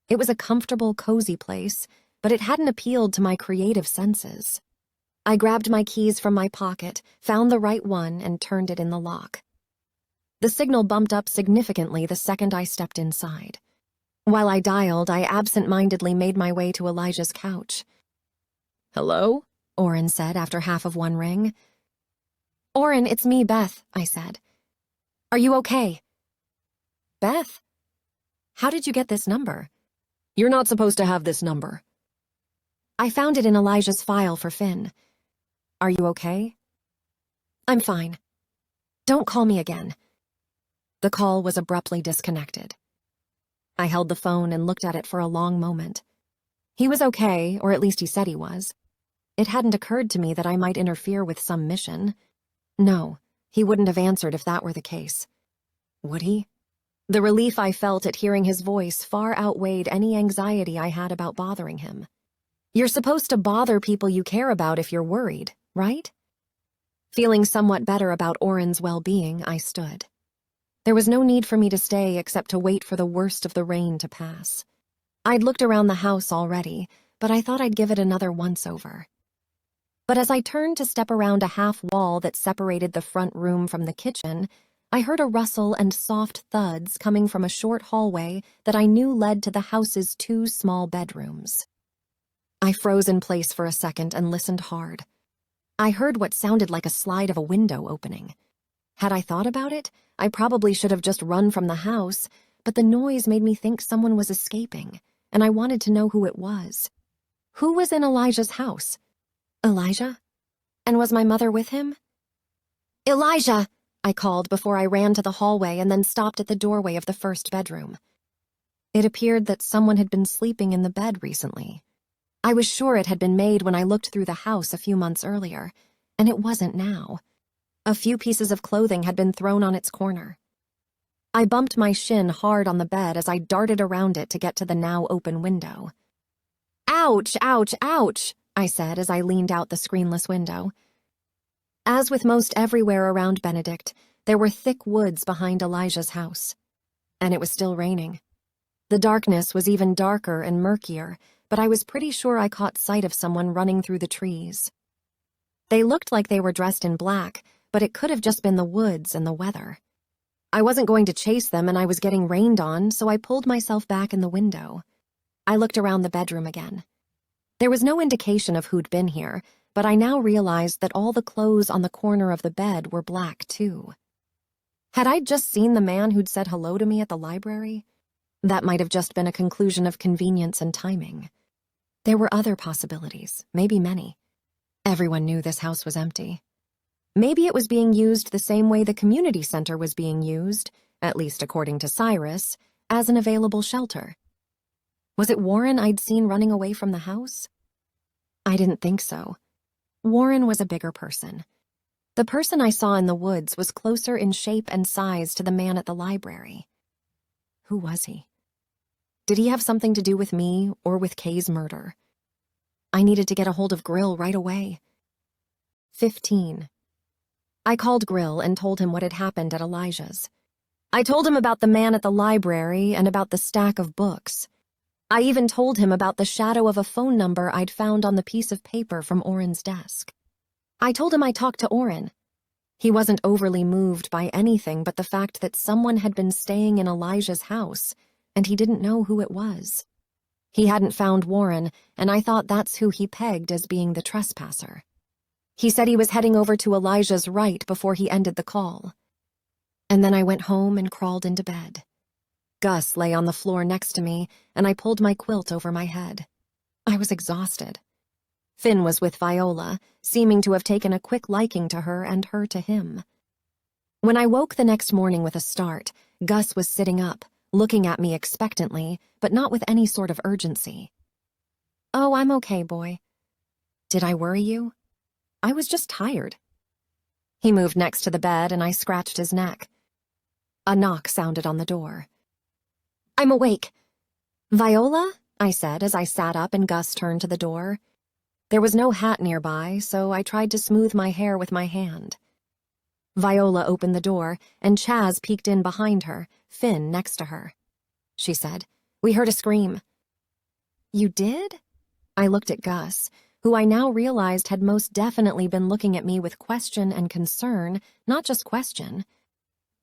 Speaker 1: It was a comfortable, cozy place, but it hadn't appealed to my creative senses. I grabbed my keys from my pocket, found the right one, and turned it in the lock. The signal bumped up significantly the second I stepped inside. While I dialed, I absent-mindedly made my way to Elijah's couch.
Speaker 2: "Hello?"
Speaker 1: Oren said after half of one ring. "Oren, it's me, Beth," I said. "Are you okay?" "Beth? How did you get this number?"
Speaker 2: "You're not supposed to have this number."
Speaker 1: "I found it in Elijah's file for Finn. Are you okay?" "I'm fine. Don't call me again." The call was abruptly disconnected. I held the phone and looked at it for a long moment. He was okay, or at least he said he was. It hadn't occurred to me that I might interfere with some mission. No, he wouldn't have answered if that were the case. Would he? The relief I felt at hearing his voice far outweighed any anxiety I had about bothering him. You're supposed to bother people you care about if you're worried, right? Feeling somewhat better about Oren's well-being, I stood. There was no need for me to stay except to wait for the worst of the rain to pass. I'd looked around the house already, but I thought I'd give it another once-over. But as I turned to step around a half wall that separated the front room from the kitchen, I heard a rustle and soft thuds coming from a short hallway that I knew led to the house's 2 small bedrooms. I froze in place for a second and listened hard. I heard what sounded like a slide of a window opening. Had I thought about it, I probably should have just run from the house, but the noise made me think someone was escaping, and I wanted to know who it was. Who was in Elijah's house? Elijah? And was my mother with him? Elijah! I called before I ran to the hallway and then stopped at the doorway of the first bedroom. It appeared that someone had been sleeping in the bed recently. I was sure it had been made when I looked through the house a few months earlier, and it wasn't now. A few pieces of clothing had been thrown on its corner. I bumped my shin hard on the bed as I darted around it to get to the now open window. Ouch, ouch, ouch, I said as I leaned out the screenless window. As with most everywhere around Benedict, there were thick woods behind Elijah's house. And it was still raining. The darkness was even darker and murkier, but I was pretty sure I caught sight of someone running through the trees. They looked like they were dressed in black, but it could have just been the woods and the weather. I wasn't going to chase them and I was getting rained on, so I pulled myself back in the window. I looked around the bedroom again. There was no indication of who'd been here, but I now realized that all the clothes on the corner of the bed were black, too. Had I just seen the man who'd said hello to me at the library? That might have just been a conclusion of convenience and timing. There were other possibilities, maybe many. Everyone knew this house was empty. Maybe it was being used the same way the community center was being used, at least according to Cyrus, as an available shelter. Was it Warren I'd seen running away from the house? I didn't think so. Warren was a bigger person. The person I saw in the woods was closer in shape and size to the man at the library. Who was he? Did he have something to do with me or with Kay's murder? I needed to get a hold of Grill right away. 15. I called Grill and told him what had happened at Elijah's. I told him about the man at the library and about the stack of books. I even told him about the shadow of a phone number I'd found on the piece of paper from Oren's desk. I told him I talked to Oren. He wasn't overly moved by anything but the fact that someone had been staying in Elijah's house, and he didn't know who it was. He hadn't found Warren, and I thought that's who he pegged as being the trespasser. He said he was heading over to Elijah's right before he ended the call. And then I went home and crawled into bed. Gus lay on the floor next to me, and I pulled my quilt over my head. I was exhausted. Finn was with Viola, seeming to have taken a quick liking to her and her to him. When I woke the next morning with a start, Gus was sitting up, looking at me expectantly, but not with any sort of urgency. "Oh, I'm okay, boy. Did I worry you? I was just tired." He moved next to the bed and I scratched his neck. A knock sounded on the door. "I'm awake." "Viola?" I said as I sat up and Gus turned to the door. There was no hat nearby, so I tried to smooth my hair with my hand. Viola opened the door, and Chaz peeked in behind her, Finn next to her. She said, "We heard a scream." "You did?" I looked at Gus, who I now realized had most definitely been looking at me with question and concern, not just question.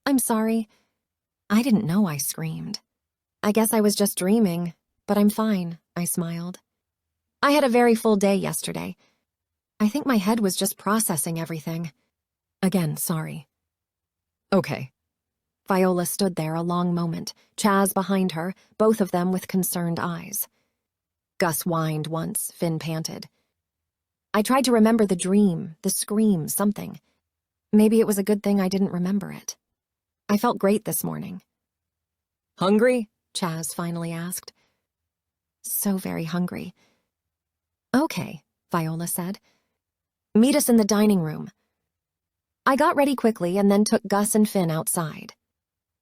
Speaker 1: "I'm sorry. I didn't know I screamed. I guess I was just dreaming, but I'm fine," I smiled. "I had a very full day yesterday. I think my head was just processing everything. Again, sorry." "Okay." Viola stood there a long moment, Chaz behind her, both of them with concerned eyes. Gus whined once, Finn panted. I tried to remember the dream, the scream, something. Maybe it was a good thing I didn't remember it. I felt great this morning. "Hungry?" Chaz finally asked. so very hungry.
Speaker 2: Okay, Viola said. Meet us in the dining room. I got ready quickly and then took Gus and Finn outside.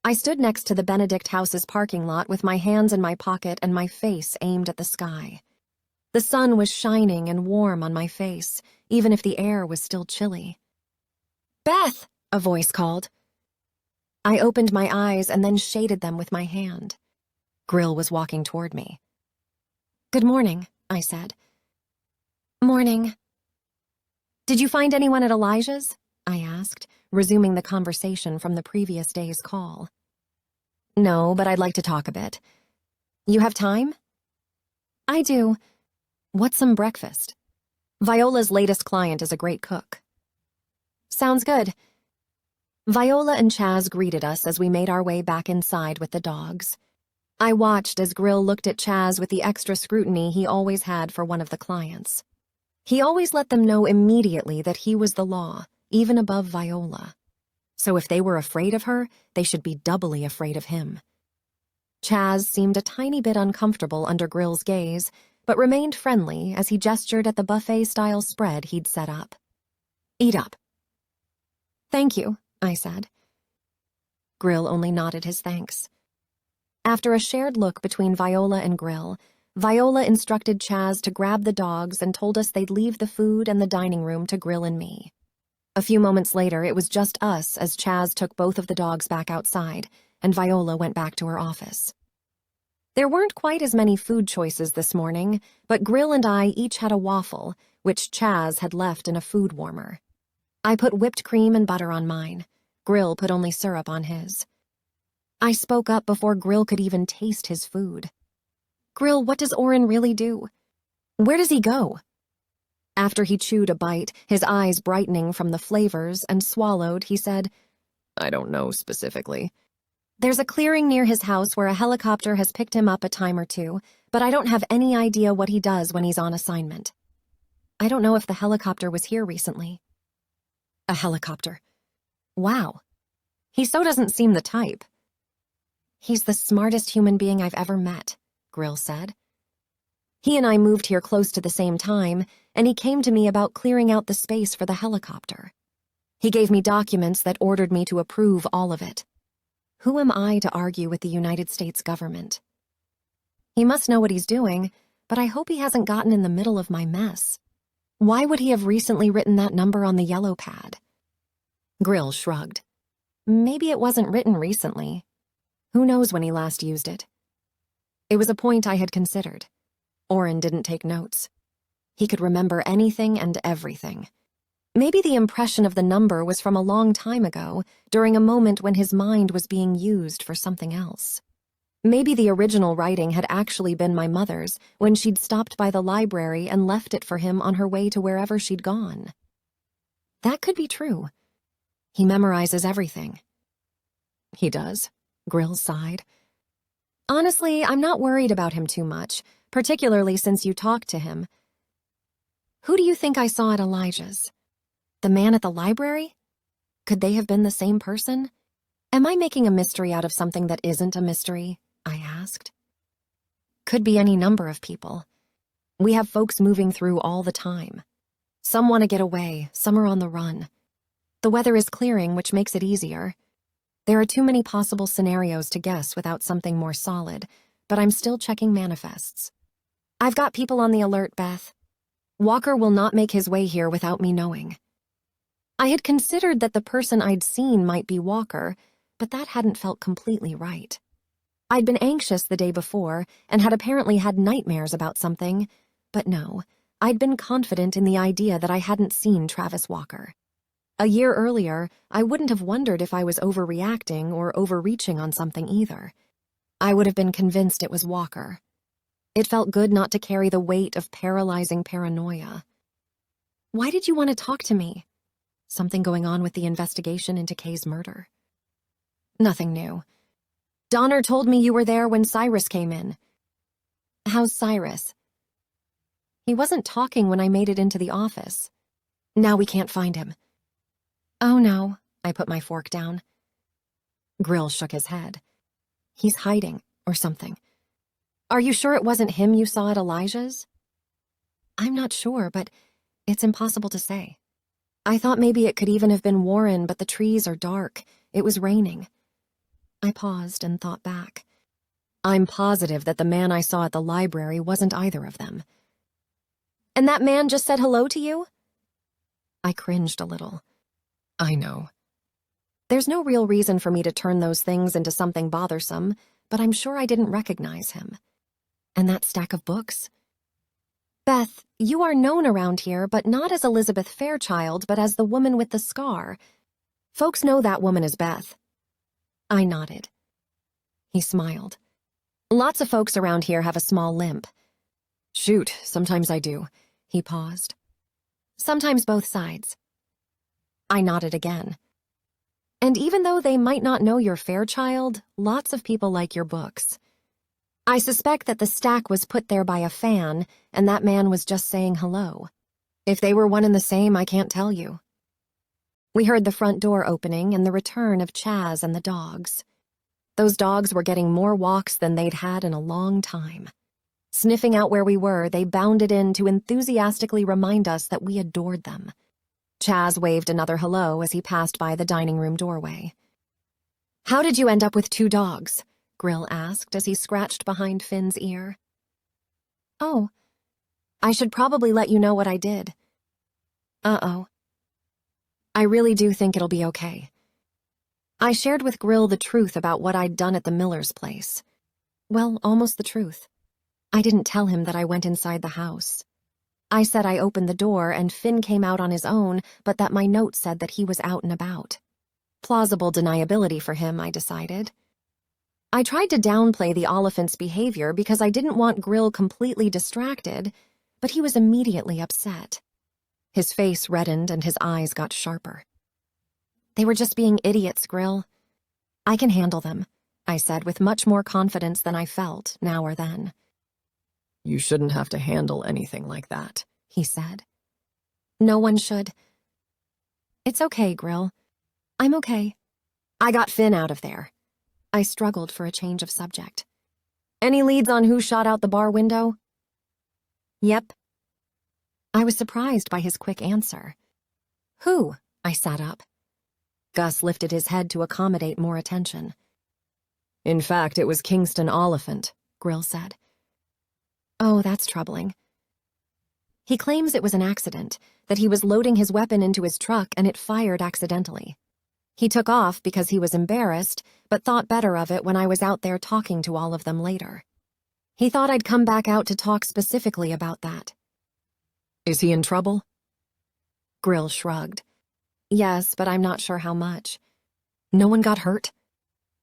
Speaker 2: I stood next to the Benedict house's parking lot with my hands in my pocket and my face aimed at the sky. The sun was shining and warm on my face, even if the air was still chilly. "Beth!" a voice called. I opened my eyes and then shaded them with my hand. Grill was walking toward me. "Good morning," I said.
Speaker 1: Morning.
Speaker 2: "Did you find anyone at Elijah's?" I asked, resuming the conversation from the previous day's call. "No, but I'd like to talk a bit. You have time?"
Speaker 1: I do.
Speaker 2: "What's some breakfast? Viola's latest client is a great cook."
Speaker 1: Sounds good.
Speaker 2: Viola and Chaz greeted us as we made our way back inside with the dogs. I watched as Grill looked at Chaz with the extra scrutiny he always had for one of the clients. He always let them know immediately that he was the law, even above Viola. So if they were afraid of her, they should be doubly afraid of him. Chaz seemed a tiny bit uncomfortable under Grill's gaze, but remained friendly as he gestured at the buffet-style spread he'd set up. "Eat up."
Speaker 1: Thank you, I said.
Speaker 2: Grill only nodded his thanks. After a shared look between Viola and Grill, Viola instructed Chaz to grab the dogs and told us they'd leave the food and the dining room to Grill and me. A few moments later, it was just us as Chaz took both of the dogs back outside, and Viola went back to her office. There weren't quite as many food choices this morning, but Grill and I each had a waffle, which Chaz had left in a food warmer. I put whipped cream and butter on mine. Grill put only syrup on his. I spoke up before Grill could even taste his food. "Grill, what does Oren really do? Where does he go?" After he chewed a bite, his eyes brightening from the flavors, and swallowed, he said, "I don't know specifically. There's a clearing near his house where a helicopter has picked him up a time or two, but I don't have any idea what he does when he's on assignment. I don't know if the helicopter was here recently." A helicopter. Wow. He so doesn't seem the type. "He's the smartest human being I've ever met," Grill said. "He and I moved here close to the same time, and he came to me about clearing out the space for the helicopter. He gave me documents that ordered me to approve all of it. Who am I to argue with the United States government? He must know what he's doing, but I hope he hasn't gotten in the middle of my mess. Why would he have recently written that number on the yellow pad?" Grill shrugged. "Maybe it wasn't written recently. Who knows when he last used it?" It was a point I had considered. Oren didn't take notes. He could remember anything and everything. Maybe the impression of the number was from a long time ago, during a moment when his mind was being used for something else. Maybe the original writing had actually been my mother's when she'd stopped by the library and left it for him on her way to wherever she'd gone. That could be true. He memorizes everything. "He does," Grill sighed. "Honestly, I'm not worried about him too much, particularly since you talked to him. Who do you think I saw at Elijah's? The man at the library? Could they have been the same person? Am I making a mystery out of something that isn't a mystery?" I asked. "Could be any number of people. We have folks moving through all the time. Some want to get away, some are on the run. The weather is clearing, which makes it easier. There are too many possible scenarios to guess without something more solid, but I'm still checking manifests. I've got people on the alert, Beth. Walker will not make his way here without me knowing." I had considered that the person I'd seen might be Walker, but that hadn't felt completely right. I'd been anxious the day before and had apparently had nightmares about something, but no, I'd been confident in the idea that I hadn't seen Travis Walker. A year earlier, I wouldn't have wondered if I was overreacting or overreaching on something either. I would have been convinced it was Walker. It felt good not to carry the weight of paralyzing paranoia. "Why did you want to talk to me? Something going on with the investigation into Kay's murder?" "Nothing new. Donner told me you were there when Cyrus came in." "How's Cyrus?" "He wasn't talking when I made it into the office. Now we can't find him." "Oh no," I put my fork down. Grill shook his head. "He's hiding, or something.
Speaker 1: Are you sure it wasn't him you saw at Elijah's? I'm not sure, but it's impossible to say. I thought maybe it could even have been Warren, but the trees are dark. It was raining. I paused and thought back. I'm positive that the man I saw at the library wasn't either of them. And that man just said hello to you? I cringed a little. I know. There's no real reason for me to turn those things into something bothersome, but I'm sure I didn't recognize him. And that stack of books? Beth, you are known around here, but not as Elizabeth Fairchild, but as the woman with the scar. Folks know that woman as Beth. I nodded. He smiled. Lots of folks around here have a small limp. Shoot, sometimes I do. He paused. Sometimes both sides. I nodded again. And even though they might not know you're Fairchild, lots of people like your books. I suspect that the stack was put there by a fan, and that man was just saying hello. If they were one and the same, I can't tell you. We heard the front door opening and the return of Chaz and the dogs. Those dogs were getting more walks than they'd had in a long time. Sniffing out where we were, they bounded in to enthusiastically remind us that we adored them. Chaz waved another hello as he passed by the dining room doorway. How did you end up with 2 dogs? Grill asked as he scratched behind Finn's ear. Oh, I should probably let you know what I did. Uh-oh. I really do think it'll be okay. I shared with Grill the truth about what I'd done at the Miller's place. Well, almost the truth. I didn't tell him that I went inside the house. I said I opened the door and Finn came out on his own, but that my note said that he was out and about. Plausible deniability for him, I decided. I tried to downplay the Oliphant's behavior because I didn't want Grill completely distracted, but he was immediately upset. His face reddened and his eyes got sharper. They were just being idiots, Grill. I can handle them, I said with much more confidence than I felt now or then. You shouldn't have to handle anything like that, he said. No one should. It's okay, Grill. I'm okay. I got Finn out of there. I struggled for a change of subject. Any leads on who shot out the bar window? Yep. I was surprised by his quick answer. Who? I sat up. Gus lifted his head to accommodate more attention. In fact, it was Kingston Oliphant, Grill said. Oh, that's troubling. He claims it was an accident, that he was loading his weapon into his truck and it fired accidentally. He took off because he was embarrassed, but thought better of it when I was out there talking to all of them later. He thought I'd come back out to talk specifically about that. Is he in trouble? Grill shrugged. Yes, but I'm not sure how much. No one got hurt?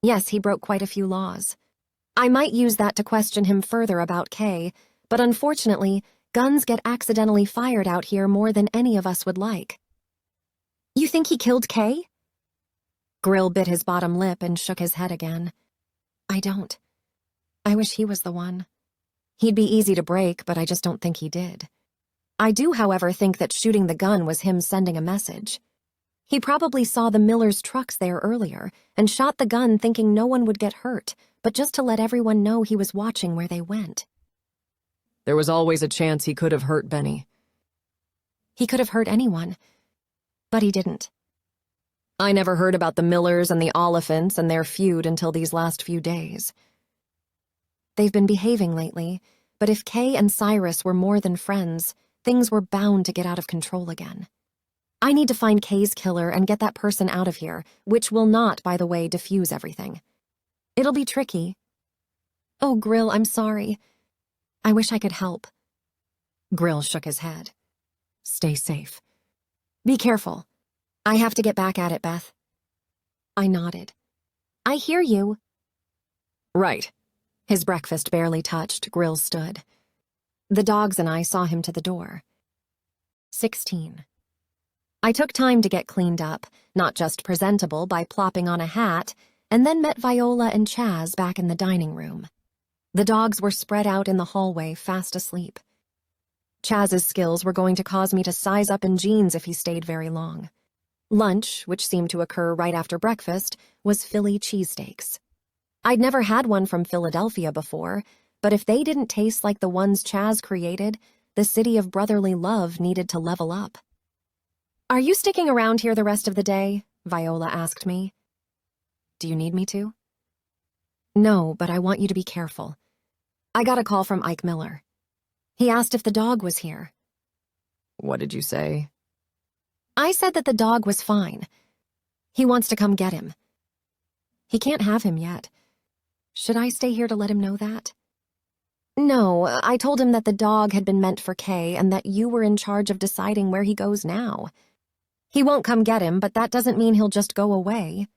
Speaker 1: Yes, he broke quite a few laws. I might use that to question him further about Kay, but unfortunately, guns get accidentally fired out here more than any of us would like. You think he killed Kay? Grill bit his bottom lip and shook his head again. I don't. I wish he was the one. He'd be easy to break, but I just don't think he did. I do, however, think that shooting the gun was him sending a message. He probably saw the Miller's trucks there earlier and shot the gun thinking no one would get hurt, but just to let everyone know he was watching where they went. There was always a chance he could have hurt Benny. He could have hurt anyone, but he didn't. I never heard about the Millers and the Oliphants and their feud until these last few days. They've been behaving lately, but if Kay and Cyrus were more than friends, things were bound to get out of control again. I need to find Kay's killer and get that person out of here, which will not, by the way, diffuse everything. It'll be tricky. Oh, Grill, I'm sorry. I wish I could help. Grill shook his head. Stay safe. Be careful. I have to get back at it, Beth. I nodded. I hear you. Right. His breakfast barely touched, Grill stood. The dogs and I saw him to the door. 16. I took time to get cleaned up, not just presentable by plopping on a hat, and then met Viola and Chaz back in the dining room. The dogs were spread out in the hallway, fast asleep. Chaz's skills were going to cause me to size up in jeans if he stayed very long. Lunch, which seemed to occur right after breakfast, was Philly cheesesteaks. I'd never had one from Philadelphia before, but if they didn't taste like the ones Chaz created, the city of brotherly love needed to level up. "Are you sticking around here the rest of the day?" Viola asked me. "Do you need me to?" "No, but I want you to be careful. I got a call from Ike Miller. He asked if the dog was here."
Speaker 2: What did you say?
Speaker 1: "I said that the dog was fine. He wants to come get him. He can't have him yet. Should I stay here to let him know that?" "No, I told him that the dog had been meant for Kay and that you were in charge of deciding where he goes now. He won't come get him, but that doesn't mean he'll just go away."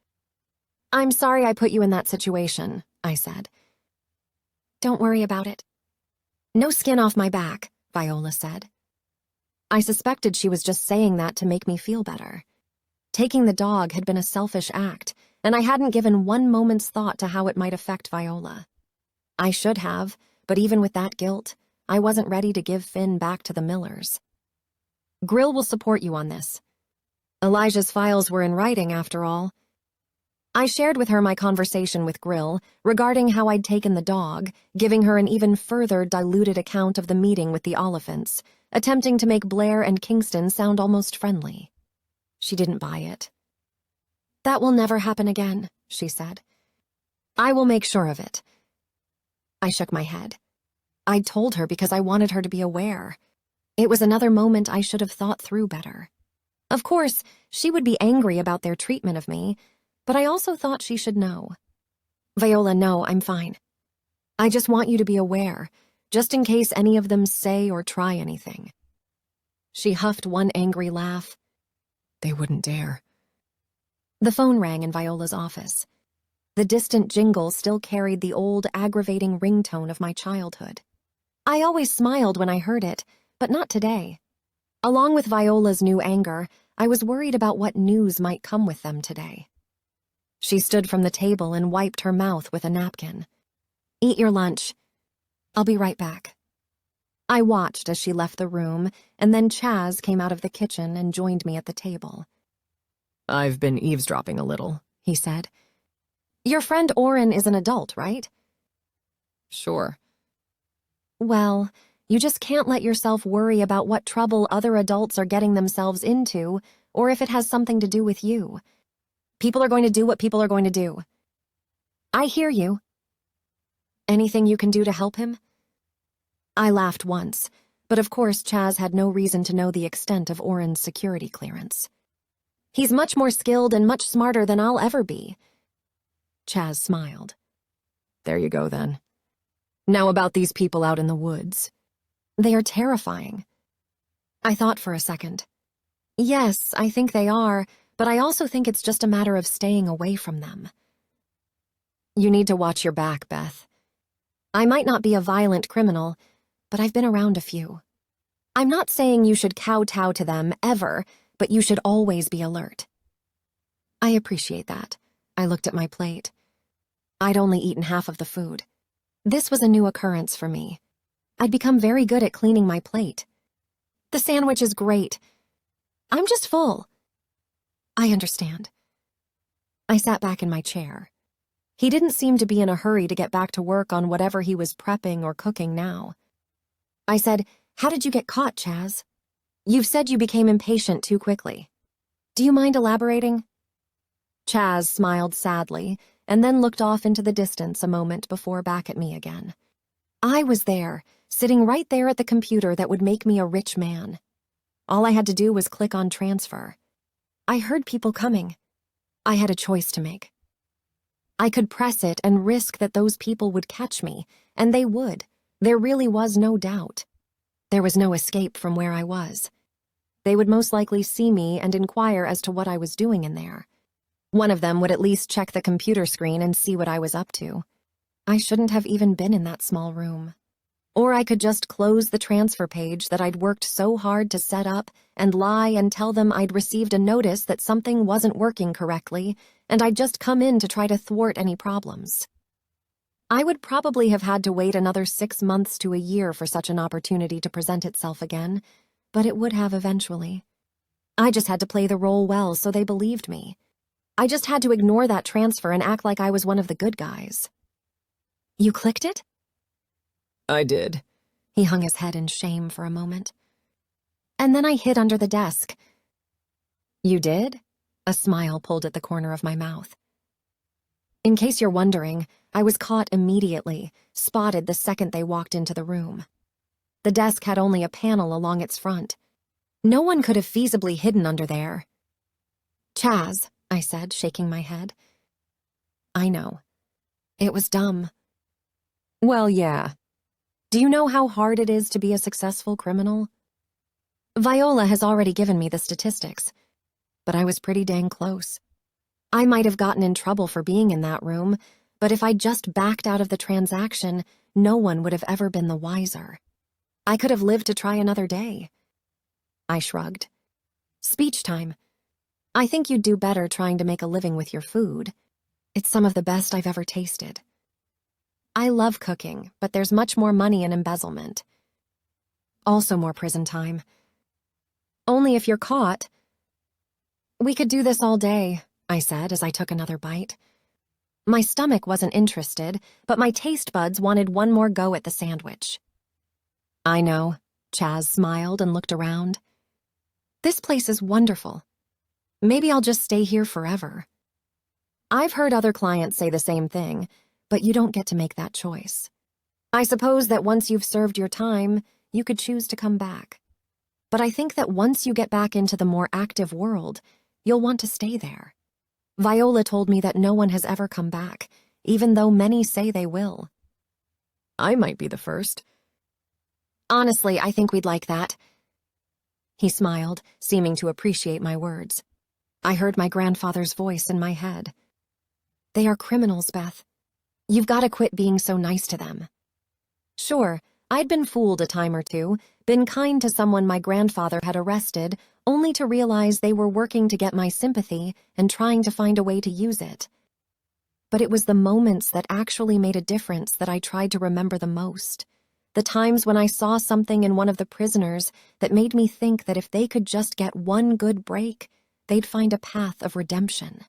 Speaker 1: "I'm sorry I put you in that situation," I said. "Don't worry about it. No skin off my back," Viola said. I suspected she was just saying that to make me feel better. Taking the dog had been a selfish act, and I hadn't given one moment's thought to how it might affect Viola. I should have, but even with that guilt, I wasn't ready to give Finn back to the Millers. "Grill will support you on this. Elijah's files were in writing, after all." I shared with her my conversation with Grill regarding how I'd taken the dog, giving her an even further diluted account of the meeting with the Oliphants, attempting to make Blair and Kingston sound almost friendly. She didn't buy it. "That will never happen again," she said. "I will make sure of it." I shook my head. I'd told her because I wanted her to be aware. It was another moment I should have thought through better. Of course, she would be angry about their treatment of me, but I also thought she should know. "Viola, no, I'm fine. I just want you to be aware, just in case any of them say or try anything." She huffed one angry laugh.
Speaker 2: They wouldn't dare.
Speaker 1: The phone rang in Viola's office. The distant jingle still carried the old, aggravating ringtone of my childhood. I always smiled when I heard it, but not today. Along with Viola's new anger, I was worried about what news might come with them today. She stood from the table and wiped her mouth with a napkin. "Eat your lunch. I'll be right back." I watched as she left the room, and then Chaz came out of the kitchen and joined me at the table.
Speaker 2: "I've been eavesdropping a little," he said.
Speaker 1: "Your friend Oren is an adult, right?"
Speaker 2: "Sure."
Speaker 1: "Well, you just can't let yourself worry about what trouble other adults are getting themselves into, or if it has something to do with you. People are going to do what people are going to do." "I hear you. Anything you can do to help him?" I laughed once, but of course Chaz had no reason to know the extent of Oren's security clearance. "He's much more skilled and much smarter than I'll ever be." Chaz smiled.
Speaker 2: "There you go, then. Now about these people out in the woods."
Speaker 1: "They are terrifying." I thought for a second. "Yes, I think they are, but I also think it's just a matter of staying away from them." "You need to watch your back, Beth. I might not be a violent criminal, but I've been around a few. I'm not saying you should kowtow to them, ever, but you should always be alert." "I appreciate that." I looked at my plate. I'd only eaten half of the food. This was a new occurrence for me. I'd become very good at cleaning my plate. "The sandwich is great. I'm just full." "I understand." I sat back in my chair. He didn't seem to be in a hurry to get back to work on whatever he was prepping or cooking now. I said, "How did you get caught, Chaz? You've said you became impatient too quickly. Do you mind elaborating?" Chaz smiled sadly and then looked off into the distance a moment before back at me again. "I was there, sitting right there at the computer that would make me a rich man. All I had to do was click on transfer. I heard people coming. I had a choice to make. I could press it and risk that those people would catch me, and they would. There really was no doubt. There was no escape from where I was. They would most likely see me and inquire as to what I was doing in there. One of them would at least check the computer screen and see what I was up to. I shouldn't have even been in that small room. Or I could just close the transfer page that I'd worked so hard to set up and lie and tell them I'd received a notice that something wasn't working correctly, and I'd just come in to try to thwart any problems. I would probably have had to wait another 6 months to a year for such an opportunity to present itself again, but it would have eventually. I just had to play the role well so they believed me. I just had to ignore that transfer and act like I was one of the good guys. "You clicked it?"
Speaker 2: I did.
Speaker 1: He hung his head in shame for a moment. And then I hid under the desk. You did? A smile pulled at the corner of my mouth. In case you're wondering, I was caught immediately, spotted the second they walked into the room. The desk had only a panel along its front. No one could have feasibly hidden under there. Chaz, I said, shaking my head. I know. It was dumb. Well, yeah. Do you know how hard it is to be a successful criminal? Viola has already given me the statistics, but I was pretty dang close. I might have gotten in trouble for being in that room, but if I just backed out of the transaction, no one would have ever been the wiser. I could have lived to try another day. I shrugged. Speech time. I think you'd do better trying to make a living with your food. It's some of the best I've ever tasted. I love cooking, but there's much more money in embezzlement. Also more prison time. Only if you're caught. We could do this all day, I said as I took another bite. My stomach wasn't interested, but my taste buds wanted one more go at the sandwich. I know, Chaz smiled and looked around. This place is wonderful. Maybe I'll just stay here forever. I've heard other clients say the same thing, but you don't get to make that choice. I suppose that once you've served your time, you could choose to come back. But I think that once you get back into the more active world, you'll want to stay there. Viola told me that no one has ever come back, even though many say they will.
Speaker 2: I might be the first.
Speaker 1: Honestly, I think we'd like that. He smiled, seeming to appreciate my words. I heard my grandfather's voice in my head. They are criminals, Beth. You've got to quit being so nice to them. Sure, I'd been fooled a time or two, been kind to someone my grandfather had arrested, only to realize they were working to get my sympathy and trying to find a way to use it. But it was the moments that actually made a difference that I tried to remember the most. The times when I saw something in one of the prisoners that made me think that if they could just get one good break, they'd find a path of redemption.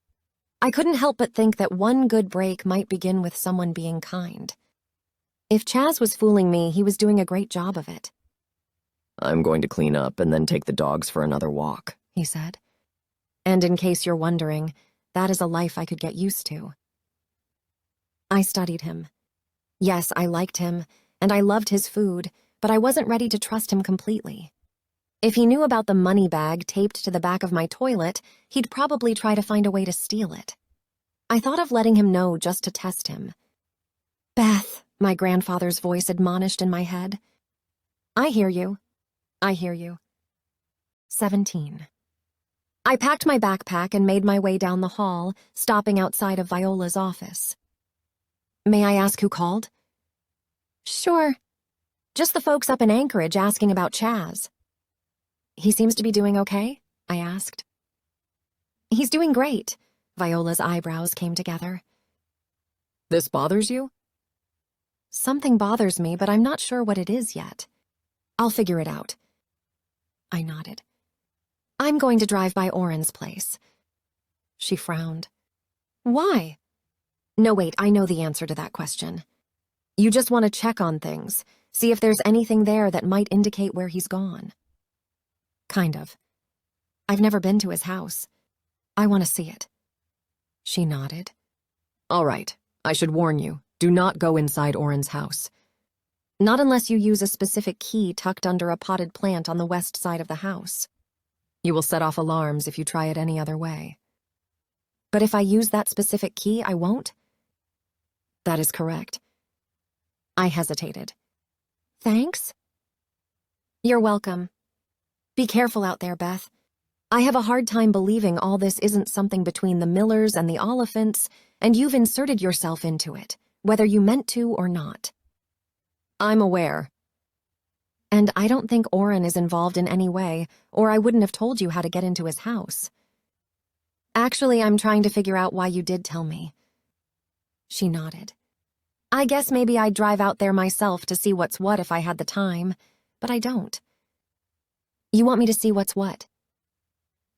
Speaker 1: I couldn't help but think that one good break might begin with someone being kind. If Chaz was fooling me, he was doing a great job of it.
Speaker 2: I'm going to clean up and then take the dogs for another walk,
Speaker 1: he said. And in case you're wondering, that is a life I could get used to. I studied him. Yes, I liked him, and I loved his food, but I wasn't ready to trust him completely. If he knew about the money bag taped to the back of my toilet, he'd probably try to find a way to steal it. I thought of letting him know just to test him. Beth, my grandfather's voice admonished in my head. I hear you. I hear you. 17. I packed my backpack and made my way down the hall, stopping outside of Viola's office. May I ask who called? Sure. Just the folks up in Anchorage asking about Chaz. He seems to be doing okay? I asked. He's doing great. Viola's eyebrows came together.
Speaker 2: This bothers you?
Speaker 1: Something bothers me, but I'm not sure what it is yet. I'll figure it out. I nodded. I'm going to drive by Oren's place. She frowned. Why? No, wait, I know the answer to that question. You just want to check on things, see if there's anything there that might indicate where he's gone. Kind of. I've never been to his house. I want to see it. She nodded.
Speaker 2: All right, I should warn you, do not go inside Oren's house.
Speaker 1: Not unless you use a specific key tucked under a potted plant on the west side of the house.
Speaker 2: You will set off alarms if you try it any other way.
Speaker 1: But if I use that specific key, I won't?
Speaker 2: That is correct.
Speaker 1: I hesitated. Thanks? You're welcome. Be careful out there, Beth. I have a hard time believing all this isn't something between the Millers and the Oliphants, and you've inserted yourself into it, whether you meant to or not.
Speaker 2: I'm aware.
Speaker 1: And I don't think Oren is involved in any way, or I wouldn't have told you how to get into his house. Actually, I'm trying to figure out why you did tell me. She nodded. I guess maybe I'd drive out there myself to see what's what if I had the time, but I don't. You want me to see what's what?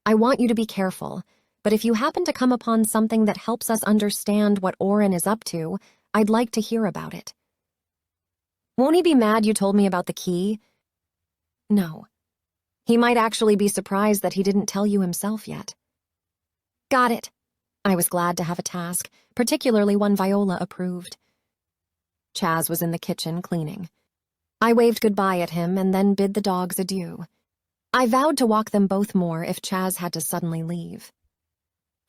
Speaker 1: I want you to be careful, but if you happen to come upon something that helps us understand what Oren is up to, I'd like to hear about it. Won't he be mad you told me about the key? No. He might actually be surprised that he didn't tell you himself yet. Got it. I was glad to have a task, particularly one Viola approved. Chaz was in the kitchen cleaning. I waved goodbye at him and then bid the dogs adieu. I vowed to walk them both more if Chaz had to suddenly leave.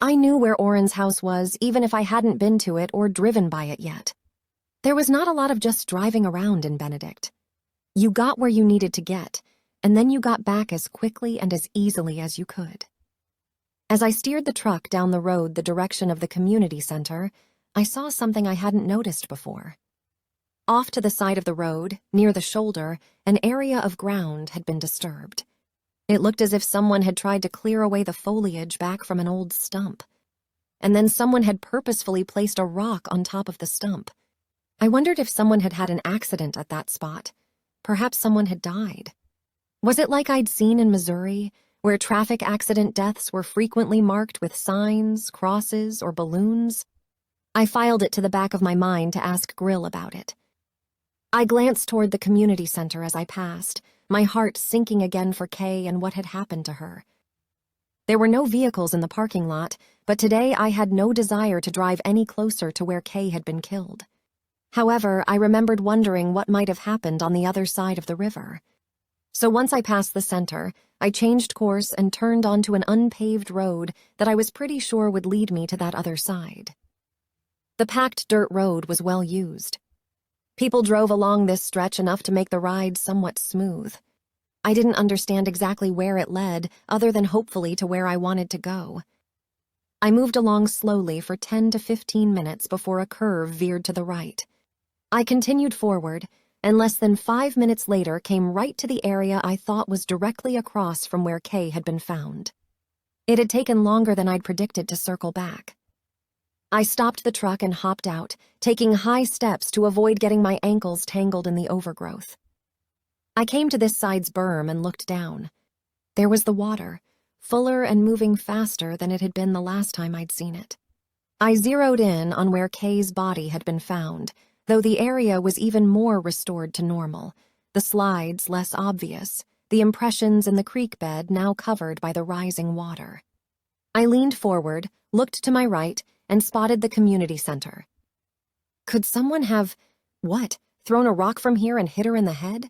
Speaker 1: I knew where Oren's house was, even if I hadn't been to it or driven by it yet. There was not a lot of just driving around in Benedict. You got where you needed to get, and then you got back as quickly and as easily as you could. As I steered the truck down the road the direction of the community center, I saw something I hadn't noticed before. Off to the side of the road, near the shoulder, an area of ground had been disturbed. It looked as if someone had tried to clear away the foliage back from an old stump. And then someone had purposefully placed a rock on top of the stump. I wondered if someone had had an accident at that spot. Perhaps someone had died. Was it like I'd seen in Missouri, where traffic accident deaths were frequently marked with signs, crosses, or balloons? I filed it to the back of my mind to ask Grill about it. I glanced toward the community center as I passed, my heart sinking again for Kay and what had happened to her. There were no vehicles in the parking lot, but today I had no desire to drive any closer to where Kay had been killed. However, I remembered wondering what might have happened on the other side of the river. So once I passed the center, I changed course and turned onto an unpaved road that I was pretty sure would lead me to that other side. The packed dirt road was well used. People drove along this stretch enough to make the ride somewhat smooth. I didn't understand exactly where it led, other than hopefully to where I wanted to go. I moved along slowly for 10 to 15 minutes before a curve veered to the right. I continued forward, and less than 5 minutes later came right to the area I thought was directly across from where Kay had been found. It had taken longer than I'd predicted to circle back. I stopped the truck and hopped out, taking high steps to avoid getting my ankles tangled in the overgrowth. I came to this side's berm and looked down. There was the water, fuller and moving faster than it had been the last time I'd seen it. I zeroed in on where Kay's body had been found, though the area was even more restored to normal, the slides less obvious, the impressions in the creek bed now covered by the rising water. I leaned forward, looked to my right, and spotted the community center. Could someone have, thrown a rock from here and hit her in the head?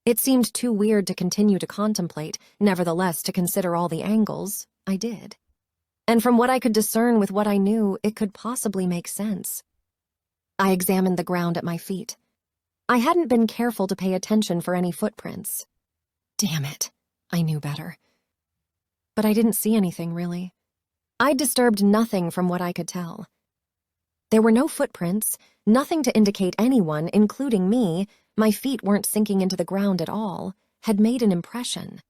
Speaker 1: It seemed too weird to continue to contemplate, nevertheless to consider all the angles, I did. And from what I could discern with what I knew, it could possibly make sense. I examined the ground at my feet. I hadn't been careful to pay attention for any footprints. Damn it, I knew better. But I didn't see anything, really. I'd disturbed nothing from what I could tell. There were no footprints, nothing to indicate anyone, including me, my feet weren't sinking into the ground at all, had made an impression.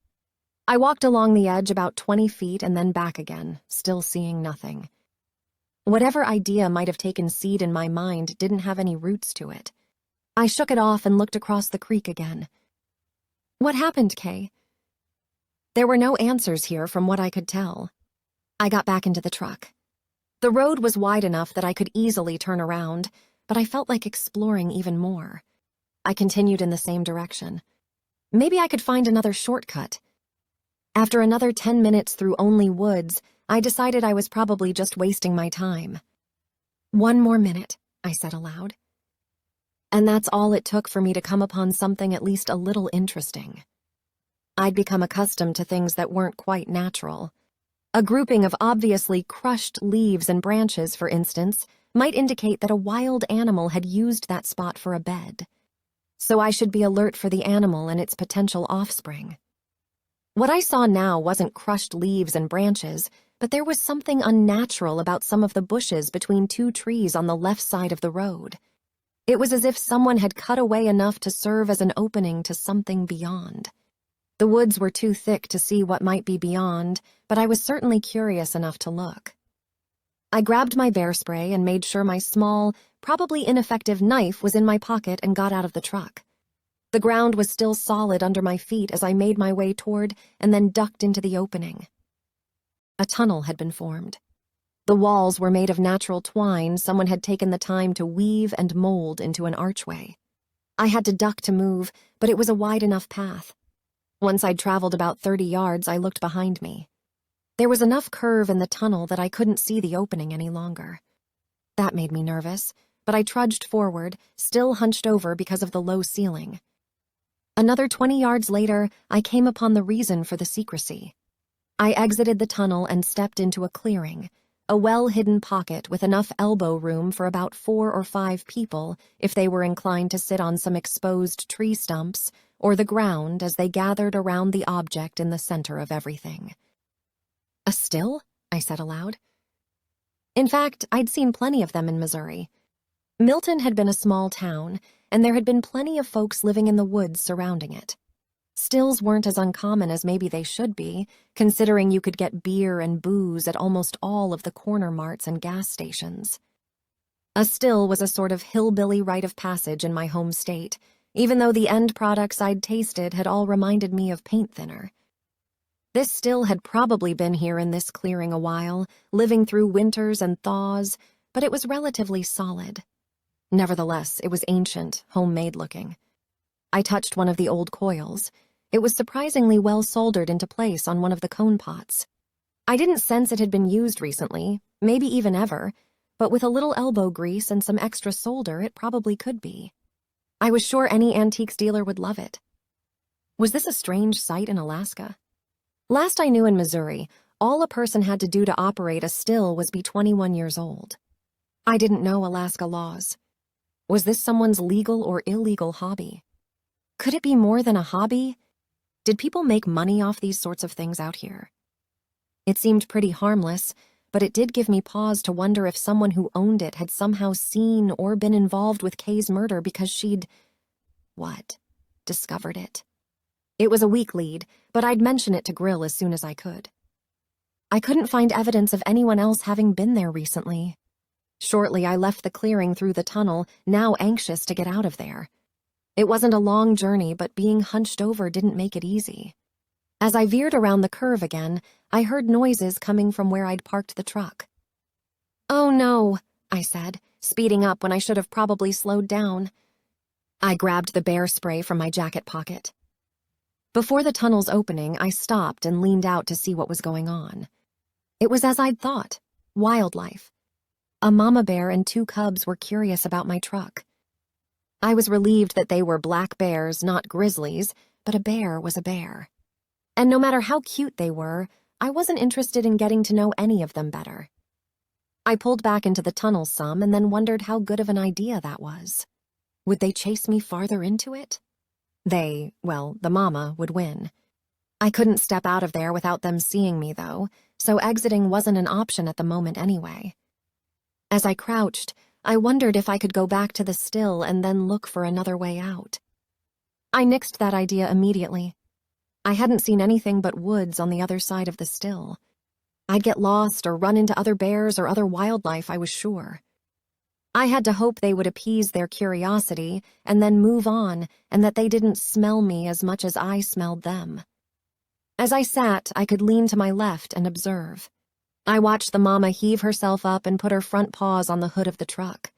Speaker 1: I walked along the edge about 20 feet and then back again, still seeing nothing. Whatever idea might have taken seed in my mind didn't have any roots to it. I shook it off and looked across the creek again. What happened, Kay? There were no answers here from what I could tell. I got back into the truck. The road was wide enough that I could easily turn around, but I felt like exploring even more. I continued in the same direction. Maybe I could find another shortcut. After another 10 minutes through only woods, I decided I was probably just wasting my time. 1 more minute, I said aloud. And that's all it took for me to come upon something at least a little interesting. I'd become accustomed to things that weren't quite natural. A grouping of obviously crushed leaves and branches, for instance, might indicate that a wild animal had used that spot for a bed. So I should be alert for the animal and its potential offspring. What I saw now wasn't crushed leaves and branches, but there was something unnatural about some of the bushes between 2 trees on the left side of the road. It was as if someone had cut away enough to serve as an opening to something beyond. The woods were too thick to see what might be beyond, but I was certainly curious enough to look. I grabbed my bear spray and made sure my small, probably ineffective knife was in my pocket and got out of the truck. The ground was still solid under my feet as I made my way toward and then ducked into the opening. A tunnel had been formed. The walls were made of natural twine someone had taken the time to weave and mold into an archway. I had to duck to move, but it was a wide enough path. Once I'd traveled about 30 yards, I looked behind me. There was enough curve in the tunnel that I couldn't see the opening any longer. That made me nervous, but I trudged forward, still hunched over because of the low ceiling. Another 20 yards later, I came upon the reason for the secrecy. I exited the tunnel and stepped into a clearing, a well-hidden pocket with enough elbow room for about 4 or 5 people if they were inclined to sit on some exposed tree stumps or the ground as they gathered around the object in the center of everything. "A still?" I said aloud. In fact, I'd seen plenty of them in Missouri. Milton had been a small town, and there had been plenty of folks living in the woods surrounding it. Stills weren't as uncommon as maybe they should be, considering you could get beer and booze at almost all of the corner marts and gas stations. A still was a sort of hillbilly rite of passage in my home state, even though the end products I'd tasted had all reminded me of paint thinner. This still had probably been here in this clearing a while, living through winters and thaws, but it was relatively solid. Nevertheless, it was ancient, homemade looking. I touched one of the old coils. It was surprisingly well soldered into place on one of the cone pots. I didn't sense it had been used recently, maybe even ever, but with a little elbow grease and some extra solder, it probably could be. I was sure any antiques dealer would love it. Was this a strange sight in Alaska? Last I knew in Missouri, all a person had to do to operate a still was be 21 years old. I didn't know Alaska laws. Was this someone's legal or illegal hobby? Could it be more than a hobby? Did people make money off these sorts of things out here? It seemed pretty harmless, but it did give me pause to wonder if someone who owned it had somehow seen or been involved with Kay's murder because she'd... discovered it. It was a weak lead, but I'd mention it to Grill as soon as I could. I couldn't find evidence of anyone else having been there recently. Shortly, I left the clearing through the tunnel, now anxious to get out of there. It wasn't a long journey, but being hunched over didn't make it easy. As I veered around the curve again, I heard noises coming from where I'd parked the truck. "Oh no," I said, speeding up when I should have probably slowed down. I grabbed the bear spray from my jacket pocket. Before the tunnel's opening, I stopped and leaned out to see what was going on. It was as I'd thought, wildlife. A mama bear and 2 cubs were curious about my truck. I was relieved that they were black bears, not grizzlies, but a bear was a bear. And no matter how cute they were, I wasn't interested in getting to know any of them better. I pulled back into the tunnel some and then wondered how good of an idea that was. Would they chase me farther into it? The mama would win. I couldn't step out of there without them seeing me, though, so exiting wasn't an option at the moment anyway. As I crouched, I wondered if I could go back to the still and then look for another way out. I nixed that idea immediately. I hadn't seen anything but woods on the other side of the still. I'd get lost or run into other bears or other wildlife, I was sure. I had to hope they would appease their curiosity and then move on, and that they didn't smell me as much as I smelled them. As I sat, I could lean to my left and observe. I watched the mama heave herself up and put her front paws on the hood of the truck.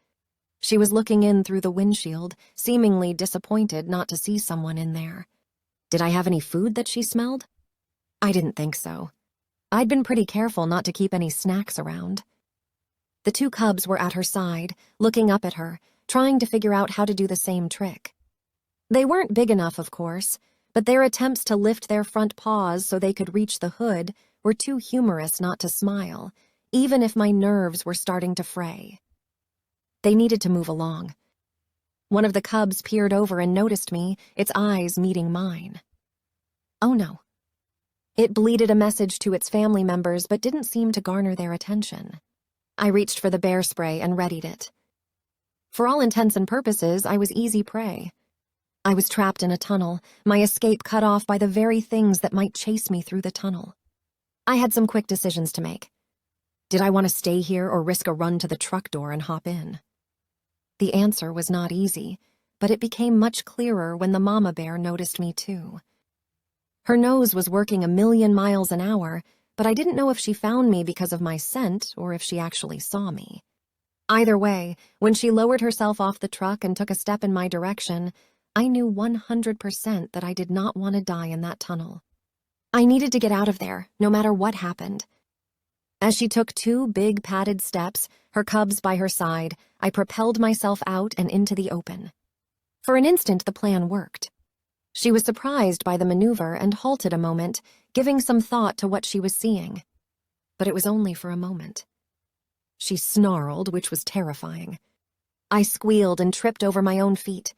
Speaker 1: She was looking in through the windshield, seemingly disappointed not to see someone in there. Did I have any food that she smelled? I didn't think so. I'd been pretty careful not to keep any snacks around. The 2 cubs were at her side, looking up at her, trying to figure out how to do the same trick. They weren't big enough, of course, but their attempts to lift their front paws so they could reach the hood were too humorous not to smile, even if my nerves were starting to fray. They needed to move along. One of the cubs peered over and noticed me, its eyes meeting mine. Oh no. It bleated a message to its family members but didn't seem to garner their attention. I reached for the bear spray and readied it. For all intents and purposes, I was easy prey. I was trapped in a tunnel, my escape cut off by the very things that might chase me through the tunnel. I had some quick decisions to make. Did I want to stay here or risk a run to the truck door and hop in? The answer was not easy, but it became much clearer when the mama bear noticed me too. Her nose was working 1,000,000 miles an hour, but I didn't know if she found me because of my scent or if she actually saw me. Either way, when she lowered herself off the truck and took a step in my direction, I knew 100% that I did not want to die in that tunnel. I needed to get out of there, no matter what happened. As she took 2 big padded steps, her cubs by her side, I propelled myself out and into the open. For an instant, the plan worked. She was surprised by the maneuver and halted a moment, giving some thought to what she was seeing. But it was only for a moment. She snarled, which was terrifying. I squealed and tripped over my own feet.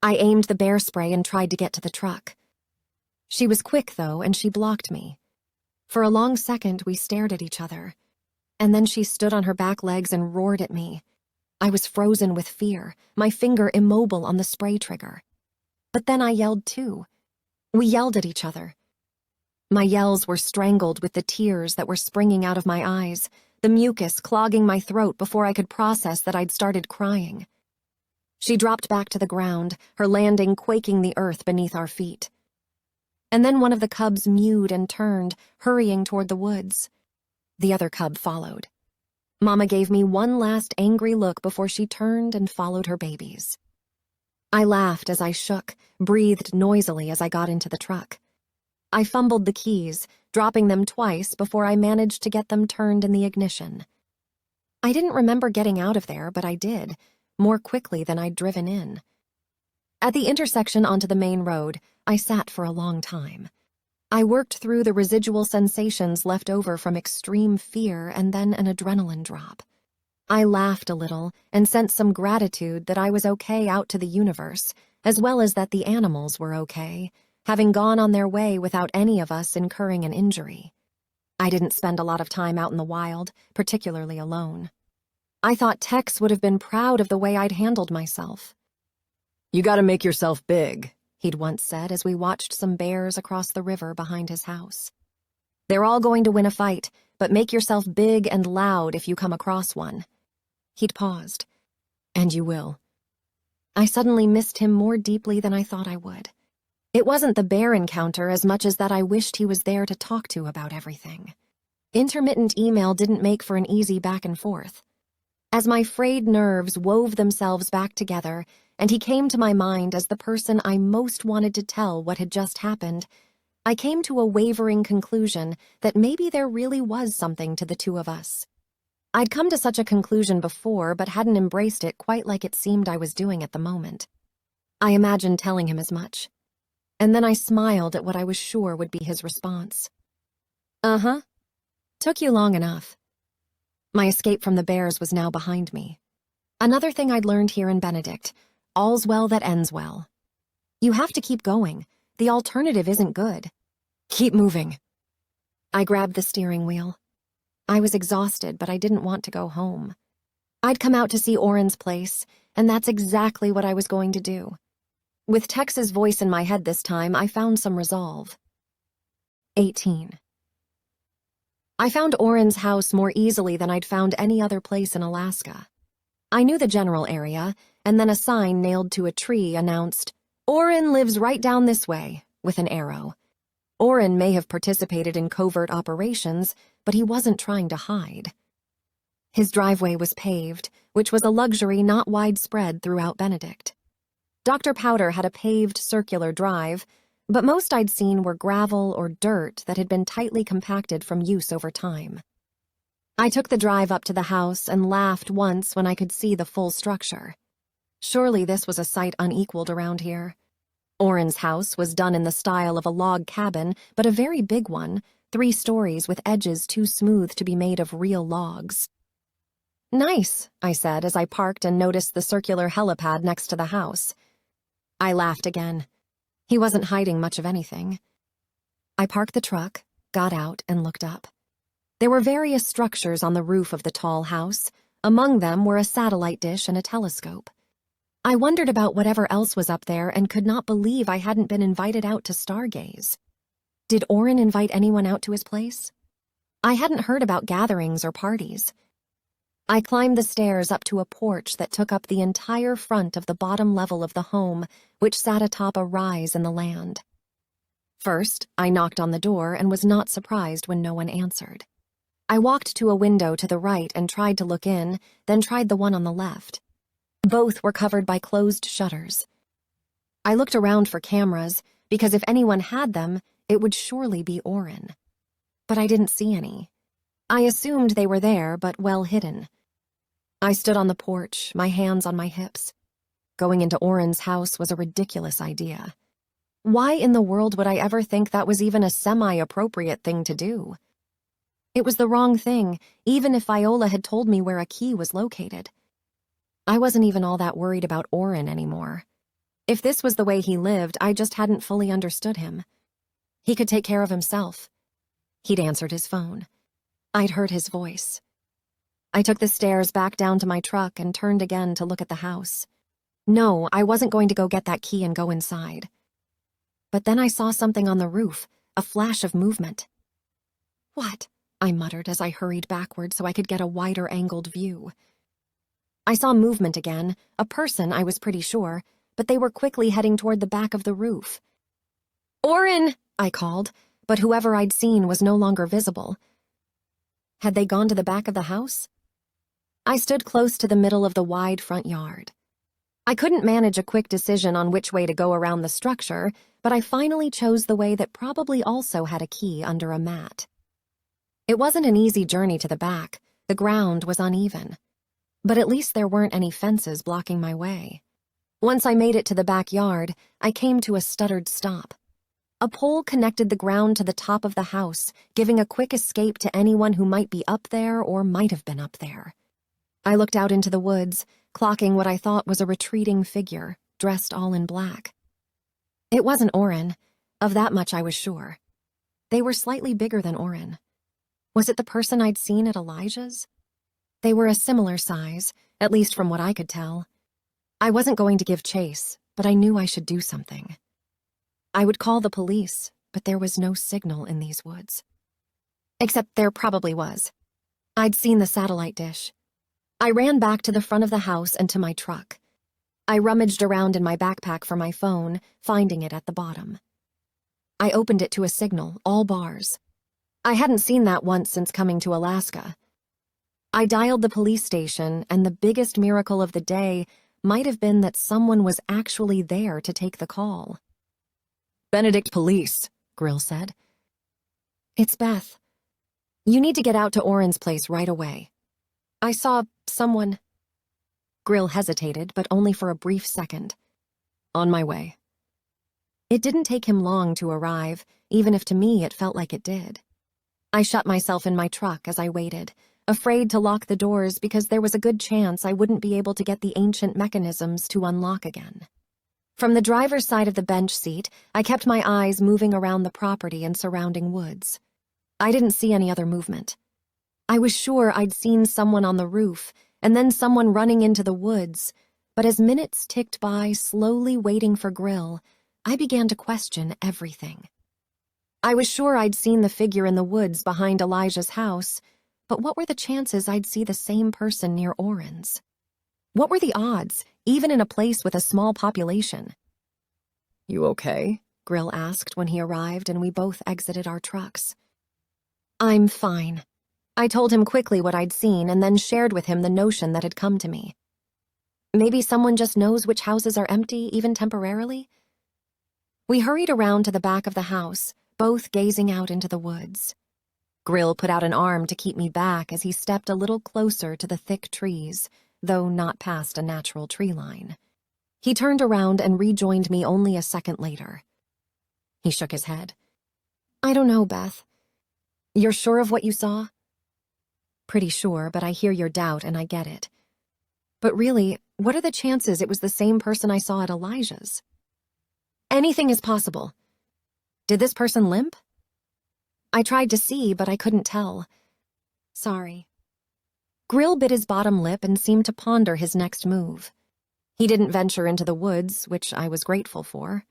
Speaker 1: I aimed the bear spray and tried to get to the truck. She was quick, though, and she blocked me. For a long second, we stared at each other. And then she stood on her back legs and roared at me. I was frozen with fear, my finger immobile on the spray trigger. But then I yelled too. We yelled at each other. My yells were strangled with the tears that were springing out of my eyes, the mucus clogging my throat before I could process that I'd started crying. She dropped back to the ground, her landing quaking the earth beneath our feet. And then one of the cubs mewed and turned, hurrying toward the woods. The other cub followed. Mama gave me one last angry look before she turned and followed her babies. I laughed as I shook, breathed noisily as I got into the truck. I fumbled the keys, dropping them twice before I managed to get them turned in the ignition. I didn't remember getting out of there, but I did, more quickly than I'd driven in. At the intersection onto the main road, I sat for a long time. I worked through the residual sensations left over from extreme fear and then an adrenaline drop. I laughed a little and sensed some gratitude that I was okay out to the universe, as well as that the animals were okay, having gone on their way without any of us incurring an injury. I didn't spend a lot of time out in the wild, particularly alone. I thought Tex would have been proud of the way I'd handled myself.
Speaker 2: You gotta make yourself big,
Speaker 1: he'd once said as we watched some bears across the river behind his house. They're all going to win a fight, but make yourself big and loud if you come across one. He'd paused. And you will. I suddenly missed him more deeply than I thought I would. It wasn't the bear encounter as much as that I wished he was there to talk to about everything. Intermittent email didn't make for an easy back and forth. As my frayed nerves wove themselves back together, and he came to my mind as the person I most wanted to tell what had just happened, I came to a wavering conclusion that maybe there really was something to the two of us. I'd come to such a conclusion before, but hadn't embraced it quite like it seemed I was doing at the moment. I imagined telling him as much. And then I smiled at what I was sure would be his response. Uh-huh. Took you long enough. My escape from the bears was now behind me. Another thing I'd learned here in Benedict, all's well that ends well. You have to keep going. The alternative isn't good. Keep moving. I grabbed the steering wheel. I was exhausted, but I didn't want to go home. I'd come out to see Oren's place, and that's exactly what I was going to do. With Tex's voice in my head this time, I found some resolve. 18. I found Oren's house more easily than I'd found any other place in Alaska. I knew the general area, and then a sign nailed to a tree announced, "Oren lives right down this way," with an arrow. Oren may have participated in covert operations, but he wasn't trying to hide. His driveway was paved, which was a luxury not widespread throughout Benedict. Dr. Powder had a paved circular drive, but most I'd seen were gravel or dirt that had been tightly compacted from use over time. I took the drive up to the house and laughed once when I could see the full structure. Surely this was a sight unequaled around here. Oren's house was done in the style of a log cabin, but a very big one, 3 stories with edges too smooth to be made of real logs. "Nice," I said as I parked and noticed the circular helipad next to the house. I laughed again. He wasn't hiding much of anything. I parked the truck, got out, and looked up. There were various structures on the roof of the tall house. Among them were a satellite dish and a telescope. I wondered about whatever else was up there and could not believe I hadn't been invited out to stargaze. Did Oren invite anyone out to his place? I hadn't heard about gatherings or parties. I climbed the stairs up to a porch that took up the entire front of the bottom level of the home, which sat atop a rise in the land. First, I knocked on the door and was not surprised when no one answered. I walked to a window to the right and tried to look in, then tried the one on the left. Both were covered by closed shutters. I looked around for cameras, because if anyone had them, it would surely be Oren. But I didn't see any. I assumed they were there, but well hidden. I stood on the porch, my hands on my hips. Going into Oren's house was a ridiculous idea. Why in the world would I ever think that was even a semi-appropriate thing to do? It was the wrong thing, even if Viola had told me where a key was located. I wasn't even all that worried about Oren anymore. If this was the way he lived, I just hadn't fully understood him. He could take care of himself. He'd answered his phone. I'd heard his voice. I took the stairs back down to my truck and turned again to look at the house. No, I wasn't going to go get that key and go inside. But then I saw something on the roof, a flash of movement. "What?" I muttered as I hurried backward so I could get a wider angled view. I saw movement again, a person, I was pretty sure, but they were quickly heading toward the back of the roof. "Oren!" I called, but whoever I'd seen was no longer visible. Had they gone to the back of the house? I stood close to the middle of the wide front yard. I couldn't manage a quick decision on which way to go around the structure, but I finally chose the way that probably also had a key under a mat. It wasn't an easy journey to the back. The ground was uneven. But at least there weren't any fences blocking my way. Once I made it to the backyard, I came to a stuttered stop. A pole connected the ground to the top of the house, giving a quick escape to anyone who might be up there or might have been up there. I looked out into the woods, clocking what I thought was a retreating figure, dressed all in black. It wasn't Oren. Of that much I was sure. They were slightly bigger than Oren. Was it the person I'd seen at Elijah's? They were a similar size, at least from what I could tell. I wasn't going to give chase, but I knew I should do something. I would call the police, but there was no signal in these woods. Except there probably was. I'd seen the satellite dish. I ran back to the front of the house and to my truck. I rummaged around in my backpack for my phone, finding it at the bottom. I opened it to a signal, all bars. I hadn't seen that once since coming to Alaska. I dialed the police station, and the biggest miracle of the day might have been that someone was actually there to take the call.
Speaker 2: "Benedict Police," Grill said.
Speaker 1: "It's Beth. You need to get out to Oren's place right away. I saw someone." Grill hesitated, but only for a brief second.
Speaker 2: "On my way."
Speaker 1: It didn't take him long to arrive, even if to me it felt like it did. I shut myself in my truck as I waited, afraid to lock the doors because there was a good chance I wouldn't be able to get the ancient mechanisms to unlock again. From the driver's side of the bench seat, I kept my eyes moving around the property and surrounding woods. I didn't see any other movement. I was sure I'd seen someone on the roof, and then someone running into the woods, but as minutes ticked by, slowly waiting for Grill, I began to question everything. I was sure I'd seen the figure in the woods behind Elijah's house, but what were the chances I'd see the same person near Oren's? What were the odds, even in a place with a small population?
Speaker 2: "You okay?"
Speaker 1: Grill asked when he arrived and we both exited our trucks. "I'm fine." I told him quickly what I'd seen and then shared with him the notion that had come to me. Maybe someone just knows which houses are empty, even temporarily? We hurried around to the back of the house, both gazing out into the woods. Grill put out an arm to keep me back as he stepped a little closer to the thick trees, though not past a natural tree line. He turned around and rejoined me only a second later. He shook his head. "I don't know, Beth. You're sure of what you saw?" "Pretty sure, but I hear your doubt and I get it. But really, what are the chances it was the same person I saw at Elijah's?" "Anything is possible. Did this person limp?" "I tried to see, but I couldn't tell. Sorry." Grill bit his bottom lip and seemed to ponder his next move. He didn't venture into the woods, which I was grateful for.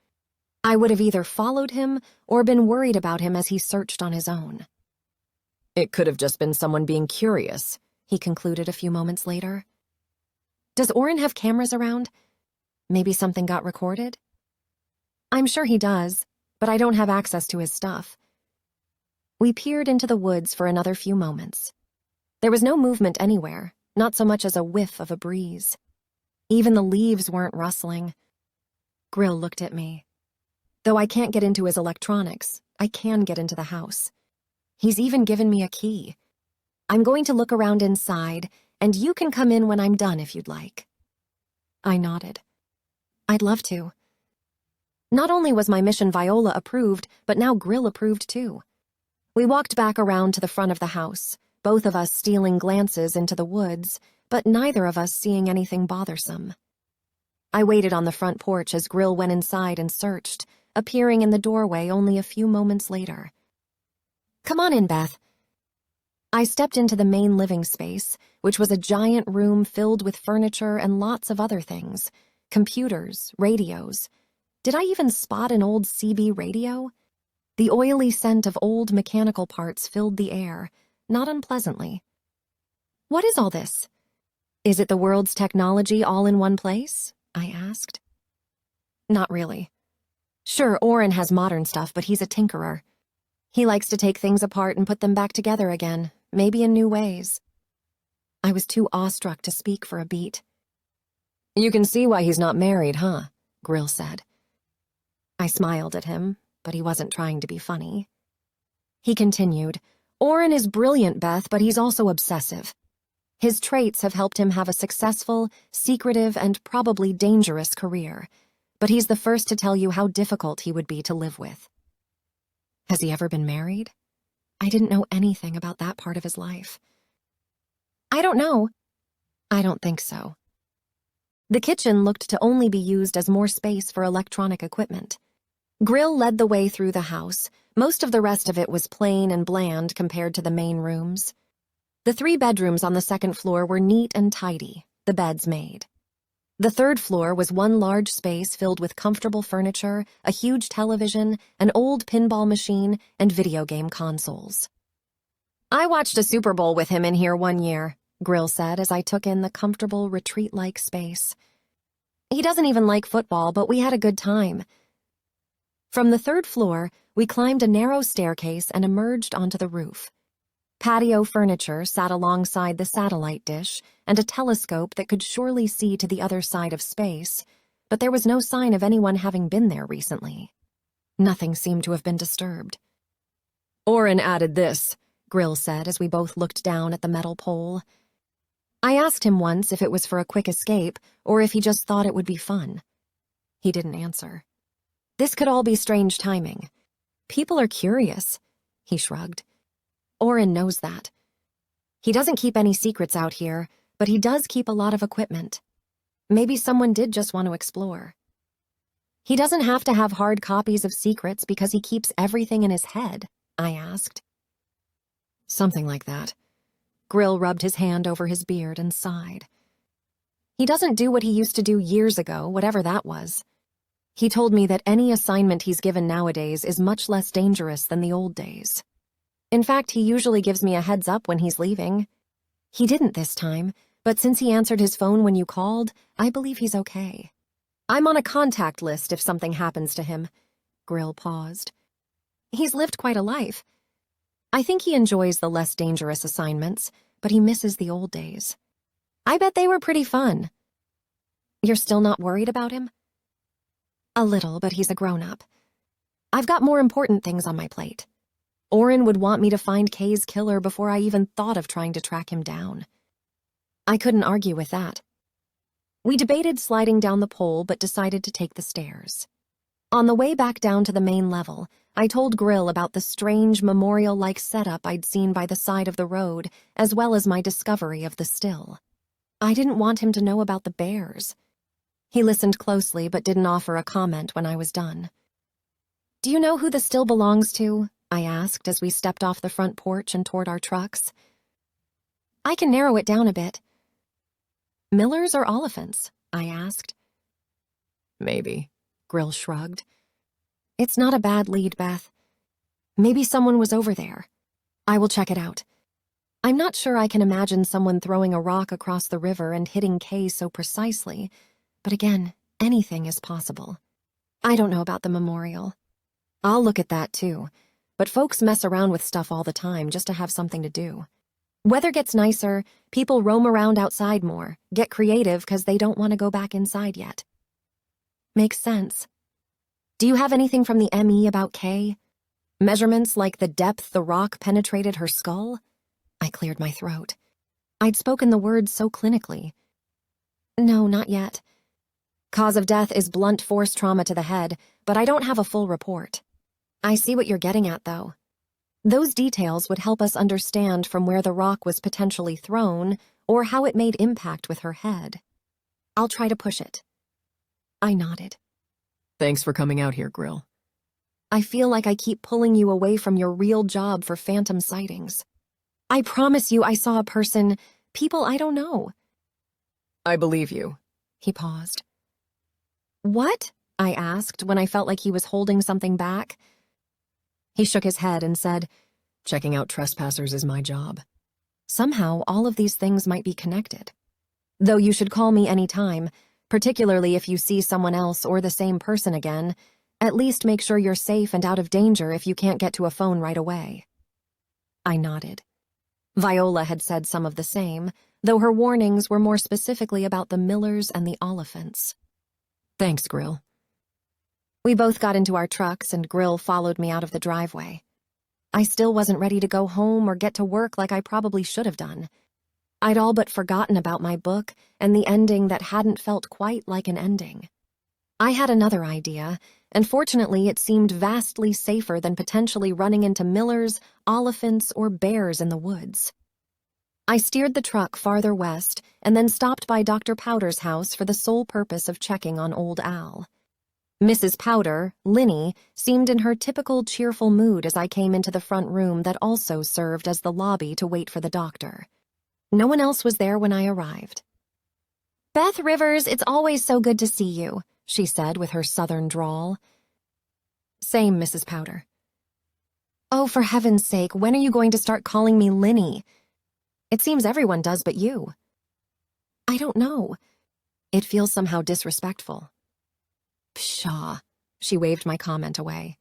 Speaker 1: I would have either followed him or been worried about him as he searched on his own.
Speaker 2: "It could have just been someone being curious,"
Speaker 1: he concluded a few moments later. "Does Oren have cameras around? Maybe something got recorded?" "I'm sure he does, but I don't have access to his stuff." We peered into the woods for another few moments. There was no movement anywhere, not so much as a whiff of a breeze. Even the leaves weren't rustling. Grill looked at me. Though I can't get into his electronics, I can get into the house. He's even given me a key. I'm going to look around inside, and you can come in when I'm done if you'd like. I nodded. I'd love to. Not only was my mission Viola approved, but now Grill approved too. We walked back around to the front of the house, both of us stealing glances into the woods, but neither of us seeing anything bothersome. I waited on the front porch as Grill went inside and searched, appearing in the doorway only a few moments later. Come on in, Beth. I stepped into the main living space, which was a giant room filled with furniture and lots of other things. Computers, radios. Did I even spot an old CB radio? The oily scent of old mechanical parts filled the air, not unpleasantly. What is all this? Is it the world's technology all in one place? I asked. Not really. Sure, Oren has modern stuff, but he's a tinkerer. He likes to take things apart and put them back together again, maybe in new ways. I was too awestruck to speak for a beat. You can see why he's not married, huh? Grill said. I smiled at him, but he wasn't trying to be funny. He continued, Oren is brilliant, Beth, but he's also obsessive. His traits have helped him have a successful, secretive, and probably dangerous career, but he's the first to tell you how difficult he would be to live with. Has he ever been married? I didn't know anything about that part of his life. I don't know. I don't think so. The kitchen looked to only be used as more space for electronic equipment. Grill led the way through the house. Most of the rest of it was plain and bland compared to the main rooms. The 3 bedrooms on the second floor were neat and tidy, the beds made. The third floor was one large space filled with comfortable furniture, a huge television, an old pinball machine, and video game consoles. I watched a Super Bowl with him in here one year, Grill said as I took in the comfortable, retreat-like space. He doesn't even like football, but we had a good time. From the third floor, we climbed a narrow staircase and emerged onto the roof. Patio furniture sat alongside the satellite dish and a telescope that could surely see to the other side of space, but there was no sign of anyone having been there recently. Nothing seemed to have been disturbed. Oren added this, Grill said as we both looked down at the metal pole. I asked him once if it was for a quick escape or if he just thought it would be fun. He didn't answer. This could all be strange timing. People are curious, he shrugged. Oren knows that. He doesn't keep any secrets out here, but he does keep a lot of equipment. Maybe someone did just want to explore. He doesn't have to have hard copies of secrets because he keeps everything in his head, I asked. Something like that. Grill rubbed his hand over his beard and sighed. He doesn't do what he used to do years ago, whatever that was. He told me that any assignment he's given nowadays is much less dangerous than the old days. In fact, he usually gives me a heads up when he's leaving. He didn't this time, but since he answered his phone when you called, I believe he's okay. I'm on a contact list if something happens to him. Grill paused. He's lived quite a life. I think he enjoys the less dangerous assignments, but he misses the old days. I bet they were pretty fun. You're still not worried about him? A little, but he's a grown-up. I've got more important things on my plate. Oren would want me to find Kay's killer before I even thought of trying to track him down. I couldn't argue with that. We debated sliding down the pole but decided to take the stairs. On the way back down to the main level, I told Grill about the strange memorial-like setup I'd seen by the side of the road, as well as my discovery of the still. I didn't want him to know about the bears. He listened closely but didn't offer a comment when I was done. Do you know who the still belongs to? I asked as we stepped off the front porch and toward our trucks. I can narrow it down a bit. Millers or Oliphants? I asked. Maybe, Grill shrugged. It's not a bad lead, Beth. Maybe someone was over there. I will check it out. I'm not sure I can imagine someone throwing a rock across the river and hitting Kay so precisely, but again, anything is possible. I don't know about the memorial. I'll look at that too. but folks mess around with stuff all the time just to have something to do. Weather gets nicer, people roam around outside more, get creative because they don't want to go back inside yet. Makes sense. Do you have anything from the ME about Kay? Measurements like the depth the rock penetrated her skull? I cleared my throat. I'd spoken the words so clinically. No, not yet. Cause of death is blunt force trauma to the head, but I don't have a full report. I see what you're getting at, though. Those details would help us understand from where the rock was potentially thrown or how it made impact with her head. I'll try to push it. I nodded.
Speaker 2: Thanks for coming out here, Grill.
Speaker 1: I feel like I keep pulling you away from your real job for phantom sightings. I promise you I saw a person, people I don't know.
Speaker 2: I believe you.
Speaker 1: He paused. What? I asked when I felt like he was holding something back. He shook his head and said,
Speaker 2: Checking out trespassers is my job.
Speaker 1: Somehow all of these things might be connected. Though you should call me any time, particularly if you see someone else or the same person again. At least make sure you're safe and out of danger if you can't get to a phone right away. I nodded. Viola had said some of the same, though her warnings were more specifically about the Millers and the Oliphants.
Speaker 2: Thanks, Grill.
Speaker 1: We both got into our trucks and Grill followed me out of the driveway. I still wasn't ready to go home or get to work like I probably should have done. I'd all but forgotten about my book and the ending that hadn't felt quite like an ending. I had another idea, and fortunately it seemed vastly safer than potentially running into Millers, Oliphants, or bears in the woods. I steered the truck farther west and then stopped by Dr. Powder's house for the sole purpose of checking on old Al. Mrs. Powder, Linny, seemed in her typical cheerful mood as I came into the front room that also served as the lobby to wait for the doctor. No one else was there when I arrived. "Beth Rivers, it's always so good to see you," she said with her southern drawl. "Same, Mrs. Powder." "Oh, for heaven's sake, when are you going to start calling me Linny? It seems everyone does but you." "I don't know. It feels somehow disrespectful." "Pshaw," she waved my comment away.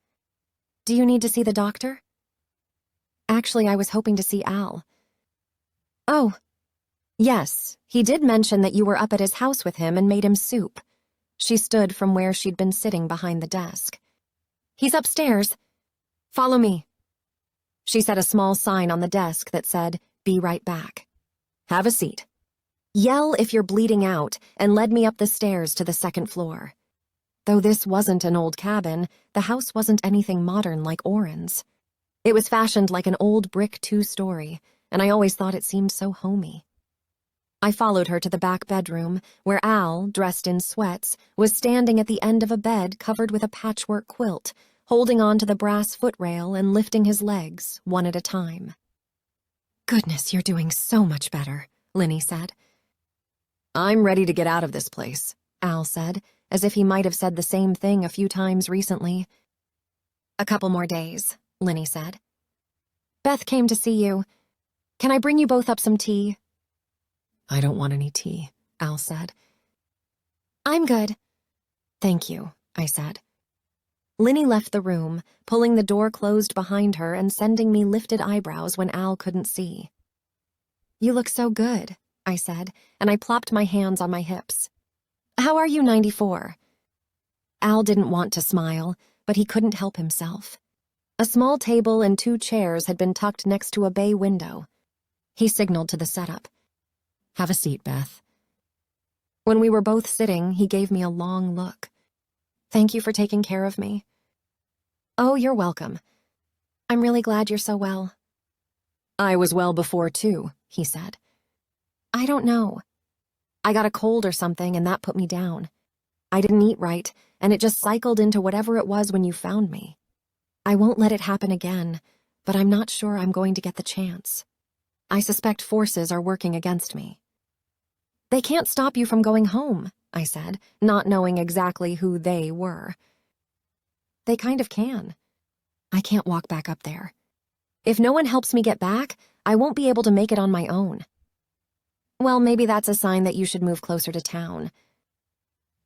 Speaker 1: "Do you need to see the doctor?" "Actually, I was hoping to see Al." "Oh, yes, he did mention that you were up at his house with him and made him soup." She stood from where she'd been sitting behind the desk. "He's upstairs. Follow me." She set a small sign on the desk that said, "Be right back." "Have a seat. Yell if you're bleeding out," and led me up the stairs to the second floor. Though this wasn't an old cabin, the house wasn't anything modern like Oren's. It was fashioned like an old brick two-story, and I always thought it seemed so homey. I followed her to the back bedroom, where Al, dressed in sweats, was standing at the end of a bed covered with a patchwork quilt, holding on to the brass footrail and lifting his legs, one at a time. "Goodness, you're doing so much better," Linny said. "I'm ready to get out of this place," Al said, as if he might have said the same thing a few times recently. "A couple more days," Linny said. "Beth came to see you. Can I bring you both up some tea?" "I don't want any tea," Al said. "I'm good." "Thank you," I said. Linny left the room, pulling the door closed behind her and sending me lifted eyebrows when Al couldn't see. "You look so good," I said, and I plopped my hands on my hips. "How are you, 94? Al didn't want to smile, but he couldn't help himself. A small table and 2 chairs had been tucked next to a bay window. He signaled to the setup. "Have a seat, Beth." When we were both sitting, he gave me a long look. "Thank you for taking care of me." "Oh, you're welcome. I'm really glad you're so well." "I was well before, too," he said. "I don't know. I got a cold or something, and that put me down. I didn't eat right, and it just cycled into whatever it was when you found me. I won't let it happen again, but I'm not sure I'm going to get the chance. I suspect forces are working against me." "They can't stop you from going home," I said, not knowing exactly who they were. "They kind of can. I can't walk back up there. If no one helps me get back, I won't be able to make it on my own." "Well, maybe that's a sign that you should move closer to town."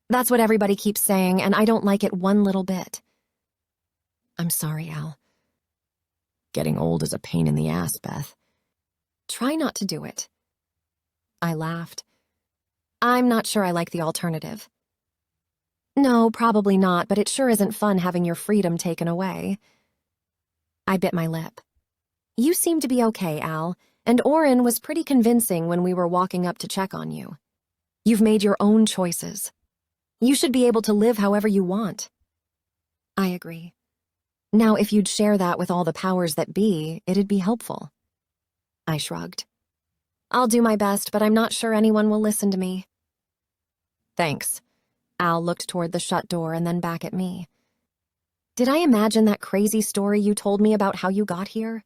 Speaker 1: "That's what everybody keeps saying, and I don't like it one little bit." "I'm sorry, Al."
Speaker 2: Getting old is a pain in the ass, Beth.
Speaker 1: Try not to do it. I laughed. I'm not sure I like the alternative. No, probably not, but it sure isn't fun having your freedom taken away. I bit my lip. You seem to be okay, Al, and Oren was pretty convincing when we were walking up to check on you. You've made your own choices. You should be able to live however you want. I agree. Now, if you'd share that with all the powers that be, it'd be helpful. I shrugged. I'll do my best, but I'm not sure anyone will listen to me. Thanks. Al looked toward the shut door and then back at me. Did I imagine that crazy story you told me about how you got here?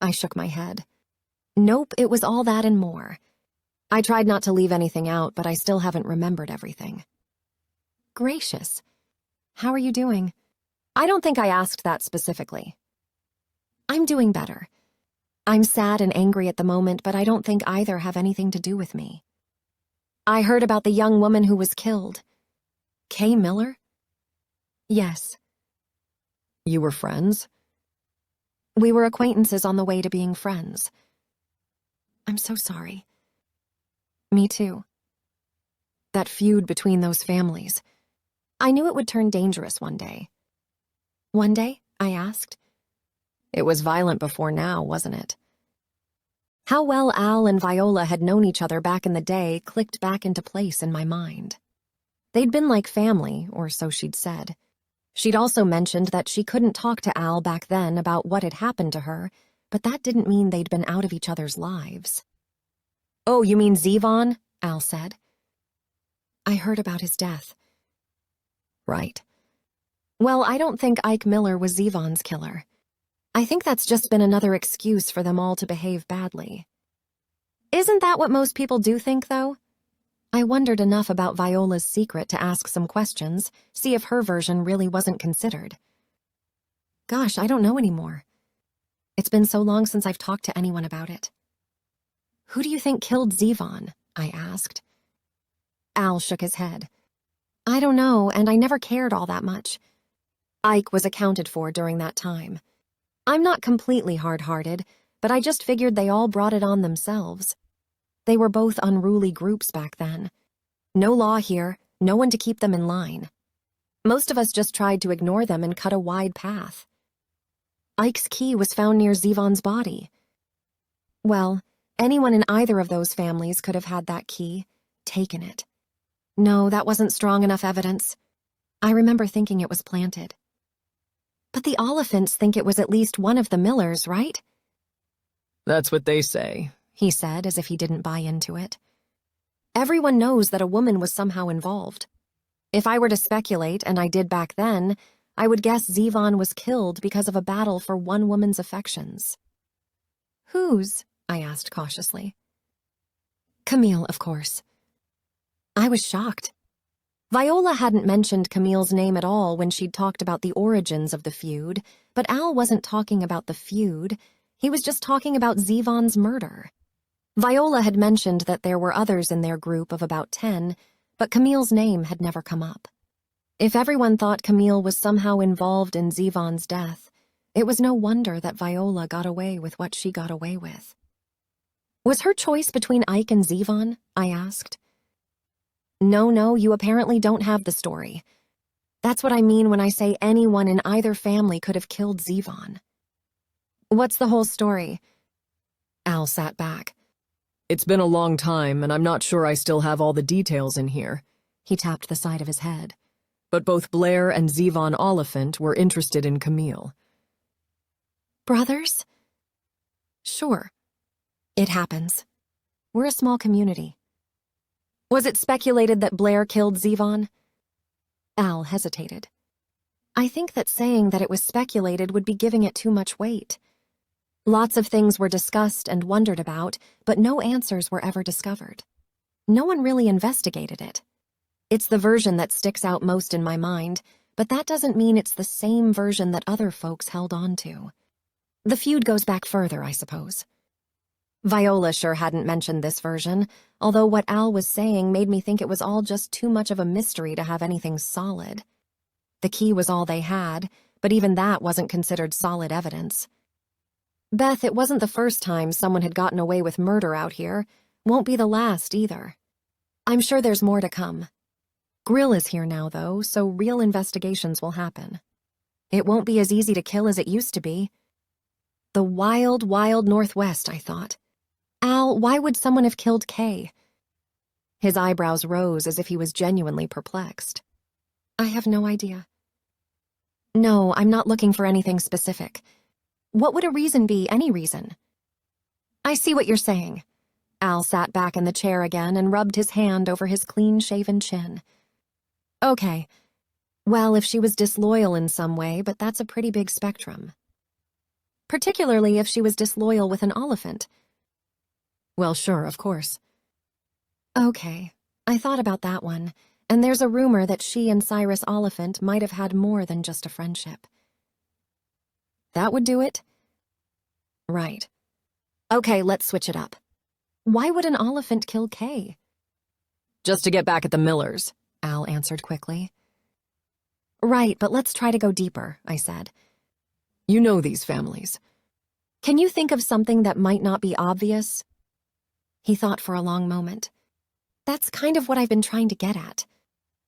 Speaker 1: I shook my head. Nope, it was all that and more. I tried not to leave anything out, but I still haven't remembered everything. Gracious. How are you doing? I don't think I asked that specifically. I'm doing better. I'm sad and angry at the moment, but I don't think either have anything to do with me. I heard about the young woman who was killed. Kay Miller? Yes.
Speaker 2: You were friends?
Speaker 1: We were acquaintances on the way to being friends. I'm so sorry. Me too. That feud between those families. I knew it would turn dangerous one day. One day? I asked.
Speaker 2: It was violent before now, wasn't it?
Speaker 1: How well Al and Viola had known each other back in the day clicked back into place in my mind. They'd been like family, or so she'd said. She'd also mentioned that she couldn't talk to Al back then about what had happened to her, but that didn't mean they'd been out of each other's lives. Oh, you mean Zevon? Al said. I heard about his death.
Speaker 2: Right.
Speaker 1: Well, I don't think Ike Miller was Zevon's killer. I think that's just been another excuse for them all to behave badly. Isn't that what most people do think, though? I wondered enough about Viola's secret to ask some questions, see if her version really wasn't considered. Gosh, I don't know anymore. It's been so long since I've talked to anyone about it. Who do you think killed Zevon? I asked. Al shook his head. I don't know, and I never cared all that much. Ike was accounted for during that time. I'm not completely hard-hearted, but I just figured they all brought it on themselves. They were both unruly groups back then. No law here, no one to keep them in line. Most of us just tried to ignore them and cut a wide path. Ike's key was found near Zevon's body. Well, anyone in either of those families could have had that key, taken it. No, that wasn't strong enough evidence. I remember thinking it was planted. But the Oliphants think it was at least one of the Millers, right?
Speaker 2: That's what they say,
Speaker 1: he said, as if he didn't buy into it. Everyone knows that a woman was somehow involved. If I were to speculate, and I did back then, I would guess Zevon was killed because of a battle for one woman's affections. Whose? I asked cautiously. Camille, of course. I was shocked. Viola hadn't mentioned Camille's name at all when she'd talked about the origins of the feud, but Al wasn't talking about the feud. He was just talking about Zevon's murder. Viola had mentioned that there were others in their group of about 10, but Camille's name had never come up. If everyone thought Camille was somehow involved in Zevon's death, it was no wonder that Viola got away with what she got away with. Was her choice between Ike and Zevon? I asked. No, you apparently don't have the story. That's what I mean when I say anyone in either family could have killed Zevon. What's the whole story? Al sat back.
Speaker 2: It's been a long time, and I'm not sure I still have all the details in here.
Speaker 1: He tapped the side of his head.
Speaker 2: But both Blair and Zevon Oliphant were interested in Camille.
Speaker 1: Brothers? Sure. It happens. We're a small community. Was it speculated that Blair killed Zevon? Al hesitated. I think that saying that it was speculated would be giving it too much weight. Lots of things were discussed and wondered about, but no answers were ever discovered. No one really investigated it. It's the version that sticks out most in my mind, but that doesn't mean it's the same version that other folks held on to. The feud goes back further, I suppose. Viola sure hadn't mentioned this version, although what Al was saying made me think it was all just too much of a mystery to have anything solid. The key was all they had, but even that wasn't considered solid evidence. Beth, it wasn't the first time someone had gotten away with murder out here. Won't be the last, either. I'm sure there's more to come. Grill is here now, though, so real investigations will happen. It won't be as easy to kill as it used to be. The wild, wild Northwest, I thought. Al, why would someone have killed Kay? His eyebrows rose as if he was genuinely perplexed. I have no idea. No, I'm not looking for anything specific. What would a reason be, any reason? I see what you're saying. Al sat back in the chair again and rubbed his hand over his clean-shaven chin. Okay. Well, if she was disloyal in some way, but that's a pretty big spectrum. Particularly if she was disloyal with an Oliphant.
Speaker 2: Well, sure, of course.
Speaker 1: Okay, I thought about that one, and there's a rumor that she and Cyrus Oliphant might have had more than just a friendship. That would do it? Right. Okay, let's switch it up. Why would an Oliphant kill Kay?
Speaker 2: Just to get back at the Millers, Al answered quickly.
Speaker 1: Right, but let's try to go deeper, I said.
Speaker 2: You know these families.
Speaker 1: Can you think of something that might not be obvious? He thought for a long moment. That's kind of what I've been trying to get at.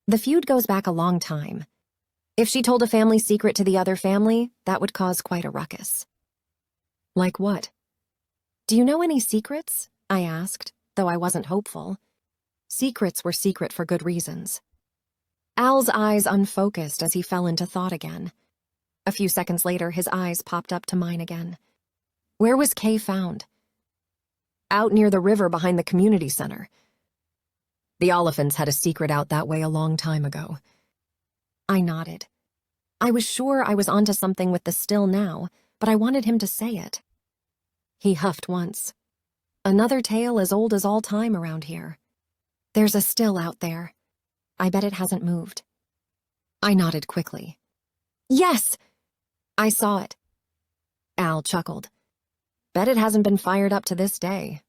Speaker 1: The feud goes back a long time. If she told a family secret to the other family, that would cause quite a ruckus.
Speaker 2: Like what?
Speaker 1: Do you know any secrets? I asked, though I wasn't hopeful. Secrets were secret for good reasons. Al's eyes unfocused as he fell into thought again. A few seconds later, his eyes popped up to mine again. Where was Kay found?
Speaker 2: Out near the river behind the community center. The Oliphants had a secret out that way a long time ago.
Speaker 1: I nodded. I was sure I was onto something with the still now, but I wanted him to say it. He huffed once. Another tale as old as all time around here. There's a still out there. I bet it hasn't moved. I nodded quickly. Yes! I saw it. Al chuckled. Bet it hasn't been fired up to this day.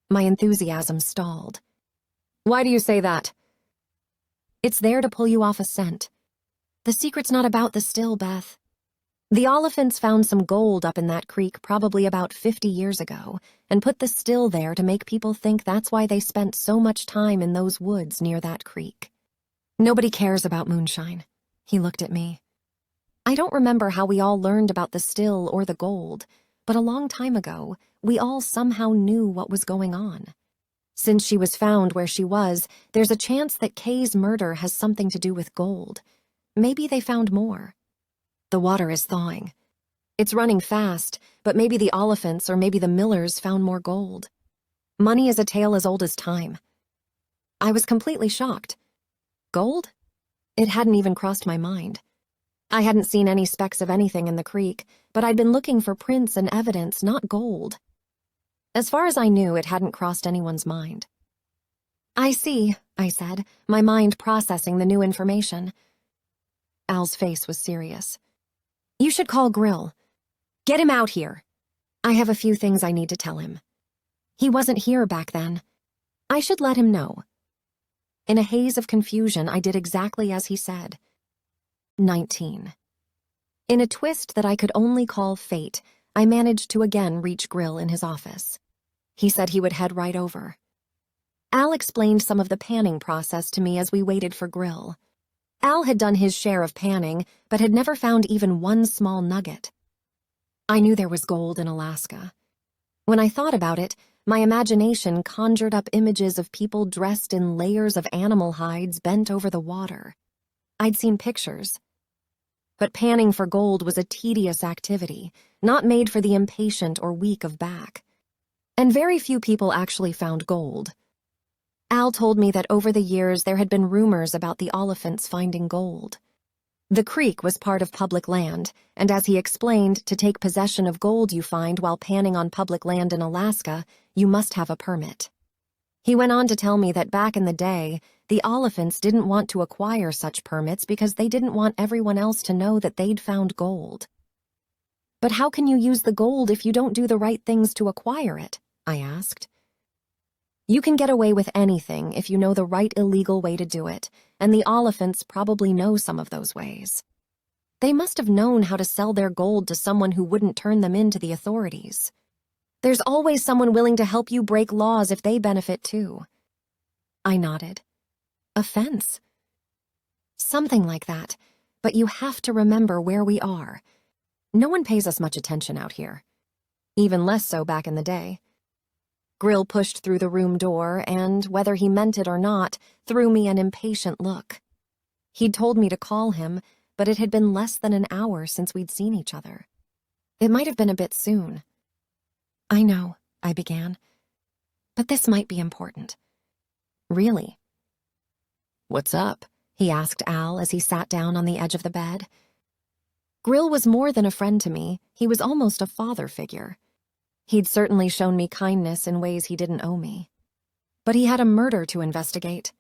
Speaker 1: My enthusiasm stalled.
Speaker 2: Why do you say that?
Speaker 1: It's there to pull you off a scent. The secret's not about the still, Beth. The Oliphants found some gold up in that creek probably about 50 years ago and put the still there to make people think that's why they spent so much time in those woods near that creek. Nobody cares about moonshine. He looked at me. I don't remember how we all learned about the still or the gold, but a long time ago, we all somehow knew what was going on. Since she was found where she was, there's a chance that Kay's murder has something to do with gold. Maybe they found more. The water is thawing. It's running fast, but maybe the Oliphants or maybe the Millers found more gold. Money is a tale as old as time. I was completely shocked. Gold? It hadn't even crossed my mind. I hadn't seen any specks of anything in the creek, but I'd been looking for prints and evidence, not gold. As far as I knew, it hadn't crossed anyone's mind. I see, I said, my mind processing the new information. Al's face was serious. You should call Grill. Get him out here. I have a few things I need to tell him. He wasn't here back then. I should let him know. In a haze of confusion, I did exactly as he said. 19. In a twist that I could only call fate, I managed to again reach Grill in his office. He said he would head right over. Al explained some of the panning process to me as we waited for Grill. Al had done his share of panning, but had never found even one small nugget. I knew there was gold in Alaska. When I thought about it, my imagination conjured up images of people dressed in layers of animal hides bent over the water. I'd seen pictures. But panning for gold was a tedious activity, not made for the impatient or weak of back. And very few people actually found gold. Al told me that over the years there had been rumors about the Oliphants finding gold. The creek was part of public land, and as he explained, to take possession of gold you find while panning on public land in Alaska, you must have a permit. He went on to tell me that back in the day, the Oliphants didn't want to acquire such permits because they didn't want everyone else to know that they'd found gold. But how can you use the gold if you don't do the right things to acquire it? I asked. You can get away with anything if you know the right illegal way to do it, and the Oliphants probably know some of those ways. They must have known how to sell their gold to someone who wouldn't turn them in to the authorities. There's always someone willing to help you break laws if they benefit too. I nodded. A fence? Something like that, but you have to remember where we are. No one pays us much attention out here. Even less so back in the day. Grill pushed through the room door and, whether he meant it or not, threw me an impatient look. He'd told me to call him, but it had been less than an hour since we'd seen each other. It might have been a bit soon. I know, I began. But this might be important. Really?
Speaker 2: What's up?
Speaker 1: He asked Al as he sat down on the edge of the bed. Grill was more than a friend to me. He was almost a father figure. He'd certainly shown me kindness in ways he didn't owe me. But he had a murder to investigate.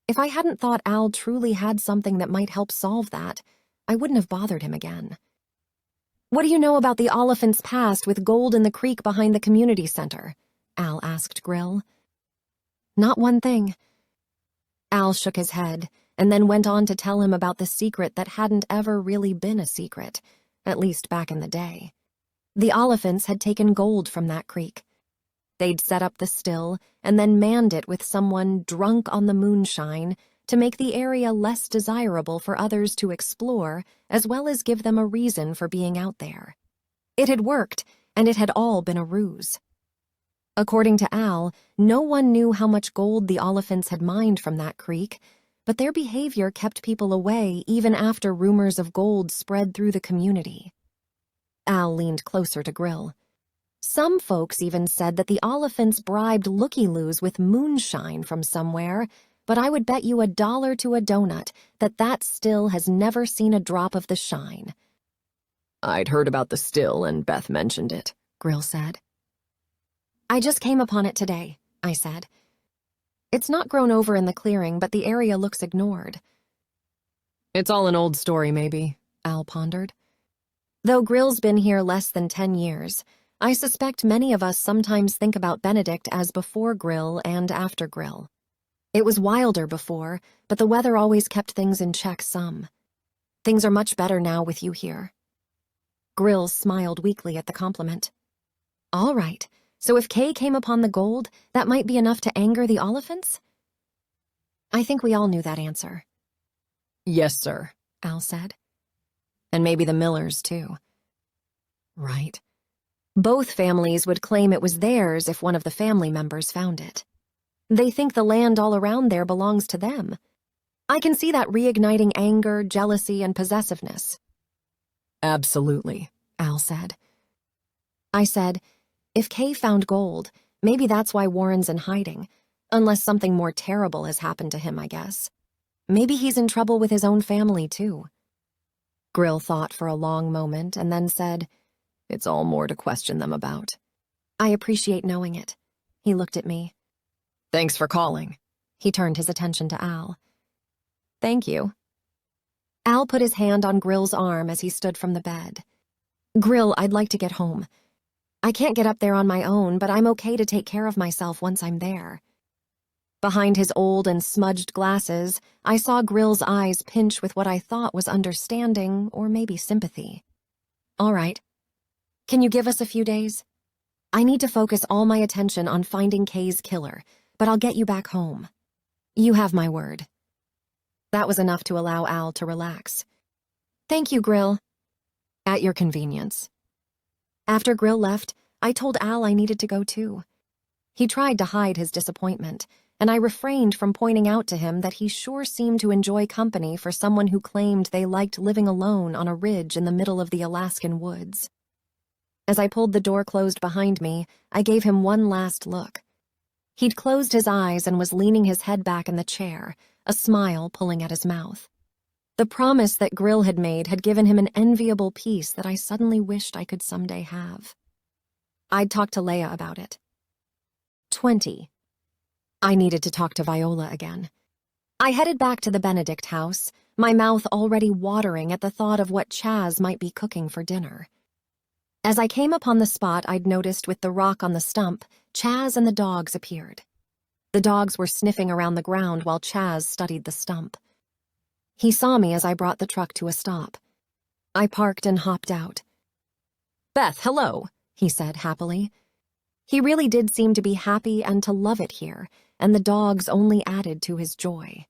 Speaker 1: If I hadn't thought Al truly had something that might help solve that, I wouldn't have bothered him again. What do you know about the Oliphant's past with gold in the creek behind the community center? Al asked Grill. Not one thing. Al shook his head and then went on to tell him about the secret that hadn't ever really been a secret, at least back in the day. The Oliphants had taken gold from that creek. They'd set up the still and then manned it with someone drunk on the moonshine to make the area less desirable for others to explore, as well as give them a reason for being out there. It had worked, and it had all been a ruse. According to Al, no one knew how much gold the Oliphants had mined from that creek, but their behavior kept people away even after rumors of gold spread through the community. Al leaned closer to Grill. Some folks even said that the Oliphants bribed looky-loos with moonshine from somewhere, but I would bet you $1 to a donut that that still has never seen a drop of the shine.
Speaker 2: I'd heard about the still and Beth mentioned it,
Speaker 1: Grill said. I just came upon it today, I said. It's not grown over in the clearing, but the area looks ignored.
Speaker 2: It's all an old story, maybe, Al pondered.
Speaker 1: Though Grill's been here less than 10 years, I suspect many of us sometimes think about Benedict as before Grill and after Grill. It was wilder before, but the weather always kept things in check some. Things are much better now with you here. Grill smiled weakly at the compliment. All right, so if Kay came upon the gold, that might be enough to anger the Oliphants? I think we all knew that answer.
Speaker 2: Yes, sir,
Speaker 1: Al said.
Speaker 2: and maybe the Millers, too.
Speaker 1: Right. Both families would claim it was theirs if one of the family members found it. They think the land all around there belongs to them. I can see that reigniting anger, jealousy, and possessiveness.
Speaker 2: Absolutely,
Speaker 1: Al said. I said, if Kay found gold, maybe that's why Warren's in hiding, unless something more terrible has happened to him, I guess. Maybe he's in trouble with his own family, too. Grill thought for a long moment and then said,
Speaker 2: it's all more to question them about.
Speaker 1: I appreciate knowing it. He looked at me.
Speaker 2: Thanks for calling.
Speaker 1: He turned his attention to Al. Thank you. Al put his hand on Grill's arm as he stood from the bed. Grill, I'd like to get home. I can't get up there on my own, but I'm okay to take care of myself once I'm there. Behind his old and smudged glasses, I saw Grill's eyes pinch with what I thought was understanding or maybe sympathy. All right. Can you give us a few days? I need to focus all my attention on finding Kay's killer, but I'll get you back home. You have my word. That was enough to allow Al to relax. Thank you, Grill. At your convenience. After Grill left, I told Al I needed to go too. He tried to hide his disappointment, and I refrained from pointing out to him that he sure seemed to enjoy company for someone who claimed they liked living alone on a ridge in the middle of the Alaskan woods. As I pulled the door closed behind me, I gave him one last look. He'd closed his eyes and was leaning his head back in the chair, a smile pulling at his mouth. The promise that Grill had made had given him an enviable peace that I suddenly wished I could someday have. I'd talk to Leia about it. 20. I needed to talk to Viola again. I headed back to the Benedict house, my mouth already watering at the thought of what Chaz might be cooking for dinner. As I came upon the spot I'd noticed with the rock on the stump, Chaz and the dogs appeared. The dogs were sniffing around the ground while Chaz studied the stump. He saw me as I brought the truck to a stop. I parked and hopped out.
Speaker 2: Beth, hello, he said happily.
Speaker 1: He really did seem to be happy and to love it here, and the dogs only added to his joy.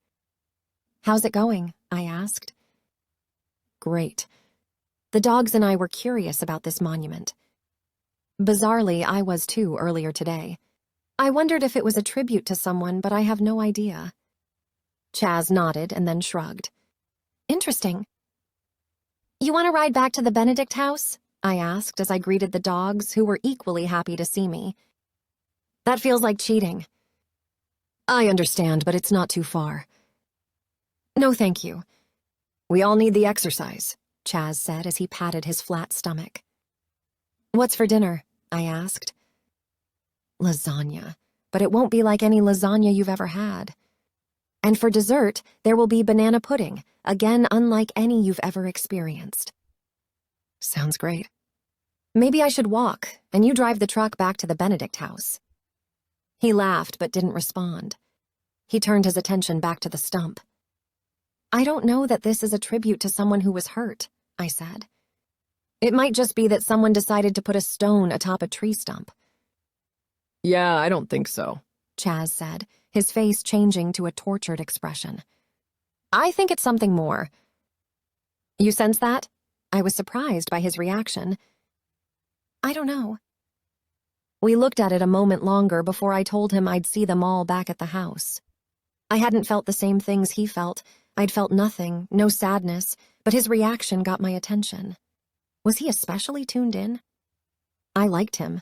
Speaker 1: How's it going? I asked.
Speaker 2: Great.
Speaker 1: The dogs and I were curious about this monument. Bizarrely, I was too earlier today. I wondered if it was a tribute to someone, but I have no idea. Chaz nodded and then shrugged. Interesting. You want to ride back to the Benedict house? I asked as I greeted the dogs, who were equally happy to see me. That feels like cheating.
Speaker 2: I understand, but it's not too far.
Speaker 1: No, thank you.
Speaker 2: We all need the exercise, Chaz said as he patted his flat stomach.
Speaker 1: What's for dinner? I asked. Lasagna, but it won't be like any lasagna you've ever had. And for dessert, there will be banana pudding, again unlike any you've ever experienced.
Speaker 2: Sounds great.
Speaker 1: Maybe I should walk, and you drive the truck back to the Benedict house. He laughed but didn't respond. He turned his attention back to the stump. I don't know that this is a tribute to someone who was hurt, I said. It might just be that someone decided to put a stone atop a tree stump.
Speaker 2: Yeah, I don't think so,
Speaker 1: Chaz said, his face changing to a tortured expression. I think it's something more. You sense that? I was surprised by his reaction. I don't know. We looked at it a moment longer before I told him I'd see them all back at the house. I hadn't felt the same things he felt. I'd felt nothing, no sadness, but his reaction got my attention. Was he especially tuned in? I liked him.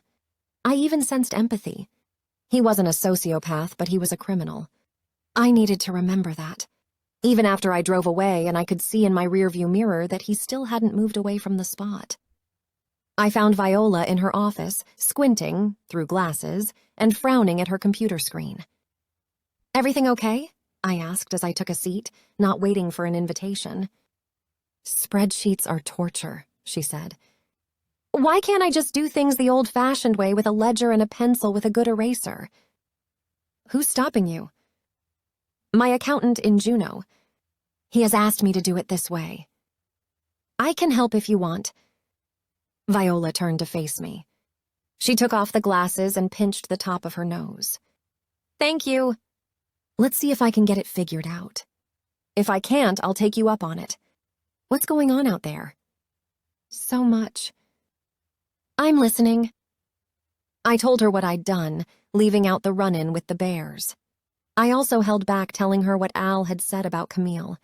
Speaker 1: I even sensed empathy. He wasn't a sociopath, but he was a criminal. I needed to remember that. Even after I drove away and I could see in my rearview mirror that he still hadn't moved away from the spot. I found Viola in her office, squinting, through glasses, and frowning at her computer screen. Everything okay? I asked as I took a seat, not waiting for an invitation. Spreadsheets are torture, she said. Why can't I just do things the old-fashioned way with a ledger and a pencil with a good eraser? Who's stopping you? My accountant in Juneau. He has asked me to do it this way. I can help if you want. Viola turned to face me. She took off the glasses and pinched the top of her nose. Thank you. Let's see if I can get it figured out. If I can't, I'll take you up on it. What's going on out there? So much. I'm listening. I told her what I'd done, leaving out the run-in with the bears. I also held back telling her what Al had said about Camille.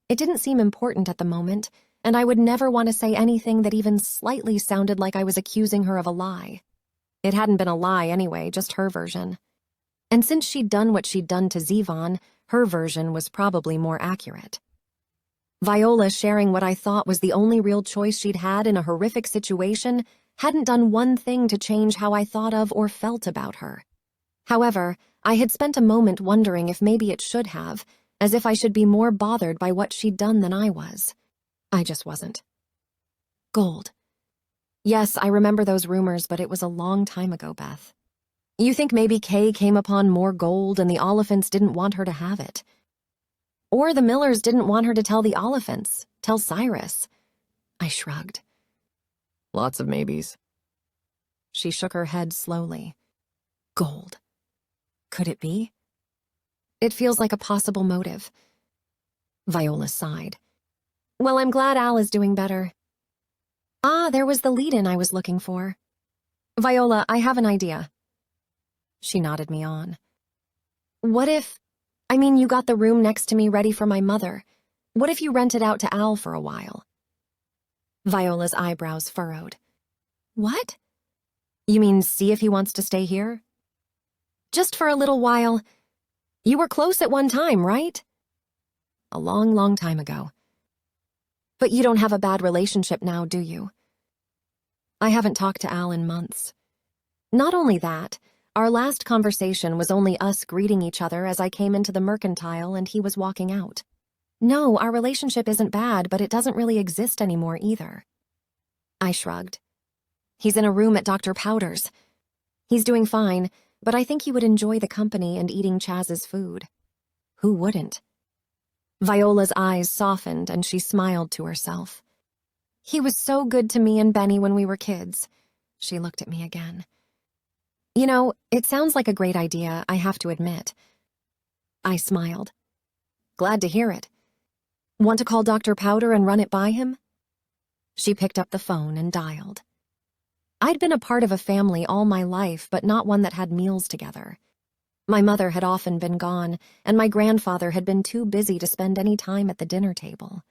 Speaker 1: It didn't seem important at the moment, and I would never want to say anything that even slightly sounded like I was accusing her of a lie. It hadn't been a lie anyway, just her version. And since she'd done what she'd done to Zevon, her version was probably more accurate. Viola sharing what I thought was the only real choice she'd had in a horrific situation hadn't done one thing to change how I thought of or felt about her. However, I had spent a moment wondering if maybe it should have, as if I should be more bothered by what she'd done than I was. I just wasn't. Gold. Yes, I remember those rumors, but it was a long time ago, Beth. You think maybe Kay came upon more gold and the Oliphants didn't want her to have it? Or the Millers didn't want her to tell the Oliphants, tell Cyrus? I shrugged.
Speaker 2: Lots of maybes.
Speaker 1: She shook her head slowly. Gold. Could it be? It feels like a possible motive. Viola sighed. Well, I'm glad Al is doing better. Ah, there was the lead-in I was looking for. Viola, I have an idea. She nodded me on. What if... you got the room next to me ready for my mother. What if you rented out to Al for a while? Viola's eyebrows furrowed. What? You mean see if he wants to stay here? Just for a little while. You were close at one time, right? A long, long time ago. But you don't have a bad relationship now, do you? I haven't talked to Al in months. Not only that, our last conversation was only us greeting each other as I came into the mercantile and he was walking out. No, our relationship isn't bad, but it doesn't really exist anymore either. I shrugged. He's in a room at Dr. Powder's. He's doing fine, but I think he would enjoy the company and eating Chaz's food. Who wouldn't? Viola's eyes softened and she smiled to herself. He was so good to me and Benny when we were kids. She looked at me again. You know, it sounds like a great idea, I have to admit. I smiled. Glad to hear it. Want to call Dr. Powder and run it by him? She picked up the phone and dialed. I'd been a part of a family all my life, but not one that had meals together. My mother had often been gone, and my grandfather had been too busy to spend any time at the dinner table.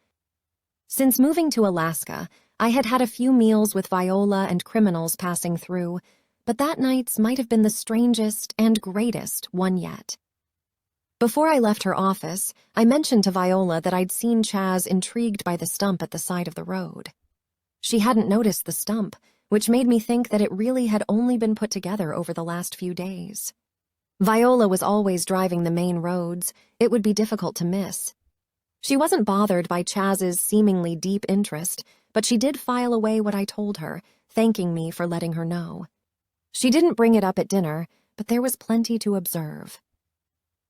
Speaker 1: Since moving to Alaska, I had had a few meals with Viola and criminals passing through, but that night's might have been the strangest and greatest one yet. Before I left her office, I mentioned to Viola that I'd seen Chaz intrigued by the stump at the side of the road. She hadn't noticed the stump, which made me think that it really had only been put together over the last few days. Viola was always driving the main roads. It would be difficult to miss. She wasn't bothered by Chaz's seemingly deep interest, but she did file away what I told her, thanking me for letting her know. She didn't bring it up at dinner, but there was plenty to observe.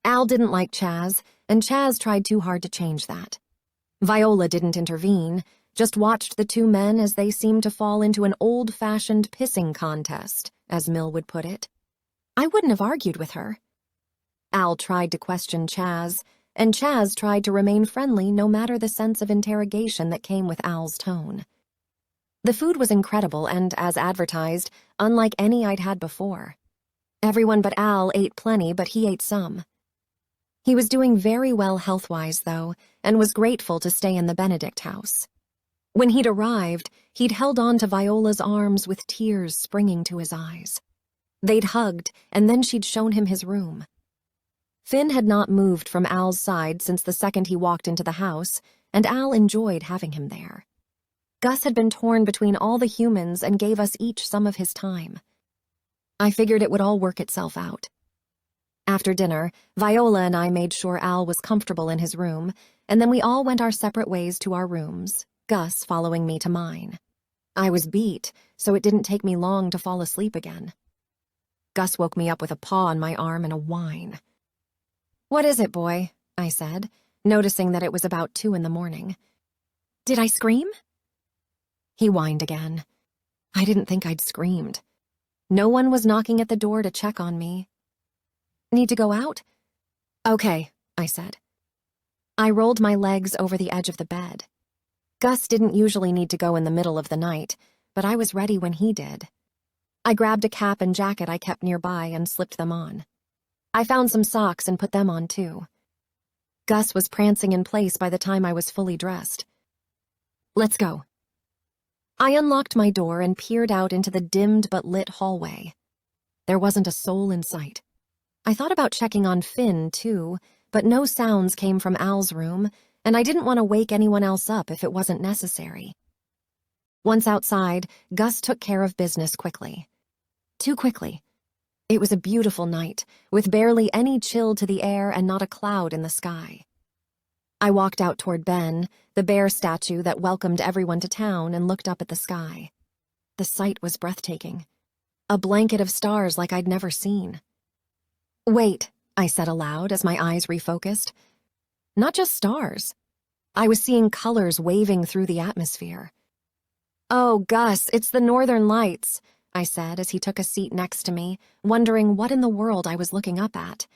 Speaker 1: Al didn't like Chaz, and Chaz tried too hard to change that. Viola didn't intervene, just watched the two men as they seemed to fall into an old-fashioned pissing contest, as Mill would put it. I wouldn't have argued with her. Al tried to question Chaz, and Chaz tried to remain friendly no matter the sense of interrogation that came with Al's tone. The food was incredible and, as advertised, unlike any I'd had before. Everyone but Al ate plenty, but he ate some. He was doing very well health-wise, though, and was grateful to stay in the Benedict house. When he'd arrived, he'd held on to Viola's arms with tears springing to his eyes. They'd hugged, and then she'd shown him his room. Finn had not moved from Al's side since the second he walked into the house, and Al enjoyed having him there. Gus had been torn between all the humans and gave us each some of his time. I figured it would all work itself out. After dinner, Viola and I made sure Al was comfortable in his room, and then we all went our separate ways to our rooms, Gus following me to mine. I was beat, so it didn't take me long to fall asleep again. Gus woke me up with a paw on my arm and a whine. "What is it, boy?" I said, noticing that it was about 2 a.m. "Did I scream?" He whined again. I didn't think I'd screamed. No one was knocking at the door to check on me. "Need to go out?" "Okay," I said. I rolled my legs over the edge of the bed. Gus didn't usually need to go in the middle of the night, but I was ready when he did. I grabbed a cap and jacket I kept nearby and slipped them on. I found some socks and put them on too. Gus was prancing in place by the time I was fully dressed. "Let's go." I unlocked my door and peered out into the dimmed but lit hallway. There wasn't a soul in sight. I thought about checking on Finn, too, but no sounds came from Al's room, and I didn't want to wake anyone else up if it wasn't necessary. Once outside, Gus took care of business quickly. Too quickly. It was a beautiful night, with barely any chill to the air and not a cloud in the sky. I walked out toward Ben, the bear statue that welcomed everyone to town, and looked up at the sky. The sight was breathtaking. A blanket of stars like I'd never seen. "Wait," I said aloud as my eyes refocused. Not just stars. I was seeing colors waving through the atmosphere. "Oh, Gus, it's the Northern Lights," I said as he took a seat next to me, wondering what in the world I was looking up at.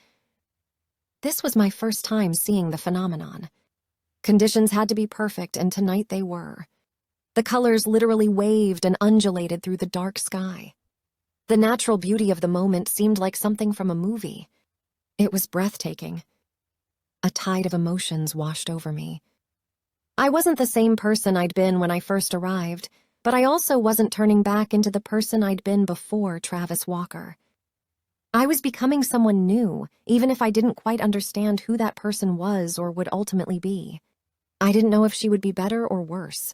Speaker 1: This was my first time seeing the phenomenon. Conditions had to be perfect, and tonight they were. The colors literally waved and undulated through the dark sky. The natural beauty of the moment seemed like something from a movie. It was breathtaking. A tide of emotions washed over me. I wasn't the same person I'd been when I first arrived, but I also wasn't turning back into the person I'd been before Travis Walker. I was becoming someone new, even if I didn't quite understand who that person was or would ultimately be. I didn't know if she would be better or worse.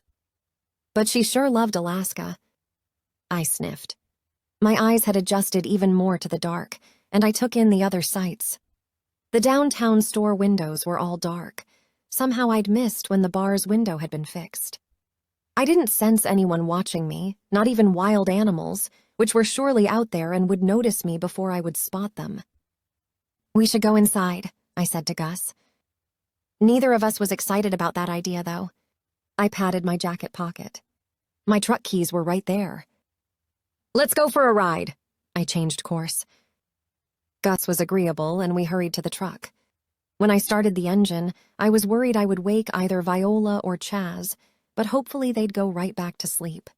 Speaker 1: But she sure loved Alaska. I sniffed. My eyes had adjusted even more to the dark, and I took in the other sights. The downtown store windows were all dark. Somehow I'd missed when the bar's window had been fixed. I didn't sense anyone watching me, not even wild animals, which were surely out there and would notice me before I would spot them. "We should go inside," I said to Gus. Neither of us was excited about that idea, though. I patted my jacket pocket. My truck keys were right there.
Speaker 2: Let's go for a ride.
Speaker 1: I changed course. Gus was agreeable, and we hurried to the truck. When I started the engine, I was worried I would wake either Viola or Chaz, but hopefully they'd go right back to sleep.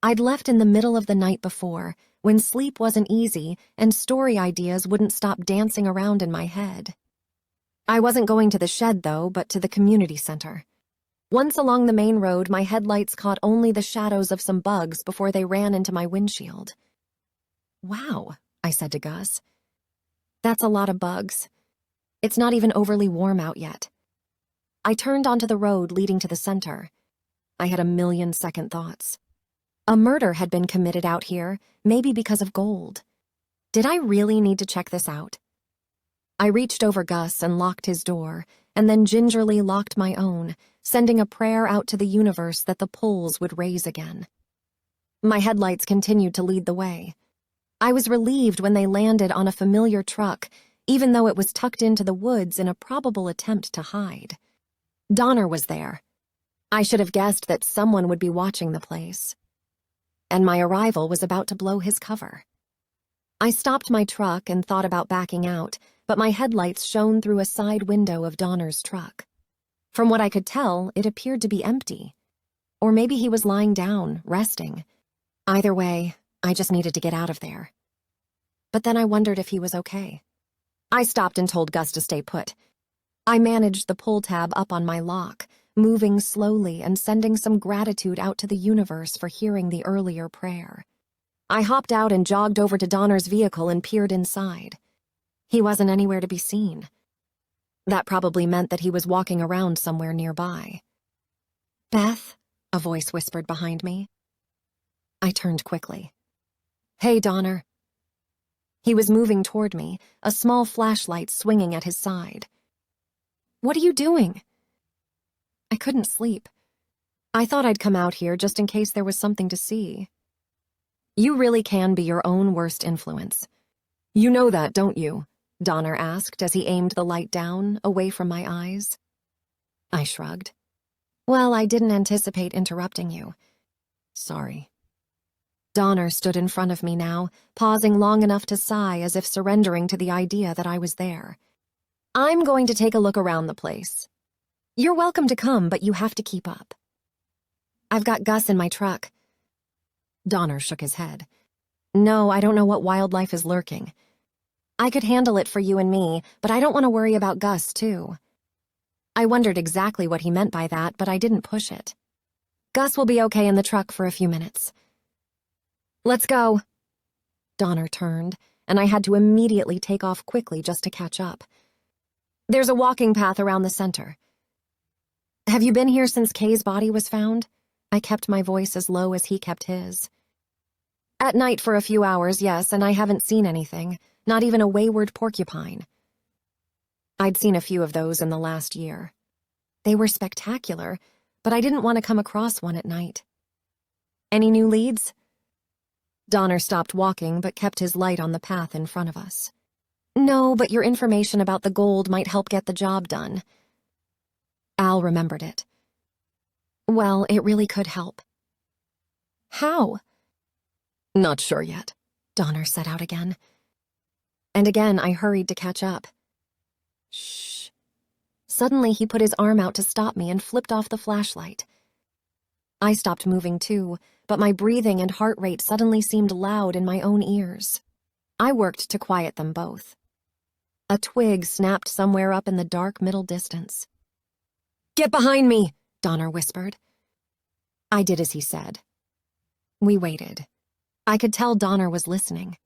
Speaker 1: I'd left in the middle of the night before, when sleep wasn't easy and story ideas wouldn't stop dancing around in my head. I wasn't going to the shed, though, but to the community center. Once along the main road, my headlights caught only the shadows of some bugs before they ran into my windshield. "Wow," I said to Gus. "That's a lot of bugs. It's not even overly warm out yet." I turned onto the road leading to the center. I had a million second thoughts. A murder had been committed out here, maybe because of gold. Did I really need to check this out? I reached over Gus and locked his door, and then gingerly locked my own, sending a prayer out to the universe that the pulls would raise again. My headlights continued to lead the way. I was relieved when they landed on a familiar truck, even though it was tucked into the woods in a probable attempt to hide. Donner was there. I should have guessed that someone would be watching the place. And my arrival was about to blow his cover. I stopped my truck and thought about backing out, but my headlights shone through a side window of Donner's truck. From what I could tell, it appeared to be empty. Or maybe he was lying down, resting. Either way, I just needed to get out of there. But then I wondered if he was okay. I stopped and told Gus to stay put. I managed the pull tab up on my lock, moving slowly and sending some gratitude out to the universe for hearing the earlier prayer. I hopped out and jogged over to Donner's vehicle and peered inside. He wasn't anywhere to be seen. That probably meant that he was walking around somewhere nearby. "Beth," a voice whispered behind me. I turned quickly. "Hey, Donner." He was moving toward me, a small flashlight swinging at his side. "What are you doing?" I couldn't sleep. I thought I'd come out here just in case there was something to see. "You really can be your own worst influence.
Speaker 2: You know that, don't you?"
Speaker 1: Donner asked as he aimed the light down, away from my eyes. I shrugged. "Well, I didn't anticipate interrupting you."
Speaker 2: "Sorry."
Speaker 1: Donner stood in front of me now, pausing long enough to sigh as if surrendering to the idea that I was there. "I'm going to take a look around the place. You're welcome to come, but you have to keep up. I've got Gus in my truck." Donner shook his head. "No, I don't know what wildlife is lurking. I could handle it for you and me, but I don't want to worry about Gus, too." I wondered exactly what he meant by that, but I didn't push it. "Gus will be okay in the truck for a few minutes." "Let's go." Donner turned, and I had to immediately take off quickly just to catch up. "There's a walking path around the center." "Have you been here since Kay's body was found?" I kept my voice as low as he kept his. "At night for a few hours, yes, and I haven't seen anything, not even a wayward porcupine." I'd seen a few of those in the last year. They were spectacular, but I didn't want to come across one at night. "Any new leads?" Donner stopped walking but kept his light on the path in front of us. "No, but your information about the gold might help get the job done." Al remembered it. "Well, it really could help." "How?"
Speaker 2: "Not sure yet,"
Speaker 1: Donner set out again. And again I hurried to catch up. "Shh." Suddenly he put his arm out to stop me and flipped off the flashlight. I stopped moving too, but my breathing and heart rate suddenly seemed loud in my own ears. I worked to quiet them both. A twig snapped somewhere up in the dark middle distance. "Get behind me," Donner whispered. I did as he said. We waited. I could tell Donner was listening.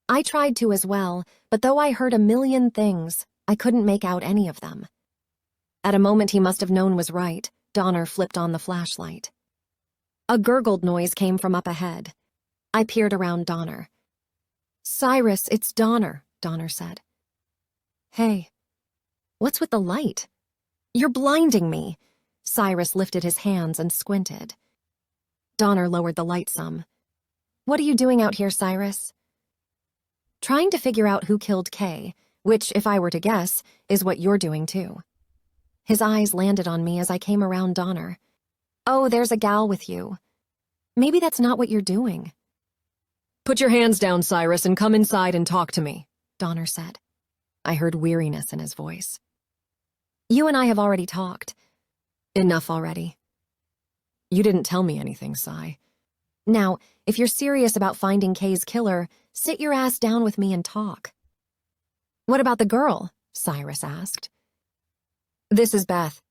Speaker 1: I tried to as well, but though I heard a million things, I couldn't make out any of them. At a moment he must have known was right, Donner flipped on the flashlight. A gurgled noise came from up ahead. I peered around Donner. "Cyrus, it's Donner," Donner said. "Hey, what's with the light? You're blinding me." Cyrus lifted his hands and squinted. Donner lowered the light some. "What are you doing out here, Cyrus?" "Trying to figure out who killed Kay, which, if I were to guess, is what you're doing too." His eyes landed on me as I came around Donner. "Oh, there's a gal with you." Maybe that's not what you're doing,
Speaker 2: Put your hands down, Cyrus, and come inside and talk to me,
Speaker 1: Donner said.
Speaker 2: I heard weariness in his voice.
Speaker 1: You and I have already talked.
Speaker 2: Enough already. You didn't tell me anything, Cy.
Speaker 1: Now, if you're serious about finding Kay's killer, sit your ass down with me and talk. What about the girl? Cyrus asked.
Speaker 2: This is Beth.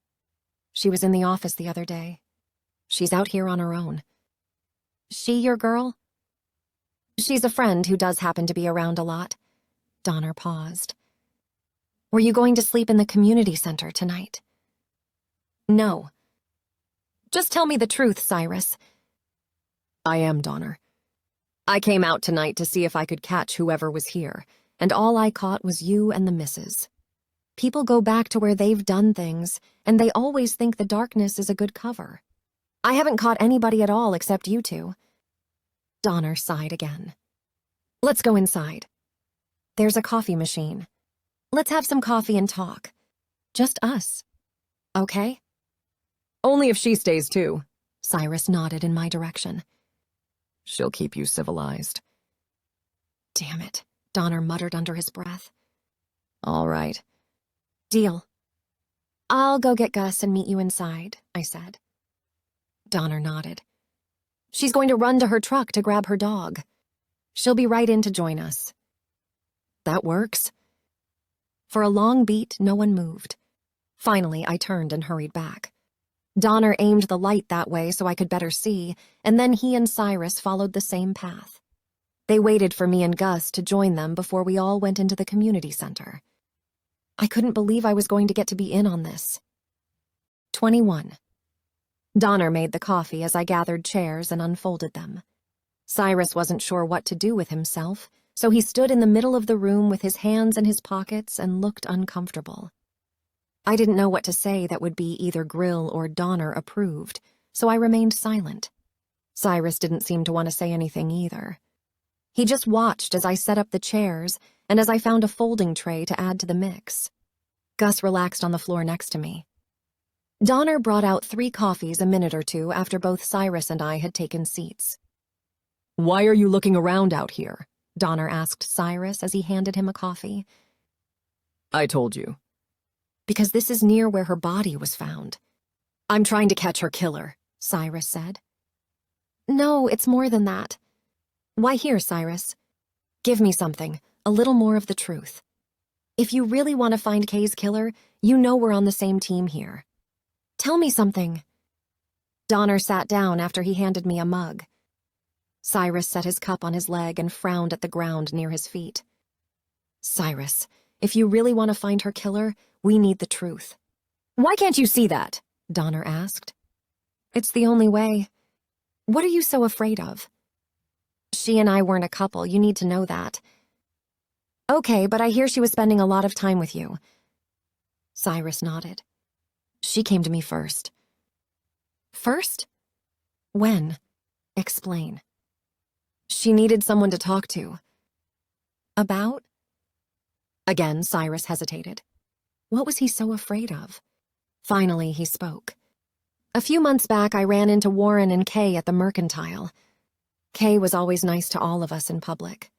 Speaker 1: She was in the office the other day. She's out here on her own. She your girl? She's a friend who does happen to be around a lot. Donner paused. Were you going to sleep in the community center tonight? No. Just tell me the truth, Cyrus.
Speaker 2: I am, Donner. I came out tonight to see if I could catch whoever was here, and all I caught was you and the missus.
Speaker 1: People go back to where they've done things, and they always think the darkness is a good cover. I haven't caught anybody at all except you two. Donner sighed again. Let's go inside. There's a coffee machine. Let's have some coffee and talk. Just us. Okay?
Speaker 2: Only if she stays too.
Speaker 1: Cyrus nodded in my direction.
Speaker 2: She'll keep you civilized.
Speaker 1: Damn it, Donner muttered under his breath.
Speaker 2: All right.
Speaker 1: Deal. I'll go get Gus and meet you inside, I said. Donner nodded. She's going to run to her truck to grab her dog. She'll be right in to join us.
Speaker 2: That works.
Speaker 1: For a long beat, no one moved. Finally, I turned and hurried back. Donner aimed the light that way so I could better see, and then he and Cyrus followed the same path. They waited for me and Gus to join them before we all went into the community center. I couldn't believe I was going to get to be in on this. 21. Donner made the coffee as I gathered chairs and unfolded them. Cyrus wasn't sure what to do with himself, so he stood in the middle of the room with his hands in his pockets and looked uncomfortable. I didn't know what to say that would be either Grill or Donner approved, so I remained silent. Cyrus didn't seem to want to say anything either. He just watched as I set up the chairs and as I found a folding tray to add to the mix. Gus relaxed on the floor next to me. Donner brought out 3 coffees a minute or two after both Cyrus and I had taken seats.
Speaker 2: Why are you looking around out here?
Speaker 1: Donner asked Cyrus as he handed him a coffee.
Speaker 2: I told you.
Speaker 1: Because this is near where her body was found.
Speaker 2: I'm trying to catch her killer,
Speaker 1: Cyrus said. No, it's more than that. Why here, Cyrus? Give me something, a little more of the truth. If you really want to find Kay's killer, you know we're on the same team here. Tell me something. Donner sat down after he handed me a mug. Cyrus set his cup on his leg and frowned at the ground near his feet. Cyrus, if you really want to find her killer, we need the truth.
Speaker 2: Why can't you see that?
Speaker 1: Donner asked. It's the only way. What are you so afraid of? She and I weren't a couple, you need to know that. Okay, but I hear she was spending a lot of time with you. Cyrus nodded. She came to me first. First? When? Explain. She needed someone to talk to. About? Again, Cyrus hesitated. What was he so afraid of? Finally, he spoke. A few months back, I ran into Warren and Kay at the Mercantile. Kay was always nice to all of us in public.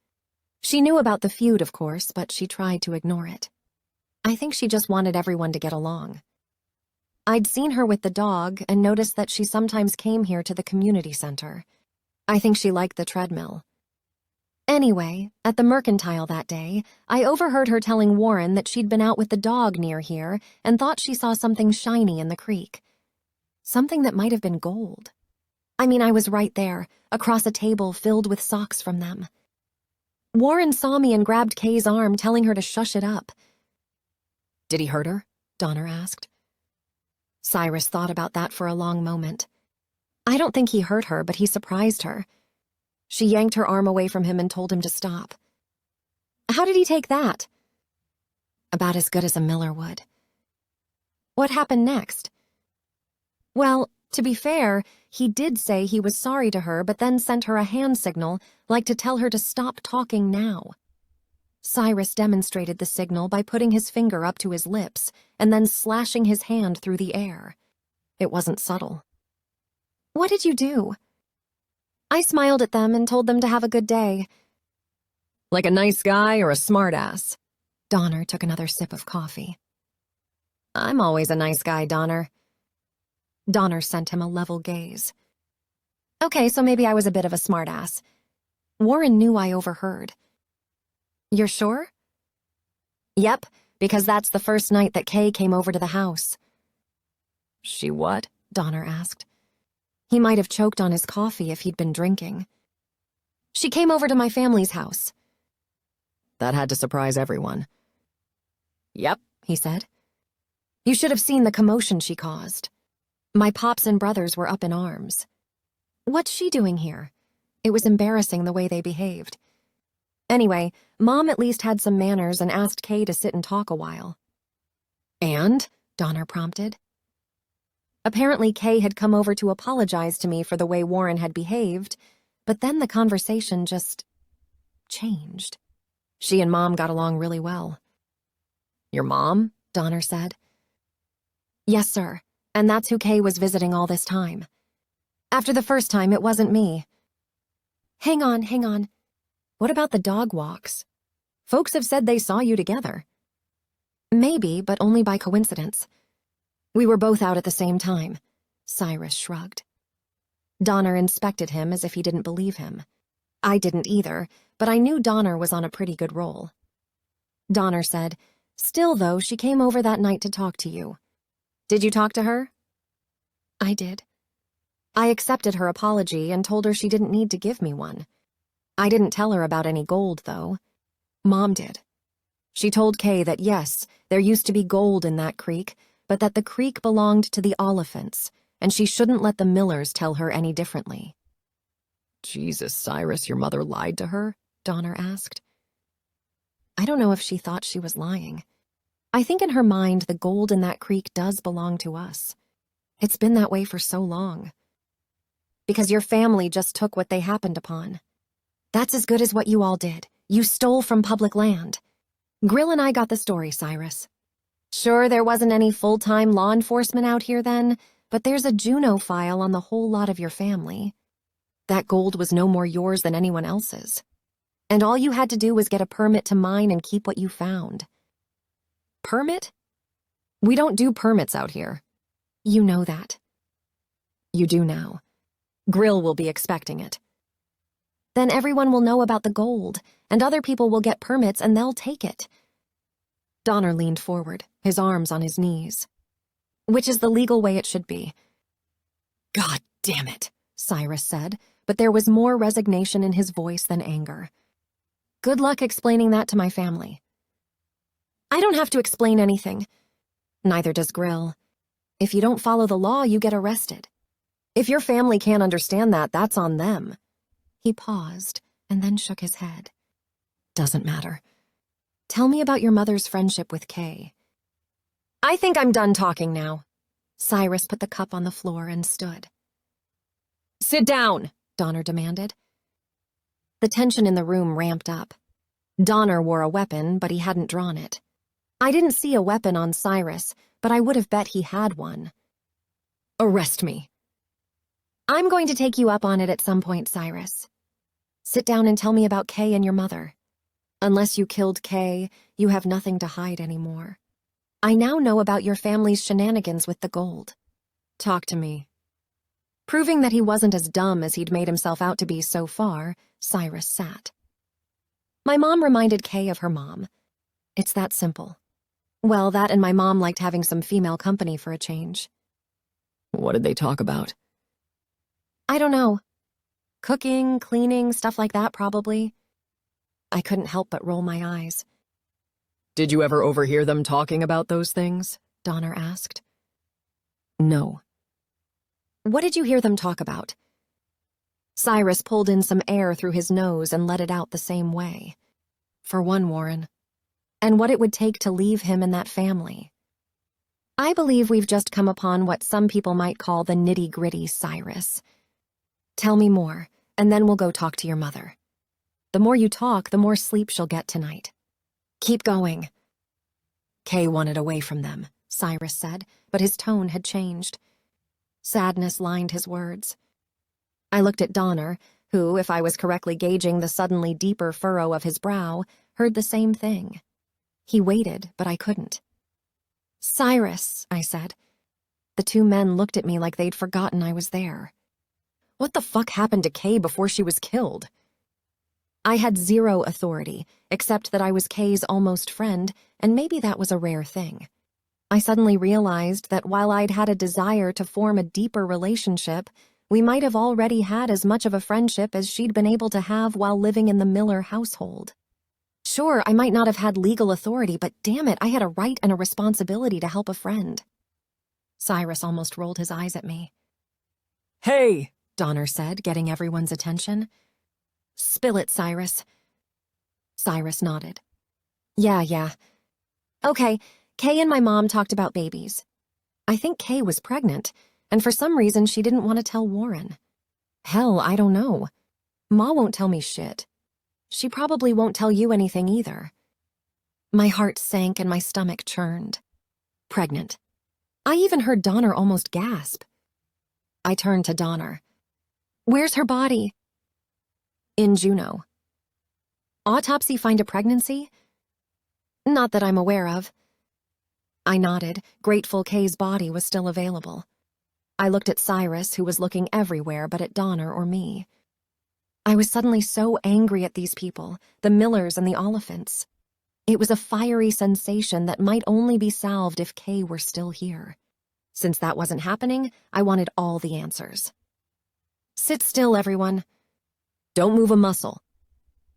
Speaker 1: She knew about the feud, of course, but she tried to ignore it. I think she just wanted everyone to get along. I'd seen her with the dog and noticed that she sometimes came here to the community center. I think she liked the treadmill. Anyway, at the Mercantile that day, I overheard her telling Warren that she'd been out with the dog near here and thought she saw something shiny in the creek. Something that might have been gold. I mean, I was right there, across a table filled with socks from them. Warren saw me and grabbed Kay's arm, telling her to shush it up.
Speaker 2: Did he hurt her?
Speaker 1: Donner asked. Cyrus thought about that for a long moment. I don't think he hurt her, but he surprised her. She yanked her arm away from him and told him to stop. How did he take that? About as good as a miller would. What happened next? Well, to be fair, he did say he was sorry to her, but then sent her a hand signal, like to tell her to stop talking now. Cyrus demonstrated the signal by putting his finger up to his lips and then slashing his hand through the air. It wasn't subtle. What did you do? I smiled at them and told them to have a good day.
Speaker 2: Like a nice guy or a smartass?
Speaker 1: Donner took another sip of coffee.
Speaker 2: I'm always a nice guy, Donner.
Speaker 1: Donner sent him a level gaze. Okay, so maybe I was a bit of a smartass. Warren knew I overheard. You're sure? Yep, because that's the first night that Kay came over to the house.
Speaker 2: She what?
Speaker 1: Donner asked. He might have choked on his coffee if he'd been drinking. She came over to my family's house.
Speaker 2: That had to surprise everyone.
Speaker 1: Yep, he said. You should have seen the commotion she caused. My pops and brothers were up in arms. What's she doing here? It was embarrassing the way they behaved. Anyway, Mom at least had some manners and asked Kay to sit and talk a while. And? Donner prompted. Apparently, Kay had come over to apologize to me for the way Warren had behaved, but then the conversation just changed. She and Mom got along really well.
Speaker 2: Your mom?
Speaker 1: Donner said. Yes, sir, and that's who Kay was visiting all this time. After the first time, it wasn't me. Hang on. What about the dog walks? Folks have said they saw you together. Maybe, but only by coincidence. We were both out at the same time. Cyrus shrugged. Donner inspected him as if he didn't believe him. I didn't either, but I knew Donner was on a pretty good roll. Donner said, Still, though, she came over that night to talk to you. Did you talk to her? I did. I accepted her apology and told her she didn't need to give me one. I didn't tell her about any gold, though. Mom did. She told Kay that yes, there used to be gold in that creek, but that the creek belonged to the Oliphants, and she shouldn't let the Millers tell her any differently.
Speaker 2: Jesus, Cyrus, your mother lied to her?
Speaker 1: Donner asked. I don't know if she thought she was lying. I think in her mind the gold in that creek does belong to us. It's been that way for so long. Because your family just took what they happened upon. That's as good as what you all did. You stole from public land. Grill and I got the story, Cyrus. Sure, there wasn't any full-time law enforcement out here then, but there's a Juno file on the whole lot of your family. That gold was no more yours than anyone else's. And all you had to do was get a permit to mine and keep what you found.
Speaker 2: Permit? We don't do permits out here.
Speaker 1: You know that.
Speaker 2: You do now. Grill will be expecting it.
Speaker 1: Then everyone will know about the gold, and other people will get permits and they'll take it. Donner leaned forward, his arms on his knees. Which is the legal way it should be.
Speaker 2: God damn it,
Speaker 1: Cyrus said, but there was more resignation in his voice than anger. Good luck explaining that to my family. I don't have to explain anything. Neither does Grill. If you don't follow the law, you get arrested. If your family can't understand that, that's on them. He paused and then shook his head. Doesn't matter. Tell me about your mother's friendship with Kay. I think I'm done talking now. Cyrus put the cup on the floor and stood.
Speaker 2: Sit down,
Speaker 1: Donner demanded. The tension in the room ramped up. Donner wore a weapon, but he hadn't drawn it. I didn't see a weapon on Cyrus, but I would have bet he had one.
Speaker 2: Arrest me.
Speaker 1: I'm going to take you up on it at some point, Cyrus. Sit down and tell me about Kay and your mother. Unless you killed Kay, you have nothing to hide anymore. I now know about your family's shenanigans with the gold. Talk to me. Proving that he wasn't as dumb as he'd made himself out to be so far, Cyrus sat. My mom reminded Kay of her mom. It's that simple. Well, that and my mom liked having some female company for a change.
Speaker 2: What did they talk about?
Speaker 1: I don't know. Cooking, cleaning, stuff like that, probably. I couldn't help but roll my eyes.
Speaker 2: Did you ever overhear them talking about those things?
Speaker 1: Donner asked.
Speaker 2: No.
Speaker 1: What did you hear them talk about? Cyrus pulled in some air through his nose and let it out the same way. For one, Warren. And what it would take to leave him and that family. I believe we've just come upon what some people might call the nitty-gritty, Cyrus. Tell me more, and then we'll go talk to your mother. The more you talk, the more sleep she'll get tonight. Keep going. Kay wanted away from them, Cyrus said, but his tone had changed. Sadness lined his words. I looked at Donner, who, if I was correctly gauging the suddenly deeper furrow of his brow, heard the same thing. He waited, but I couldn't. "Cyrus," I said. The two men looked at me like they'd forgotten I was there.
Speaker 2: What the fuck happened to Kay before she was killed?
Speaker 1: I had zero authority, except that I was Kay's almost friend, and maybe that was a rare thing. I suddenly realized that while I'd had a desire to form a deeper relationship, we might have already had as much of a friendship as she'd been able to have while living in the Miller household. Sure, I might not have had legal authority, but damn it, I had a right and a responsibility to help a friend. Cyrus almost rolled his eyes at me.
Speaker 2: "Hey,"
Speaker 1: Donner said, getting everyone's attention. "Spill it, Cyrus." Cyrus nodded. Yeah. Okay, Kay and my mom talked about babies. I think Kay was pregnant, and for some reason she didn't want to tell Warren. Hell, I don't know. Ma won't tell me shit. She probably won't tell you anything either. My heart sank and my stomach churned. Pregnant. I even heard Donner almost gasp. I turned to Donner. "Where's her body?" "In Juneau." "Autopsy find a pregnancy?" "Not that I'm aware of." I nodded, grateful Kay's body was still available. I looked at Cyrus, who was looking everywhere but at Donner or me. I was suddenly so angry at these people, the Millers and the Oliphants. It was a fiery sensation that might only be salved if Kay were still here. Since that wasn't happening, I wanted all the answers. "Sit still, everyone."
Speaker 2: "Don't move a muscle."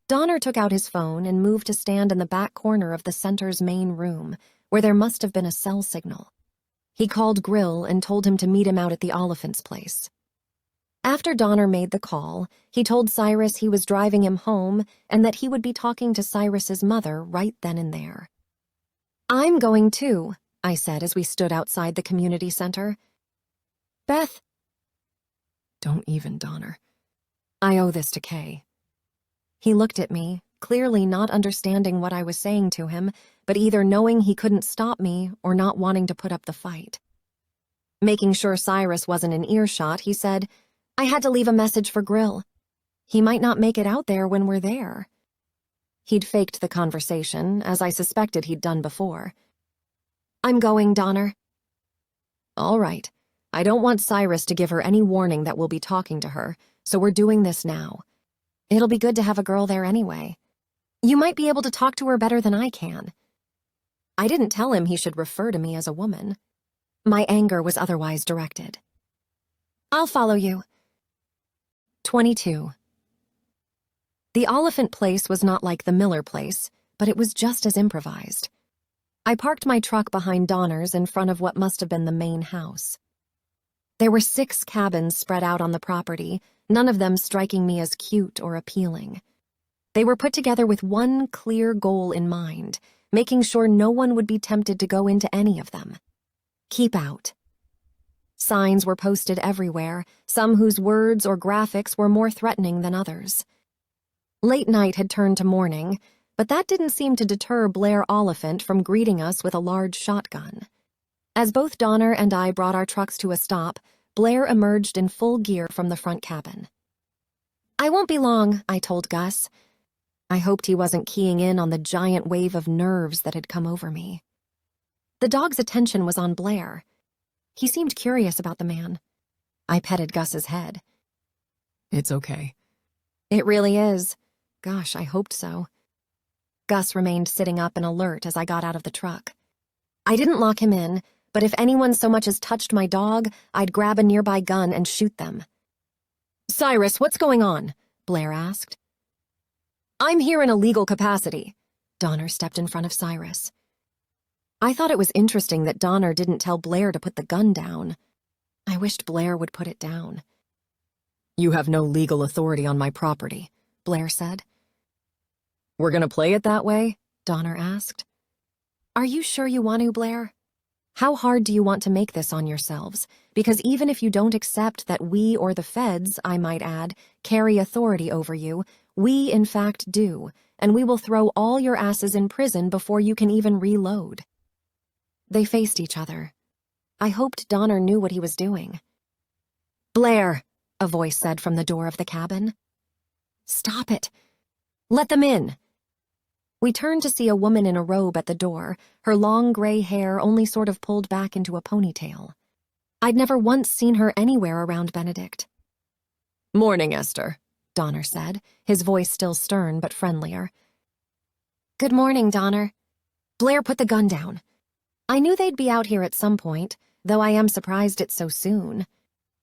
Speaker 1: Donner took out his phone and moved to stand in the back corner of the center's main room, where there must have been a cell signal. He called Grill and told him to meet him out at the Oliphant's place. After Donner made the call, he told Cyrus he was driving him home and that he would be talking to Cyrus's mother right then and there. "I'm going too," I said as we stood outside the community center. "Beth."
Speaker 2: "Don't even, Donner.
Speaker 1: I owe this to Kay." He looked at me, clearly not understanding what I was saying to him, but either knowing he couldn't stop me or not wanting to put up the fight. Making sure Cyrus wasn't in earshot, he said, "I had to leave a message for Grill. He might not make it out there when we're there." He'd faked the conversation, as I suspected he'd done before. "I'm going, Donner."
Speaker 2: "All right. I don't want Cyrus to give her any warning that we'll be talking to her, so we're doing this now."
Speaker 1: "It'll be good to have a girl there anyway. You might be able to talk to her better than I can." I didn't tell him he should refer to me as a woman. My anger was otherwise directed. "I'll follow you." 22. The Oliphant place was not like the Miller place, but it was just as improvised. I parked my truck behind Donner's in front of what must have been the main house. There were 6 cabins spread out on the property, none of them striking me as cute or appealing. They were put together with one clear goal in mind, making sure no one would be tempted to go into any of them. Keep out. Signs were posted everywhere, some whose words or graphics were more threatening than others. Late night had turned to morning, but that didn't seem to deter Blair Oliphant from greeting us with a large shotgun. As both Donner and I brought our trucks to a stop, Blair emerged in full gear from the front cabin. "I won't be long," I told Gus. I hoped he wasn't keying in on the giant wave of nerves that had come over me. The dog's attention was on Blair. He seemed curious about the man. I petted Gus's head.
Speaker 2: "It's okay."
Speaker 1: "It really is. Gosh, I hoped so." Gus remained sitting up and alert as I got out of the truck. I didn't lock him in, but if anyone so much as touched my dog, I'd grab a nearby gun and shoot them.
Speaker 2: "Cyrus, what's going on?"
Speaker 1: Blair asked.
Speaker 2: "I'm here in a legal capacity."
Speaker 1: Donner stepped in front of Cyrus. I thought it was interesting that Donner didn't tell Blair to put the gun down. I wished Blair would put it down.
Speaker 2: "You have no legal authority on my property,"
Speaker 1: Blair said.
Speaker 2: "We're gonna play it that way?"
Speaker 1: Donner asked. "Are you sure you want to, Blair? How hard do you want to make this on yourselves? Because even if you don't accept that we or the feds, I might add, carry authority over you, we in fact do, and we will throw all your asses in prison before you can even reload." They faced each other. I hoped Donner knew what he was doing. "Blair," a voice said from the door of the cabin. Stop it. Let them in. We turned to see a woman in a robe at the door, her long gray hair only sort of pulled back into a ponytail. I'd never once seen her anywhere around Benedict.
Speaker 2: Morning, Esther,
Speaker 1: Donner said, his voice still stern but friendlier. Good morning, Donner. Blair put the gun down. I knew they'd be out here at some point, though I am surprised it's so soon.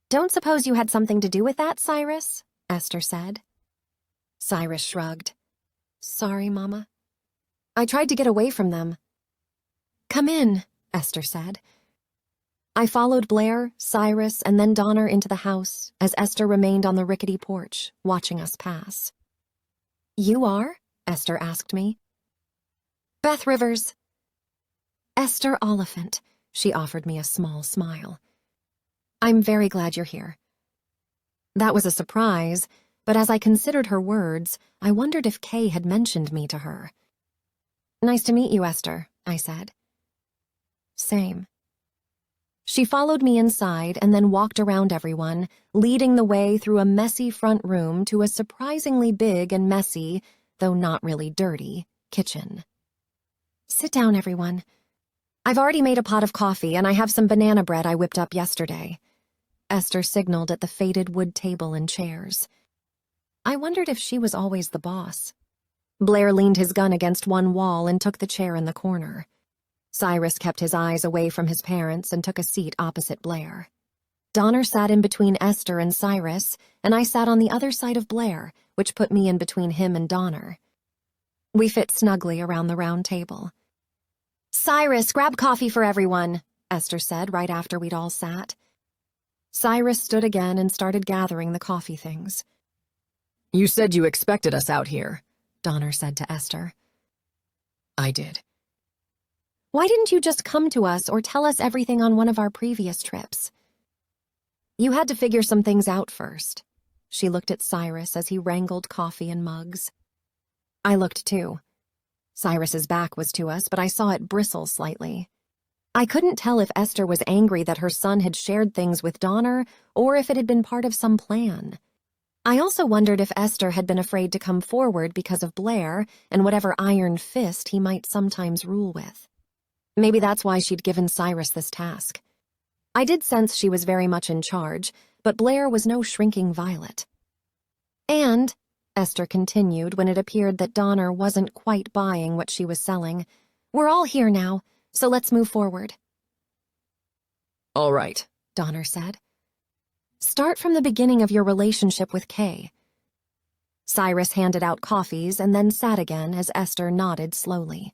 Speaker 1: Don't suppose you had something to do with that, Cyrus? Esther said. Cyrus shrugged. Sorry, Mama. I tried to get away from them. Come in, Esther said. I followed Blair, Cyrus, and then Donner into the house as Esther remained on the rickety porch, watching us pass. You are? Esther asked me. Beth Rivers. Esther Oliphant, she offered me a small smile. I'm very glad you're here. That was a surprise, but as I considered her words, I wondered if Kay had mentioned me to her. Nice to meet you, Esther, I said. Same. She followed me inside and then walked around everyone, leading the way through a messy front room to a surprisingly big and messy, though not really dirty, kitchen. Sit down, everyone. I've already made a pot of coffee and I have some banana bread I whipped up yesterday. Esther signaled at the faded wood table and chairs. I wondered if she was always the boss. Blair leaned his gun against one wall and took the chair in the corner. Cyrus kept his eyes away from his parents and took a seat opposite Blair. Donner sat in between Esther and Cyrus, and I sat on the other side of Blair, which put me in between him and Donner. We fit snugly around the round table. Cyrus, grab coffee for everyone, Esther said right after we'd all sat. Cyrus stood again and started gathering the coffee things.
Speaker 2: You said you expected us out here,
Speaker 1: Donner said to Esther.
Speaker 2: I did.
Speaker 1: Why didn't you just come to us or tell us everything on one of our previous trips? You had to figure some things out first. She looked at Cyrus as he wrangled coffee and mugs. I looked too. Cyrus's back was to us, but I saw it bristle slightly. I couldn't tell if Esther was angry that her son had shared things with Donner or if it had been part of some plan. I also wondered if Esther had been afraid to come forward because of Blair and whatever iron fist he might sometimes rule with. Maybe that's why she'd given Cyrus this task. I did sense she was very much in charge, but Blair was no shrinking violet. And, Esther continued when it appeared that Donner wasn't quite buying what she was selling, we're all here now, so let's move forward.
Speaker 2: All right,
Speaker 1: Donner said. Start from the beginning of your relationship with Kay. Cyrus handed out coffees and then sat again as Esther nodded slowly.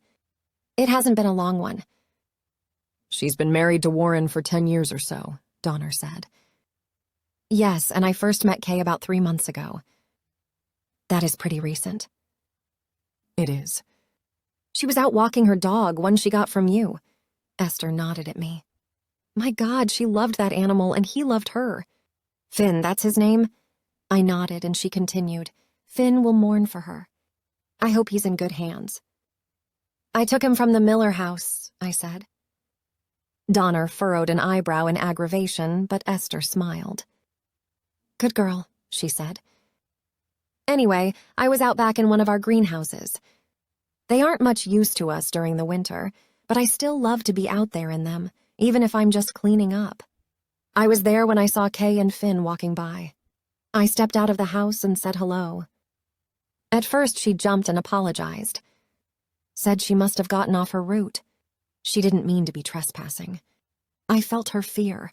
Speaker 1: It hasn't been a long one.
Speaker 2: She's been married to Warren for 10 years or so, Donner said.
Speaker 1: Yes, and I first met Kay about 3 months ago. That is pretty recent.
Speaker 2: It is.
Speaker 1: She was out walking her dog, one she got from you. Esther nodded at me. My God, she loved that animal and he loved her. Finn, that's his name? I nodded and she continued. Finn will mourn for her. I hope he's in good hands. I took him from the Miller house, I said. Donner furrowed an eyebrow in aggravation, but Esther smiled. Good girl, she said. Anyway, I was out back in one of our greenhouses. They aren't much use to us during the winter, but I still love to be out there in them, even if I'm just cleaning up. I was there when I saw Kay and Finn walking by. I stepped out of the house and said hello. At first, she jumped and apologized. Said she must have gotten off her route. She didn't mean to be trespassing. I felt her fear.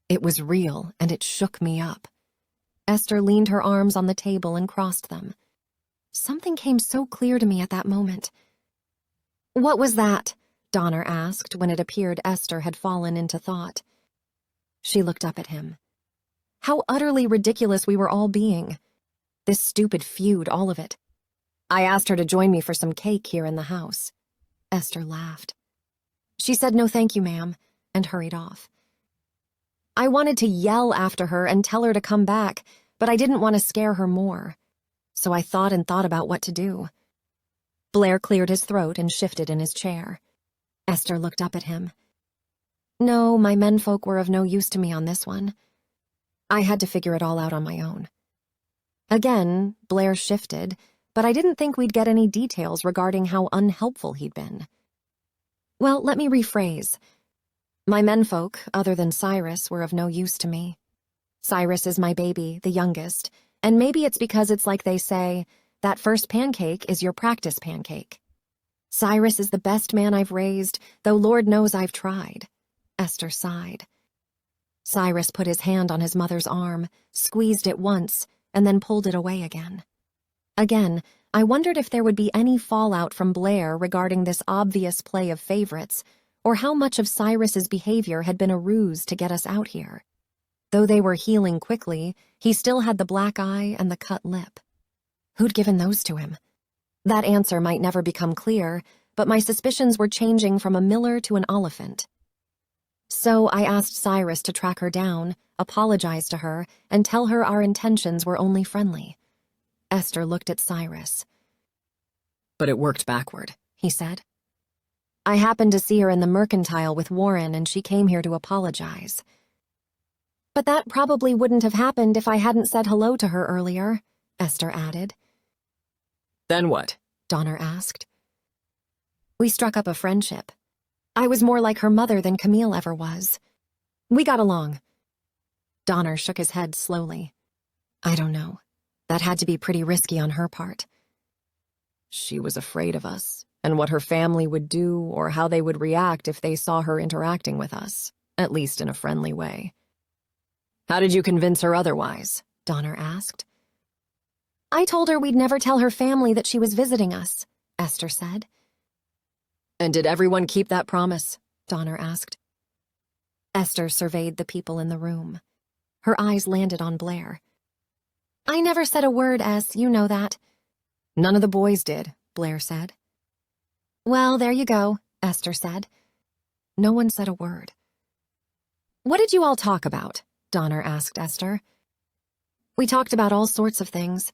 Speaker 1: It was real, and it shook me up. Esther leaned her arms on the table and crossed them. Something came so clear to me at that moment. What was that? Donner asked when it appeared Esther had fallen into thought. She looked up at him. How utterly ridiculous we were all being. This stupid feud, all of it. I asked her to join me for some cake here in the house. Esther laughed. She said no thank you, ma'am, and hurried off. I wanted to yell after her and tell her to come back, but I didn't want to scare her more. So I thought and thought about what to do. Blair cleared his throat and shifted in his chair. Esther looked up at him. No, my menfolk were of no use to me on this one. I had to figure it all out on my own. Again, Blair shifted, but I didn't think we'd get any details regarding how unhelpful he'd been. Well, let me rephrase. My menfolk, other than Cyrus, were of no use to me. Cyrus is my baby, the youngest, and maybe it's because it's like they say, that first pancake is your practice pancake. Cyrus is the best man I've raised, though Lord knows I've tried. Esther sighed. Cyrus put his hand on his mother's arm, squeezed it once, and then pulled it away again. Again, I wondered if there would be any fallout from Blair regarding this obvious play of favorites, or how much of Cyrus's behavior had been a ruse to get us out here. Though they were healing quickly, he still had the black eye and the cut lip. Who'd given those to him? That answer might never become clear, but my suspicions were changing from a miller to an Oliphant. So I asked Cyrus to track her down, apologize to her, and tell her our intentions were only friendly. Esther looked at Cyrus.
Speaker 2: But it worked backward,
Speaker 1: he said. I happened to see her in the mercantile with Warren, and she came here to apologize. But that probably wouldn't have happened if I hadn't said hello to her earlier, Esther added.
Speaker 2: Then what?
Speaker 1: Donner asked. We struck up a friendship. I was more like her mother than Camille ever was. We got along. Donner shook his head slowly. I don't know. That had to be pretty risky on her part.
Speaker 2: She was afraid of us, and what her family would do or how they would react if they saw her interacting with us, at least in a friendly way. How did you convince her otherwise?
Speaker 1: Donner asked. I told her we'd never tell her family that she was visiting us, Esther said.
Speaker 2: And did everyone keep that promise?
Speaker 1: Donner asked. Esther surveyed the people in the room. Her eyes landed on Blair. I never said a word, Es, you know that.
Speaker 2: None of the boys did, Blair said.
Speaker 1: Well, there you go, Esther said. No one said a word. What did you all talk about? Donner asked Esther. We talked about all sorts of things.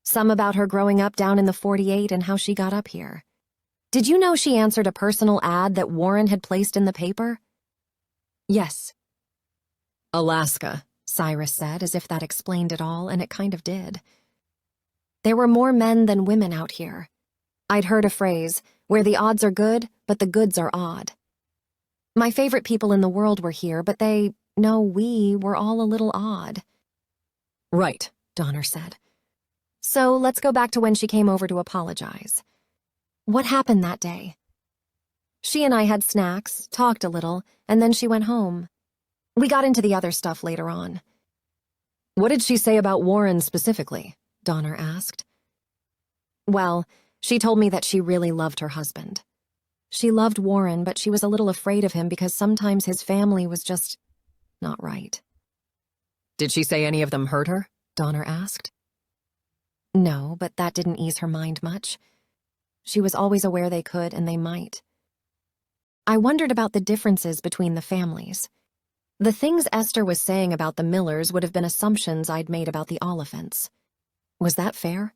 Speaker 1: Some about her growing up down in the 48 and how she got up here. Did you know she answered a personal ad that Warren had placed in the paper?
Speaker 2: Yes.
Speaker 1: Alaska, Cyrus said, as if that explained it all, and it kind of did. There were more men than women out here. I'd heard a phrase, where the odds are good, but the goods are odd. My favorite people in the world were here, but we were all a little odd.
Speaker 2: Right,
Speaker 1: Donner said. So let's go back to when she came over to apologize. What happened that day? She and I had snacks, talked a little, and then she went home. We got into the other stuff later on.
Speaker 2: What did she say about Warren specifically?
Speaker 1: Donner asked. Well, she told me that she really loved her husband. She loved Warren, but she was a little afraid of him because sometimes his family was just not right.
Speaker 2: Did she say any of them hurt her?
Speaker 1: Donner asked. No, but that didn't ease her mind much. She was always aware they could and they might. I wondered about the differences between the families. The things Esther was saying about the Millers would have been assumptions I'd made about the Oliphants. Was that fair?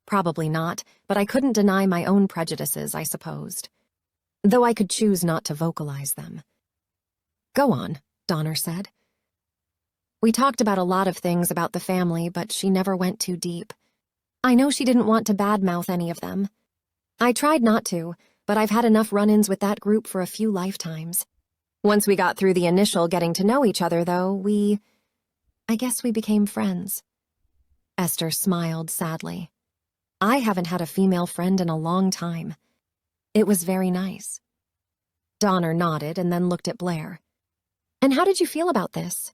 Speaker 1: Probably not, but I couldn't deny my own prejudices, I supposed. Though I could choose not to vocalize them. Go on, Donner said. We talked about a lot of things about the family, but she never went too deep. I know she didn't want to badmouth any of them. I tried not to, but I've had enough run-ins with that group for a few lifetimes. Once we got through the initial getting to know each other, though, I guess we became friends. Esther smiled sadly. I haven't had a female friend in a long time. It was very nice. Donner nodded and then looked at Blair. And how did you feel about this?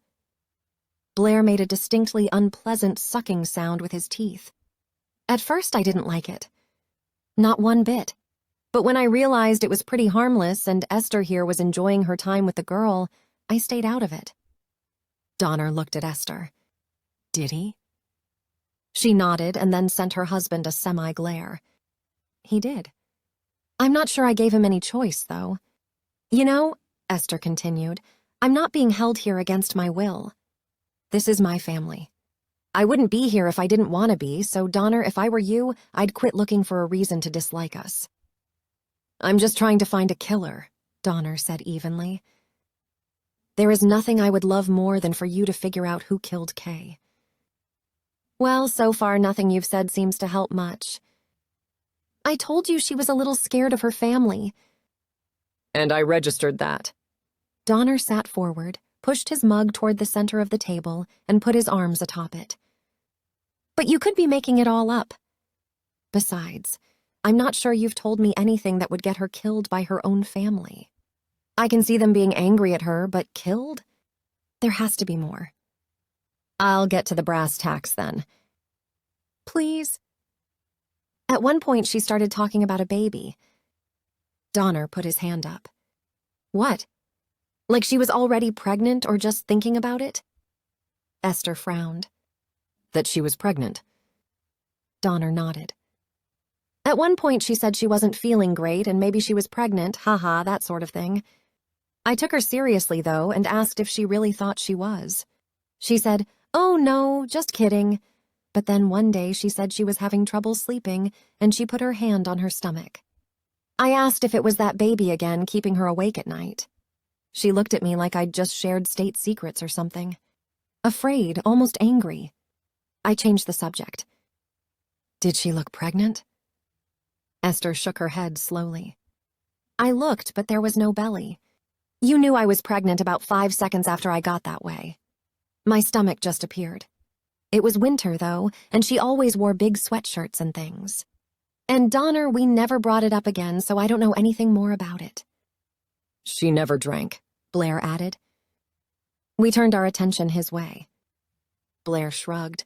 Speaker 1: Blair made a distinctly unpleasant sucking sound with his teeth. At first, I didn't like it. Not one bit. But when I realized it was pretty harmless and Esther here was enjoying her time with the girl, I stayed out of it. Donner looked at Esther. Did he? She nodded and then sent her husband a semi-glare. He did. I'm not sure I gave him any choice, though. You know, Esther continued, I'm not being held here against my will. This is my family. I wouldn't be here if I didn't want to be, so Donner, if I were you, I'd quit looking for a reason to dislike us. I'm just trying to find a killer, Donner said evenly. There is nothing I would love more than for you to figure out who killed Kay. Well, so far nothing you've said seems to help much. I told you she was a little scared of her family.
Speaker 2: And I registered that.
Speaker 1: Donner sat forward, pushed his mug toward the center of the table, and put his arms atop it. But you could be making it all up. Besides, I'm not sure you've told me anything that would get her killed by her own family. I can see them being angry at her, but killed? There has to be more. I'll get to the brass tacks then. Please? At one point, she started talking about a baby. Donner put his hand up. What? Like she was already pregnant or just thinking about it? Esther frowned.
Speaker 2: That she was pregnant.
Speaker 1: Donner nodded. At one point, she said she wasn't feeling great and maybe she was pregnant, haha, that sort of thing. I took her seriously, though, and asked if she really thought she was. She said, "Oh, no, just kidding." But then one day she said she was having trouble sleeping, and she put her hand on her stomach. I asked if it was that baby again keeping her awake at night. She looked at me like I'd just shared state secrets or something. Afraid, almost angry. I changed the subject.
Speaker 2: Did she look pregnant?
Speaker 1: Esther shook her head slowly. I looked, but there was no belly. You knew I was pregnant about 5 seconds after I got that way. My stomach just appeared. It was winter, though, and she always wore big sweatshirts and things. And Donner, we never brought it up again, so I don't know anything more about it.
Speaker 2: She never drank,
Speaker 1: Blair added. We turned our attention his way. Blair shrugged.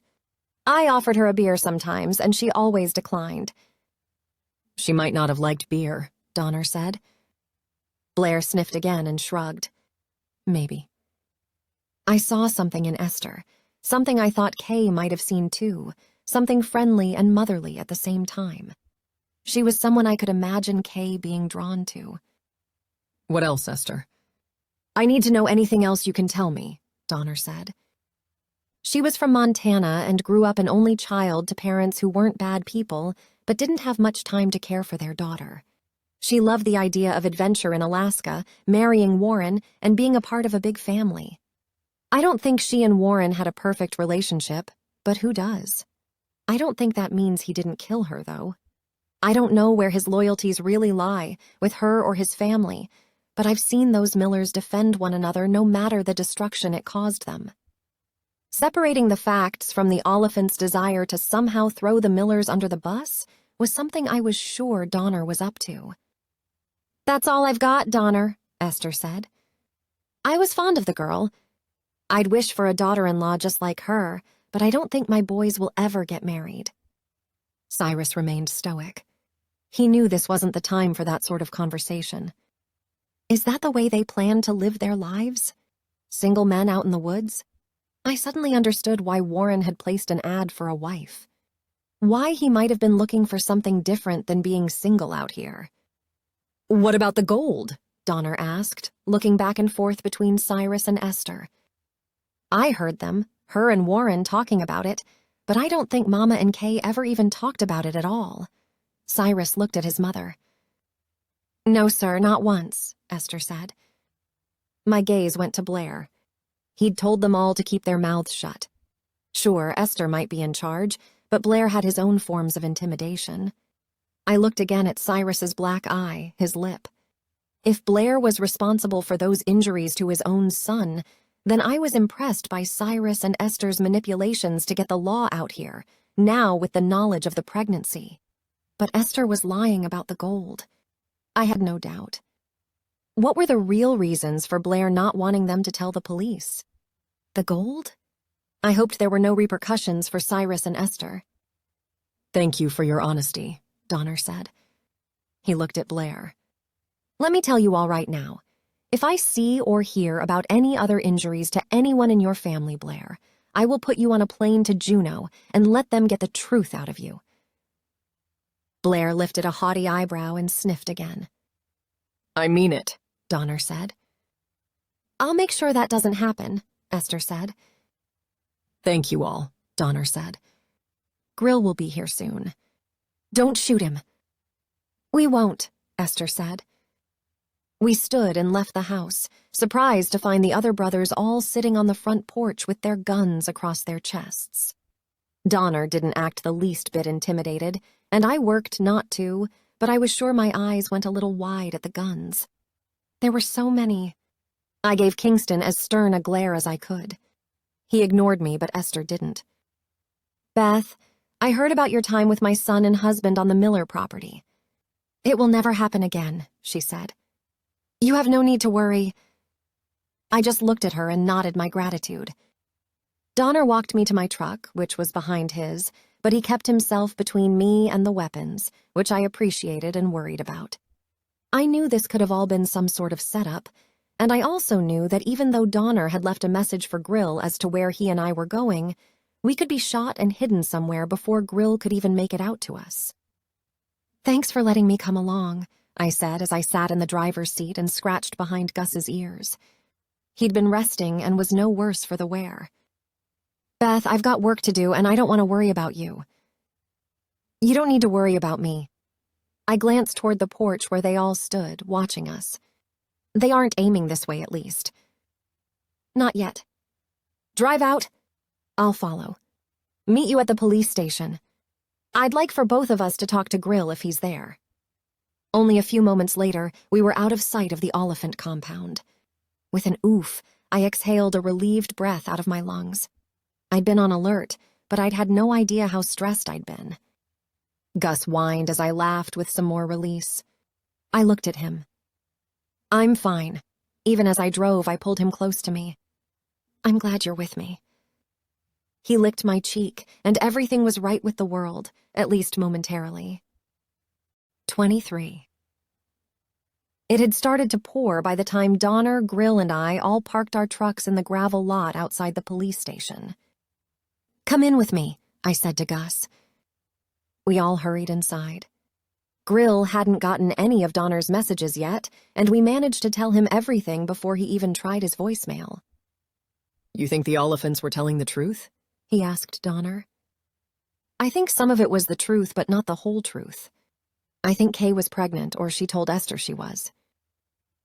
Speaker 1: I offered her a beer sometimes, and she always declined.
Speaker 2: She might not have liked beer,
Speaker 1: Donner said. Blair sniffed again and shrugged. Maybe. I saw something in Esther, something I thought Kay might have seen too, something friendly and motherly at the same time. She was someone I could imagine Kay being drawn to.
Speaker 2: What else, Esther?
Speaker 1: I need to know anything else you can tell me, Donner said. She was from Montana and grew up an only child to parents who weren't bad people, but didn't have much time to care for their daughter. She loved the idea of adventure in Alaska, marrying Warren, and being a part of a big family. I don't think she and Warren had a perfect relationship, but who does? I don't think that means he didn't kill her, though. I don't know where his loyalties really lie, with her or his family, but I've seen those Millers defend one another no matter the destruction it caused them. Separating the facts from the Oliphant's desire to somehow throw the Millers under the bus was something I was sure Donner was up to. That's all I've got, Donner, Esther said. I was fond of the girl. I'd wish for a daughter-in-law just like her, but I don't think my boys will ever get married. Cyrus remained stoic. He knew this wasn't the time for that sort of conversation. Is that the way they plan to live their lives? Single men out in the woods? I suddenly understood why Warren had placed an ad for a wife. Why he might have been looking for something different than being single out here.
Speaker 2: What about the gold?
Speaker 1: Donner asked, looking back and forth between Cyrus and Esther. I heard them, her and Warren, talking about it, but I don't think Mama and Kay ever even talked about it at all. Cyrus looked at his mother. No, sir, not once, Esther said. My gaze went to Blair. He'd told them all to keep their mouths shut. Sure, Esther might be in charge, but Blair had his own forms of intimidation. I looked again at Cyrus's black eye, his lip. If Blair was responsible for those injuries to his own son, then I was impressed by Cyrus and Esther's manipulations to get the law out here, now with the knowledge of the pregnancy. But Esther was lying about the gold. I had no doubt. What were the real reasons for Blair not wanting them to tell the police? The gold? I hoped there were no repercussions for Cyrus and Esther.
Speaker 2: Thank you for your honesty,
Speaker 1: Donner said. He looked at Blair. Let me tell you all right now. If I see or hear about any other injuries to anyone in your family, Blair, I will put you on a plane to Juneau and let them get the truth out of you. Blair lifted a haughty eyebrow and sniffed again.
Speaker 2: I mean it,
Speaker 1: Donner said. I'll make sure that doesn't happen, Esther said.
Speaker 2: Thank you all,
Speaker 1: Donner said. Grill will be here soon. Don't shoot him. We won't, Esther said. We stood and left the house, surprised to find the other brothers all sitting on the front porch with their guns across their chests. Donner didn't act the least bit intimidated, and I worked not to, but I was sure my eyes went a little wide at the guns. There were so many. I gave Kingston as stern a glare as I could. He ignored me, but Esther didn't. Beth, I heard about your time with my son and husband on the Miller property. It will never happen again, she said. You have no need to worry. I just looked at her and nodded my gratitude. Donner walked me to my truck, which was behind his, but he kept himself between me and the weapons, which I appreciated and worried about. I knew this could have all been some sort of setup, and I also knew that even though Donner had left a message for Grill as to where he and I were going, we could be shot and hidden somewhere before Grill could even make it out to us. Thanks for letting me come along, I said as I sat in the driver's seat and scratched behind Gus's ears. He'd been resting and was no worse for the wear. Beth, I've got work to do and I don't want to worry about you. You don't need to worry about me. I glanced toward the porch where they all stood, watching us. They aren't aiming this way, at least. Not yet. Drive out. I'll follow. Meet you at the police station. I'd like for both of us to talk to Grill if he's there. Only a few moments later, we were out of sight of the Oliphant compound. With an oof, I exhaled a relieved breath out of my lungs. I'd been on alert, but I'd had no idea how stressed I'd been. Gus whined as I laughed with some more release. I looked at him. I'm fine. Even as I drove, I pulled him close to me. I'm glad you're with me. He licked my cheek, and everything was right with the world, at least momentarily. 23. It had started to pour by the time Donner, Grill, and I all parked our trucks in the gravel lot outside the police station. Come in with me, I said to Gus. We all hurried inside. Grill hadn't gotten any of Donner's messages yet, and we managed to tell him everything before he even tried his voicemail.
Speaker 2: You think the Oliphants were telling the truth?
Speaker 1: He asked Donner. I think some of it was the truth, but not the whole truth. I think Kay was pregnant, or she told Esther she was.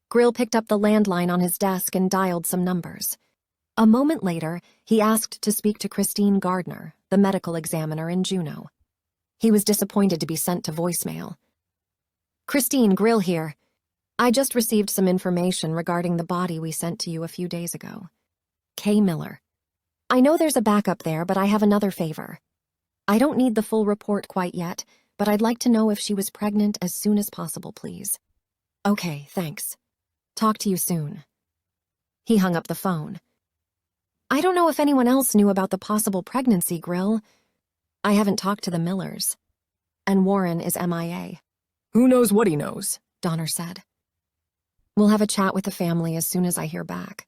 Speaker 1: Grill picked up the landline on his desk and dialed some numbers. A moment later, he asked to speak to Christine Gardner, the medical examiner in Juneau. He was disappointed to be sent to voicemail. Christine, Grill here. I just received some information regarding the body we sent to you a few days ago. Kay Miller. I know there's a backup there, but I have another favor. I don't need the full report quite yet, but I'd like to know if she was pregnant as soon as possible, please. Okay, thanks. Talk to you soon. He hung up the phone. I don't know if anyone else knew about the possible pregnancy, Grill. I haven't talked to the Millers. And Warren is MIA.
Speaker 2: Who knows what he knows,
Speaker 1: Donner said. We'll have a chat with the family as soon as I hear back.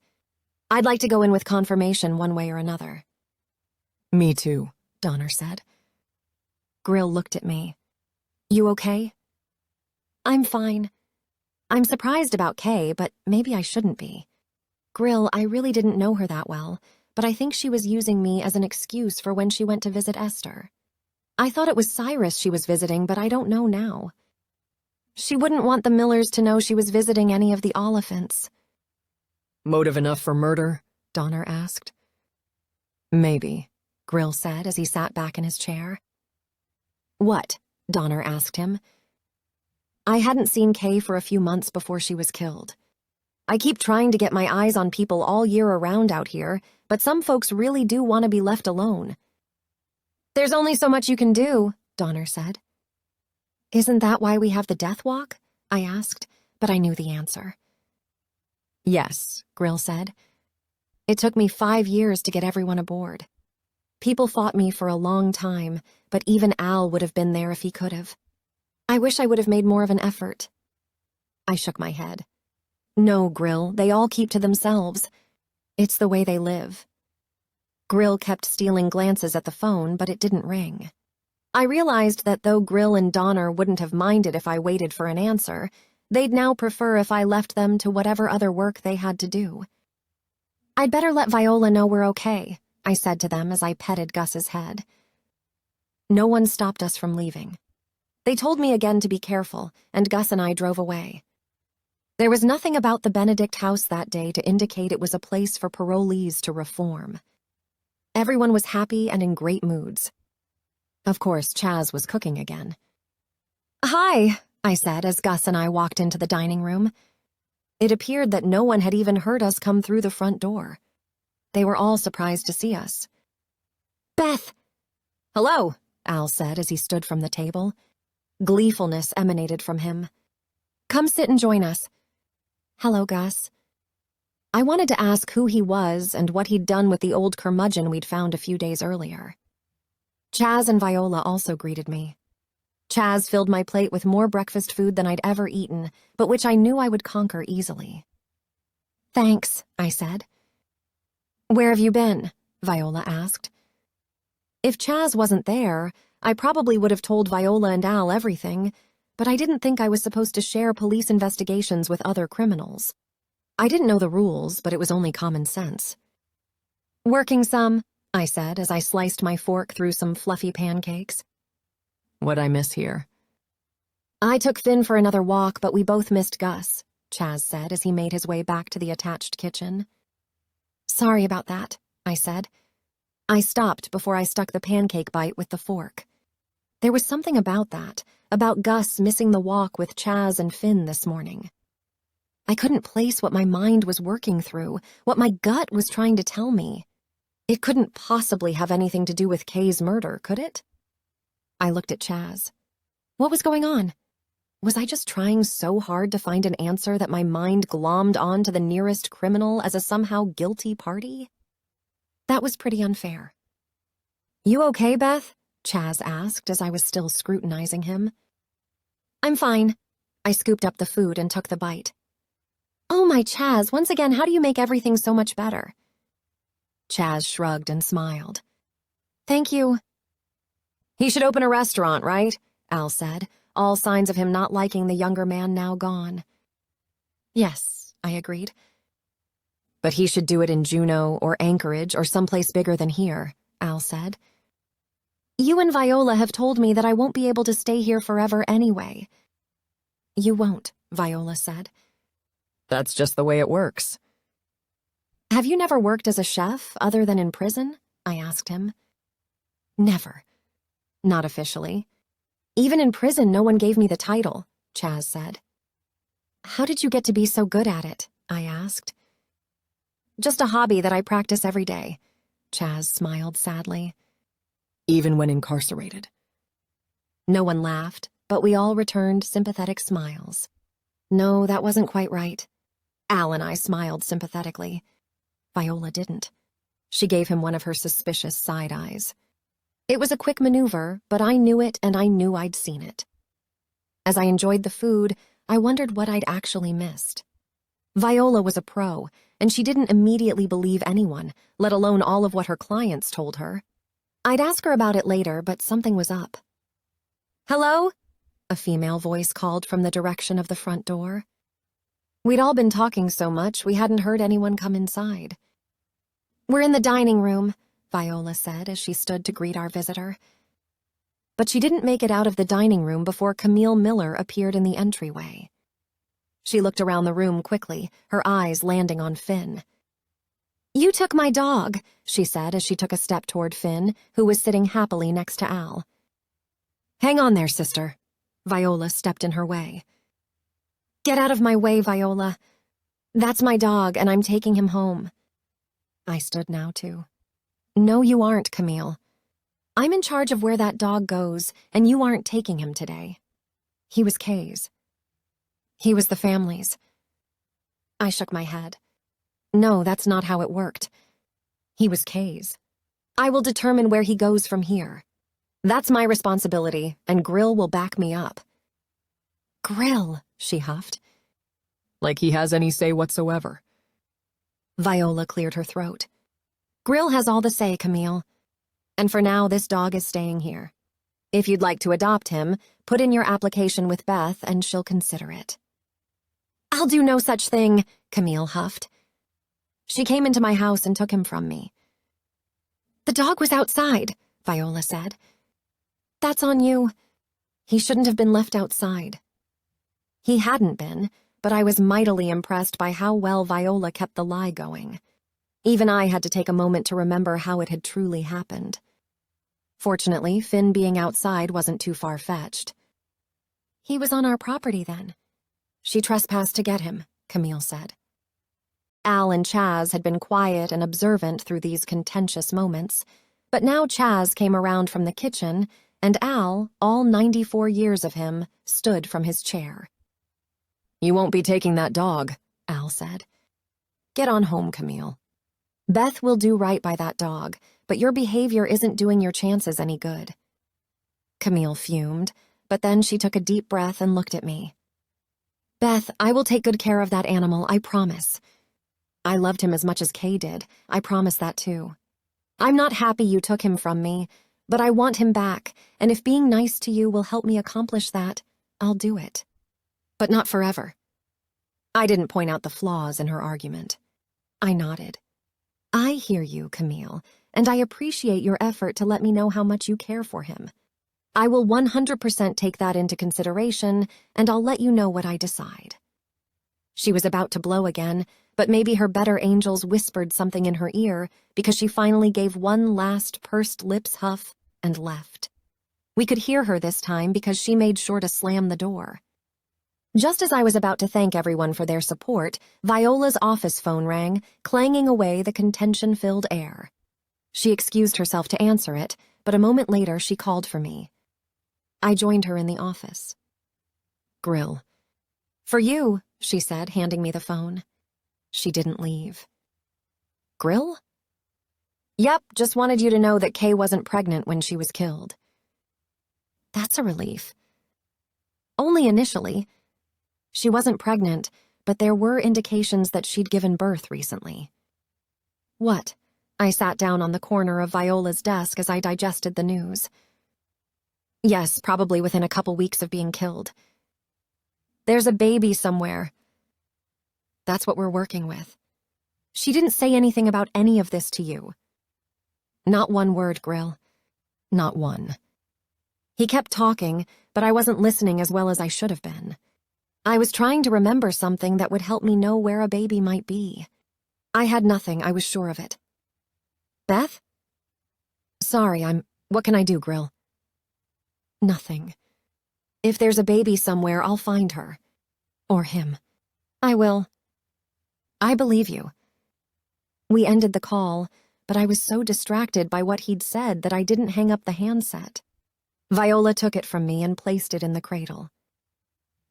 Speaker 1: I'd like to go in with confirmation one way or another.
Speaker 2: Me too,
Speaker 1: Donner said. Grill looked at me. You okay? I'm fine. I'm surprised about Kay, but maybe I shouldn't be. Grill, I really didn't know her that well, but I think she was using me as an excuse for when she went to visit Esther. I thought it was Cyrus she was visiting, but I don't know now. She wouldn't want the Millers to know she was visiting any of the Oliphants.
Speaker 2: Motive enough for murder?
Speaker 1: Donner asked.
Speaker 2: Maybe,
Speaker 1: Grill said as he sat back in his chair. What? Donner asked him. I hadn't seen Kay for a few months before she was killed. I keep trying to get my eyes on people all year around out here, but some folks really do want to be left alone. There's only so much you can do, Donner said. Isn't that why we have the death walk? I asked, but I knew the answer. Yes, Grill said. It took me 5 years to get everyone aboard. People fought me for a long time, but even Al would have been there if he could have. I wish I would have made more of an effort. I shook my head. No, Grill, they all keep to themselves. It's the way they live. Grill kept stealing glances at the phone, but it didn't ring. I realized that though Grill and Donner wouldn't have minded if I waited for an answer, they'd now prefer if I left them to whatever other work they had to do. I'd better let Viola know we're okay, I said to them as I petted Gus's head. No one stopped us from leaving. They told me again to be careful, and Gus and I drove away. There was nothing about the Benedict house that day to indicate it was a place for parolees to reform. Everyone was happy and in great moods. Of course, Chaz was cooking again. "Hi," I said as Gus and I walked into the dining room. It appeared that no one had even heard us come through the front door. They were all surprised to see us. "Beth!" "Hello," Al said as he stood from the table. Gleefulness emanated from him. "Come sit and join us." "Hello, Gus." I wanted to ask who he was and what he'd done with the old curmudgeon we'd found a few days earlier. Chaz and Viola also greeted me. Chaz filled my plate with more breakfast food than I'd ever eaten, but which I knew I would conquer easily. "Thanks," I said. "Where have you been?" Viola asked. If Chaz wasn't there, I probably would have told Viola and Al everything, but I didn't think I was supposed to share police investigations with other criminals. I didn't know the rules, but it was only common sense. "Working some," I said as I sliced my fork through some fluffy pancakes.
Speaker 2: What'd I miss here?
Speaker 1: "I took Finn for another walk, but we both missed Gus," Chaz said as he made his way back to the attached kitchen. "Sorry about that," I said. I stopped before I stuck the pancake bite with the fork. There was something about that, about Gus missing the walk with Chaz and Finn this morning. I couldn't place what my mind was working through, what my gut was trying to tell me. It couldn't possibly have anything to do with Kay's murder, could it? I looked at Chaz. What was going on? Was I just trying so hard to find an answer that my mind glommed on to the nearest criminal as a somehow guilty party? That was pretty unfair. "You okay, Beth?" Chaz asked as I was still scrutinizing him. "I'm fine." I scooped up the food and took the bite. "Oh my Chaz, once again, how do you make everything so much better?" Chaz shrugged and smiled. "Thank you." "He should open a restaurant, right?" Al said, all signs of him not liking the younger man now gone. "Yes," I agreed. "But he should do it in Juneau or Anchorage or someplace bigger than here," Al said. "You and Viola have told me that I won't be able to stay here forever anyway." "You won't," Viola said.
Speaker 2: That's just the way it works.
Speaker 1: "Have you never worked as a chef, other than in prison?" I asked him. "Never. Not officially. Even in prison, no one gave me the title," Chaz said. "How did you get to be so good at it?" I asked. "Just a hobby that I practice every day," Chaz smiled sadly.
Speaker 2: Even when incarcerated.
Speaker 1: No one laughed, but we all returned sympathetic smiles. No, that wasn't quite right. Al and I smiled sympathetically. Viola didn't. She gave him one of her suspicious side eyes. It was a quick maneuver, but I knew it and I knew I'd seen it. As I enjoyed the food, I wondered what I'd actually missed. Viola was a pro, and she didn't immediately believe anyone, let alone all of what her clients told her. I'd ask her about it later, but something was up. "Hello?" A female voice called from the direction of the front door. We'd all been talking so much we hadn't heard anyone come inside. "We're in the dining room," Viola said as she stood to greet our visitor. But she didn't make it out of the dining room before Camille Miller appeared in the entryway. She looked around the room quickly, her eyes landing on Finn. "You took my dog," she said as she took a step toward Finn, who was sitting happily next to Al. "Hang on there, sister." Viola stepped in her way. "Get out of my way, Viola. That's my dog, and I'm taking him home." I stood now, too. "No, you aren't, Camille. I'm in charge of where that dog goes, and you aren't taking him today. He was Kay's. He was the family's." I shook my head. "No, that's not how it worked. He was Kay's. I will determine where he goes from here. That's my responsibility, and Grill will back me up." "Grill," she huffed.
Speaker 2: Like he has any say whatsoever.
Speaker 1: Viola cleared her throat. "Grill has all the say, Camille. And for now, this dog is staying here. If you'd like to adopt him, put in your application with Beth and she'll consider it." "I'll do no such thing," Camille huffed. "She came into my house and took him from me." "The dog was outside," Viola said. "That's on you. He shouldn't have been left outside." He hadn't been, but I was mightily impressed by how well Viola kept the lie going. Even I had to take a moment to remember how it had truly happened. Fortunately, Finn being outside wasn't too far-fetched. "He was on our property then. She trespassed to get him," Camille said. Al and Chaz had been quiet and observant through these contentious moments, but now Chaz came around from the kitchen, and Al, all 94 years of him, stood from his chair.
Speaker 2: "You won't be taking that dog," Al said.
Speaker 1: "Get on home, Camille. Beth will do right by that dog, but your behavior isn't doing your chances any good." Camille fumed, but then she took a deep breath and looked at me. "Beth, I will take good care of that animal, I promise. I loved him as much as Kay did, I promise that too. I'm not happy you took him from me, but I want him back, and if being nice to you will help me accomplish that, I'll do it. But not forever." I didn't point out the flaws in her argument. I nodded. "I hear you, Camille, and I appreciate your effort to let me know how much you care for him. I will 100% take that into consideration, and I'll let you know what I decide." She was about to blow again, but maybe her better angels whispered something in her ear because she finally gave one last pursed lips huff and left. We could hear her this time because she made sure to slam the door. Just as I was about to thank everyone for their support, Viola's office phone rang, clanging away the contention-filled air. She excused herself to answer it, but a moment later she called for me. I joined her in the office.
Speaker 2: "Grill."
Speaker 1: "For you," she said, handing me the phone. She didn't leave.
Speaker 2: "Grill?"
Speaker 1: "Yep, just wanted you to know that Kay wasn't pregnant when she was killed." "That's a relief." "Only initially. She wasn't pregnant, but there were indications that she'd given birth recently." "What?" I sat down on the corner of Viola's desk as I digested the news. "Yes, probably within a couple weeks of being killed. There's a baby somewhere. That's what we're working with. She didn't say anything about any of this to you." "Not one word, Grill. Not one." He kept talking, but I wasn't listening as well as I should have been. I was trying to remember something that would help me know where a baby might be. I had nothing, I was sure of it. "Beth?" "Sorry, what can I do, Grill?" "Nothing. If there's a baby somewhere, I'll find her. Or him. I will." "I believe you." We ended the call, but I was so distracted by what he'd said that I didn't hang up the handset. Viola took it from me and placed it in the cradle.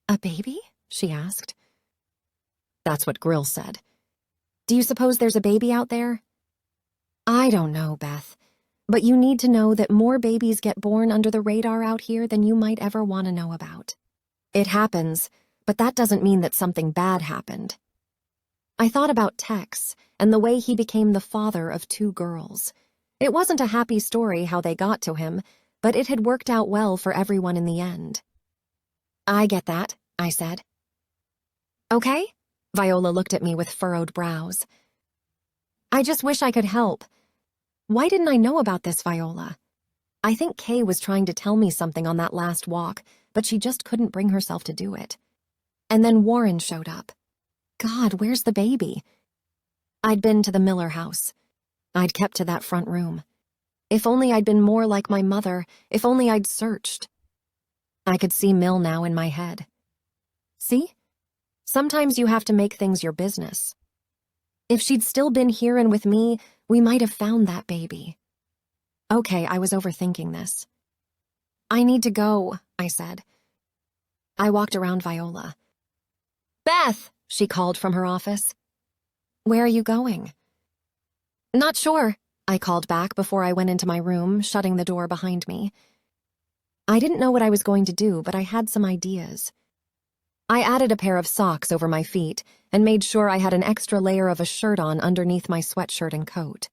Speaker 1: "A baby?" she asked.
Speaker 2: "That's what Grill said."
Speaker 1: "Do you suppose there's a baby out there?" "I don't know, Beth. But you need to know that more babies get born under the radar out here than you might ever want to know about. It happens, but that doesn't mean that something bad happened." I thought about Tex and the way he became the father of 2 girls. It wasn't a happy story how they got to him, but it had worked out well for everyone in the end. "I get that," I said. "Okay?" Viola looked at me with furrowed brows. "I just wish I could help. Why didn't I know about this, Viola? I think Kay was trying to tell me something on that last walk, but she just couldn't bring herself to do it. And then Warren showed up. God, where's the baby?" I'd been to the Miller house. I'd kept to that front room. If only I'd been more like my mother, if only I'd searched. I could see Mill now in my head. See? Sometimes you have to make things your business. If she'd still been here and with me, we might have found that baby. Okay, I was overthinking this. "I need to go," I said. I walked around Viola. "Beth!" she called from her office. "Where are you going?" "Not sure," I called back before I went into my room, shutting the door behind me. I didn't know what I was going to do, but I had some ideas. I added a pair of socks over my feet and made sure I had an extra layer of a shirt on underneath my sweatshirt and coat.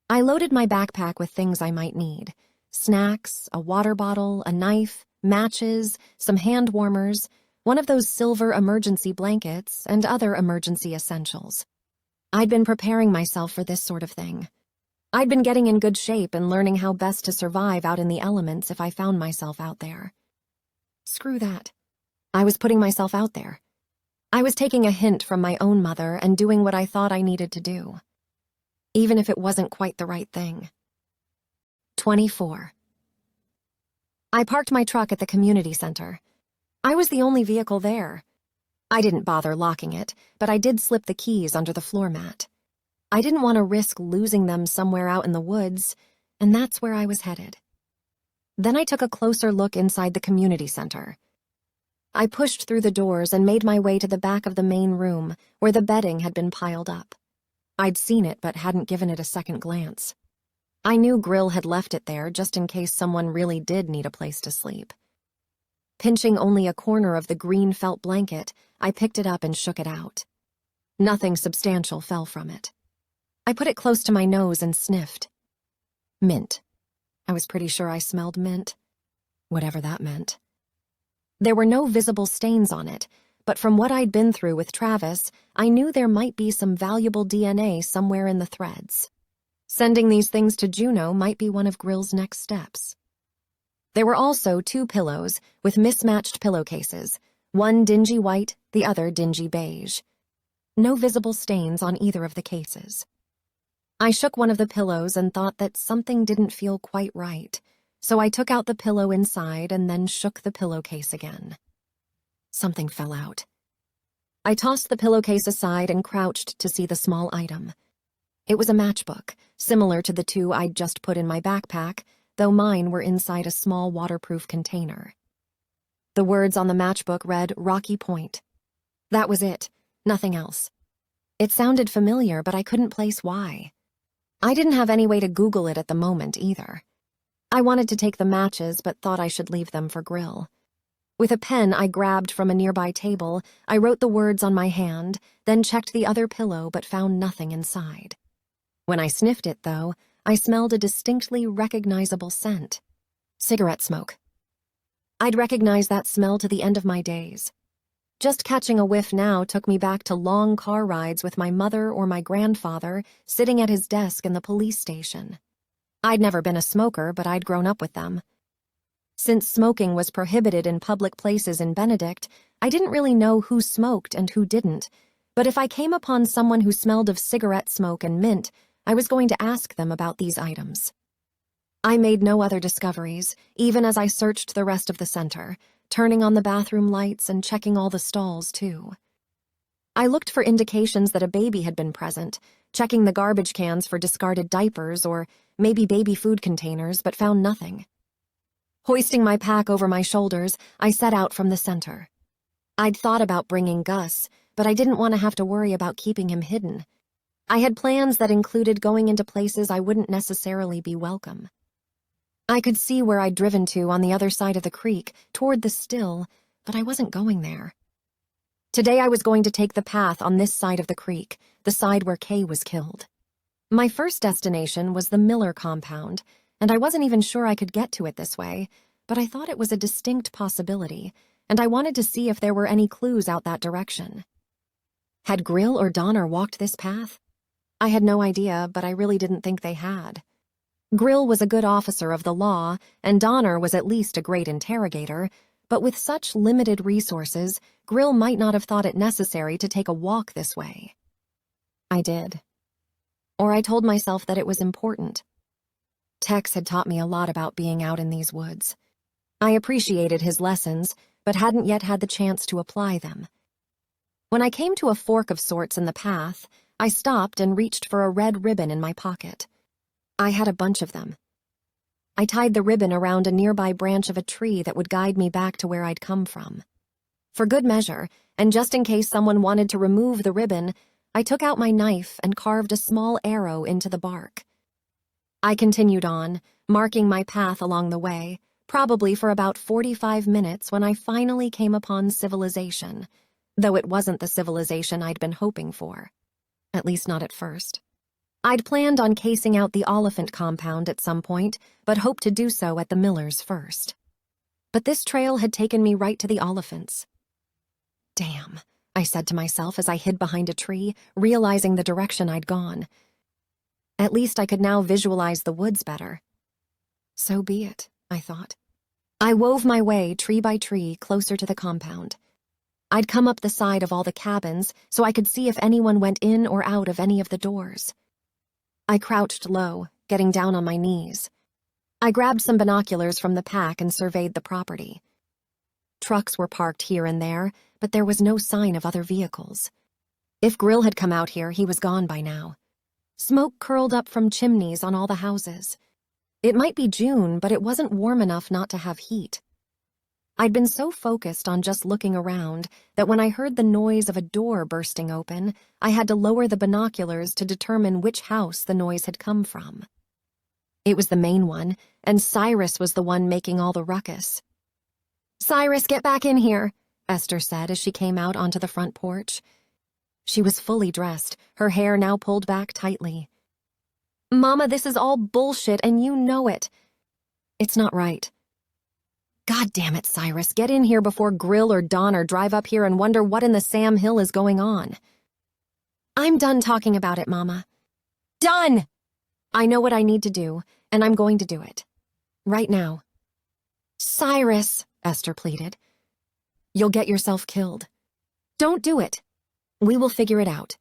Speaker 1: I loaded my backpack with things I might need: snacks, a water bottle, a knife, matches, some hand warmers, one of those silver emergency blankets, and other emergency essentials. I'd been preparing myself for this sort of thing. I'd been getting in good shape and learning how best to survive out in the elements if I found myself out there. Screw that. I was putting myself out there. I was taking a hint from my own mother and doing what I thought I needed to do, even if it wasn't quite the right thing. 24. I parked my truck at the community center. I was the only vehicle there. I didn't bother locking it, but I did slip the keys under the floor mat. I didn't want to risk losing them somewhere out in the woods, and that's where I was headed. Then I took a closer look inside the community center. I pushed through the doors and made my way to the back of the main room, where the bedding had been piled up. I'd seen it but hadn't given it a second glance. I knew Grill had left it there just in case someone really did need a place to sleep. Pinching only a corner of the green felt blanket, I picked it up and shook it out. Nothing substantial fell from it. I put it close to my nose and sniffed. Mint. I was pretty sure I smelled mint. Whatever that meant. There were no visible stains on it, but from what I'd been through with Travis, I knew there might be some valuable DNA somewhere in the threads. Sending these things to Juno might be one of Grill's next steps. There were also 2 pillows with mismatched pillowcases, one dingy white, the other dingy beige. No visible stains on either of the cases. I shook one of the pillows and thought that something didn't feel quite right, so I took out the pillow inside and then shook the pillowcase again. Something fell out. I tossed the pillowcase aside and crouched to see the small item. It was a matchbook, similar to the 2 I'd just put in my backpack, though mine were inside a small waterproof container. The words on the matchbook read Rocky Point. That was it, nothing else. It sounded familiar, but I couldn't place why. I didn't have any way to Google it at the moment either. I wanted to take the matches, but thought I should leave them for Grill. With a pen I grabbed from a nearby table, I wrote the words on my hand, then checked the other pillow but found nothing inside. When I sniffed it, though, I smelled a distinctly recognizable scent. Cigarette smoke. I'd recognize that smell to the end of my days. Just catching a whiff now took me back to long car rides with my mother or my grandfather sitting at his desk in the police station. I'd never been a smoker, but I'd grown up with them. Since smoking was prohibited in public places in Benedict, I didn't really know who smoked and who didn't, but if I came upon someone who smelled of cigarette smoke and mint, I was going to ask them about these items. I made no other discoveries, even as I searched the rest of the center, turning on the bathroom lights and checking all the stalls, too. I looked for indications that a baby had been present, checking the garbage cans for discarded diapers or maybe baby food containers, but found nothing. Hoisting my pack over my shoulders, I set out from the center. I'd thought about bringing Gus, but I didn't want to have to worry about keeping him hidden. I had plans that included going into places I wouldn't necessarily be welcome. I could see where I'd driven to on the other side of the creek, toward the still, but I wasn't going there. Today I was going to take the path on this side of the creek, the side where Kay was killed. My first destination was the Miller compound, and I wasn't even sure I could get to it this way, but I thought it was a distinct possibility, and I wanted to see if there were any clues out that direction. Had Grill or Donner walked this path? I had no idea, but I really didn't think they had. Grill was a good officer of the law, and Donner was at least a great interrogator, but with such limited resources, Grill might not have thought it necessary to take a walk this way. I did. Or I told myself that it was important. Tex had taught me a lot about being out in these woods. I appreciated his lessons, but hadn't yet had the chance to apply them. When I came to a fork of sorts in the path, I stopped and reached for a red ribbon in my pocket. I had a bunch of them. I tied the ribbon around a nearby branch of a tree that would guide me back to where I'd come from. For good measure, and just in case someone wanted to remove the ribbon, I took out my knife and carved a small arrow into the bark. I continued on, marking my path along the way, probably for about 45 minutes when I finally came upon civilization, though it wasn't the civilization I'd been hoping for. At least not at first. I'd planned on casing out the Oliphant compound at some point, but hoped to do so at the Millers first. But this trail had taken me right to the Oliphants. Damn, I said to myself as I hid behind a tree, realizing the direction I'd gone. At least I could now visualize the woods better. So be it, I thought. I wove my way, tree by tree, closer to the compound. I'd come up the side of all the cabins so I could see if anyone went in or out of any of the doors. I crouched low, getting down on my knees. I grabbed some binoculars from the pack and surveyed the property. Trucks were parked here and there, but there was no sign of other vehicles. If Grill had come out here, he was gone by now. Smoke curled up from chimneys on all the houses. It might be June, but it wasn't warm enough not to have heat. I'd been so focused on just looking around that when I heard the noise of a door bursting open, I had to lower the binoculars to determine which house the noise had come from. It was the main one, and Cyrus was the one making all the ruckus. "Cyrus, get back in here," Esther said as she came out onto the front porch. She was fully dressed, her hair now pulled back tightly. "Mama, this is all bullshit, and you know it." "It's not right." "God damn it, Cyrus, get in here before Grill or Donner drive up here and wonder what in the Sam Hill is going on." "I'm done talking about it, Mama." "Done!" "I know what I need to do, and I'm going to do it. Right now." "Cyrus," Esther pleaded. "You'll get yourself killed. Don't do it. We will figure it out."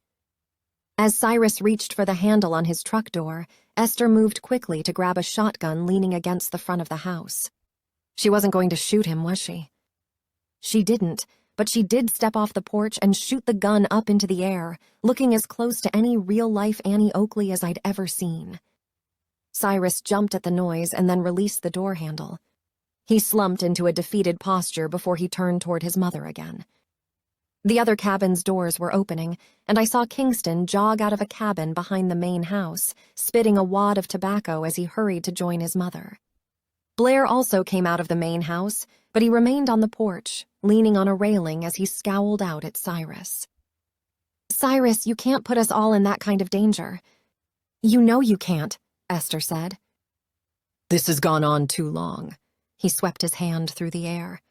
Speaker 1: As Cyrus reached for the handle on his truck door, Esther moved quickly to grab a shotgun leaning against the front of the house. She wasn't going to shoot him, was she? She didn't, but she did step off the porch and shoot the gun up into the air, looking as close to any real-life Annie Oakley as I'd ever seen. Cyrus jumped at the noise and then released the door handle. He slumped into a defeated posture before he turned toward his mother again. The other cabin's doors were opening, and I saw Kingston jog out of a cabin behind the main house, spitting a wad of tobacco as he hurried to join his mother. Blair also came out of the main house, but he remained on the porch, leaning on a railing as he scowled out at Cyrus. "Cyrus, you can't put us all in that kind of danger." "You know you can't," Esther said.
Speaker 2: This has gone on too long.
Speaker 1: He swept his hand through the air.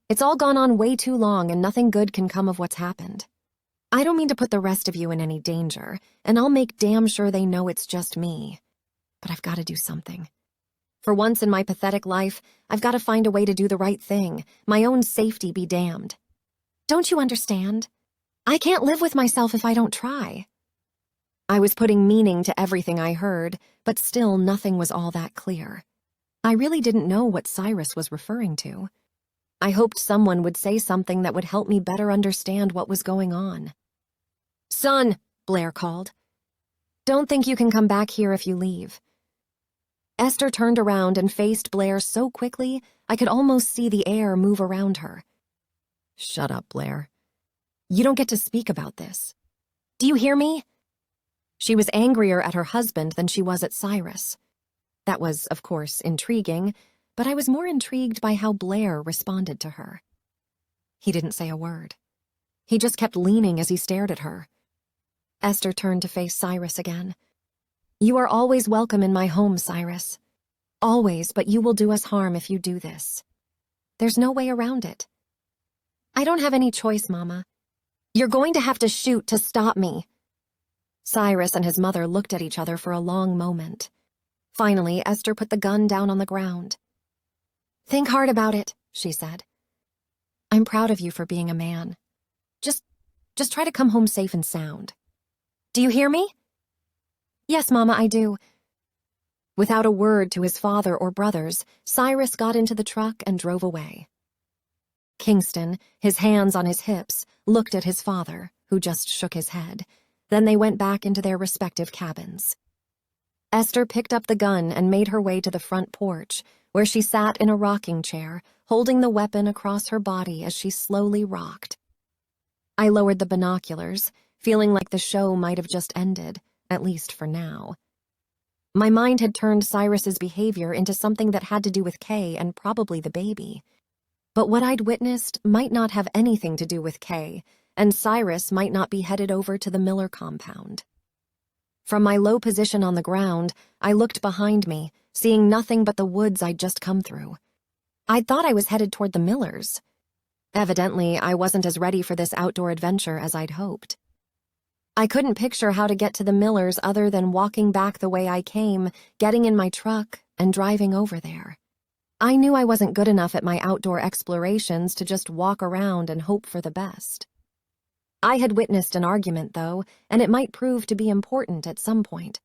Speaker 1: "It's all gone on way too long, and nothing good can come of what's happened. I don't mean to put the rest of you in any danger, and I'll make damn sure they know it's just me. But I've got to do something. For once in my pathetic life, I've got to find a way to do the right thing, my own safety be damned. Don't you understand? I can't live with myself if I don't try." I was putting meaning to everything I heard, but still nothing was all that clear. I really didn't know what Cyrus was referring to. I hoped someone would say something that would help me better understand what was going on. "Son," Blair called. "Don't think you can come back here if you leave." Esther turned around and faced Blair so quickly I could almost see the air move around her.
Speaker 2: Shut up, Blair.
Speaker 1: "You don't get to speak about this. Do you hear me?" She was angrier at her husband than she was at Cyrus. That was, of course, intriguing, but I was more intrigued by how Blair responded to her. He didn't say a word. He just kept leaning as he stared at her. Esther turned to face Cyrus again. "You are always welcome in my home, Cyrus. Always, but you will do us harm if you do this. There's no way around it." "I don't have any choice, Mama. You're going to have to shoot to stop me." Cyrus and his mother looked at each other for a long moment. Finally, Esther put the gun down on the ground. "Think hard about it," she said. "I'm proud of you for being a man. Just try to come home safe and sound. Do you hear me?" "Yes, Mama, I do." Without a word to his father or brothers, Cyrus got into the truck and drove away. Kingston, his hands on his hips, looked at his father, who just shook his head. Then they went back into their respective cabins. Esther picked up the gun and made her way to the front porch, where she sat in a rocking chair, holding the weapon across her body as she slowly rocked. I lowered the binoculars, feeling like the show might have just ended, at least for now. My mind had turned Cyrus's behavior into something that had to do with Kay and probably the baby. But what I'd witnessed might not have anything to do with Kay, and Cyrus might not be headed over to the Miller compound. From my low position on the ground, I looked behind me, seeing nothing but the woods I'd just come through. I'd thought I was headed toward the Millers. Evidently, I wasn't as ready for this outdoor adventure as I'd hoped. I couldn't picture how to get to the Millers other than walking back the way I came, getting in my truck, and driving over there. I knew I wasn't good enough at my outdoor explorations to just walk around and hope for the best. I had witnessed an argument, though, and it might prove to be important at some point.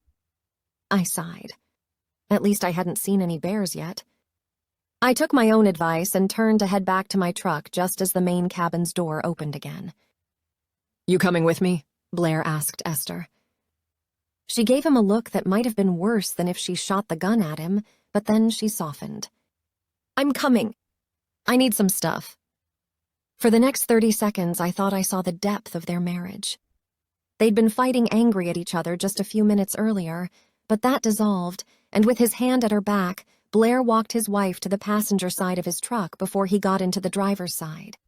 Speaker 1: I sighed. At least I hadn't seen any bears yet. I took my own advice and turned to head back to my truck just as the main cabin's door opened again.
Speaker 2: You coming with me?
Speaker 1: Blair asked Esther. She gave him a look that might have been worse than if she shot the gun at him, but then she softened. I'm coming. I need some stuff. For the next 30 seconds, I thought I saw the depth of their marriage. They'd been fighting angry at each other just a few minutes earlier, but that dissolved, and with his hand at her back, Blair walked his wife to the passenger side of his truck before he got into the driver's side.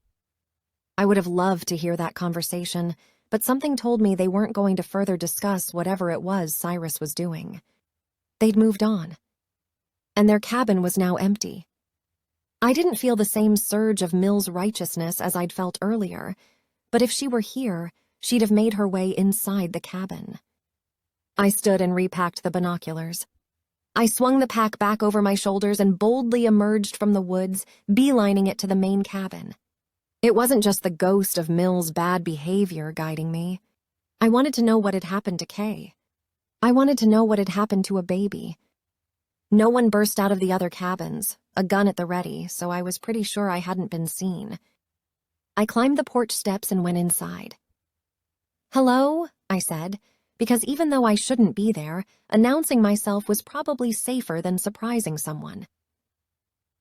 Speaker 1: I would have loved to hear that conversation, but something told me they weren't going to further discuss whatever it was Cyrus was doing. They'd moved on, and their cabin was now empty. I didn't feel the same surge of Mill's righteousness as I'd felt earlier, but if she were here, she'd have made her way inside the cabin. I stood and repacked the binoculars. I swung the pack back over my shoulders and boldly emerged from the woods, beelining it to the main cabin. It wasn't just the ghost of Mill's bad behavior guiding me. I wanted to know what had happened to Kay. I wanted to know what had happened to a baby. No one burst out of the other cabins, a gun at the ready, so I was pretty sure I hadn't been seen. I climbed the porch steps and went inside. Hello, I said, because even though I shouldn't be there, announcing myself was probably safer than surprising someone.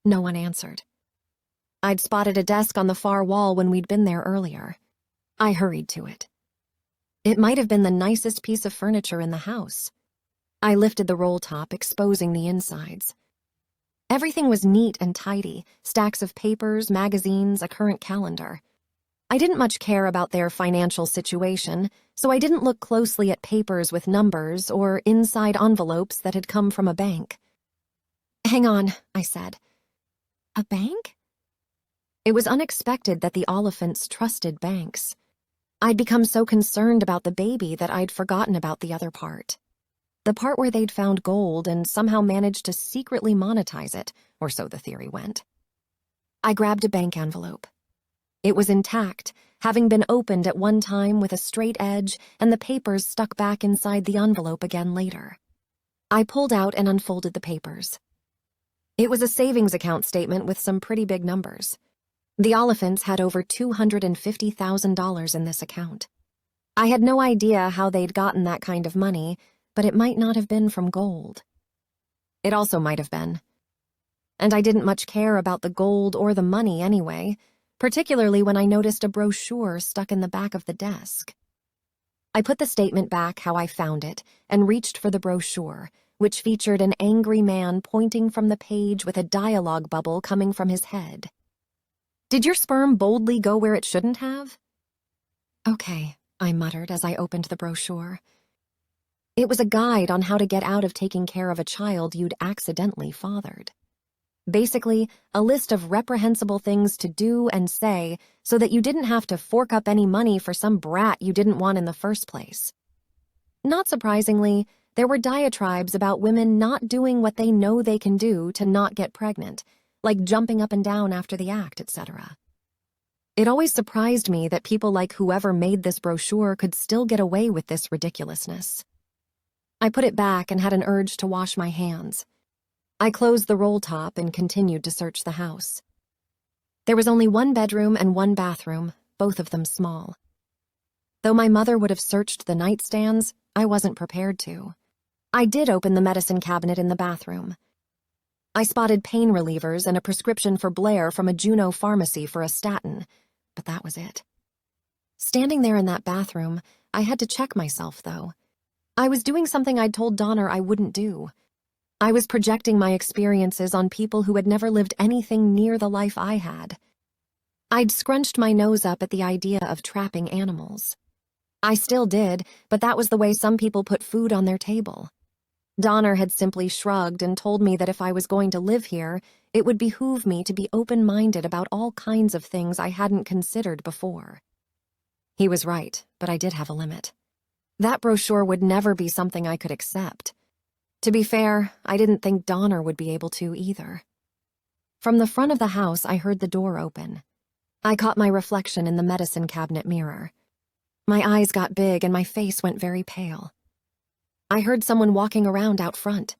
Speaker 1: No one answered. I'd spotted a desk on the far wall when we'd been there earlier. I hurried to it. It might have been the nicest piece of furniture in the house. I lifted the roll top, exposing the insides. Everything was neat and tidy, stacks of papers, magazines, a current calendar. I didn't much care about their financial situation, so I didn't look closely at papers with numbers or inside envelopes that had come from a bank. Hang on, I said. A bank? It was unexpected that the Oliphants trusted banks. I'd become so concerned about the baby that I'd forgotten about the other part. The part where they'd found gold and somehow managed to secretly monetize it, or so the theory went. I grabbed a bank envelope. It was intact, having been opened at one time with a straight edge and the papers stuck back inside the envelope again later. I pulled out and unfolded the papers. It was a savings account statement with some pretty big numbers. The Oliphants had over $250,000 in this account. I had no idea how they'd gotten that kind of money, but it might not have been from gold. It also might have been. And I didn't much care about the gold or the money anyway, particularly when I noticed a brochure stuck in the back of the desk. I put the statement back how I found it and reached for the brochure, which featured an angry man pointing from the page with a dialogue bubble coming from his head. Did your sperm boldly go where it shouldn't have? Okay, I muttered as I opened the brochure. It was a guide on how to get out of taking care of a child you'd accidentally fathered. Basically, a list of reprehensible things to do and say so that you didn't have to fork up any money for some brat you didn't want in the first place. Not surprisingly, there were diatribes about women not doing what they know they can do to not get pregnant, like jumping up and down after the act, etc. It always surprised me that people like whoever made this brochure could still get away with this ridiculousness. I put it back and had an urge to wash my hands. I closed the roll top and continued to search the house. There was only one bedroom and one bathroom, both of them small. Though my mother would have searched the nightstands, I wasn't prepared to. I did open the medicine cabinet in the bathroom. I spotted pain relievers and a prescription for Blair from a Juneau pharmacy for a statin, but that was it. Standing there in that bathroom, I had to check myself, though. I was doing something I'd told Donner I wouldn't do. I was projecting my experiences on people who had never lived anything near the life I had. I'd scrunched my nose up at the idea of trapping animals. I still did, but that was the way some people put food on their table. Donner had simply shrugged and told me that if I was going to live here, it would behoove me to be open-minded about all kinds of things I hadn't considered before. He was right, but I did have a limit. That brochure would never be something I could accept. To be fair, I didn't think Donner would be able to either. From the front of the house, I heard the door open. I caught my reflection in the medicine cabinet mirror. My eyes got big and my face went very pale. I heard someone walking around out front.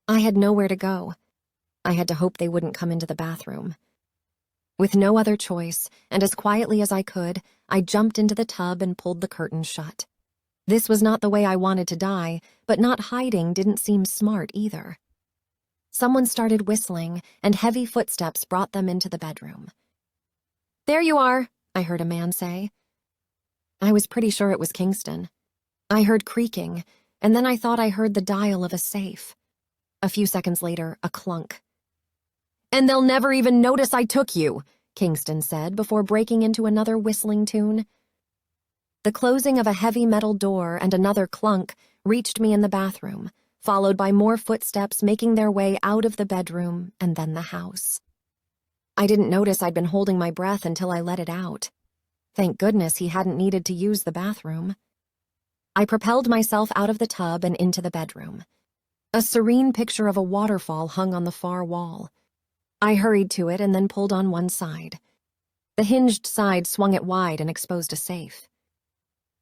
Speaker 1: I had nowhere to go. I had to hope they wouldn't come into the bathroom. With no other choice, and as quietly as I could, I jumped into the tub and pulled the curtain shut. This was not the way I wanted to die, but not hiding didn't seem smart either. Someone started whistling, and heavy footsteps brought them into the bedroom. "There you are," I heard a man say. I was pretty sure it was Kingston. I heard creaking, and then I thought I heard the dial of a safe. A few seconds later, a clunk. "And they'll never even notice I took you," Kingston said before breaking into another whistling tune. The closing of a heavy metal door and another clunk reached me in the bathroom, followed by more footsteps making their way out of the bedroom and then the house. I didn't notice I'd been holding my breath until I let it out. Thank goodness he hadn't needed to use the bathroom. I propelled myself out of the tub and into the bedroom. A serene picture of a waterfall hung on the far wall. I hurried to it and then pulled on one side. The hinged side swung it wide and exposed a safe.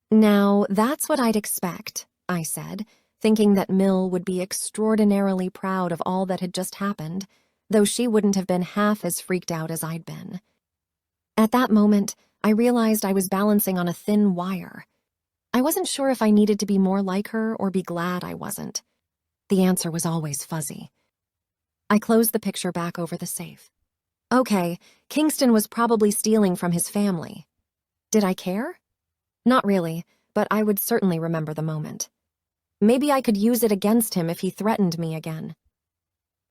Speaker 1: "Now, that's what I'd expect," I said, thinking that Mill would be extraordinarily proud of all that had just happened, though she wouldn't have been half as freaked out as I'd been. At that moment, I realized I was balancing on a thin wire. I wasn't sure if I needed to be more like her or be glad I wasn't. The answer was always fuzzy. I closed the picture back over the safe. Okay, Kingston was probably stealing from his family. Did I care? Not really, but I would certainly remember the moment. Maybe I could use it against him if he threatened me again.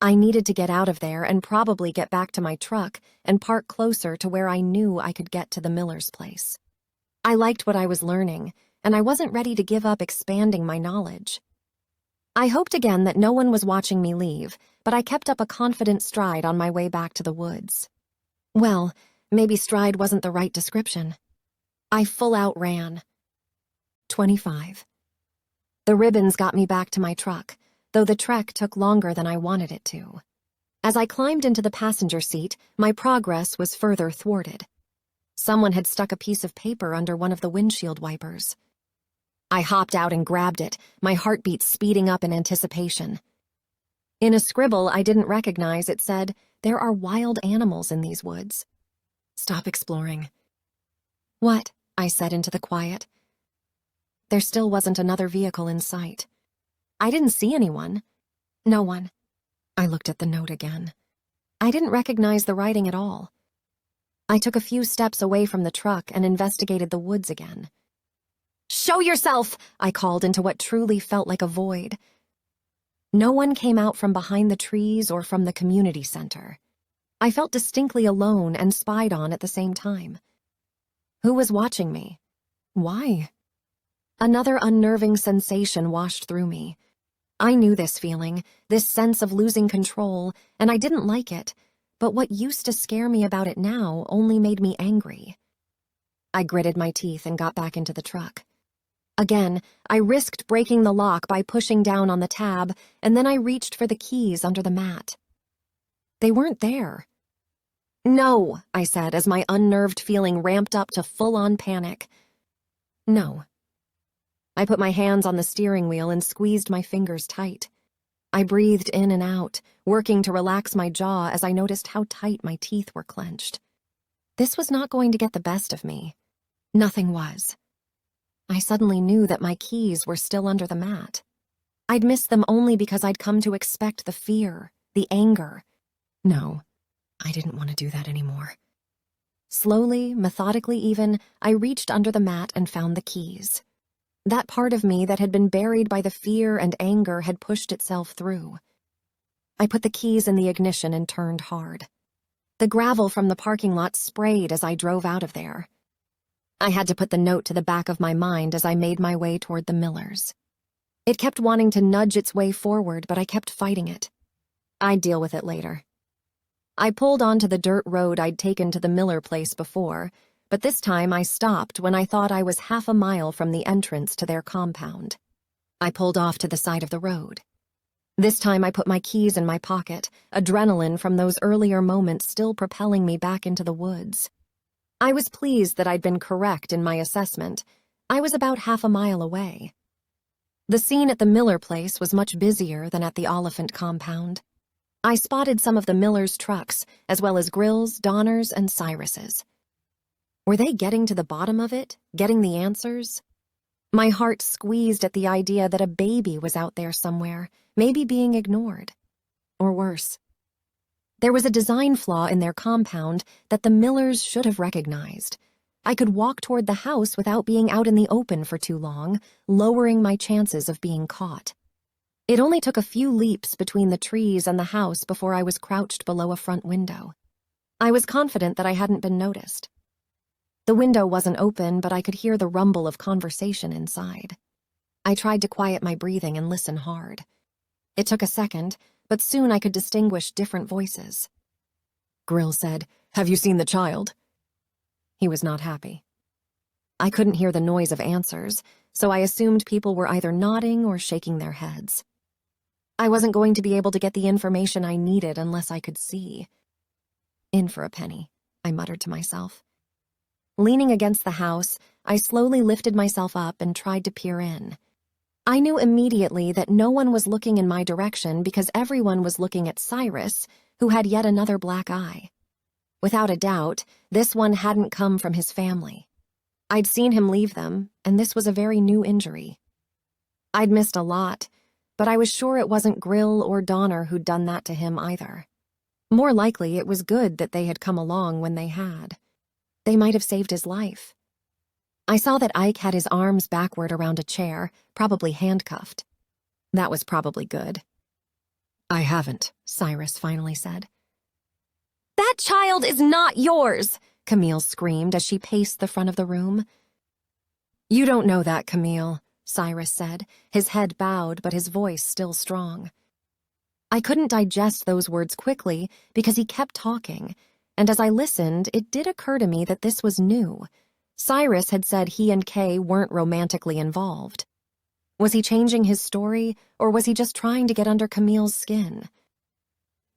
Speaker 1: I needed to get out of there and probably get back to my truck and park closer to where I knew I could get to the Miller's place. I liked what I was learning, and I wasn't ready to give up expanding my knowledge. I hoped again that no one was watching me leave, but I kept up a confident stride on my way back to the woods. Well, maybe stride wasn't the right description. I full-out ran. 25. The ribbons got me back to my truck, though the trek took longer than I wanted it to. As I climbed into the passenger seat, my progress was further thwarted. Someone had stuck a piece of paper under one of the windshield wipers. I hopped out and grabbed it, my heartbeat speeding up in anticipation. In a scribble I didn't recognize, it said, "There are wild animals in these woods. Stop exploring." "What?" I said into the quiet. There still wasn't another vehicle in sight. I didn't see anyone. No one. I looked at the note again. I didn't recognize the writing at all. I took a few steps away from the truck and investigated the woods again. "Show yourself!" I called into what truly felt like a void. No one came out from behind the trees or from the community center. I felt distinctly alone and spied on at the same time. Who was watching me? Why? Another unnerving sensation washed through me. I knew this feeling, this sense of losing control, and I didn't like it, but what used to scare me about it now only made me angry. I gritted my teeth and got back into the truck. Again, I risked breaking the lock by pushing down on the tab, and then I reached for the keys under the mat. They weren't there. "No," I said as my unnerved feeling ramped up to full-on panic. "No." I put my hands on the steering wheel and squeezed my fingers tight. I breathed in and out, working to relax my jaw as I noticed how tight my teeth were clenched. This was not going to get the best of me. Nothing was. I suddenly knew that my keys were still under the mat. I'd missed them only because I'd come to expect the fear, the anger. No, I didn't want to do that anymore. Slowly, methodically even, I reached under the mat and found the keys. That part of me that had been buried by the fear and anger had pushed itself through. I put the keys in the ignition and turned hard. The gravel from the parking lot sprayed as I drove out of there. I had to put the note to the back of my mind as I made my way toward the Millers. It kept wanting to nudge its way forward, but I kept fighting it. I'd deal with it later. I pulled onto the dirt road I'd taken to the Miller place before, but this time I stopped when I thought I was half a mile from the entrance to their compound. I pulled off to the side of the road. This time I put my keys in my pocket, adrenaline from those earlier moments still propelling me back into the woods. I was pleased that I'd been correct in my assessment. I was about half a mile away. The scene at the Miller place was much busier than at the Oliphant compound. I spotted some of the Miller's trucks, as well as Grill's, Donner's, and Cyrus's. Were they getting to the bottom of it, getting the answers? My heart squeezed at the idea that a baby was out there somewhere, maybe being ignored. Or worse. There was a design flaw in their compound that the Millers should have recognized. I could walk toward the house without being out in the open for too long, lowering my chances of being caught. It only took a few leaps between the trees and the house before I was crouched below a front window. I was confident that I hadn't been noticed. The window wasn't open, but I could hear the rumble of conversation inside. I tried to quiet my breathing and listen hard. It took a second, but soon I could distinguish different voices.
Speaker 2: Grill said, "Have you seen the child?"
Speaker 1: He was not happy. I couldn't hear the noise of answers, so I assumed people were either nodding or shaking their heads. I wasn't going to be able to get the information I needed unless I could see. In for a penny, I muttered to myself. Leaning against the house, I slowly lifted myself up and tried to peer in. I knew immediately that no one was looking in my direction because everyone was looking at Cyrus, who had yet another black eye. Without a doubt, this one hadn't come from his family. I'd seen him leave them, and this was a very new injury. I'd missed a lot, but I was sure it wasn't Grill or Donner who'd done that to him either. More likely, it was good that they had come along when they had. They might have saved his life. I saw that Ike had his arms backward around a chair, probably handcuffed. That was probably good.
Speaker 2: "I haven't," Cyrus finally said.
Speaker 1: "That child is not yours!" Camille screamed as she paced the front of the room.
Speaker 2: "You don't know that, Camille," Cyrus said, his head bowed but his voice still strong.
Speaker 1: I couldn't digest those words quickly because he kept talking, and as I listened, it did occur to me that this was new. Cyrus had said he and Kay weren't romantically involved. Was he changing his story, or was he just trying to get under Camille's skin?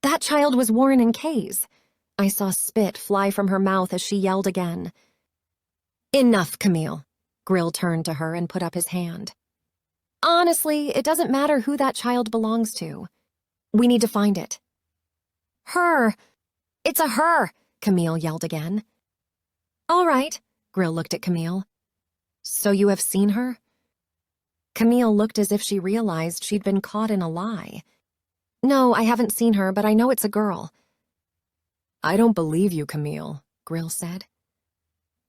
Speaker 1: That child was Warren and Kay's. I saw spit fly from her mouth as she yelled again.
Speaker 2: "Enough, Camille." Grill turned to her and put up his hand.
Speaker 1: "Honestly, it doesn't matter who that child belongs to. We need to find it." "Her! It's a her!" Camille yelled again. "All right." Grill looked at Camille. "So you have seen her?" Camille looked as if she realized she'd been caught in a lie. "No, I haven't seen her, but I know it's a girl."
Speaker 2: "I don't believe you, Camille," Grill said.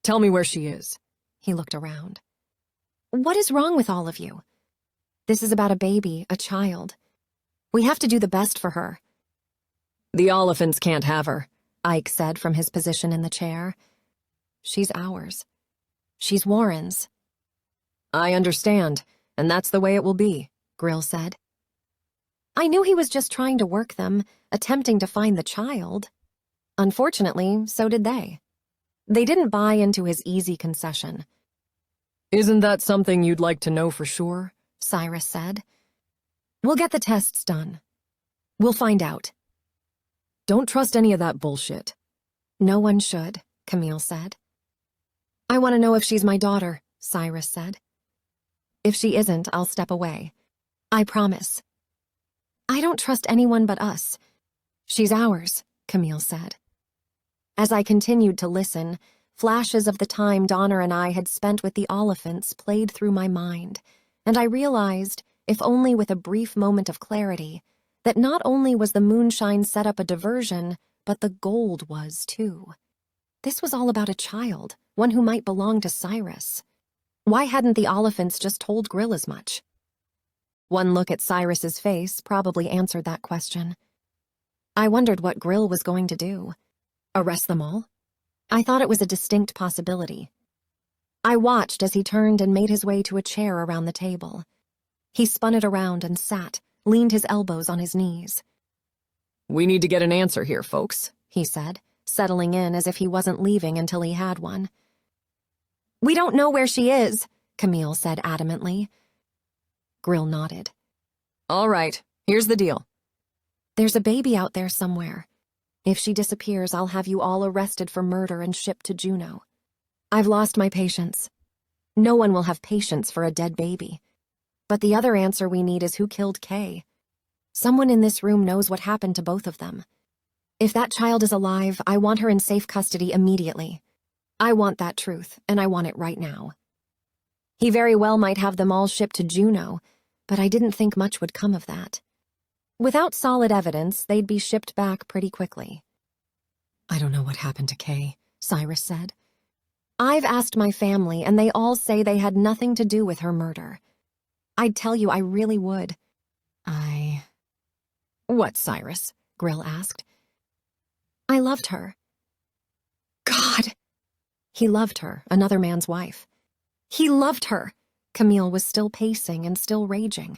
Speaker 2: "Tell me where she is." He looked around.
Speaker 1: "What is wrong with all of you? This is about a baby, a child. We have to do the best for her."
Speaker 2: "The Oliphants can't have her," Ike said from his position in the chair.
Speaker 1: "She's ours. She's Warren's."
Speaker 2: "I understand, and that's the way it will be," Grill said.
Speaker 1: I knew he was just trying to work them, attempting to find the child. Unfortunately, so did they. They didn't buy into his easy concession.
Speaker 2: "Isn't that something you'd like to know for sure?"
Speaker 1: Cyrus said. "We'll get the tests done. We'll find out."
Speaker 2: "Don't trust any of that bullshit."
Speaker 1: "No one should," Camille said. "I want to know if she's my daughter," Cyrus said. "If she isn't, I'll step away. I promise." "I don't trust anyone but us." "She's ours," Camille said. As I continued to listen, flashes of the time Donner and I had spent with the Oliphants played through my mind, and I realized, if only with a brief moment of clarity, that not only was the moonshine set up a diversion, but the gold was too. This was all about a child, one who might belong to Cyrus. Why hadn't the Oliphants just told Grill as much? One look at Cyrus's face probably answered that question. I wondered what Grill was going to do. Arrest them all? I thought it was a distinct possibility. I watched as he turned and made his way to a chair around the table. He spun it around and sat, leaned his elbows on his knees.
Speaker 2: "We need to get an answer here, folks,"
Speaker 1: he said, settling in as if he wasn't leaving until he had one. "We don't know where she is," Camille said adamantly. Grill nodded.
Speaker 2: "All right, here's the deal.
Speaker 1: There's a baby out there somewhere. If she disappears, I'll have you all arrested for murder and shipped to Juneau. I've lost my patience. No one will have patience for a dead baby. But the other answer we need is who killed Kay. Someone in this room knows what happened to both of them. If that child is alive, I want her in safe custody immediately. I want that truth, and I want it right now. He very well might have them all shipped to Juneau, but I didn't think much would come of that. Without solid evidence, they'd be shipped back pretty quickly.
Speaker 2: I don't know what happened to Kay, Cyrus said.
Speaker 1: I've asked my family, and they all say they had nothing to do with her murder. I'd tell you I really would.
Speaker 2: What, Cyrus? Grill asked.
Speaker 1: I loved her.
Speaker 2: God!
Speaker 1: He loved her, another man's wife. He loved her! Camille was still pacing and still raging.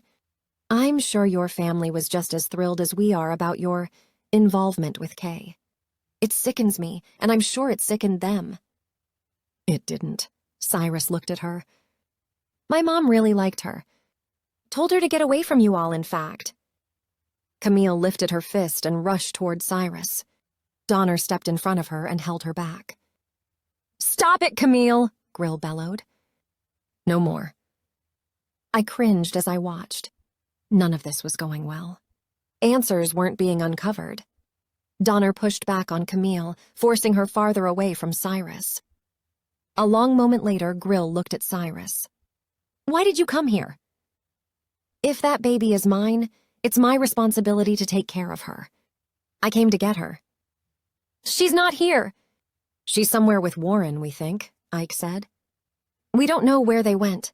Speaker 1: I'm sure your family was just as thrilled as we are about your involvement with Kay. It sickens me, and I'm sure it sickened them.
Speaker 2: It didn't.
Speaker 1: Cyrus looked at her. My mom really liked her. Told her to get away from you all, in fact. Camille lifted her fist and rushed toward Cyrus. Donner stepped in front of her and held her back. Stop it, Camille! Grill bellowed.
Speaker 2: No more.
Speaker 1: I cringed as I watched. None of this was going well. Answers weren't being uncovered. Donner pushed back on Camille, forcing her farther away from Cyrus. A long moment later, Grill looked at Cyrus. Why did you come here? If that baby is mine, it's my responsibility to take care of her. I came to get her. She's not here.
Speaker 2: She's somewhere with Warren, we think, Ike said.
Speaker 1: We don't know where they went.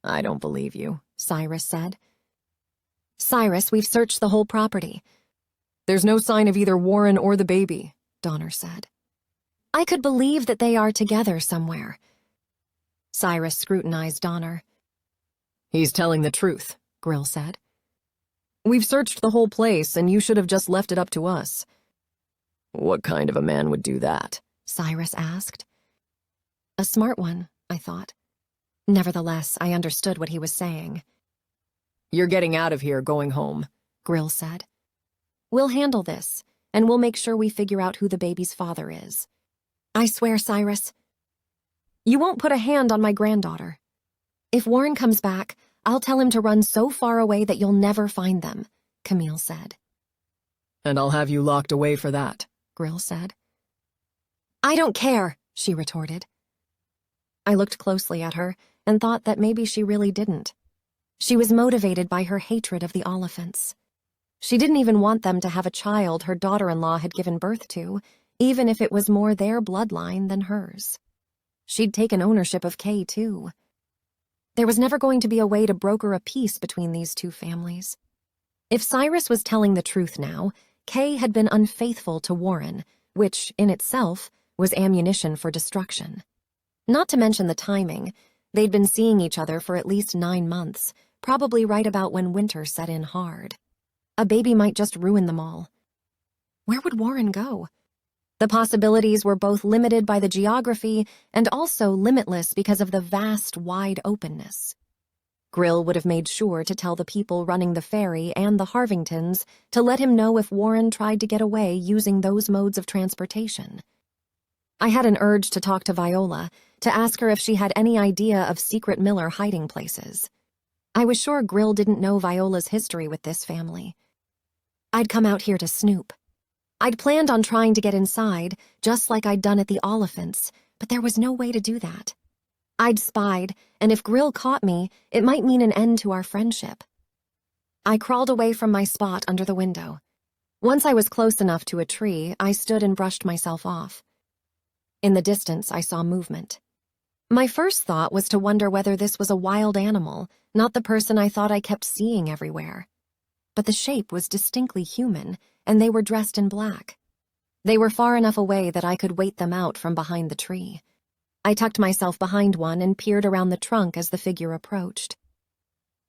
Speaker 2: I don't believe you, Cyrus said.
Speaker 1: Cyrus, we've searched the whole property.
Speaker 2: There's no sign of either Warren or the baby, Donner said.
Speaker 1: I could believe that they are together somewhere. Cyrus scrutinized Donner.
Speaker 2: He's telling the truth, Grill said. We've searched the whole place, and you should have just left it up to us. What kind of a man would do that?
Speaker 1: Cyrus asked. A smart one, I thought. Nevertheless, I understood what he was saying.
Speaker 2: You're getting out of here, going home, Grill said.
Speaker 1: We'll handle this, and we'll make sure we figure out who the baby's father is. I swear, Cyrus. You won't put a hand on my granddaughter. If Warren comes back, I'll tell him to run so far away that you'll never find them, Camille said.
Speaker 2: And I'll have you locked away for that, Grill said.
Speaker 1: I don't care, she retorted. I looked closely at her and thought that maybe she really didn't. She was motivated by her hatred of the Oliphants. She didn't even want them to have a child her daughter-in-law had given birth to, even if it was more their bloodline than hers. She'd taken ownership of Kay, too. There was never going to be a way to broker a peace between these two families. If Cyrus was telling the truth now, Kay had been unfaithful to Warren, which, in itself, was ammunition for destruction. Not to mention the timing. They'd been seeing each other for at least 9 months, probably right about when winter set in hard. A baby might just ruin them all. Where would Warren go? The possibilities were both limited by the geography and also limitless because of the vast, wide openness. Grill would have made sure to tell the people running the ferry and the Harvingtons to let him know if Warren tried to get away using those modes of transportation. I had an urge to talk to Viola, to ask her if she had any idea of secret Miller hiding places. I was sure Grill didn't know Viola's history with this family. I'd come out here to snoop. I'd planned on trying to get inside, just like I'd done at the Oliphants, but there was no way to do that. I'd spied, and if Grill caught me, it might mean an end to our friendship. I crawled away from my spot under the window. Once I was close enough to a tree, I stood and brushed myself off. In the distance, I saw movement. My first thought was to wonder whether this was a wild animal, not the person I thought I kept seeing everywhere. But the shape was distinctly human, and they were dressed in black. They were far enough away that I could wait them out from behind the tree. I tucked myself behind one and peered around the trunk as the figure approached.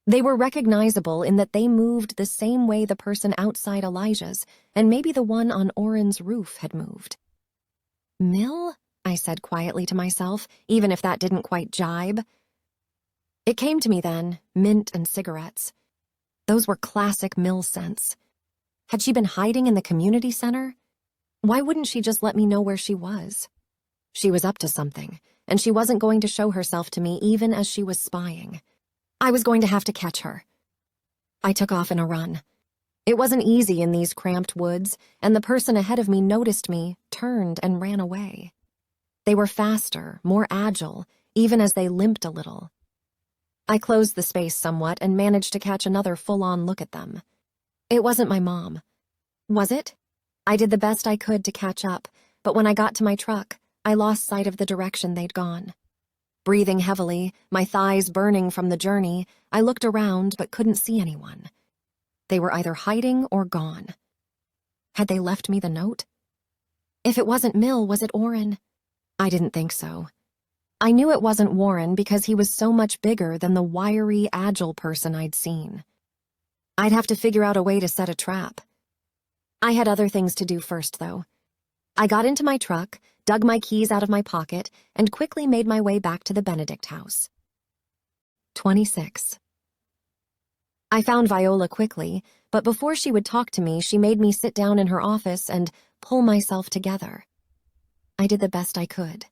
Speaker 1: They were recognizable in that they moved the same way the person outside Elijah's, and maybe the one on Oren's roof had moved. Mill? I said quietly to myself, even if that didn't quite jibe. It came to me then, mint and cigarettes. Those were classic Mill scents. Had she been hiding in the community center? Why wouldn't she just let me know where she was? She was up to something, and she wasn't going to show herself to me even as she was spying. I was going to have to catch her. I took off in a run. It wasn't easy in these cramped woods, and the person ahead of me noticed me, turned, and ran away. They were faster, more agile, even as they limped a little. I closed the space somewhat and managed to catch another full-on look at them. It wasn't my mom. Was it? I did the best I could to catch up, but when I got to my truck, I lost sight of the direction they'd gone. Breathing heavily, my thighs burning from the journey, I looked around but couldn't see anyone. They were either hiding or gone. Had they left me the note? If it wasn't Mill, was it Orrin? I didn't think so. I knew it wasn't Warren because he was so much bigger than the wiry, agile person I'd seen. I'd have to figure out a way to set a trap. I had other things to do first, though. I got into my truck, dug my keys out of my pocket, and quickly made my way back to the Benedict house. 26. I found Viola quickly, but before she would talk to me, she made me sit down in her office and pull myself together. I did the best I could.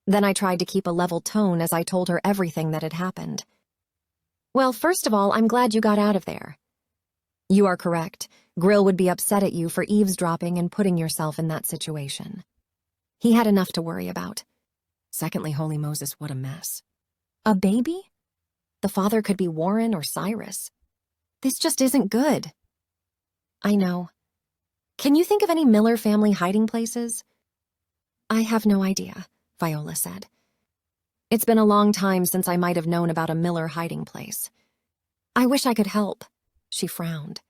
Speaker 1: Then I tried to keep a level tone as I told her everything that had happened. Well, first of all, I'm glad you got out of there. You are correct. Grill would be upset at you for eavesdropping and putting yourself in that situation. He had enough to worry about. Secondly, holy Moses, what a mess. A baby? The father could be Warren or Cyrus. This just isn't good. I know. Can you think of any Miller family hiding places? I have no idea, Viola said. It's been a long time since I might have known about a Miller hiding place. I wish I could help. She frowned.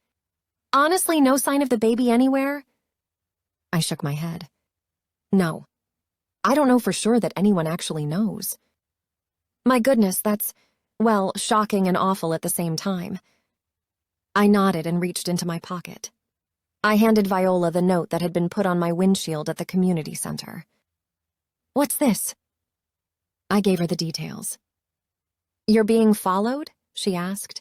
Speaker 1: Honestly, no sign of the baby anywhere? I shook my head. No. I don't know for sure that anyone actually knows. My goodness, that's, well, shocking and awful at the same time. I nodded and reached into my pocket. I handed Viola the note that had been put on my windshield at the community center. What's this? I gave her the details. You're being followed? She asked.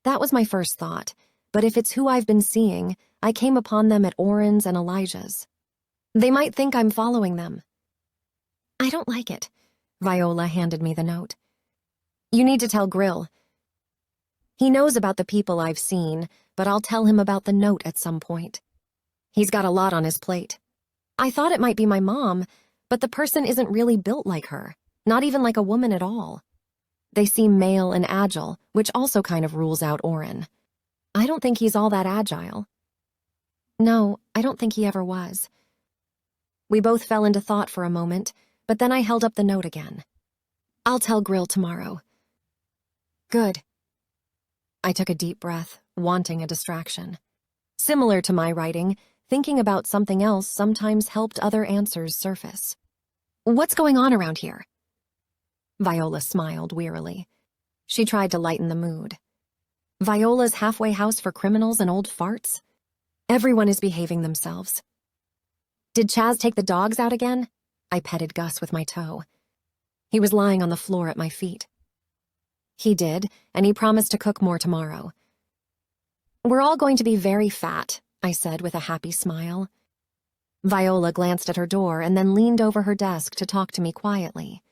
Speaker 1: That was my first thought, but if it's who I've been seeing, I came upon them at Orrin's and Elijah's. They might think I'm following them. I don't like it. Viola handed me the note. You need to tell Grill. He knows about the people I've seen, but I'll tell him about the note at some point. He's got a lot on his plate. I thought it might be my mom, but the person isn't really built like her, not even like a woman at all. They seem male and agile, which also kind of rules out Orrin. I don't think he's all that agile. No, I don't think he ever was. We both fell into thought for a moment, but then I held up the note again. I'll tell Grill tomorrow. Good. I took a deep breath, wanting a distraction. Similar to my writing, thinking about something else sometimes helped other answers surface. What's going on around here? Viola smiled wearily. She tried to lighten the mood. Viola's halfway house for criminals and old farts? Everyone is behaving themselves. Did Chaz take the dogs out again? I petted Gus with my toe. He was lying on the floor at my feet. He did, and he promised to cook more tomorrow. We're all going to be very fat, I said with a happy smile. Viola glanced at her door and then leaned over her desk to talk to me quietly.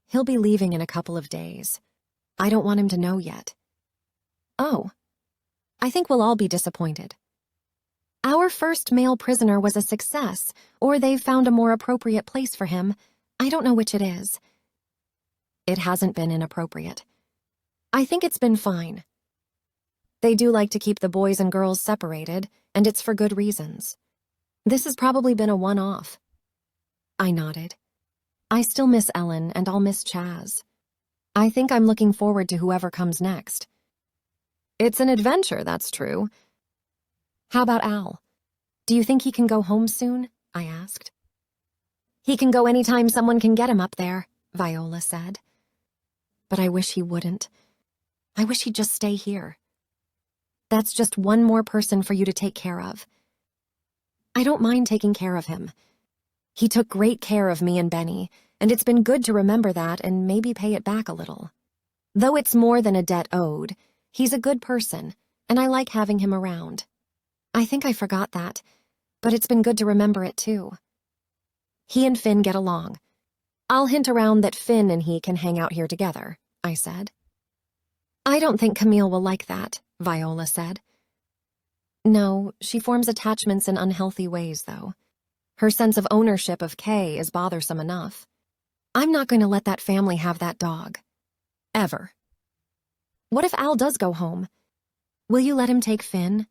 Speaker 1: He'll be leaving in a couple of days. I don't want him to know yet. Oh. I think we'll all be disappointed. Our first male prisoner was a success, or they've found a more appropriate place for him. I don't know which it is. It hasn't been inappropriate. I think it's been fine. They do like to keep the boys and girls separated, and it's for good reasons. This has probably been a one-off. I nodded. I still miss Ellen, and I'll miss Chaz. I think I'm looking forward to whoever comes next. It's an adventure, that's true. How about Al? Do you think he can go home soon? I asked. He can go anytime someone can get him up there, Viola said. But I wish he wouldn't. I wish he'd just stay here. That's just one more person for you to take care of. I don't mind taking care of him. He took great care of me and Benny, and it's been good to remember that and maybe pay it back a little. Though it's more than a debt owed, he's a good person, and I like having him around. I think I forgot that, but it's been good to remember it too. He and Finn get along. I'll hint around that Finn and he can hang out here together, I said. I don't think Camille will like that, Viola said. No, she forms attachments in unhealthy ways, though. Her sense of ownership of Kay is bothersome enough. I'm not going to let that family have that dog. Ever. What if Al does go home? Will you let him take Finn?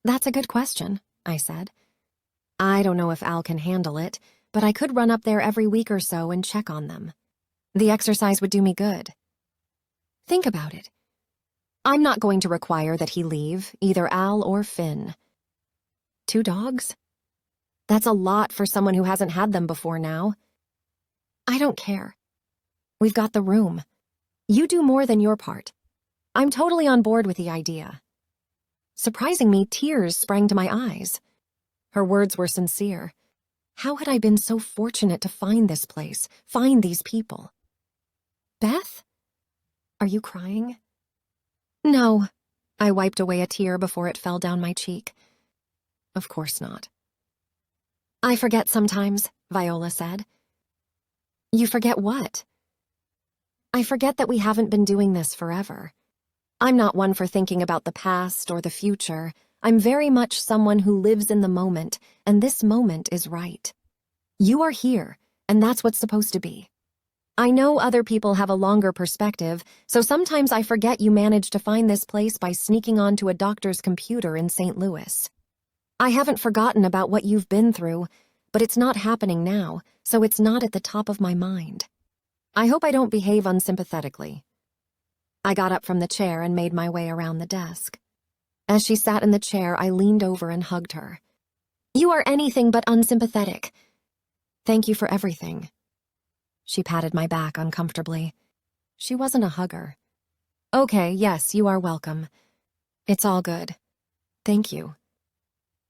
Speaker 1: That's a good question, I said. I don't know if Al can handle it, but I could run up there every week or so and check on them. The exercise would do me good. Think about it. I'm not going to require that he leave, either Al or Finn. 2 dogs? That's a lot for someone who hasn't had them before now. I don't care. We've got the room. You do more than your part. I'm totally on board with the idea. Surprising me, tears sprang to my eyes. Her words were sincere. How had I been so fortunate to find this place, find these people? Beth? Are you crying? No. I wiped away a tear before it fell down my cheek. Of course not. I forget sometimes, Viola said. You forget what? I forget that we haven't been doing this forever. I'm not one for thinking about the past or the future. I'm very much someone who lives in the moment, and this moment is right. You are here, and that's what's supposed to be. I know other people have a longer perspective, so sometimes I forget you managed to find this place by sneaking onto a doctor's computer in St. Louis. I haven't forgotten about what you've been through, but it's not happening now, so it's not at the top of my mind. I hope I don't behave unsympathetically. I got up from the chair and made my way around the desk. As she sat in the chair, I leaned over and hugged her. You are anything but unsympathetic. Thank you for everything. She patted my back uncomfortably. She wasn't a hugger. Okay, yes, you are welcome. It's all good. Thank you.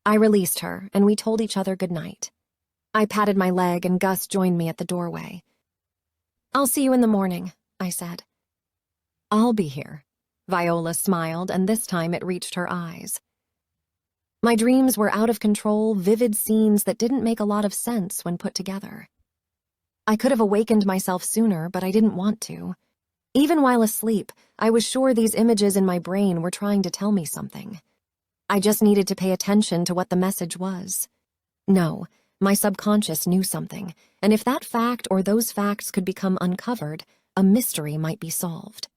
Speaker 1: I released her, and we told each other goodnight. I patted my leg, and Gus joined me at the doorway. I'll see you in the morning, I said. I'll be here. Viola smiled, and this time it reached her eyes. My dreams were out of control, vivid scenes that didn't make a lot of sense when put together. I could have awakened myself sooner, but I didn't want to. Even while asleep, I was sure these images in my brain were trying to tell me something. I just needed to pay attention to what the message was. No, my subconscious knew something, and if that fact or those facts could become uncovered, a mystery might be solved.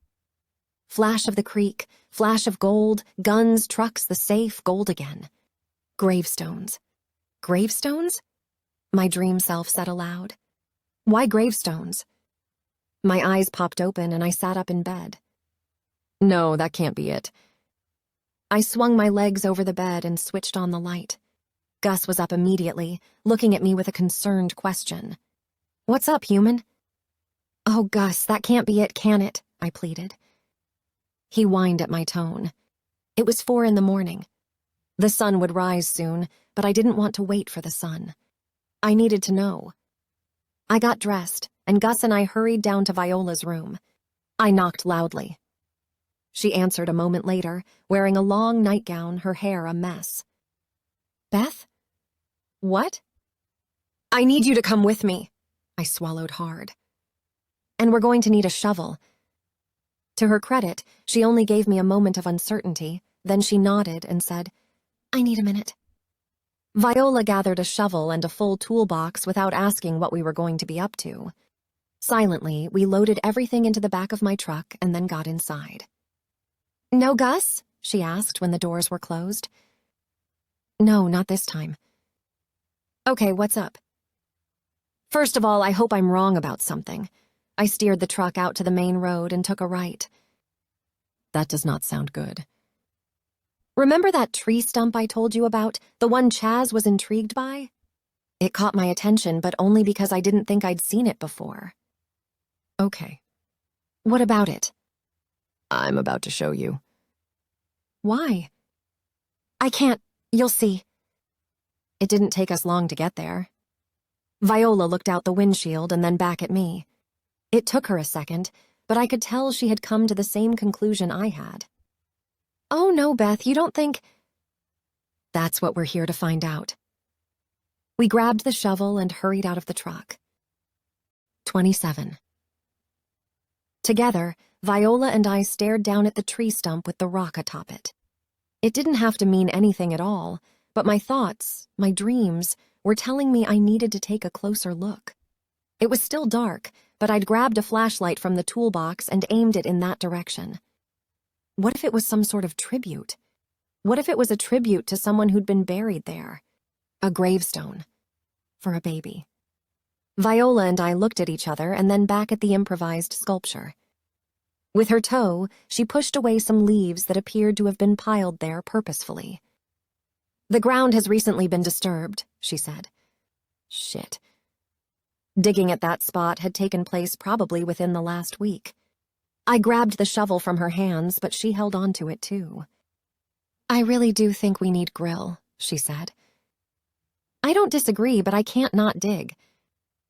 Speaker 1: Flash of the creek, flash of gold, guns, trucks, the safe, gold again. Gravestones. Gravestones? My dream self said aloud. Why gravestones? My eyes popped open and I sat up in bed. No, that can't be it. I swung my legs over the bed and switched on the light. Gus was up immediately, looking at me with a concerned question. What's up, human? Oh, Gus, that can't be it, can it? I pleaded. He whined at my tone. It was 4 a.m. The sun would rise soon, but I didn't want to wait for the sun. I needed to know. I got dressed, and Gus and I hurried down to Viola's room. I knocked loudly. She answered a moment later, wearing a long nightgown, her hair a mess. Beth? What? I need you to come with me. I swallowed hard. And we're going to need a shovel. To her credit, she only gave me a moment of uncertainty, then she nodded and said, I need a minute. Viola gathered a shovel and a full toolbox without asking what we were going to be up to. Silently, we loaded everything into the back of my truck and then got inside. No, Gus? She asked when the doors were closed. No, not this time. Okay, what's up? First of all, I hope I'm wrong about something. I steered the truck out to the main road and took a right. That does not sound good. Remember that tree stump I told you about, the one Chaz was intrigued by? It caught my attention, but only because I didn't think I'd seen it before. Okay. What about it? I'm about to show you. Why? I can't. You'll see. It didn't take us long to get there. Viola looked out the windshield and then back at me. It took her a second, but I could tell she had come to the same conclusion I had. Oh no, Beth, you don't think... That's what we're here to find out. We grabbed the shovel and hurried out of the truck. 27. Together, Viola and I stared down at the tree stump with the rock atop it. It didn't have to mean anything at all, but my thoughts, my dreams, were telling me I needed to take a closer look. It was still dark, but I'd grabbed a flashlight from the toolbox and aimed it in that direction. What if it was some sort of tribute? What if it was a tribute to someone who'd been buried there? A gravestone. For a baby. Viola and I looked at each other and then back at the improvised sculpture. With her toe, she pushed away some leaves that appeared to have been piled there purposefully. "The ground has recently been disturbed," she said. Shit. Digging at that spot had taken place probably within the last week. I grabbed the shovel from her hands, but she held on to it too. "I really do think we need Grill," she said. "I don't disagree, but I can't not dig.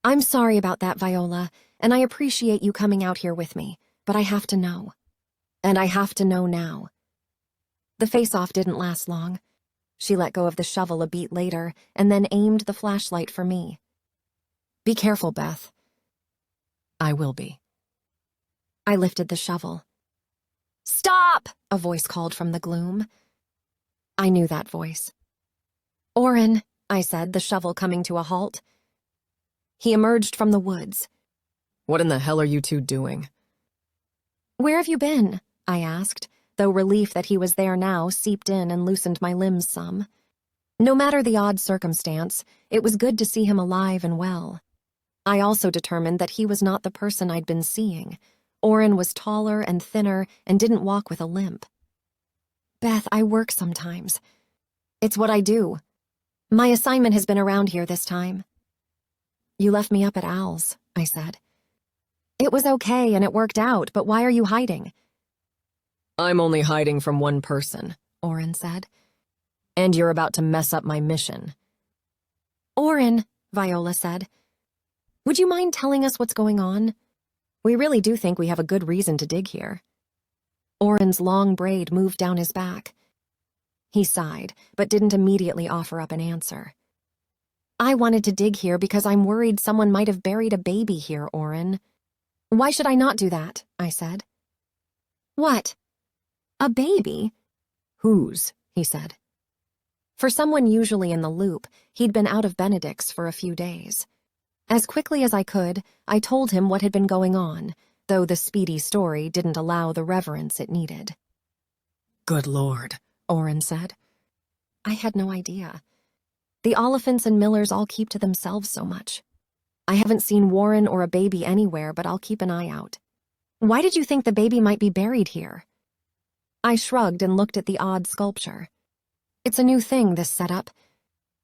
Speaker 1: I'm sorry about that, Viola, and I appreciate you coming out here with me, but I have to know. And I have to know now." The face-off didn't last long. She let go of the shovel a beat later and then aimed the flashlight for me. "Be careful, Beth." "I will be." I lifted the shovel. "Stop!" a voice called from the gloom. I knew that voice. "Oren," I said, the shovel coming to a halt. He emerged from the woods.
Speaker 2: "What in the hell are you two doing?"
Speaker 1: "Where have you been?" I asked, though relief that he was there now seeped in and loosened my limbs some. No matter the odd circumstance, it was good to see him alive and well. I also determined that he was not the person I'd been seeing. Oren was taller and thinner and didn't walk with a limp. "Beth, I work sometimes. It's what I do. My assignment has been around here this time." "You left me up at Al's," I said. "It was okay and it worked out, but why are you hiding?"
Speaker 2: "I'm only hiding from one person," Oren said. "And you're about to mess up my mission."
Speaker 1: "Oren," Viola said, "would you mind telling us what's going on? We really do think we have a good reason to dig here." Oren's long braid moved down his back. He sighed, but didn't immediately offer up an answer. "I wanted to dig here because I'm worried someone might have buried a baby here, Oren." "Why should I not do that?" I said. "What? A baby?"
Speaker 2: "Whose?" he said.
Speaker 1: For someone usually in the loop, he'd been out of Benedict's for a few days. As quickly as I could, I told him what had been going on, though the speedy story didn't allow the reverence it needed.
Speaker 2: "Good Lord,"
Speaker 1: Oren said. I had no idea. The Oliphants and Millers all keep to themselves so much. I haven't seen Warren or a baby anywhere, but I'll keep an eye out. "Why did you think the baby might be buried here?" I shrugged and looked at the odd sculpture. It's a new thing, this setup.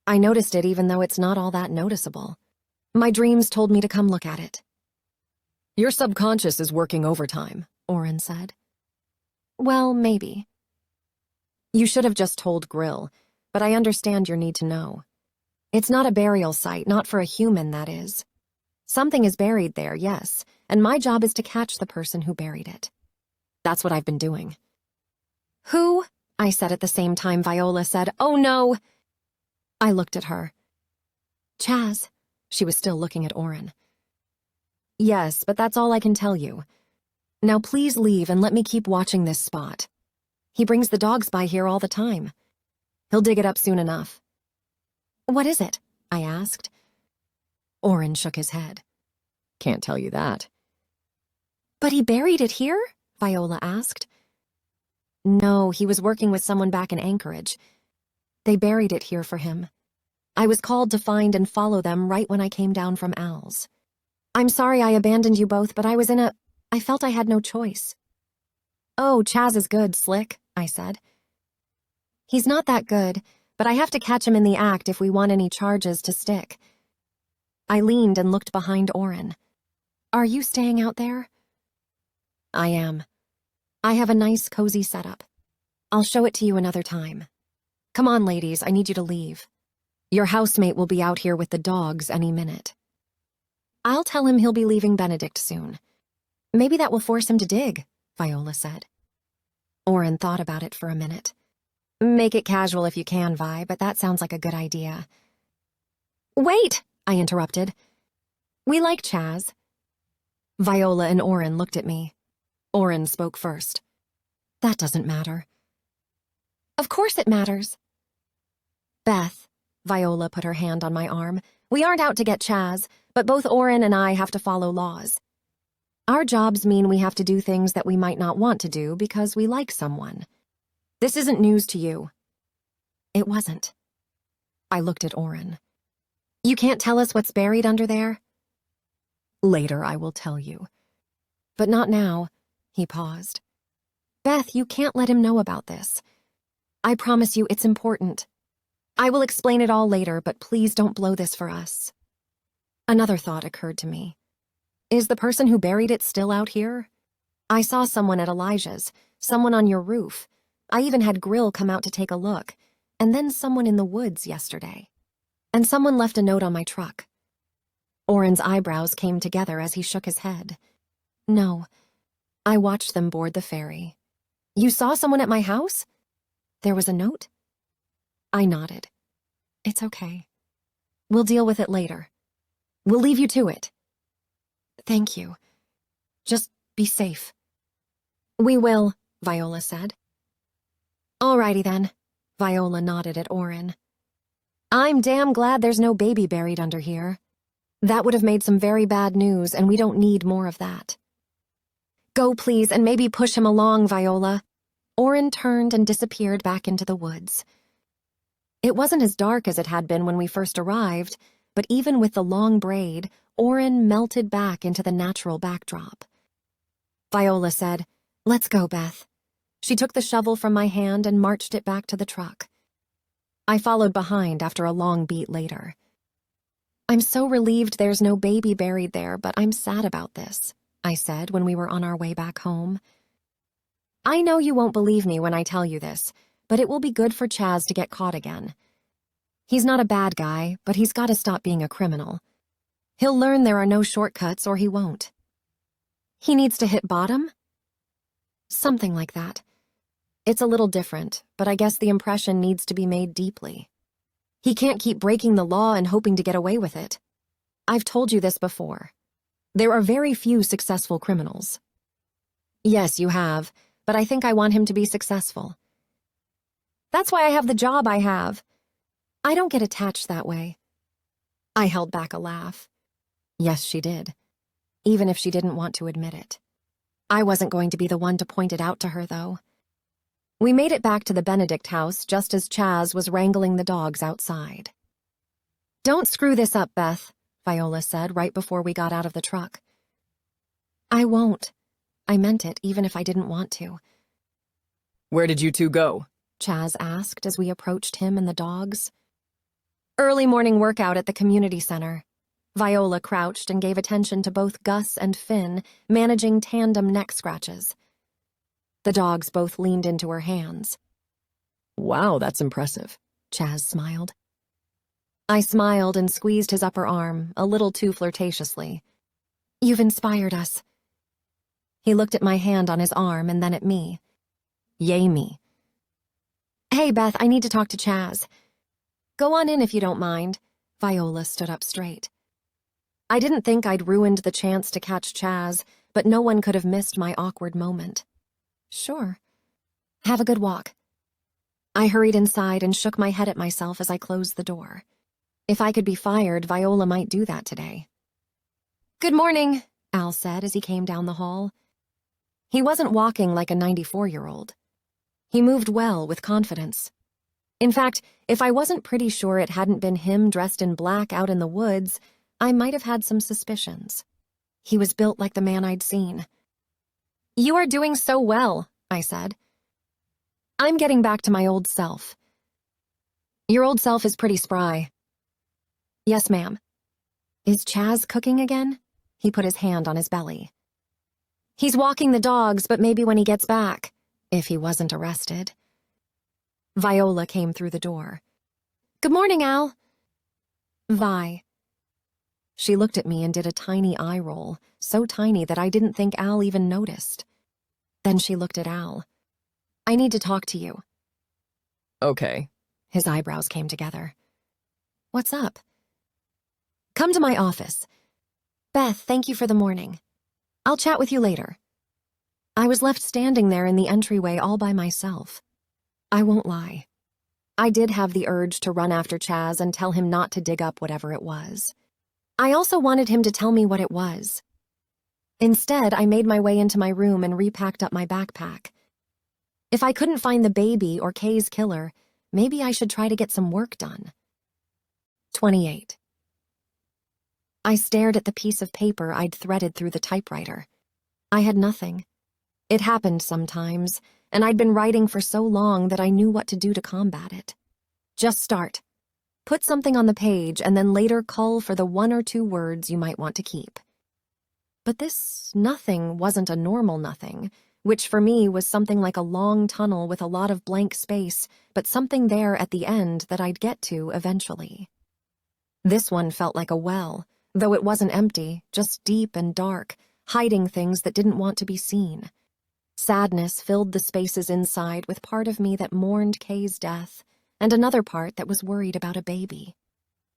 Speaker 1: I noticed it even though it's not all that noticeable. My dreams told me to come look at it.
Speaker 2: "Your subconscious is working overtime,"
Speaker 1: Oren said. "Well, maybe." "You should have just told Grill, but I understand your need to know. It's not a burial site, not for a human, that is. Something is buried there, yes, and my job is to catch the person who buried it. That's what I've been doing." "Who?" I said at the same time Viola said, "Oh no!" I looked at her. "Chaz." She was still looking at Oren. "Yes, but that's all I can tell you. Now please leave and let me keep watching this spot. He brings the dogs by here all the time. He'll dig it up soon enough." "What is it?" I asked. Oren shook his head.
Speaker 2: "Can't tell you that."
Speaker 1: "But he buried it here?" Viola asked. "No, he was working with someone back in Anchorage. They buried it here for him. I was called to find and follow them right when I came down from Al's. I'm sorry I abandoned you both, but I felt I had no choice." "Oh, Chaz is good, Slick," I said. "He's not that good, but I have to catch him in the act if we want any charges to stick." I leaned and looked behind Oren. "Are you staying out there?" "I am. I have a nice, cozy setup. I'll show it to you another time. Come on, ladies, I need you to leave. Your housemate will be out here with the dogs any minute." "I'll tell him he'll be leaving Benedict soon. Maybe that will force him to dig," Viola said. Oren thought about it for a minute. "Make it casual if you can, Vi, but that sounds like a good idea." "Wait!" I interrupted. "We like Chaz." Viola and Oren looked at me.
Speaker 2: Oren spoke first. That doesn't matter.
Speaker 1: Of course it matters.
Speaker 2: Beth, Viola put her hand on my arm, we aren't out to get Chaz, but both Oren and I have to follow laws. Our jobs mean we have to do things that we might not want to do because we like someone. This isn't news to you. It wasn't. I looked at Oren. You can't tell us what's buried under there? Later I will tell you. But not now. He paused. Beth, you can't let him know about this. I promise you it's important. I will explain it all later, but please don't blow this for us. Another thought occurred to me. Is the person who buried it still out here? I saw someone at Elijah's, someone on your roof. I even had Grill come out to take a look, and then someone in the woods yesterday. And someone left a note on my truck. Oren's eyebrows came together as he shook his head. No, I watched them board the ferry. You saw someone at my house? There was a note? I nodded. It's okay. We'll deal with it later. We'll leave you to it. Thank you. Just be safe. We will, Viola said. Alrighty then. Viola nodded at Oren. I'm damn glad there's no baby buried under here. That would have made some very bad news, and we don't need more of that. Go, please, and maybe push him along, Viola. Oren turned and disappeared back into the woods. It wasn't as dark as it had been when we first arrived, but even with the long braid, Oren melted back into the natural backdrop. Viola said, Let's go, Beth. She took the shovel from my hand and marched it back to the truck. I followed behind after a long beat later. I'm so relieved there's no baby buried there, but I'm sad about this, I said when we were on our way back home. I know you won't believe me when I tell you this, but it will be good for Chaz to get caught again. He's not a bad guy, but he's got to stop being a criminal. He'll learn there are no shortcuts or he won't. He needs to hit bottom? Something like that. It's a little different, but I guess the impression needs to be made deeply. He can't keep breaking the law and hoping to get away with it. I've told you this before. There are very few successful criminals. Yes, you have, but I think I want him to be successful. That's why I have the job I have. I don't get attached that way. I held back a laugh. Yes, she did, even if she didn't want to admit it. I wasn't going to be the one to point it out to her, though. We made it back to the Benedict house just as Chaz was wrangling the dogs outside. Don't screw this up, Beth, Viola said right before we got out of the truck. I won't. I meant it, even if I didn't want to.
Speaker 3: Where did you two go?
Speaker 2: Chaz asked as we approached him and the dogs. Early morning workout at the community center. Viola crouched and gave attention to both Gus and Finn, managing tandem neck scratches. The dogs both leaned into her hands.
Speaker 3: Wow, that's impressive.
Speaker 2: Chaz smiled. I smiled and squeezed his upper arm, a little too flirtatiously. You've inspired us. He looked at my hand on his arm and then at me. Yay me. Hey, Beth, I need to talk to Chaz. Go on in if you don't mind. Viola stood up straight. I didn't think I'd ruined the chance to catch Chaz, but no one could have missed my awkward moment. Sure. Have a good walk. I hurried inside and shook my head at myself as I closed the door. If I could be fired, Viola might do that today. Good morning, Al said as he came down the hall. He wasn't walking like a 94-year-old. He moved well, with confidence. In fact, if I wasn't pretty sure it hadn't been him dressed in black out in the woods, I might have had some suspicions. He was built like the man I'd seen. You are doing so well, I said. I'm getting back to my old self. Your old self is pretty spry. Yes, ma'am. Is Chaz cooking again? He put his hand on his belly. He's walking the dogs, but maybe when he gets back, if he wasn't arrested. Viola came through the door. Good morning, Al. Vi. She looked at me and did a tiny eye roll, so tiny that I didn't think Al even noticed. Then she looked at Al. I need to talk to you.
Speaker 3: Okay.
Speaker 2: His eyebrows came together. What's up? Come to my office. Beth, thank you for the morning. I'll chat with you later.
Speaker 1: I was left standing there in the entryway all by myself. I won't lie. I did have the urge to run after Chaz and tell him not to dig up whatever it was. I also wanted him to tell me what it was. Instead, I made my way into my room and repacked up my backpack. If I couldn't find the baby or Kay's killer, maybe I should try to get some work done. 28. I stared at the piece of paper I'd threaded through the typewriter. I had nothing. It happened sometimes, and I'd been writing for so long that I knew what to do to combat it. Just start. Put something on the page and then later cull for the 1 or 2 words you might want to keep. But this nothing wasn't a normal nothing, which for me was something like a long tunnel with a lot of blank space, but something there at the end that I'd get to eventually. This one felt like a well, though it wasn't empty, just deep and dark, hiding things that didn't want to be seen. Sadness filled the spaces inside with part of me that mourned Kay's death, and another part that was worried about a baby.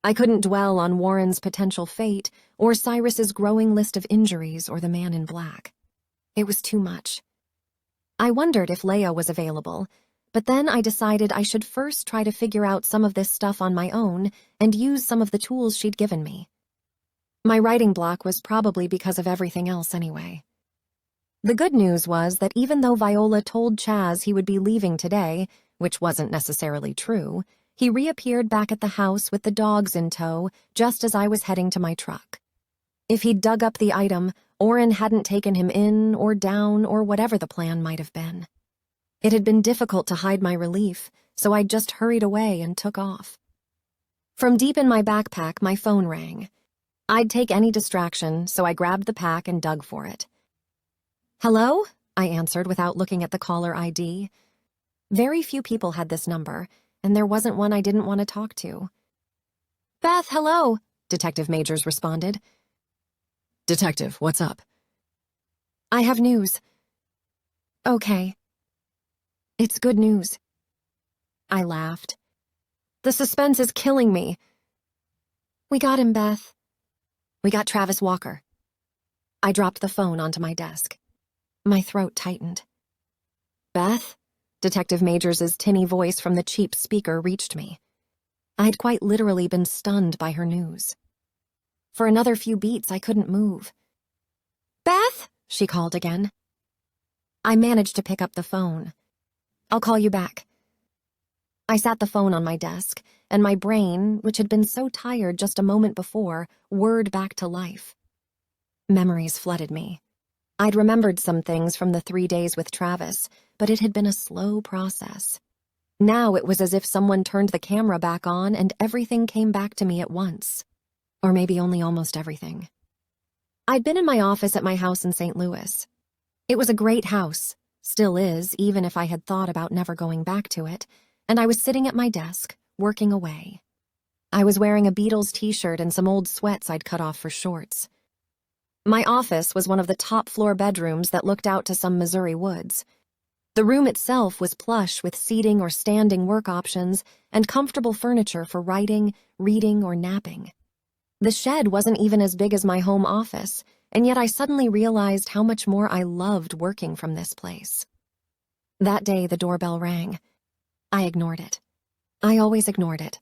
Speaker 1: I couldn't dwell on Warren's potential fate or Cyrus's growing list of injuries or the man in black. It was too much. I wondered if Leia was available, but then I decided I should first try to figure out some of this stuff on my own and use some of the tools she'd given me. My writing block was probably because of everything else anyway. The good news was that even though Viola told Chaz he would be leaving today, which wasn't necessarily true, he reappeared back at the house with the dogs in tow just as I was heading to my truck. If he'd dug up the item, Oren hadn't taken him in or down or whatever the plan might have been. It had been difficult to hide my relief, so I just hurried away and took off. From deep in my backpack, my phone rang. I'd take any distraction, so I grabbed the pack and dug for it. "Hello?" I answered without looking at the caller ID. Very few people had this number, and there wasn't one I didn't want to talk to. "Beth, hello," Detective Majors responded.
Speaker 3: Detective, what's up?
Speaker 1: "I have news." "Okay." "It's good news." I laughed. "The suspense is killing me." "We got him, Beth. We got Travis Walker." I dropped the phone onto my desk. My throat tightened. "Beth?" Detective Majors' tinny voice from the cheap speaker reached me. I'd quite literally been stunned by her news. For another few beats, I couldn't move. "Beth?" she called again. I managed to pick up the phone. "I'll call you back." I sat the phone on my desk, and my brain, which had been so tired just a moment before, whirred back to life. Memories flooded me. I'd remembered some things from the 3 days with Travis, but it had been a slow process. Now it was as if someone turned the camera back on and everything came back to me at once. Or maybe only almost everything. I'd been in my office at my house in St. Louis. It was a great house, still is, even if I had thought about never going back to it, and I was sitting at my desk, working away. I was wearing a Beatles t-shirt and some old sweats I'd cut off for shorts. My office was one of the top-floor bedrooms that looked out to some Missouri woods. The room itself was plush with seating or standing work options and comfortable furniture for writing, reading, or napping. The shed wasn't even as big as my home office, and yet I suddenly realized how much more I loved working from this place. That day, the doorbell rang. I ignored it. I always ignored it.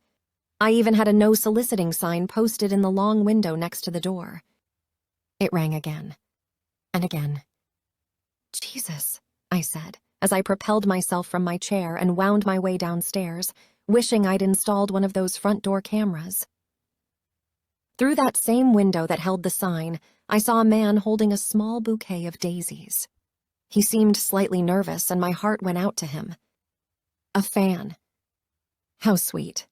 Speaker 1: I even had a no soliciting sign posted in the long window next to the door. It rang again. And again. "Jesus," I said, as I propelled myself from my chair and wound my way downstairs, wishing I'd installed one of those front door cameras. Through that same window that held the sign, I saw a man holding a small bouquet of daisies. He seemed slightly nervous, and my heart went out to him. A fan. How sweet.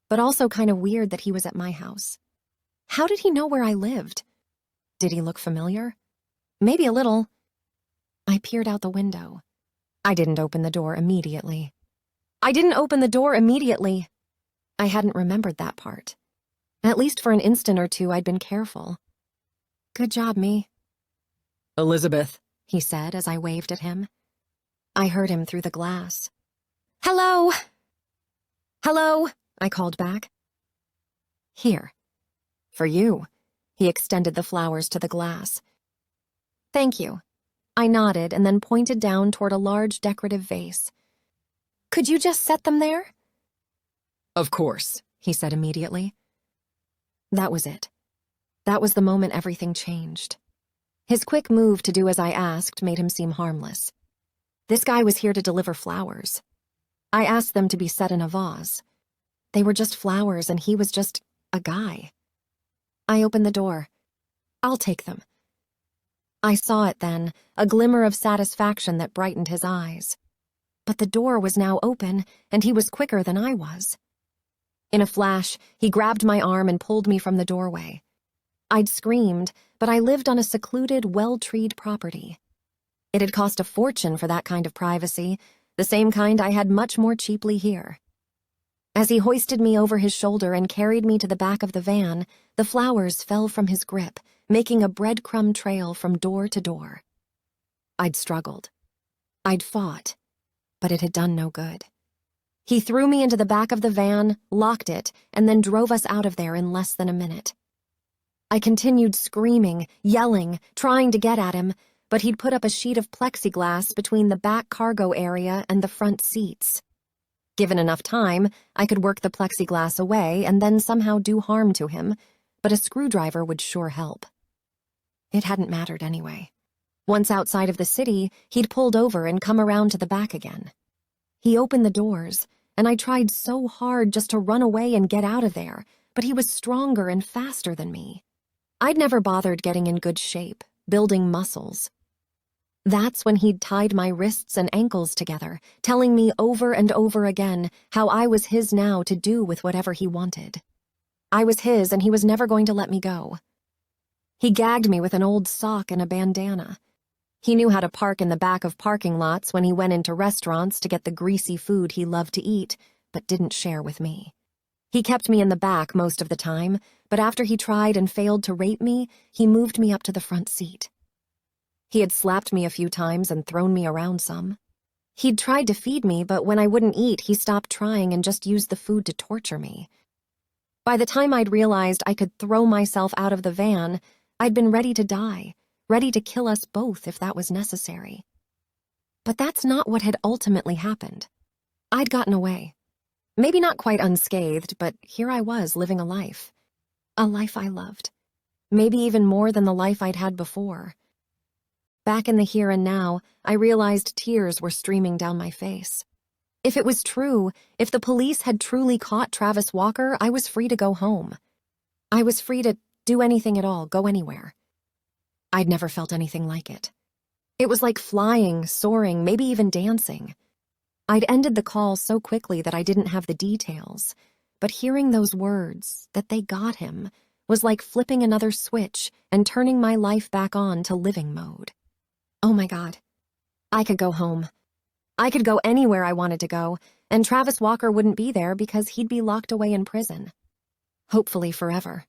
Speaker 1: But also kind of weird that he was at my house. How did he know where I lived? Did he look familiar? Maybe a little. I peered out the window. I didn't open the door immediately. I hadn't remembered that part. At least for an instant or two, I'd been careful. "Good job, me,"
Speaker 3: Elizabeth.
Speaker 1: he said as I waved at him. I heard him through the glass. "Hello!" "Hello!" I called back. "Here. For you." He extended the flowers to the glass. "Thank you. I nodded and then pointed down toward a large decorative vase. "Could you just set them there?"
Speaker 2: Of course, he said immediately.
Speaker 1: That was it. That was the moment everything changed. His quick move to do as I asked made him seem harmless. This guy was here to deliver flowers. I asked them to be set in a vase. They were just flowers, and he was just a guy. I opened the door. "I'll take them." I saw it then, a glimmer of satisfaction that brightened his eyes. But the door was now open, and he was quicker than I was. In a flash, he grabbed my arm and pulled me from the doorway. I'd screamed, but I lived on a secluded, well-treed property. It had cost a fortune for that kind of privacy, the same kind I had much more cheaply here. As he hoisted me over his shoulder and carried me to the back of the van, the flowers fell from his grip, making a breadcrumb trail from door to door. I'd struggled. I'd fought, but it had done no good. He threw me into the back of the van, locked it, and then drove us out of there in less than a minute. I continued screaming, yelling, trying to get at him, but he'd put up a sheet of plexiglass between the back cargo area and the front seats. Given enough time, I could work the plexiglass away and then somehow do harm to him, but a screwdriver would sure help. It hadn't mattered anyway. Once outside of the city, he'd pulled over and come around to the back again. He opened the doors, and I tried so hard just to run away and get out of there, but he was stronger and faster than me. I'd never bothered getting in good shape, building muscles. That's when he'd tied my wrists and ankles together, telling me over and over again how I was his now to do with whatever he wanted. I was his, and he was never going to let me go. He gagged me with an old sock and a bandana. He knew how to park in the back of parking lots when he went into restaurants to get the greasy food he loved to eat, but didn't share with me. He kept me in the back most of the time, but after he tried and failed to rape me, he moved me up to the front seat. He had slapped me a few times and thrown me around some. He'd tried to feed me, but when I wouldn't eat, he stopped trying and just used the food to torture me. By the time I'd realized I could throw myself out of the van, I'd been ready to die, ready to kill us both if that was necessary. But that's not what had ultimately happened. I'd gotten away. Maybe not quite unscathed, but here I was living a life I loved. Maybe even more than the life I'd had before. Back in the here and now, I realized tears were streaming down my face. If it was true, if the police had truly caught Travis Walker, I was free to go home. I was free to do anything at all, go anywhere. I'd never felt anything like it. It was like flying, soaring, maybe even dancing. I'd ended the call so quickly that I didn't have the details, but hearing those words, that they got him, was like flipping another switch and turning my life back on to living mode. Oh my God. I could go home. I could go anywhere I wanted to go, and Travis Walker wouldn't be there because he'd be locked away in prison. Hopefully forever.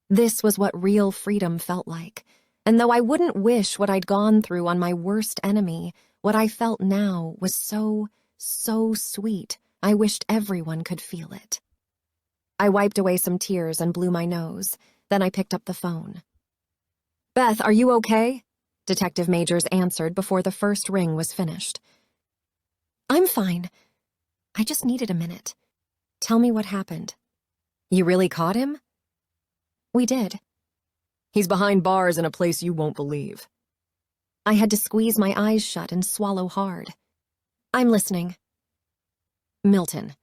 Speaker 1: This was what real freedom felt like, and though I wouldn't wish what I'd gone through on my worst enemy, what I felt now was so sweet, I wished everyone could feel it. I wiped away some tears and blew my nose. Then I picked up the phone. "Beth, are you okay?" Detective Majors answered before the first ring was finished. "I'm fine. I just needed a minute. Tell me what happened."
Speaker 2: You really caught him?
Speaker 1: "We did."
Speaker 2: He's behind bars in a place you won't believe.
Speaker 1: I had to squeeze my eyes shut and swallow hard. "I'm listening."
Speaker 2: Milton.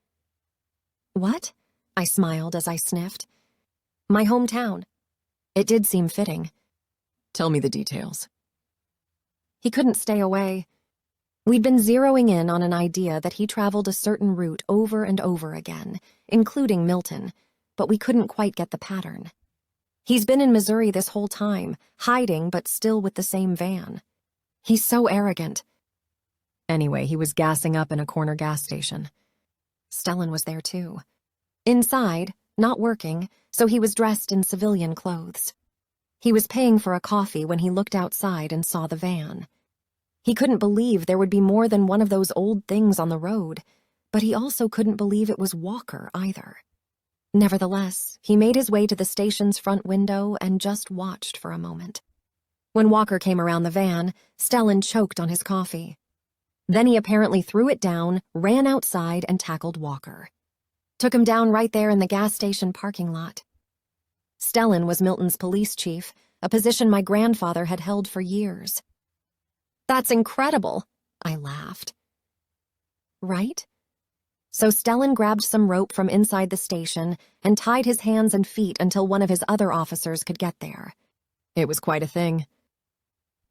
Speaker 1: "What?" I smiled as I sniffed. "My hometown." It did seem fitting.
Speaker 2: Tell me the details.
Speaker 1: He couldn't stay away. We'd been zeroing in on an idea that he traveled a certain route over and over again, including Milton, but we couldn't quite get the pattern. He's been in Missouri this whole time, hiding but still with the same van. He's so arrogant.
Speaker 2: Anyway, he was gassing up in a corner gas station.
Speaker 1: Stellan was there too. Inside, not working, so he was dressed in civilian clothes. He was paying for a coffee when he looked outside and saw the van. He couldn't believe there would be more than one of those old things on the road, but he also couldn't believe it was Walker either. Nevertheless, he made his way to the station's front window and just watched for a moment. When Walker came around the van, Stellan choked on his coffee. Then he apparently threw it down, ran outside, and tackled Walker. Took him down right there in the gas station parking lot. Stellan was Milton's police chief, a position my grandfather had held for years. "That's incredible," I laughed. Right? So Stellan grabbed some rope from inside the station and tied his hands and feet until one of his other officers could get there.
Speaker 2: It was quite a thing.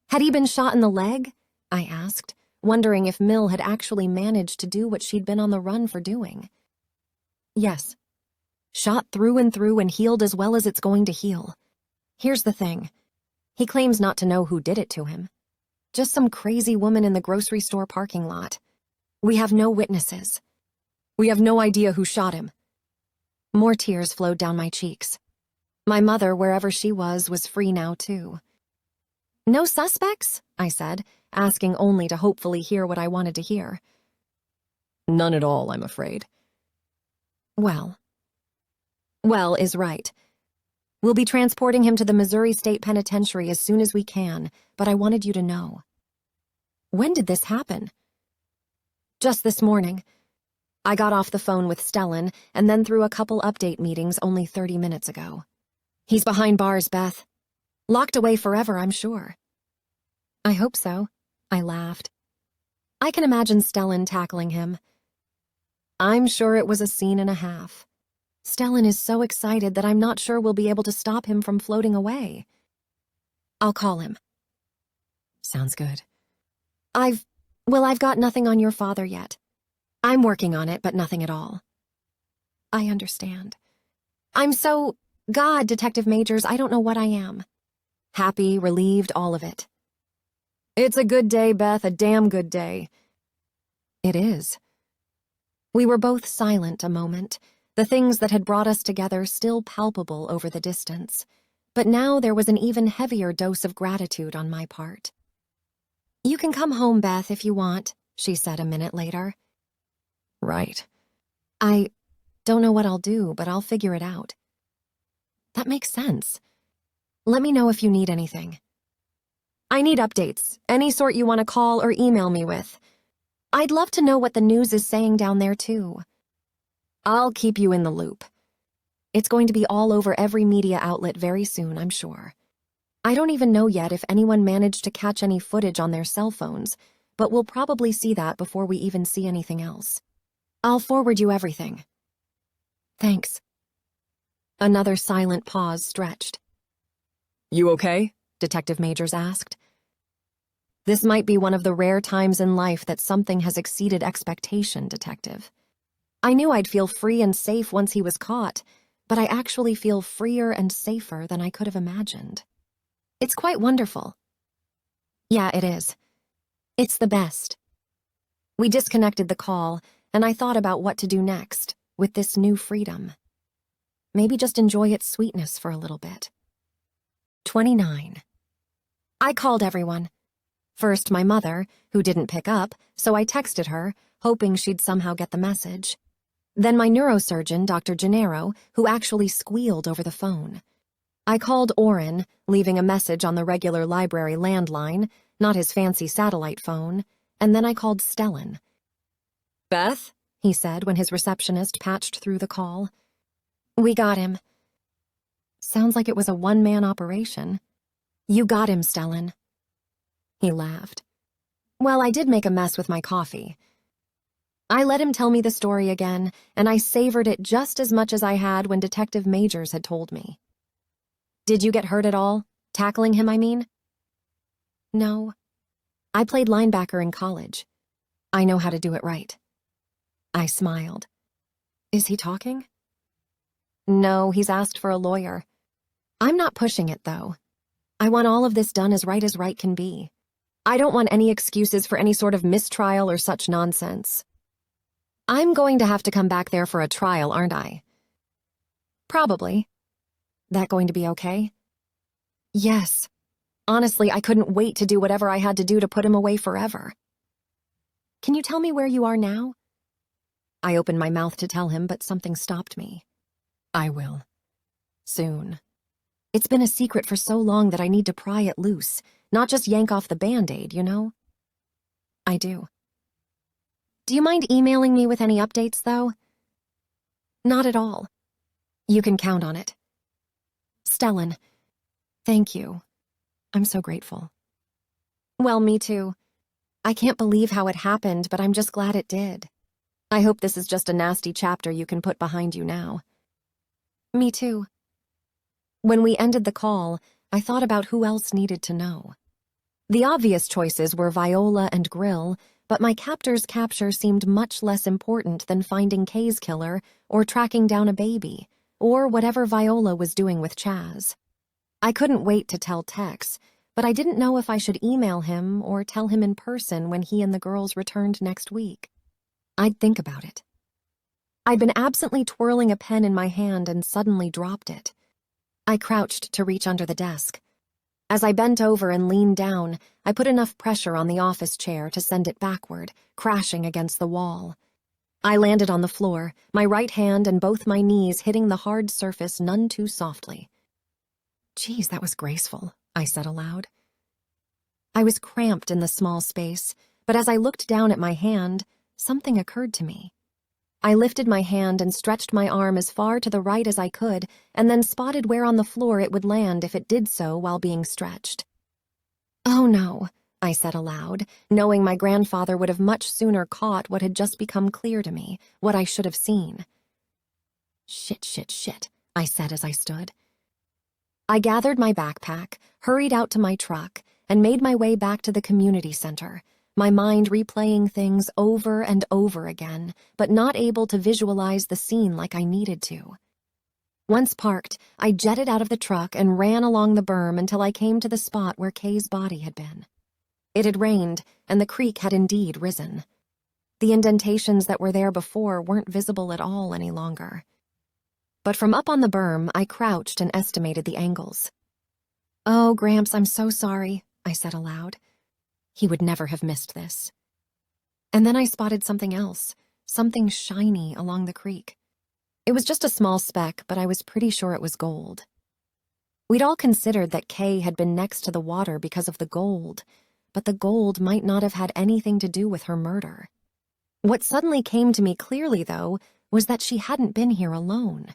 Speaker 1: Had he been shot in the leg? I asked, wondering if Mill had actually managed to do what she'd been on the run for doing. Yes. Shot through and through and healed as well as it's going to heal. Here's the thing. He claims not to know who did it to him. Just some crazy woman in the grocery store parking lot. We have no witnesses.
Speaker 2: We have no idea who shot him.
Speaker 1: More tears flowed down my cheeks. My mother, wherever she was free now, too. "No suspects?" I said, asking only to hopefully hear what I wanted to hear.
Speaker 2: None at all, I'm afraid.
Speaker 1: Well is right. We'll be transporting him to the Missouri State Penitentiary as soon as we can, but I wanted you to know. When did this happen? Just this morning. I got off the phone with Stellan and then through a couple update meetings only 30 minutes ago. He's behind bars, Beth. Locked away forever, I'm sure. I hope so, I laughed. I can imagine Stellan tackling him. I'm sure it was a scene and a half. Stellan is so excited that I'm not sure we'll be able to stop him from floating away. I'll call him.
Speaker 2: Sounds good.
Speaker 1: I've got nothing on your father yet. I'm working on it, but nothing at all. I understand. God, Detective Majors, I don't know what I am. Happy, relieved, all of it.
Speaker 2: It's a good day, Beth, a damn good day.
Speaker 1: It is. We were both silent a moment, the things that had brought us together still palpable over the distance. But now there was an even heavier dose of gratitude on my part. "You can come home, Beth, if you want," she said a minute later.
Speaker 2: Right.
Speaker 1: I don't know what I'll do, but I'll figure it out. That makes sense. Let me know if you need anything. I need updates, any sort you want to call or email me with. I'd love to know what the news is saying down there, too. I'll keep you in the loop. It's going to be all over every media outlet very soon, I'm sure. I don't even know yet if anyone managed to catch any footage on their cell phones, but we'll probably see that before we even see anything else. I'll forward you everything. Thanks. Another silent pause stretched.
Speaker 2: You okay?
Speaker 1: Detective Majors asked. This might be one of the rare times in life that something has exceeded expectation, Detective. I knew I'd feel free and safe once he was caught, but I actually feel freer and safer than I could have imagined. It's quite wonderful. Yeah, it is. It's the best. We disconnected the call, and I thought about what to do next, with this new freedom. Maybe just enjoy its sweetness for a little bit. 29. I called everyone. First, my mother, who didn't pick up, so I texted her, hoping she'd somehow get the message. Then my neurosurgeon, Dr. Gennaro, who actually squealed over the phone. I called Orrin, leaving a message on the regular library landline, not his fancy satellite phone, and then I called Stellan.
Speaker 2: Beth?
Speaker 1: He said when his receptionist patched through the call. We got him. Sounds like it was a one-man operation. You got him, Stellan. He laughed. Well, I did make a mess with my coffee. I let him tell me the story again, and I savored it just as much as I had when Detective Majors had told me. Did you get hurt at all? Tackling him, I mean? No. I played linebacker in college. I know how to do it right. I smiled. Is he talking? No, he's asked for a lawyer. I'm not pushing it, though. I want all of this done as right can be. I don't want any excuses for any sort of mistrial or such nonsense. I'm going to have to come back there for a trial, aren't I? Probably. That going to be okay? Yes. Honestly, I couldn't wait to do whatever I had to do to put him away forever. Can you tell me where you are now? I opened my mouth to tell him, but something stopped me.
Speaker 2: I will.
Speaker 1: Soon. It's been a secret for so long that I need to pry it loose, not just yank off the Band-Aid, you know? I do. Do you mind emailing me with any updates, though? Not at all. You can count on it. Stellan, thank you. I'm so grateful. Well, me too. I can't believe how it happened, but I'm just glad it did. I hope this is just a nasty chapter you can put behind you now. Me too. When we ended the call, I thought about who else needed to know. The obvious choices were Viola and Grill, but my captor's capture seemed much less important than finding Kay's killer or tracking down a baby, or whatever Viola was doing with Chaz. I couldn't wait to tell Tex, but I didn't know if I should email him or tell him in person when he and the girls returned next week. I'd think about it. I'd been absently twirling a pen in my hand and suddenly dropped it. I crouched to reach under the desk. As I bent over and leaned down, I put enough pressure on the office chair to send it backward, crashing against the wall. I landed on the floor, my right hand and both my knees hitting the hard surface none too softly. "Geez, that was graceful," I said aloud. I was cramped in the small space, but as I looked down at my hand, something occurred to me. I lifted my hand and stretched my arm as far to the right as I could, and then spotted where on the floor it would land if it did so while being stretched. "Oh no," I said aloud, knowing my grandfather would have much sooner caught what had just become clear to me, what I should have seen. Shit, I said as I stood. I gathered my backpack, hurried out to my truck, and made my way back to the community center, my mind replaying things over and over again, but not able to visualize the scene like I needed to. Once parked, I jetted out of the truck and ran along the berm until I came to the spot where Kay's body had been. It had rained, and the creek had indeed risen. The indentations that were there before weren't visible at all any longer. But from up on the berm, I crouched and estimated the angles. "Oh, Gramps, I'm so sorry," I said aloud. He would never have missed this. And then I spotted something else, something shiny along the creek. It was just a small speck, but I was pretty sure it was gold. We'd all considered that Kay had been next to the water because of the gold, but the gold might not have had anything to do with her murder. What suddenly came to me clearly, though, was that she hadn't been here alone.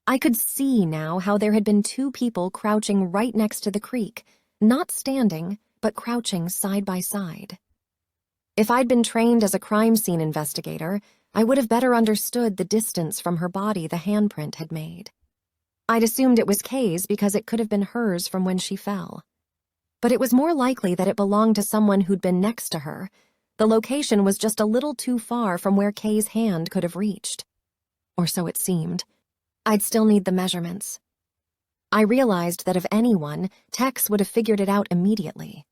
Speaker 1: I could see now how there had been two people crouching right next to the creek, not standing, but crouching side by side. If I'd been trained as a crime scene investigator, I would have better understood the distance from her body the handprint had made. I'd assumed it was Kay's because it could have been hers from when she fell. But it was more likely that it belonged to someone who'd been next to her. The location was just a little too far from where Kay's hand could have reached. Or so it seemed. I'd still need the measurements. I realized that if anyone, Tex would have figured it out immediately.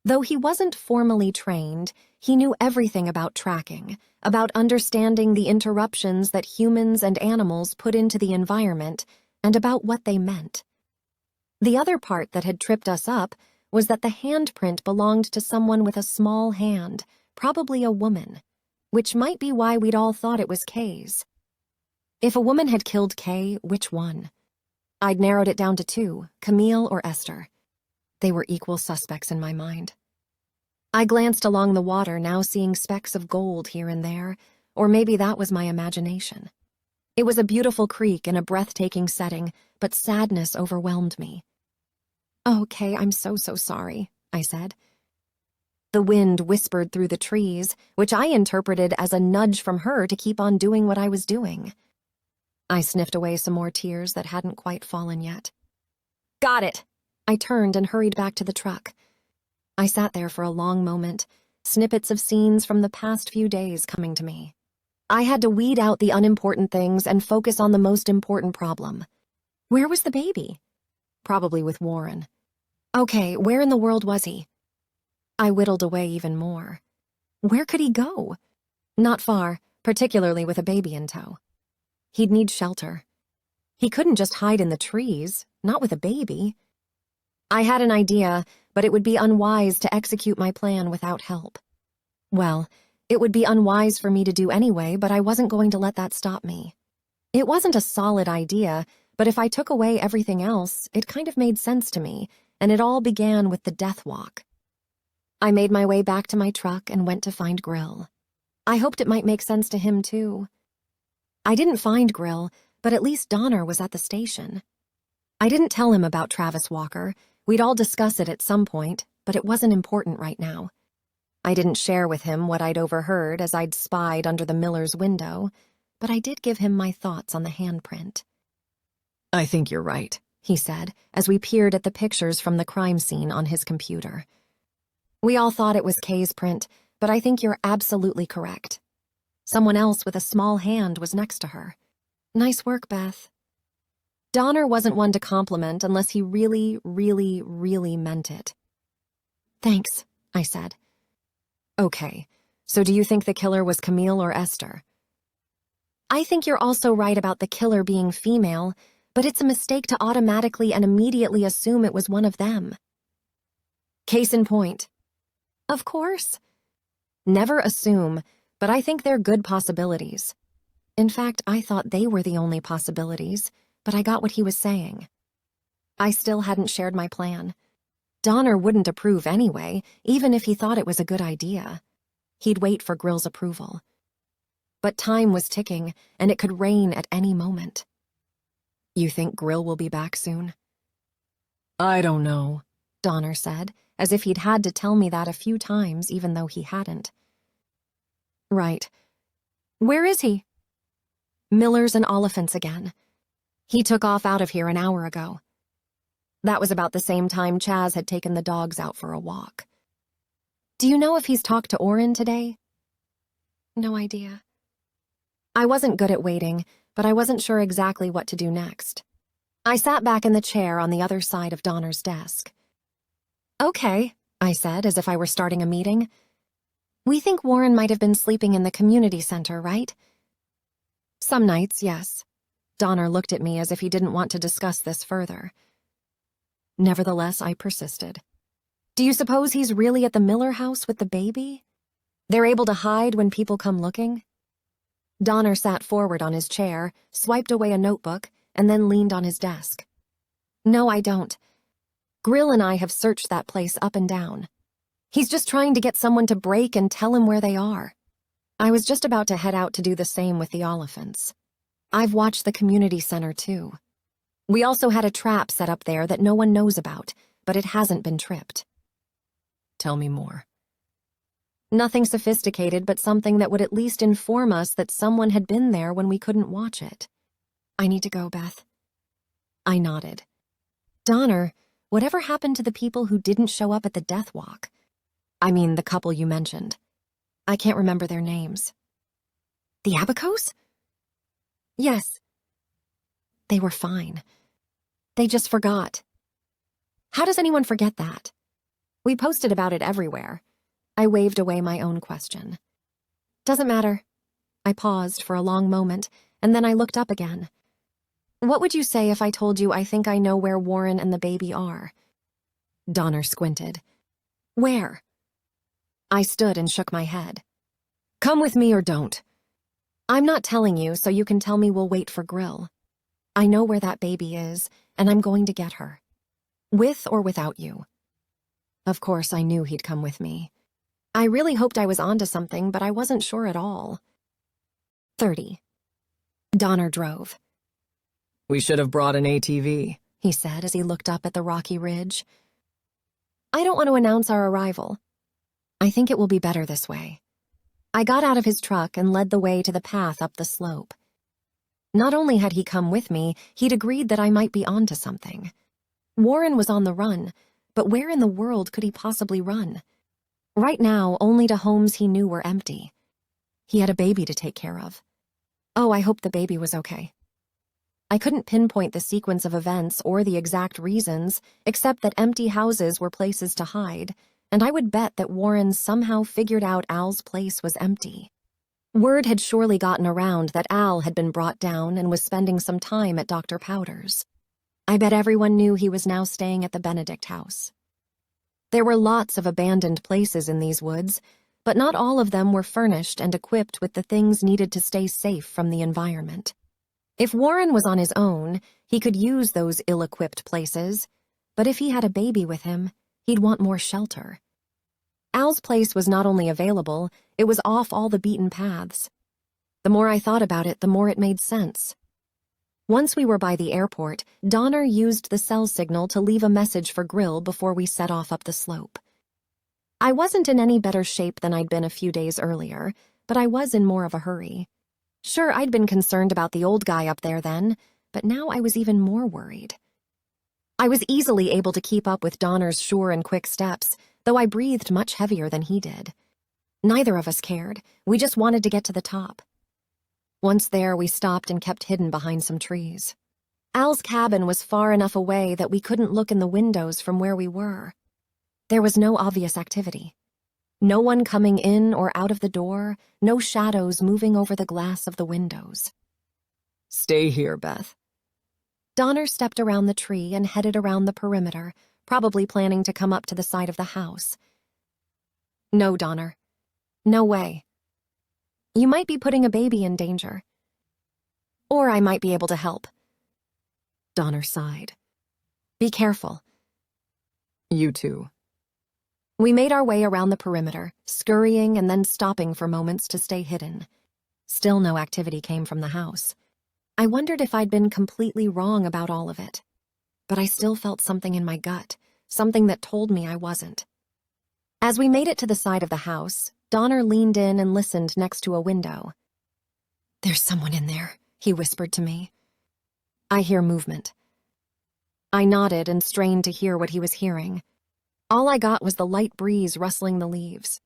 Speaker 1: Though he wasn't formally trained, he knew everything about tracking, about understanding the interruptions that humans and animals put into the environment, and about what they meant. The other part that had tripped us up was that the handprint belonged to someone with a small hand, probably a woman, which might be why we'd all thought it was Kay's. If a woman had killed Kay, which one? I'd narrowed it down to two, Camille or Esther. They were equal suspects in my mind. I glanced along the water, now seeing specks of gold here and there, or maybe that was my imagination. It was a beautiful creek in a breathtaking setting, but sadness overwhelmed me. "Okay, I'm so sorry," I said. The wind whispered through the trees, which I interpreted as a nudge from her to keep on doing what I was doing. I sniffed away some more tears that hadn't quite fallen yet. "Got it!" I turned and hurried back to the truck. I sat there for a long moment, snippets of scenes from the past few days coming to me. I had to weed out the unimportant things and focus on the most important problem. Where was the baby? Probably with Warren. Okay, where in the world was he? I whittled away even more. Where could he go? Not far, particularly with a baby in tow. He'd need shelter. He couldn't just hide in the trees, not with a baby. I had an idea, but it would be unwise to execute my plan without help. Well, it would be unwise for me to do anyway, but I wasn't going to let that stop me. It wasn't a solid idea, but if I took away everything else, it kind of made sense to me, and it all began with the death walk. I made my way back to my truck and went to find Grill. I hoped it might make sense to him, too. I didn't find Grill, but at least Donner was at the station. I didn't tell him about Travis Walker. We'd all discuss it at some point, but it wasn't important right now. I didn't share with him what I'd overheard as I'd spied under the miller's window, but I did give him my thoughts on the handprint.
Speaker 2: I think you're right,
Speaker 1: he said, as we peered at the pictures from the crime scene on his computer. We all thought it was Kay's print, but I think you're absolutely correct. Someone else with a small hand was next to her. Nice work, Beth. Donner wasn't one to compliment unless he really, really, really meant it. Thanks, I said.
Speaker 2: Okay, so do you think the killer was Camille or Esther?
Speaker 1: I think you're also right about the killer being female, but it's a mistake to automatically and immediately assume it was one of them.
Speaker 2: Case in point.
Speaker 1: Of course.
Speaker 2: Never assume, but I think they're good possibilities.
Speaker 1: In fact, I thought they were the only possibilities, but I got what he was saying. I still hadn't shared my plan. Donner wouldn't approve anyway, even if he thought it was a good idea. He'd wait for Grill's approval. But time was ticking, and it could rain at any moment.
Speaker 2: You think Grill will be back soon? I don't know,
Speaker 1: Donner said, as if he'd had to tell me that a few times, even though he hadn't.
Speaker 2: Right.
Speaker 1: Where is he? Miller's and Oliphant's again. He took off out of here an hour ago. That was about the same time Chaz had taken the dogs out for a walk. Do you know if he's talked to Oren today? No idea. I wasn't good at waiting, but I wasn't sure exactly what to do next. I sat back in the chair on the other side of Donner's desk. Okay, I said, as if I were starting a meeting. We think Warren might have been sleeping in the community center, right? Some nights, yes. Donner looked at me as if he didn't want to discuss this further. Nevertheless, I persisted. Do you suppose he's really at the Miller house with the baby? They're able to hide when people come looking? Donner sat forward on his chair, swiped away a notebook, and then leaned on his desk. No, I don't. Grill and I have searched that place up and down. He's just trying to get someone to break and tell him where they are. I was just about to head out to do the same with the Oliphants. I've watched the community center, too. We also had a trap set up there that no one knows about, but it hasn't been tripped.
Speaker 2: Tell me more.
Speaker 1: Nothing sophisticated, but something that would at least inform us that someone had been there when we couldn't watch it. I need to go, Beth. I nodded. Donner, whatever happened to the people who didn't show up at the death walk? I mean, the couple you mentioned. I can't remember their names. The Abacos? Yes. They were fine. They just forgot. How does anyone forget that? We posted about it everywhere. I waved away my own question. Doesn't matter. I paused for a long moment, and then I looked up again. What would you say if I told you I think I know where Warren and the baby are?
Speaker 2: Donner squinted.
Speaker 1: Where? I stood and shook my head.
Speaker 2: Come with me or don't.
Speaker 1: I'm not telling you, so you can tell me we'll wait for Grill. I know where that baby is, and I'm going to get her. With or without you. Of course, I knew he'd come with me. I really hoped I was onto something, but I wasn't sure at all. 30. Donner drove.
Speaker 2: We should have brought an ATV,
Speaker 1: he said as he looked up at the rocky ridge. I don't want to announce our arrival. I think it will be better this way. I got out of his truck and led the way to the path up the slope. Not only had he come with me, he'd agreed that I might be onto something. Warren was on the run, but where in the world could he possibly run? Right now, only to homes he knew were empty. He had a baby to take care of. Oh, I hope the baby was okay. I couldn't pinpoint the sequence of events or the exact reasons, except that empty houses were places to hide, and I would bet that Warren somehow figured out Al's place was empty. Word had surely gotten around that Al had been brought down and was spending some time at Dr. Powder's. I bet everyone knew he was now staying at the Benedict house. There were lots of abandoned places in these woods, but not all of them were furnished and equipped with the things needed to stay safe from the environment. If Warren was on his own, he could use those ill-equipped places, but if he had a baby with him, he'd want more shelter. Al's place was not only available, it was off all the beaten paths. The more I thought about it, the more it made sense. Once we were by the airport, Donner used the cell signal to leave a message for Grill before we set off up the slope. I wasn't in any better shape than I'd been a few days earlier, but I was in more of a hurry. Sure, I'd been concerned about the old guy up there then, but now I was even more worried. I was easily able to keep up with Donner's sure and quick steps, though I breathed much heavier than he did. Neither of us cared. We just wanted to get to the top. Once there, we stopped and kept hidden behind some trees. Al's cabin was far enough away that we couldn't look in the windows from where we were. There was no obvious activity. No one coming in or out of the door, no shadows moving over the glass of the windows.
Speaker 3: Stay here, Beth.
Speaker 1: Donner stepped around the tree and headed around the perimeter, probably planning to come up to the side of the house. No, Donner. No way. You might be putting a baby in danger. Or I might be able to help. Donner sighed. Be careful.
Speaker 3: You too.
Speaker 1: We made our way around the perimeter, scurrying and then stopping for moments to stay hidden. Still no activity came from the house. I wondered if I'd been completely wrong about all of it. But I still felt something in my gut, something that told me I wasn't. As we made it to the side of the house, Donner leaned in and listened next to a window. There's someone in there, he whispered to me. I hear movement. I nodded and strained to hear what he was hearing. All I got was the light breeze rustling the leaves.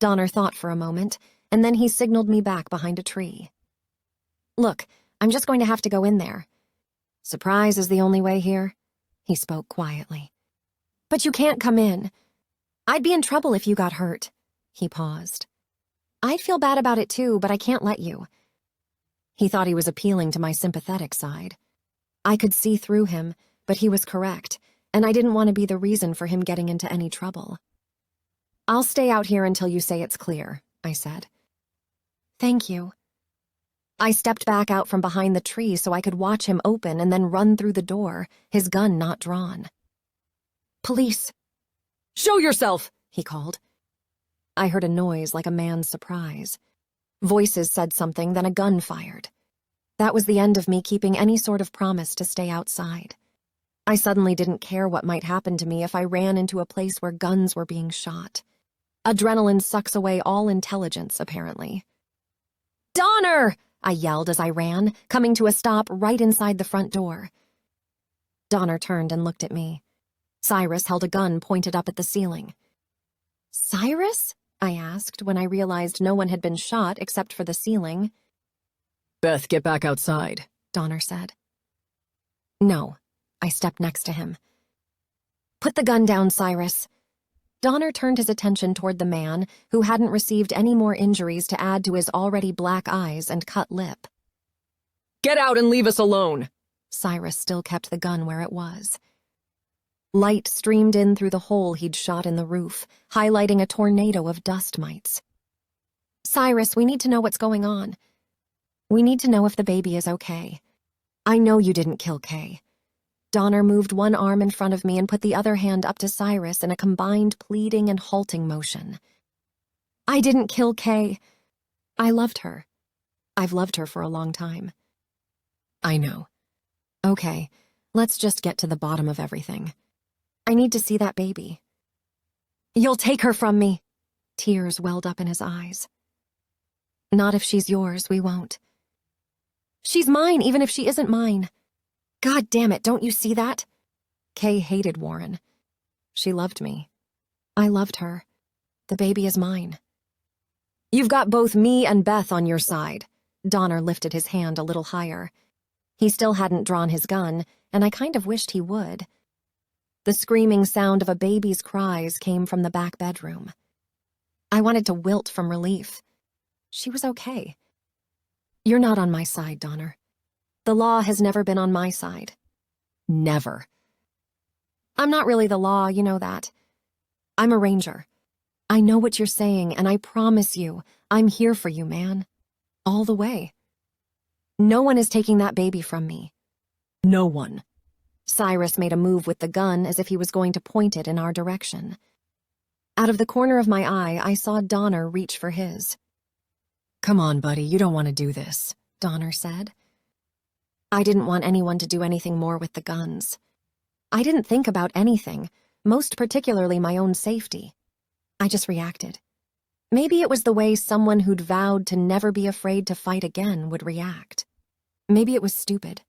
Speaker 1: Donner thought for a moment, and then he signaled me back behind a tree. Look, I'm just going to have to go in there. Surprise is the only way here, he spoke quietly. But you can't come in. I'd be in trouble if you got hurt. He paused. I'd feel bad about it too, but I can't let you. He thought he was appealing to my sympathetic side. I could see through him, but he was correct, and I didn't want to be the reason for him getting into any trouble. I'll stay out here until you say it's clear, I said. Thank you. I stepped back out from behind the tree so I could watch him open and then run through the door, his gun not drawn. Police!
Speaker 3: Show yourself,
Speaker 1: he called. I heard a noise like a man's surprise. Voices said something, then a gun fired. That was the end of me keeping any sort of promise to stay outside. I suddenly didn't care what might happen to me if I ran into a place where guns were being shot. Adrenaline sucks away all intelligence, apparently. Donner! I yelled as I ran, coming to a stop right inside the front door. Donner turned and looked at me. Cyrus held a gun pointed up at the ceiling. Cyrus? I asked when I realized no one had been shot except for the ceiling.
Speaker 3: Beth, get back outside,
Speaker 1: Donner said. No. I stepped next to him. Put the gun down, Cyrus. Donner turned his attention toward the man who hadn't received any more injuries to add to his already black eyes and cut lip.
Speaker 3: Get out and leave us alone.
Speaker 1: Cyrus still kept the gun where it was. Light streamed in through the hole he'd shot in the roof, highlighting a tornado of dust mites. Cyrus, we need to know what's going on. We need to know if the baby is okay. I know you didn't kill Kay. Donner moved one arm in front of me and put the other hand up to Cyrus in a combined pleading and halting motion. I didn't kill Kay. I loved her. I've loved her for a long time. I know. Okay, let's just get to the bottom of everything. I need to see that baby. You'll take her from me. Tears welled up in his eyes. Not if she's yours, we won't. She's mine, even if she isn't mine. God damn it, don't you see that? Kay hated Warren. She loved me. I loved her. The baby is mine. You've got both me and Beth on your side. Donner lifted his hand a little higher. He still hadn't drawn his gun, and I kind of wished he would. The screaming sound of a baby's cries came from the back bedroom. I wanted to wilt from relief. She was okay. You're not on my side, Donner. The law has never been on my side. Never. I'm not really the law, you know that. I'm a ranger. I know what you're saying, and I promise you, I'm here for you, man. All the way. No one is taking that baby from me.
Speaker 2: No one.
Speaker 1: Cyrus made a move with the gun as if he was going to point it in our direction. Out of the corner of my eye, I saw Donner reach for his.
Speaker 2: Come on, buddy, you don't want to do this,
Speaker 1: Donner said. I didn't want anyone to do anything more with the guns. I didn't think about anything, most particularly my own safety. I just reacted. Maybe it was the way someone who'd vowed to never be afraid to fight again would react. Maybe it was stupid.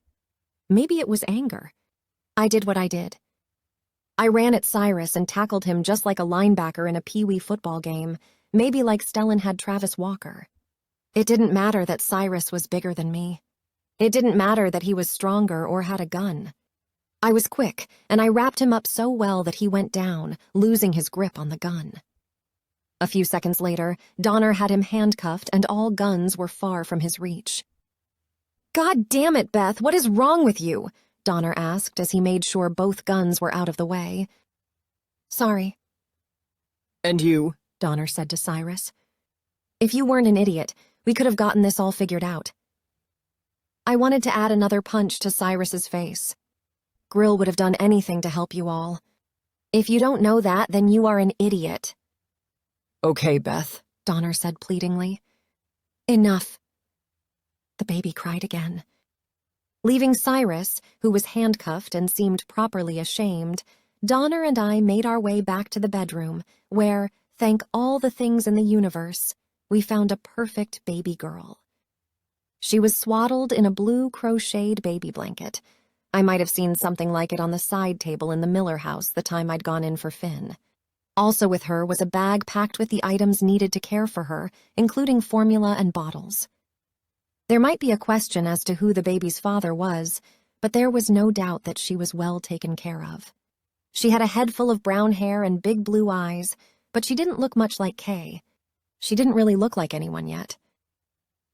Speaker 1: Maybe it was anger. I did what I did. I ran at Cyrus and tackled him just like a linebacker in a peewee football game, maybe like Stellan had Travis Walker. It didn't matter that Cyrus was bigger than me. It didn't matter that he was stronger or had a gun. I was quick, and I wrapped him up so well that he went down, losing his grip on the gun. A few seconds later, Donner had him handcuffed and all guns were far from his reach. "God damn it, Beth, what is wrong with you?" Donner asked as he made sure both guns were out of the way. "Sorry,"
Speaker 3: And you?
Speaker 1: Donner said to Cyrus. "If you weren't an idiot, we could have gotten this all figured out." I wanted to add another punch to Cyrus's face. Grill would have done anything to help you all. If you don't know that, then you are an idiot.
Speaker 3: Okay, Beth.
Speaker 1: Donner said pleadingly. Enough. The baby cried again. Leaving Cyrus, who was handcuffed and seemed properly ashamed, Donner and I made our way back to the bedroom, where, thank all the things in the universe, we found a perfect baby girl. She was swaddled in a blue crocheted baby blanket. I might have seen something like it on the side table in the Miller house the time I'd gone in for Finn. Also with her was a bag packed with the items needed to care for her, including formula and bottles. There might be a question as to who the baby's father was, but there was no doubt that she was well taken care of. She had a head full of brown hair and big blue eyes, but she didn't look much like Kay. She didn't really look like anyone yet.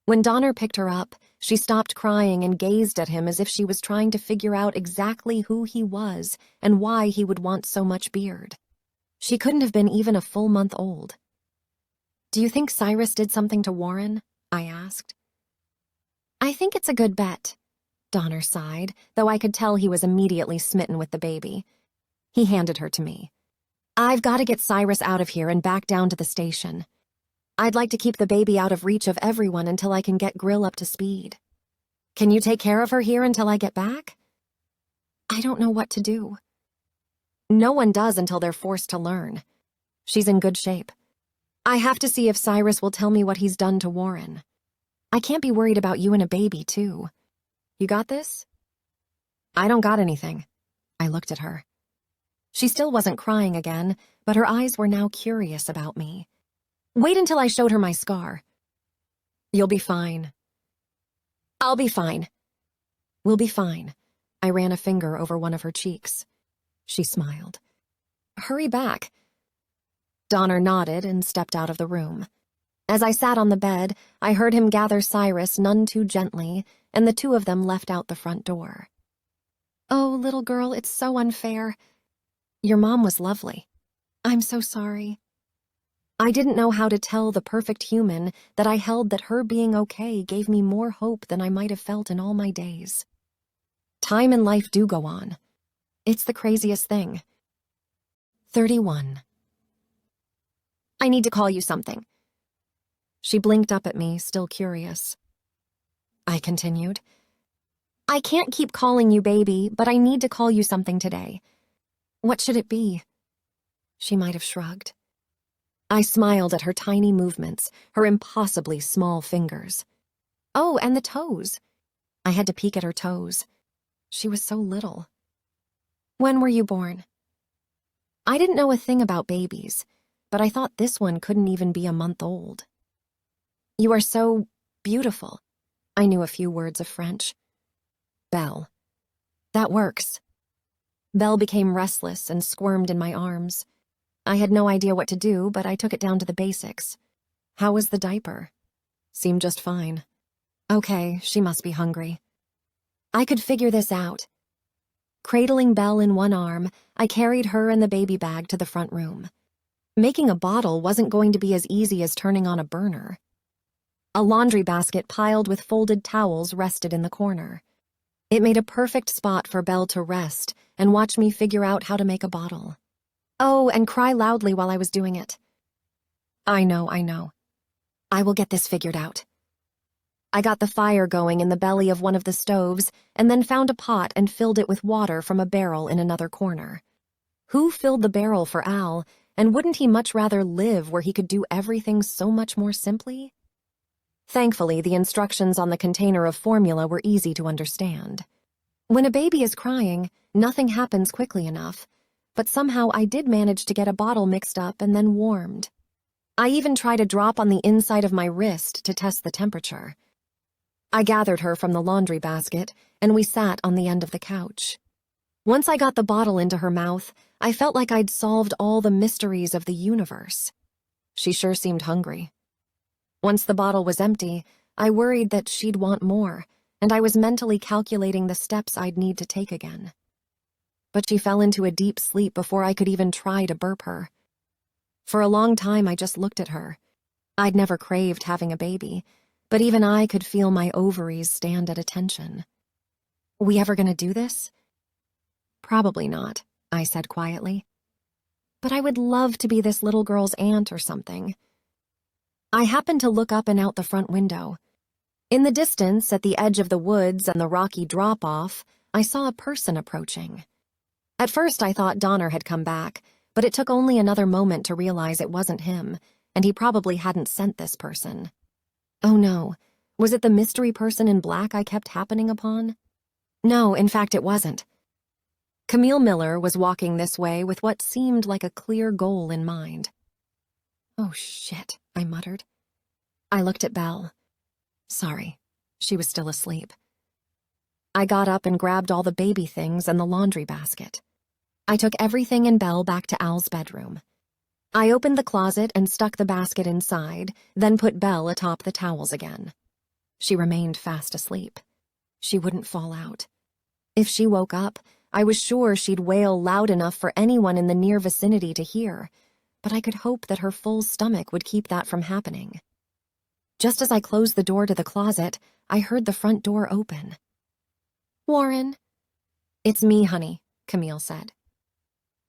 Speaker 1: When Donner picked her up, she stopped crying and gazed at him as if she was trying to figure out exactly who he was and why he would want so much beard. She couldn't have been even a full month old. "Do you think Cyrus did something to Warren?" I asked. "I think it's a good bet," Donner sighed, though I could tell he was immediately smitten with the baby. He handed her to me. "I've got to get Cyrus out of here and back down to the station. I'd like to keep the baby out of reach of everyone until I can get Grill up to speed. Can you take care of her here until I get back?" "I don't know what to do." "No one does until they're forced to learn. She's in good shape. I have to see if Cyrus will tell me what he's done to Warren. I can't be worried about you and a baby, too. You got this?" "I don't got anything." I looked at her. She still wasn't crying again, but her eyes were now curious about me. "Wait until I showed her my scar." "You'll be fine." "I'll be fine." "We'll be fine." I ran a finger over one of her cheeks. She smiled. "Hurry back." Donner nodded and stepped out of the room. As I sat on the bed, I heard him gather Cyrus none too gently, and the two of them left out the front door. "Oh, little girl, it's so unfair. Your mom was lovely. I'm so sorry." I didn't know how to tell the perfect human that I held that her being okay gave me more hope than I might have felt in all my days. Time and life do go on. It's the craziest thing. 31. "I need to call you something." She blinked up at me, still curious. I continued. "I can't keep calling you baby, but I need to call you something today. What should it be?" She might have shrugged. I smiled at her tiny movements, her impossibly small fingers. Oh, and the toes. I had to peek at her toes. She was so little. "When were you born?" I didn't know a thing about babies, but I thought this one couldn't even be a month old. "You are so beautiful." I knew a few words of French. "Belle." "That works." Belle became restless and squirmed in my arms. I had no idea what to do, but I took it down to the basics. How was the diaper? Seemed just fine. Okay, she must be hungry. I could figure this out. Cradling Belle in one arm, I carried her and the baby bag to the front room. Making a bottle wasn't going to be as easy as turning on a burner. A laundry basket piled with folded towels rested in the corner. It made a perfect spot for Belle to rest and watch me figure out how to make a bottle. Oh, and cry loudly while I was doing it. I know. I will get this figured out. I got the fire going in the belly of one of the stoves and then found a pot and filled it with water from a barrel in another corner. Who filled the barrel for Al, and wouldn't he much rather live where he could do everything so much more simply? Thankfully, the instructions on the container of formula were easy to understand. When a baby is crying, nothing happens quickly enough, but somehow I did manage to get a bottle mixed up and then warmed. I even tried a drop on the inside of my wrist to test the temperature. I gathered her from the laundry basket, and we sat on the end of the couch. Once I got the bottle into her mouth, I felt like I'd solved all the mysteries of the universe. She sure seemed hungry. Once the bottle was empty, I worried that she'd want more, and I was mentally calculating the steps I'd need to take again. But she fell into a deep sleep before I could even try to burp her. For a long time, I just looked at her. I'd never craved having a baby, but even I could feel my ovaries stand at attention. We ever gonna do this? Probably not, I said quietly. But I would love to be this little girl's aunt or something. I happened to look up and out the front window. In the distance, at the edge of the woods and the rocky drop-off, I saw a person approaching. At first, I thought Donner had come back, but it took only another moment to realize it wasn't him, and he probably hadn't sent this person. Oh no, was it the mystery person in black I kept happening upon? No, in fact, it wasn't. Camille Miller was walking this way with what seemed like a clear goal in mind. Oh shit, I muttered. I looked at Belle. Sorry, she was still asleep. I got up and grabbed all the baby things and the laundry basket. I took everything and Belle back to Al's bedroom. I opened the closet and stuck the basket inside, then put Belle atop the towels again. She remained fast asleep. She wouldn't fall out. If she woke up, I was sure she'd wail loud enough for anyone in the near vicinity to hear, but I could hope that her full stomach would keep that from happening. Just as I closed the door to the closet, I heard the front door open. Warren. It's me, honey, Camille said.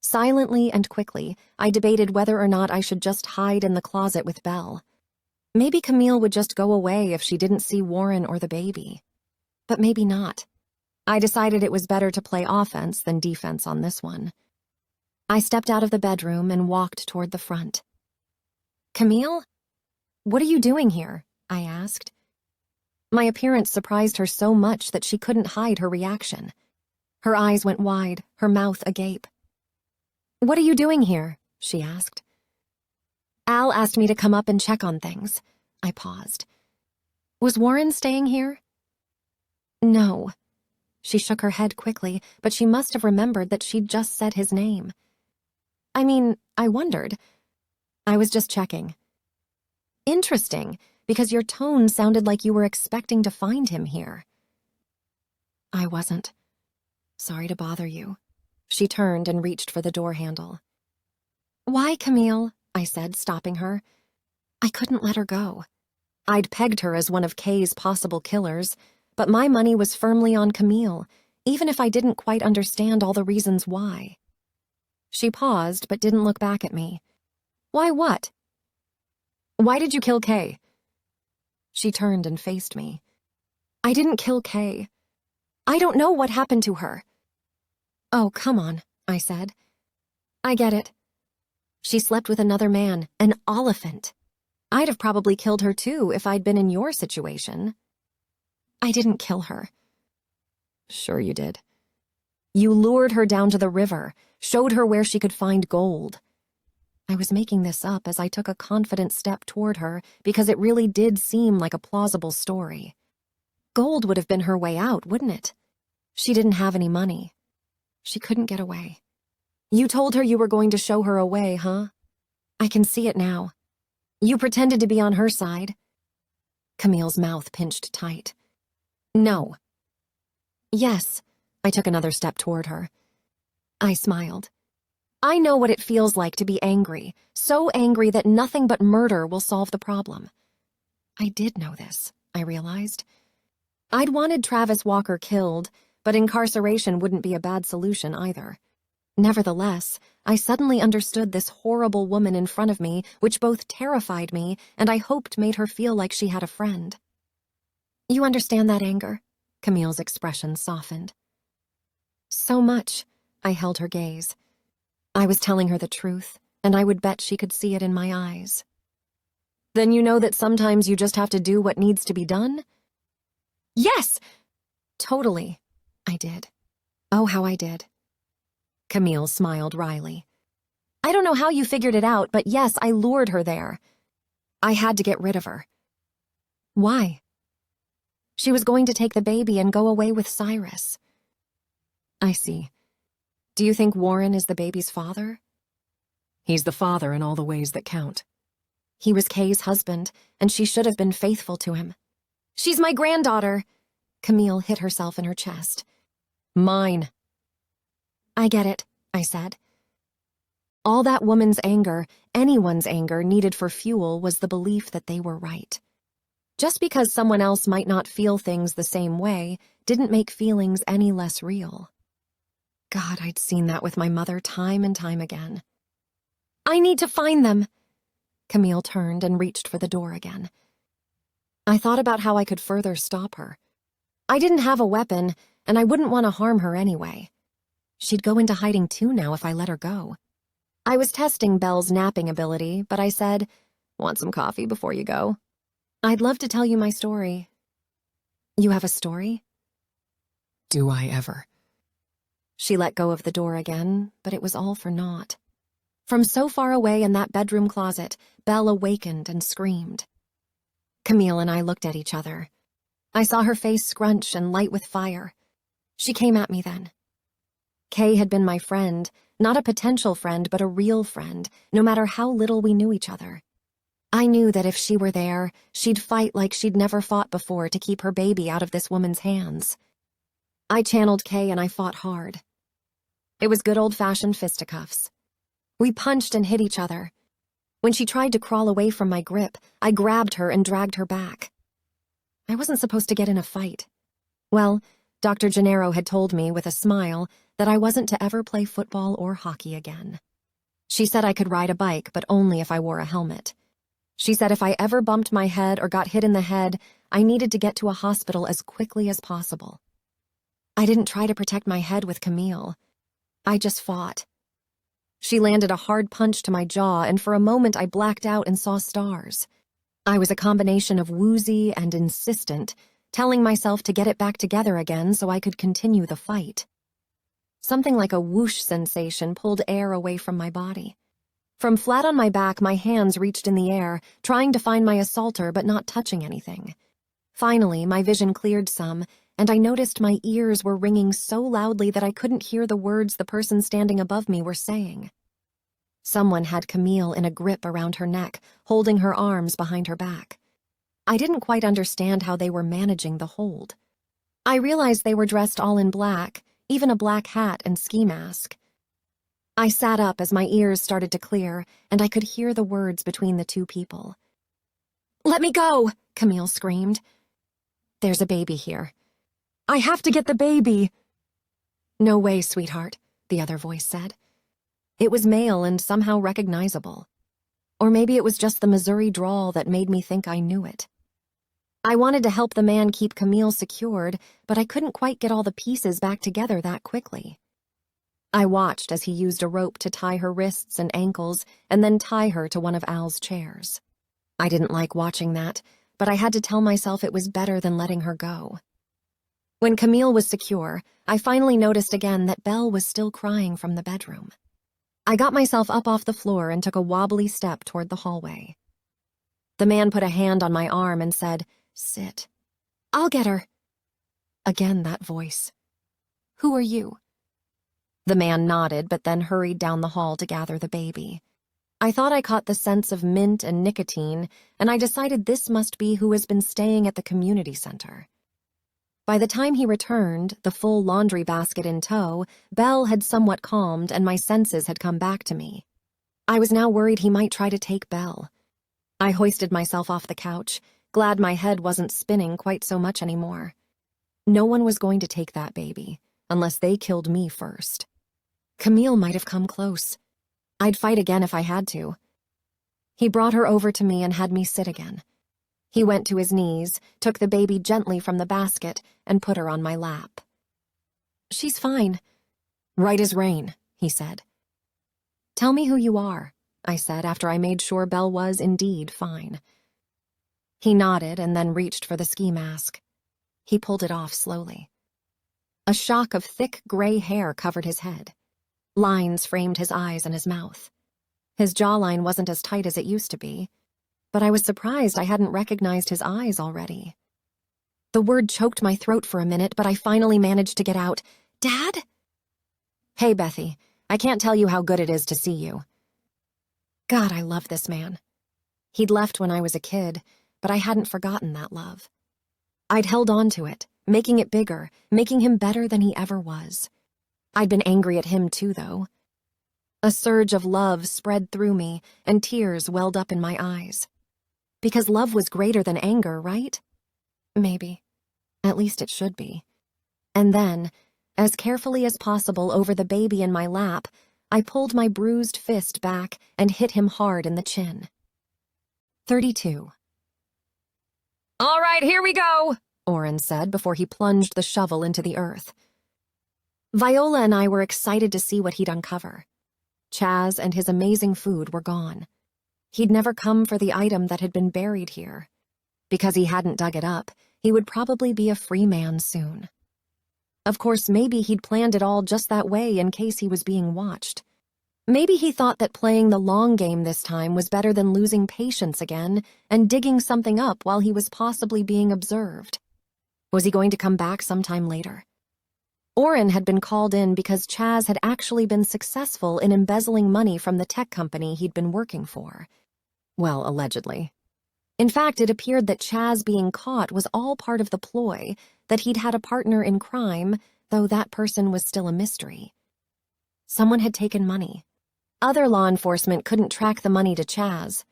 Speaker 1: Silently and quickly, I debated whether or not I should just hide in the closet with Belle. Maybe Camille would just go away if she didn't see Warren or the baby. But maybe not. I decided it was better to play offense than defense on this one. I stepped out of the bedroom and walked toward the front. Camille? What are you doing here? I asked. My appearance surprised her so much that she couldn't hide her reaction. Her eyes went wide, her mouth agape. What are you doing here? She asked. Al asked me to come up and check on things. I paused. Was Warren staying here? No. She shook her head quickly, but she must have remembered that she'd just said his name. I mean, I wondered. I was just checking. Interesting, because your tone sounded like you were expecting to find him here. I wasn't. Sorry to bother you. She turned and reached for the door handle. Why, Camille? I said, stopping her. I couldn't let her go. I'd pegged her as one of Kay's possible killers, but my money was firmly on Camille, even if I didn't quite understand all the reasons why. She paused, but didn't look back at me. Why what? Why did you kill Kay? She turned and faced me. I didn't kill Kay. I don't know what happened to her. Oh, come on, I said. I get it. She slept with another man, an Oliphant. I'd have probably killed her too if I'd been in your situation. I didn't kill her. Sure you did. You lured her down to the river, showed her where she could find gold. I was making this up as I took a confident step toward her because it really did seem like a plausible story. Gold would have been her way out, wouldn't it? She didn't have any money. She couldn't get away. You told her you were going to show her a way, huh? I can see it now. You pretended to be on her side. Camille's mouth pinched tight. No. Yes. I took another step toward her. I smiled. I know what it feels like to be angry, so angry that nothing but murder will solve the problem. I did know this, I realized. I'd wanted Travis Walker killed, but incarceration wouldn't be a bad solution either. Nevertheless, I suddenly understood this horrible woman in front of me, which both terrified me and I hoped made her feel like she had a friend. You understand that anger? Camille's expression softened. So much, I held her gaze. I was telling her the truth, and I would bet she could see it in my eyes. Then you know that sometimes you just have to do what needs to be done? Yes! Totally, I did. Oh, how I did. Camille smiled wryly. I don't know how you figured it out, but yes, I lured her there. I had to get rid of her. Why? She was going to take the baby and go away with Cyrus. I see. Do you think Warren is the baby's father?
Speaker 2: He's the father in all the ways that count.
Speaker 1: He was Kay's husband, and she should have been faithful to him. She's my granddaughter. Camille hit herself in her chest.
Speaker 2: Mine.
Speaker 1: I get it, I said. All that woman's anger, anyone's anger, needed for fuel was the belief that they were right. Just because someone else might not feel things the same way didn't make feelings any less real. God, I'd seen that with my mother time and time again. I need to find them. Camille turned and reached for the door again. I thought about how I could further stop her. I didn't have a weapon, and I wouldn't want to harm her anyway. She'd go into hiding too now if I let her go. I was testing Belle's napping ability, but I said, Want some coffee before you go? I'd love to tell you my story. You have a story?
Speaker 2: Do I ever?
Speaker 1: She let go of the door again, but it was all for naught. From so far away in that bedroom closet, Belle awakened and screamed. Camille and I looked at each other. I saw her face scrunch and light with fire. She came at me then. Kay had been my friend, not a potential friend, but a real friend, no matter how little we knew each other. I knew that if she were there, she'd fight like she'd never fought before to keep her baby out of this woman's hands. I channeled Kay and I fought hard. It was good old-fashioned fisticuffs. We punched and hit each other. When she tried to crawl away from my grip, I grabbed her and dragged her back. I wasn't supposed to get in a fight. Well, Dr. Gennaro had told me with a smile that I wasn't to ever play football or hockey again. She said I could ride a bike, but only if I wore a helmet. She said if I ever bumped my head or got hit in the head, I needed to get to a hospital as quickly as possible. I didn't try to protect my head with Camille. I just fought. She landed a hard punch to my jaw, and for a moment I blacked out and saw stars. I was a combination of woozy and insistent, telling myself to get it back together again so I could continue the fight. Something like a whoosh sensation pulled air away from my body. From flat on my back, my hands reached in the air, trying to find my assaulter but not touching anything. Finally, my vision cleared some, and I noticed my ears were ringing so loudly that I couldn't hear the words the person standing above me were saying. Someone had Camille in a grip around her neck, holding her arms behind her back. I didn't quite understand how they were managing the hold. I realized they were dressed all in black, even a black hat and ski mask. I sat up as my ears started to clear, and I could hear the words between the two people. "Let me go!" Camille screamed. "There's a baby here. I have to get the baby!" "No way, sweetheart," the other voice said. It was male and somehow recognizable. Or maybe it was just the Missouri drawl that made me think I knew it. I wanted to help the man keep Camille secured, but I couldn't quite get all the pieces back together that quickly. I watched as he used a rope to tie her wrists and ankles and then tie her to one of Al's chairs. I didn't like watching that, but I had to tell myself it was better than letting her go. When Camille was secure, I finally noticed again that Belle was still crying from the bedroom. I got myself up off the floor and took a wobbly step toward the hallway. The man put a hand on my arm and said, "Sit. I'll get her." Again that voice. "Who are you?" The man nodded, but then hurried down the hall to gather the baby. I thought I caught the scents of mint and nicotine, and I decided this must be who has been staying at the community center. By the time he returned, the full laundry basket in tow, Belle had somewhat calmed and my senses had come back to me. I was now worried he might try to take Belle. I hoisted myself off the couch, glad my head wasn't spinning quite so much anymore. No one was going to take that baby, unless they killed me first. Camille might have come close. I'd fight again if I had to. He brought her over to me and had me sit again. He went to his knees, took the baby gently from the basket, and put her on my lap. "She's fine." "Right as rain," he said. "Tell me who you are," I said after I made sure Belle was indeed fine. He nodded and then reached for the ski mask. He pulled it off slowly. A shock of thick gray hair covered his head. Lines framed his eyes and his mouth. His jawline wasn't as tight as it used to be, but I was surprised I hadn't recognized his eyes already. The word choked my throat for a minute, but I finally managed to get out, "Dad?" "Hey, Bethy, I can't tell you how good it is to see you." God, I love this man. He'd left when I was a kid, but I hadn't forgotten that love. I'd held on to it, making it bigger, making him better than he ever was. I'd been angry at him too, though. A surge of love spread through me, and tears welled up in my eyes. Because love was greater than anger, right? Maybe. At least it should be. And then, as carefully as possible over the baby in my lap, I pulled my bruised fist back and hit him hard in the chin. 32.
Speaker 2: All right, here we go,
Speaker 1: Oren said before he plunged the shovel into the earth. Viola and I were excited to see what he'd uncover. Chaz and his amazing food were gone. He'd never come for the item that had been buried here. Because he hadn't dug it up, he would probably be a free man soon. Of course, maybe he'd planned it all just that way in case he was being watched. Maybe he thought that playing the long game this time was better than losing patience again and digging something up while he was possibly being observed. Was he going to come back sometime later? Oren had been called in because Chaz had actually been successful in embezzling money from the tech company he'd been working for. Well, allegedly. In fact, it appeared that Chaz being caught was all part of the ploy, that he'd had a partner in crime, though that person was still a mystery. Someone had taken money. Other law enforcement couldn't track the money to Chaz.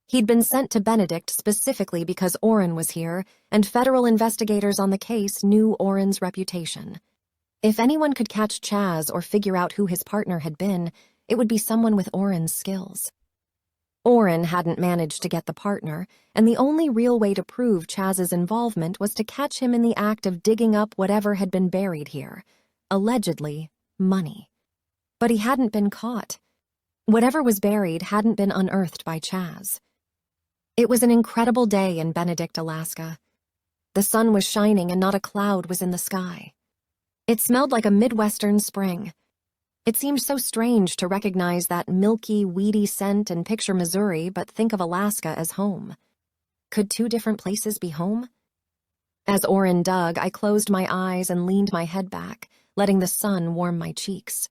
Speaker 1: He'd been sent to Benedict specifically because Oren was here, and federal investigators on the case knew Oren's reputation. If anyone could catch Chaz or figure out who his partner had been, it would be someone with Oren's skills. Oren hadn't managed to get the partner, and the only real way to prove Chaz's involvement was to catch him in the act of digging up whatever had been buried here. Allegedly, money. But he hadn't been caught. Whatever was buried hadn't been unearthed by Chaz. It was an incredible day in Benedict, Alaska. The sun was shining and not a cloud was in the sky. It smelled like a Midwestern spring. It seemed so strange to recognize that milky, weedy scent and picture Missouri but think of Alaska as home. Could two different places be home? As Oren dug, I closed my eyes and leaned my head back, letting the sun warm my cheeks.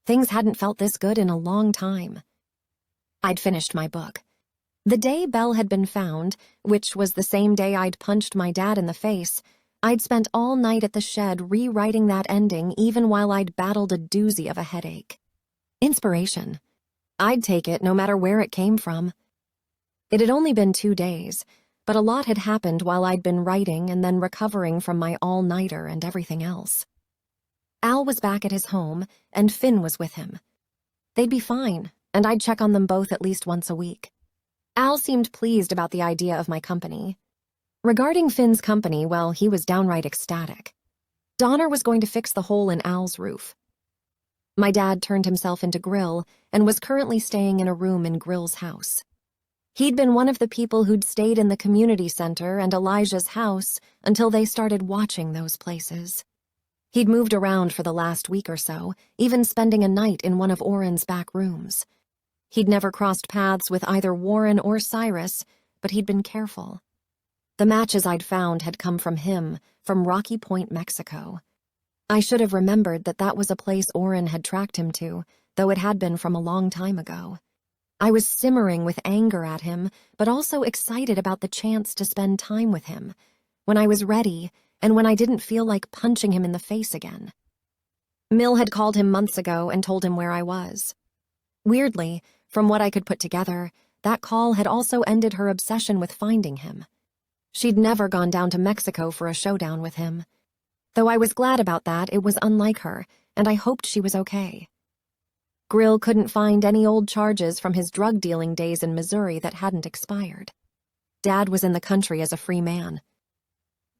Speaker 1: Things hadn't felt this good in a long time. I'd finished my book. The day Belle had been found, which was the same day I'd punched my dad in the face, I'd spent all night at the shed rewriting that ending even while I'd battled a doozy of a headache. Inspiration. I'd take it no matter where it came from. It had only been 2 days, but a lot had happened while I'd been writing and then recovering from my all-nighter and everything else. Al was back at his home, and Finn was with him. They'd be fine, and I'd check on them both at least once a week. Al seemed pleased about the idea of my company. Regarding Finn's company, well, he was downright ecstatic. Donner was going to fix the hole in Al's roof. My dad turned himself into Grill and was currently staying in a room in Grill's house. He'd been one of the people who'd stayed in the community center and Elijah's house until they started watching those places. He'd moved around for the last week or so, even spending a night in one of Oren's back rooms. He'd never crossed paths with either Warren or Cyrus, but he'd been careful. The matches I'd found had come from him, from Rocky Point, Mexico. I should have remembered that that was a place Oren had tracked him to, though it had been from a long time ago. I was simmering with anger at him, but also excited about the chance to spend time with him, when I was ready and when I didn't feel like punching him in the face again. Mill had called him months ago and told him where I was. Weirdly, from what I could put together, that call had also ended her obsession with finding him. She'd never gone down to Mexico for a showdown with him. Though I was glad about that, it was unlike her, and I hoped she was okay. Grill couldn't find any old charges from his drug-dealing days in Missouri that hadn't expired. Dad was in the country as a free man.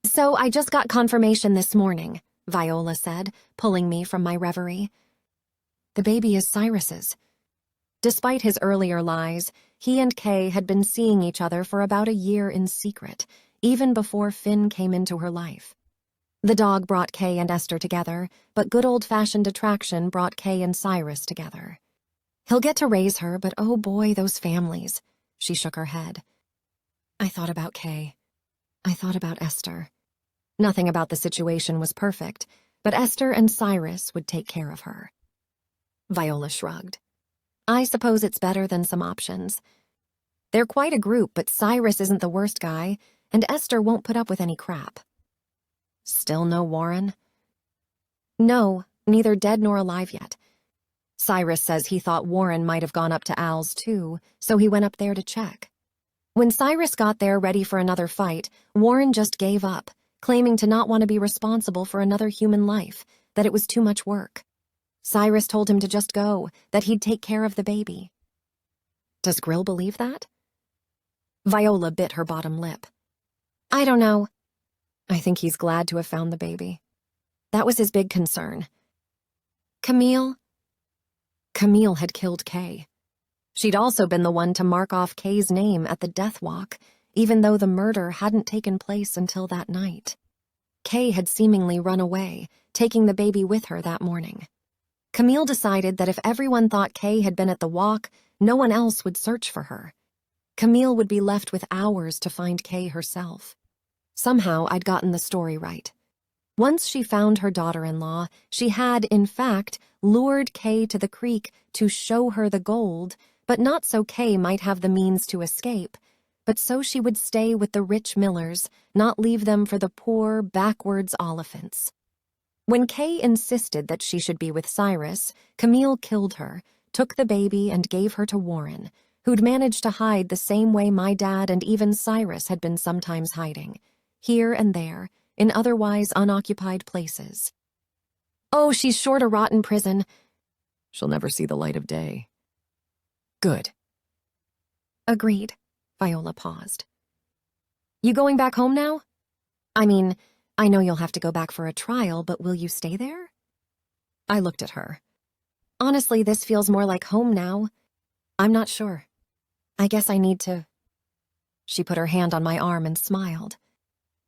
Speaker 1: "So I just got confirmation this morning," Viola said, pulling me from my reverie. "The baby is Cyrus's." Despite his earlier lies, he and Kay had been seeing each other for about a year in secret, even before Finn came into her life. The dog brought Kay and Esther together, but good old-fashioned attraction brought Kay and Cyrus together. "He'll get to raise her, but oh boy, those families." She shook her head. I thought about Kay. I thought about Esther. Nothing about the situation was perfect, but Esther and Cyrus would take care of her. Viola shrugged. "I suppose it's better than some options. They're quite a group, but Cyrus isn't the worst guy, and Esther won't put up with any crap." "Still no Warren?" "No, neither dead nor alive yet. Cyrus says he thought Warren might have gone up to Al's too, so he went up there to check. When Cyrus got there ready for another fight, Warren just gave up, claiming to not want to be responsible for another human life, that it was too much work. Cyrus told him to just go, that he'd take care of the baby." "Does Grill believe that?" Viola bit her bottom lip. "I don't know. I think he's glad to have found the baby. That was his big concern." Camille had killed Kay. She'd also been the one to mark off Kay's name at the death walk, even though the murder hadn't taken place until that night. Kay had seemingly run away, taking the baby with her that morning. Camille decided that if everyone thought Kay had been at the walk, no one else would search for her. Camille would be left with hours to find Kay herself. Somehow I'd gotten the story right. Once she found her daughter-in-law, she had, in fact, lured Kay to the creek to show her the gold, but not so Kay might have the means to escape, but so she would stay with the rich Millers, not leave them for the poor, backwards Oliphants. When Kay insisted that she should be with Cyrus, Camille killed her, took the baby, and gave her to Warren, who'd managed to hide the same way my dad and even Cyrus had been sometimes hiding, here and there, in otherwise unoccupied places. "Oh, she's sure to rot in prison."
Speaker 3: She'll never see the light of day. Good.
Speaker 1: "Agreed." Viola paused. "You going back home now? I mean, I know you'll have to go back for a trial, but will you stay there?"
Speaker 3: I looked at her.
Speaker 1: "Honestly, this feels more like home now. I'm not sure. I guess I need to." She put her hand on my arm and smiled.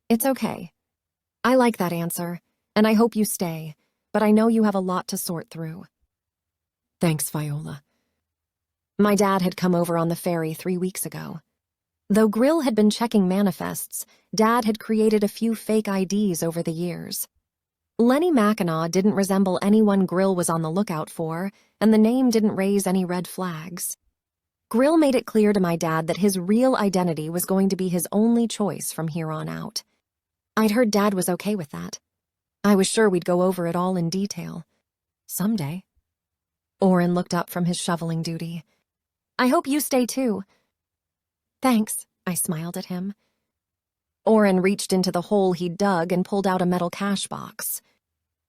Speaker 1: "It's okay. I like that answer, and I hope you stay, but I know you have a lot to sort through."
Speaker 3: Thanks, Viola.
Speaker 1: My dad had come over on the ferry 3 weeks ago. Though Grill had been checking manifests, Dad had created a few fake IDs over the years. Lenny Mackinac didn't resemble anyone Grill was on the lookout for, and the name didn't raise any red flags. Grill made it clear to my dad that his real identity was going to be his only choice from here on out. I'd heard Dad was okay with that. I was sure we'd go over it all in detail. Someday. Orrin looked up from his shoveling duty. "I hope you stay too." "Thanks," I smiled at him. Orrin reached into the hole he'd dug and pulled out a metal cash box.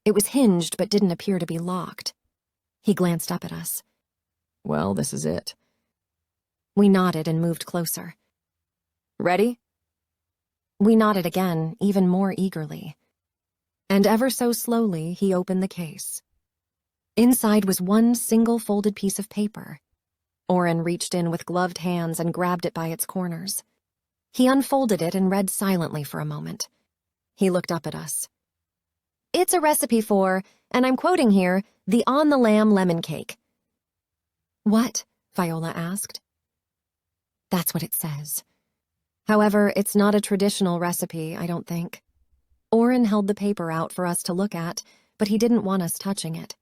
Speaker 1: It was hinged but didn't appear to be locked. He glanced up at us.
Speaker 3: Well, this is it.
Speaker 1: We nodded and moved closer.
Speaker 3: Ready?
Speaker 1: We nodded again, even more eagerly. And ever so slowly, he opened the case. Inside was one single folded piece of paper. Orrin reached in with gloved hands and grabbed it by its corners. He unfolded it and read silently for a moment. He looked up at us. "It's a recipe for, and I'm quoting here, the on-the-lamb lemon cake." "What?" Viola asked. "That's what it says. However, it's not a traditional recipe, I don't think." Orrin held the paper out for us to look at, but he didn't want us touching it.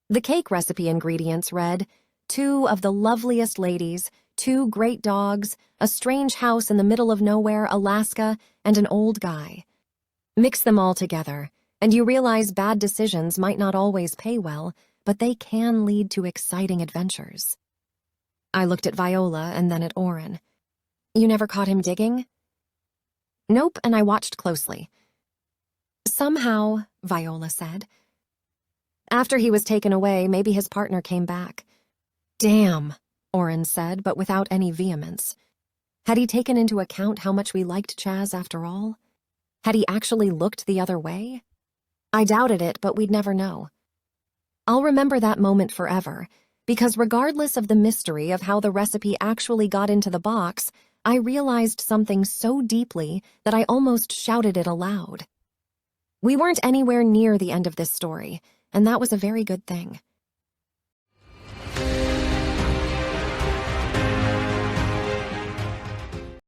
Speaker 1: The cake recipe ingredients read, 2 of the loveliest ladies, 2 great dogs, a strange house in the middle of nowhere, Alaska, and an old guy. Mix them all together, and you realize bad decisions might not always pay well, but they can lead to exciting adventures. I looked at Viola and then at Orrin. "You never caught him digging?" Nope, and I watched closely. Somehow, Viola said. After he was taken away, maybe his partner came back. Damn, Oren said, but without any vehemence. Had he taken into account how much we liked Chaz after all? Had he actually looked the other way? I doubted it, but we'd never know. I'll remember that moment forever, because regardless of the mystery of how the recipe actually got into the box, I realized something so deeply that I almost shouted it aloud. We weren't anywhere near the end of this story, and that was a very good thing.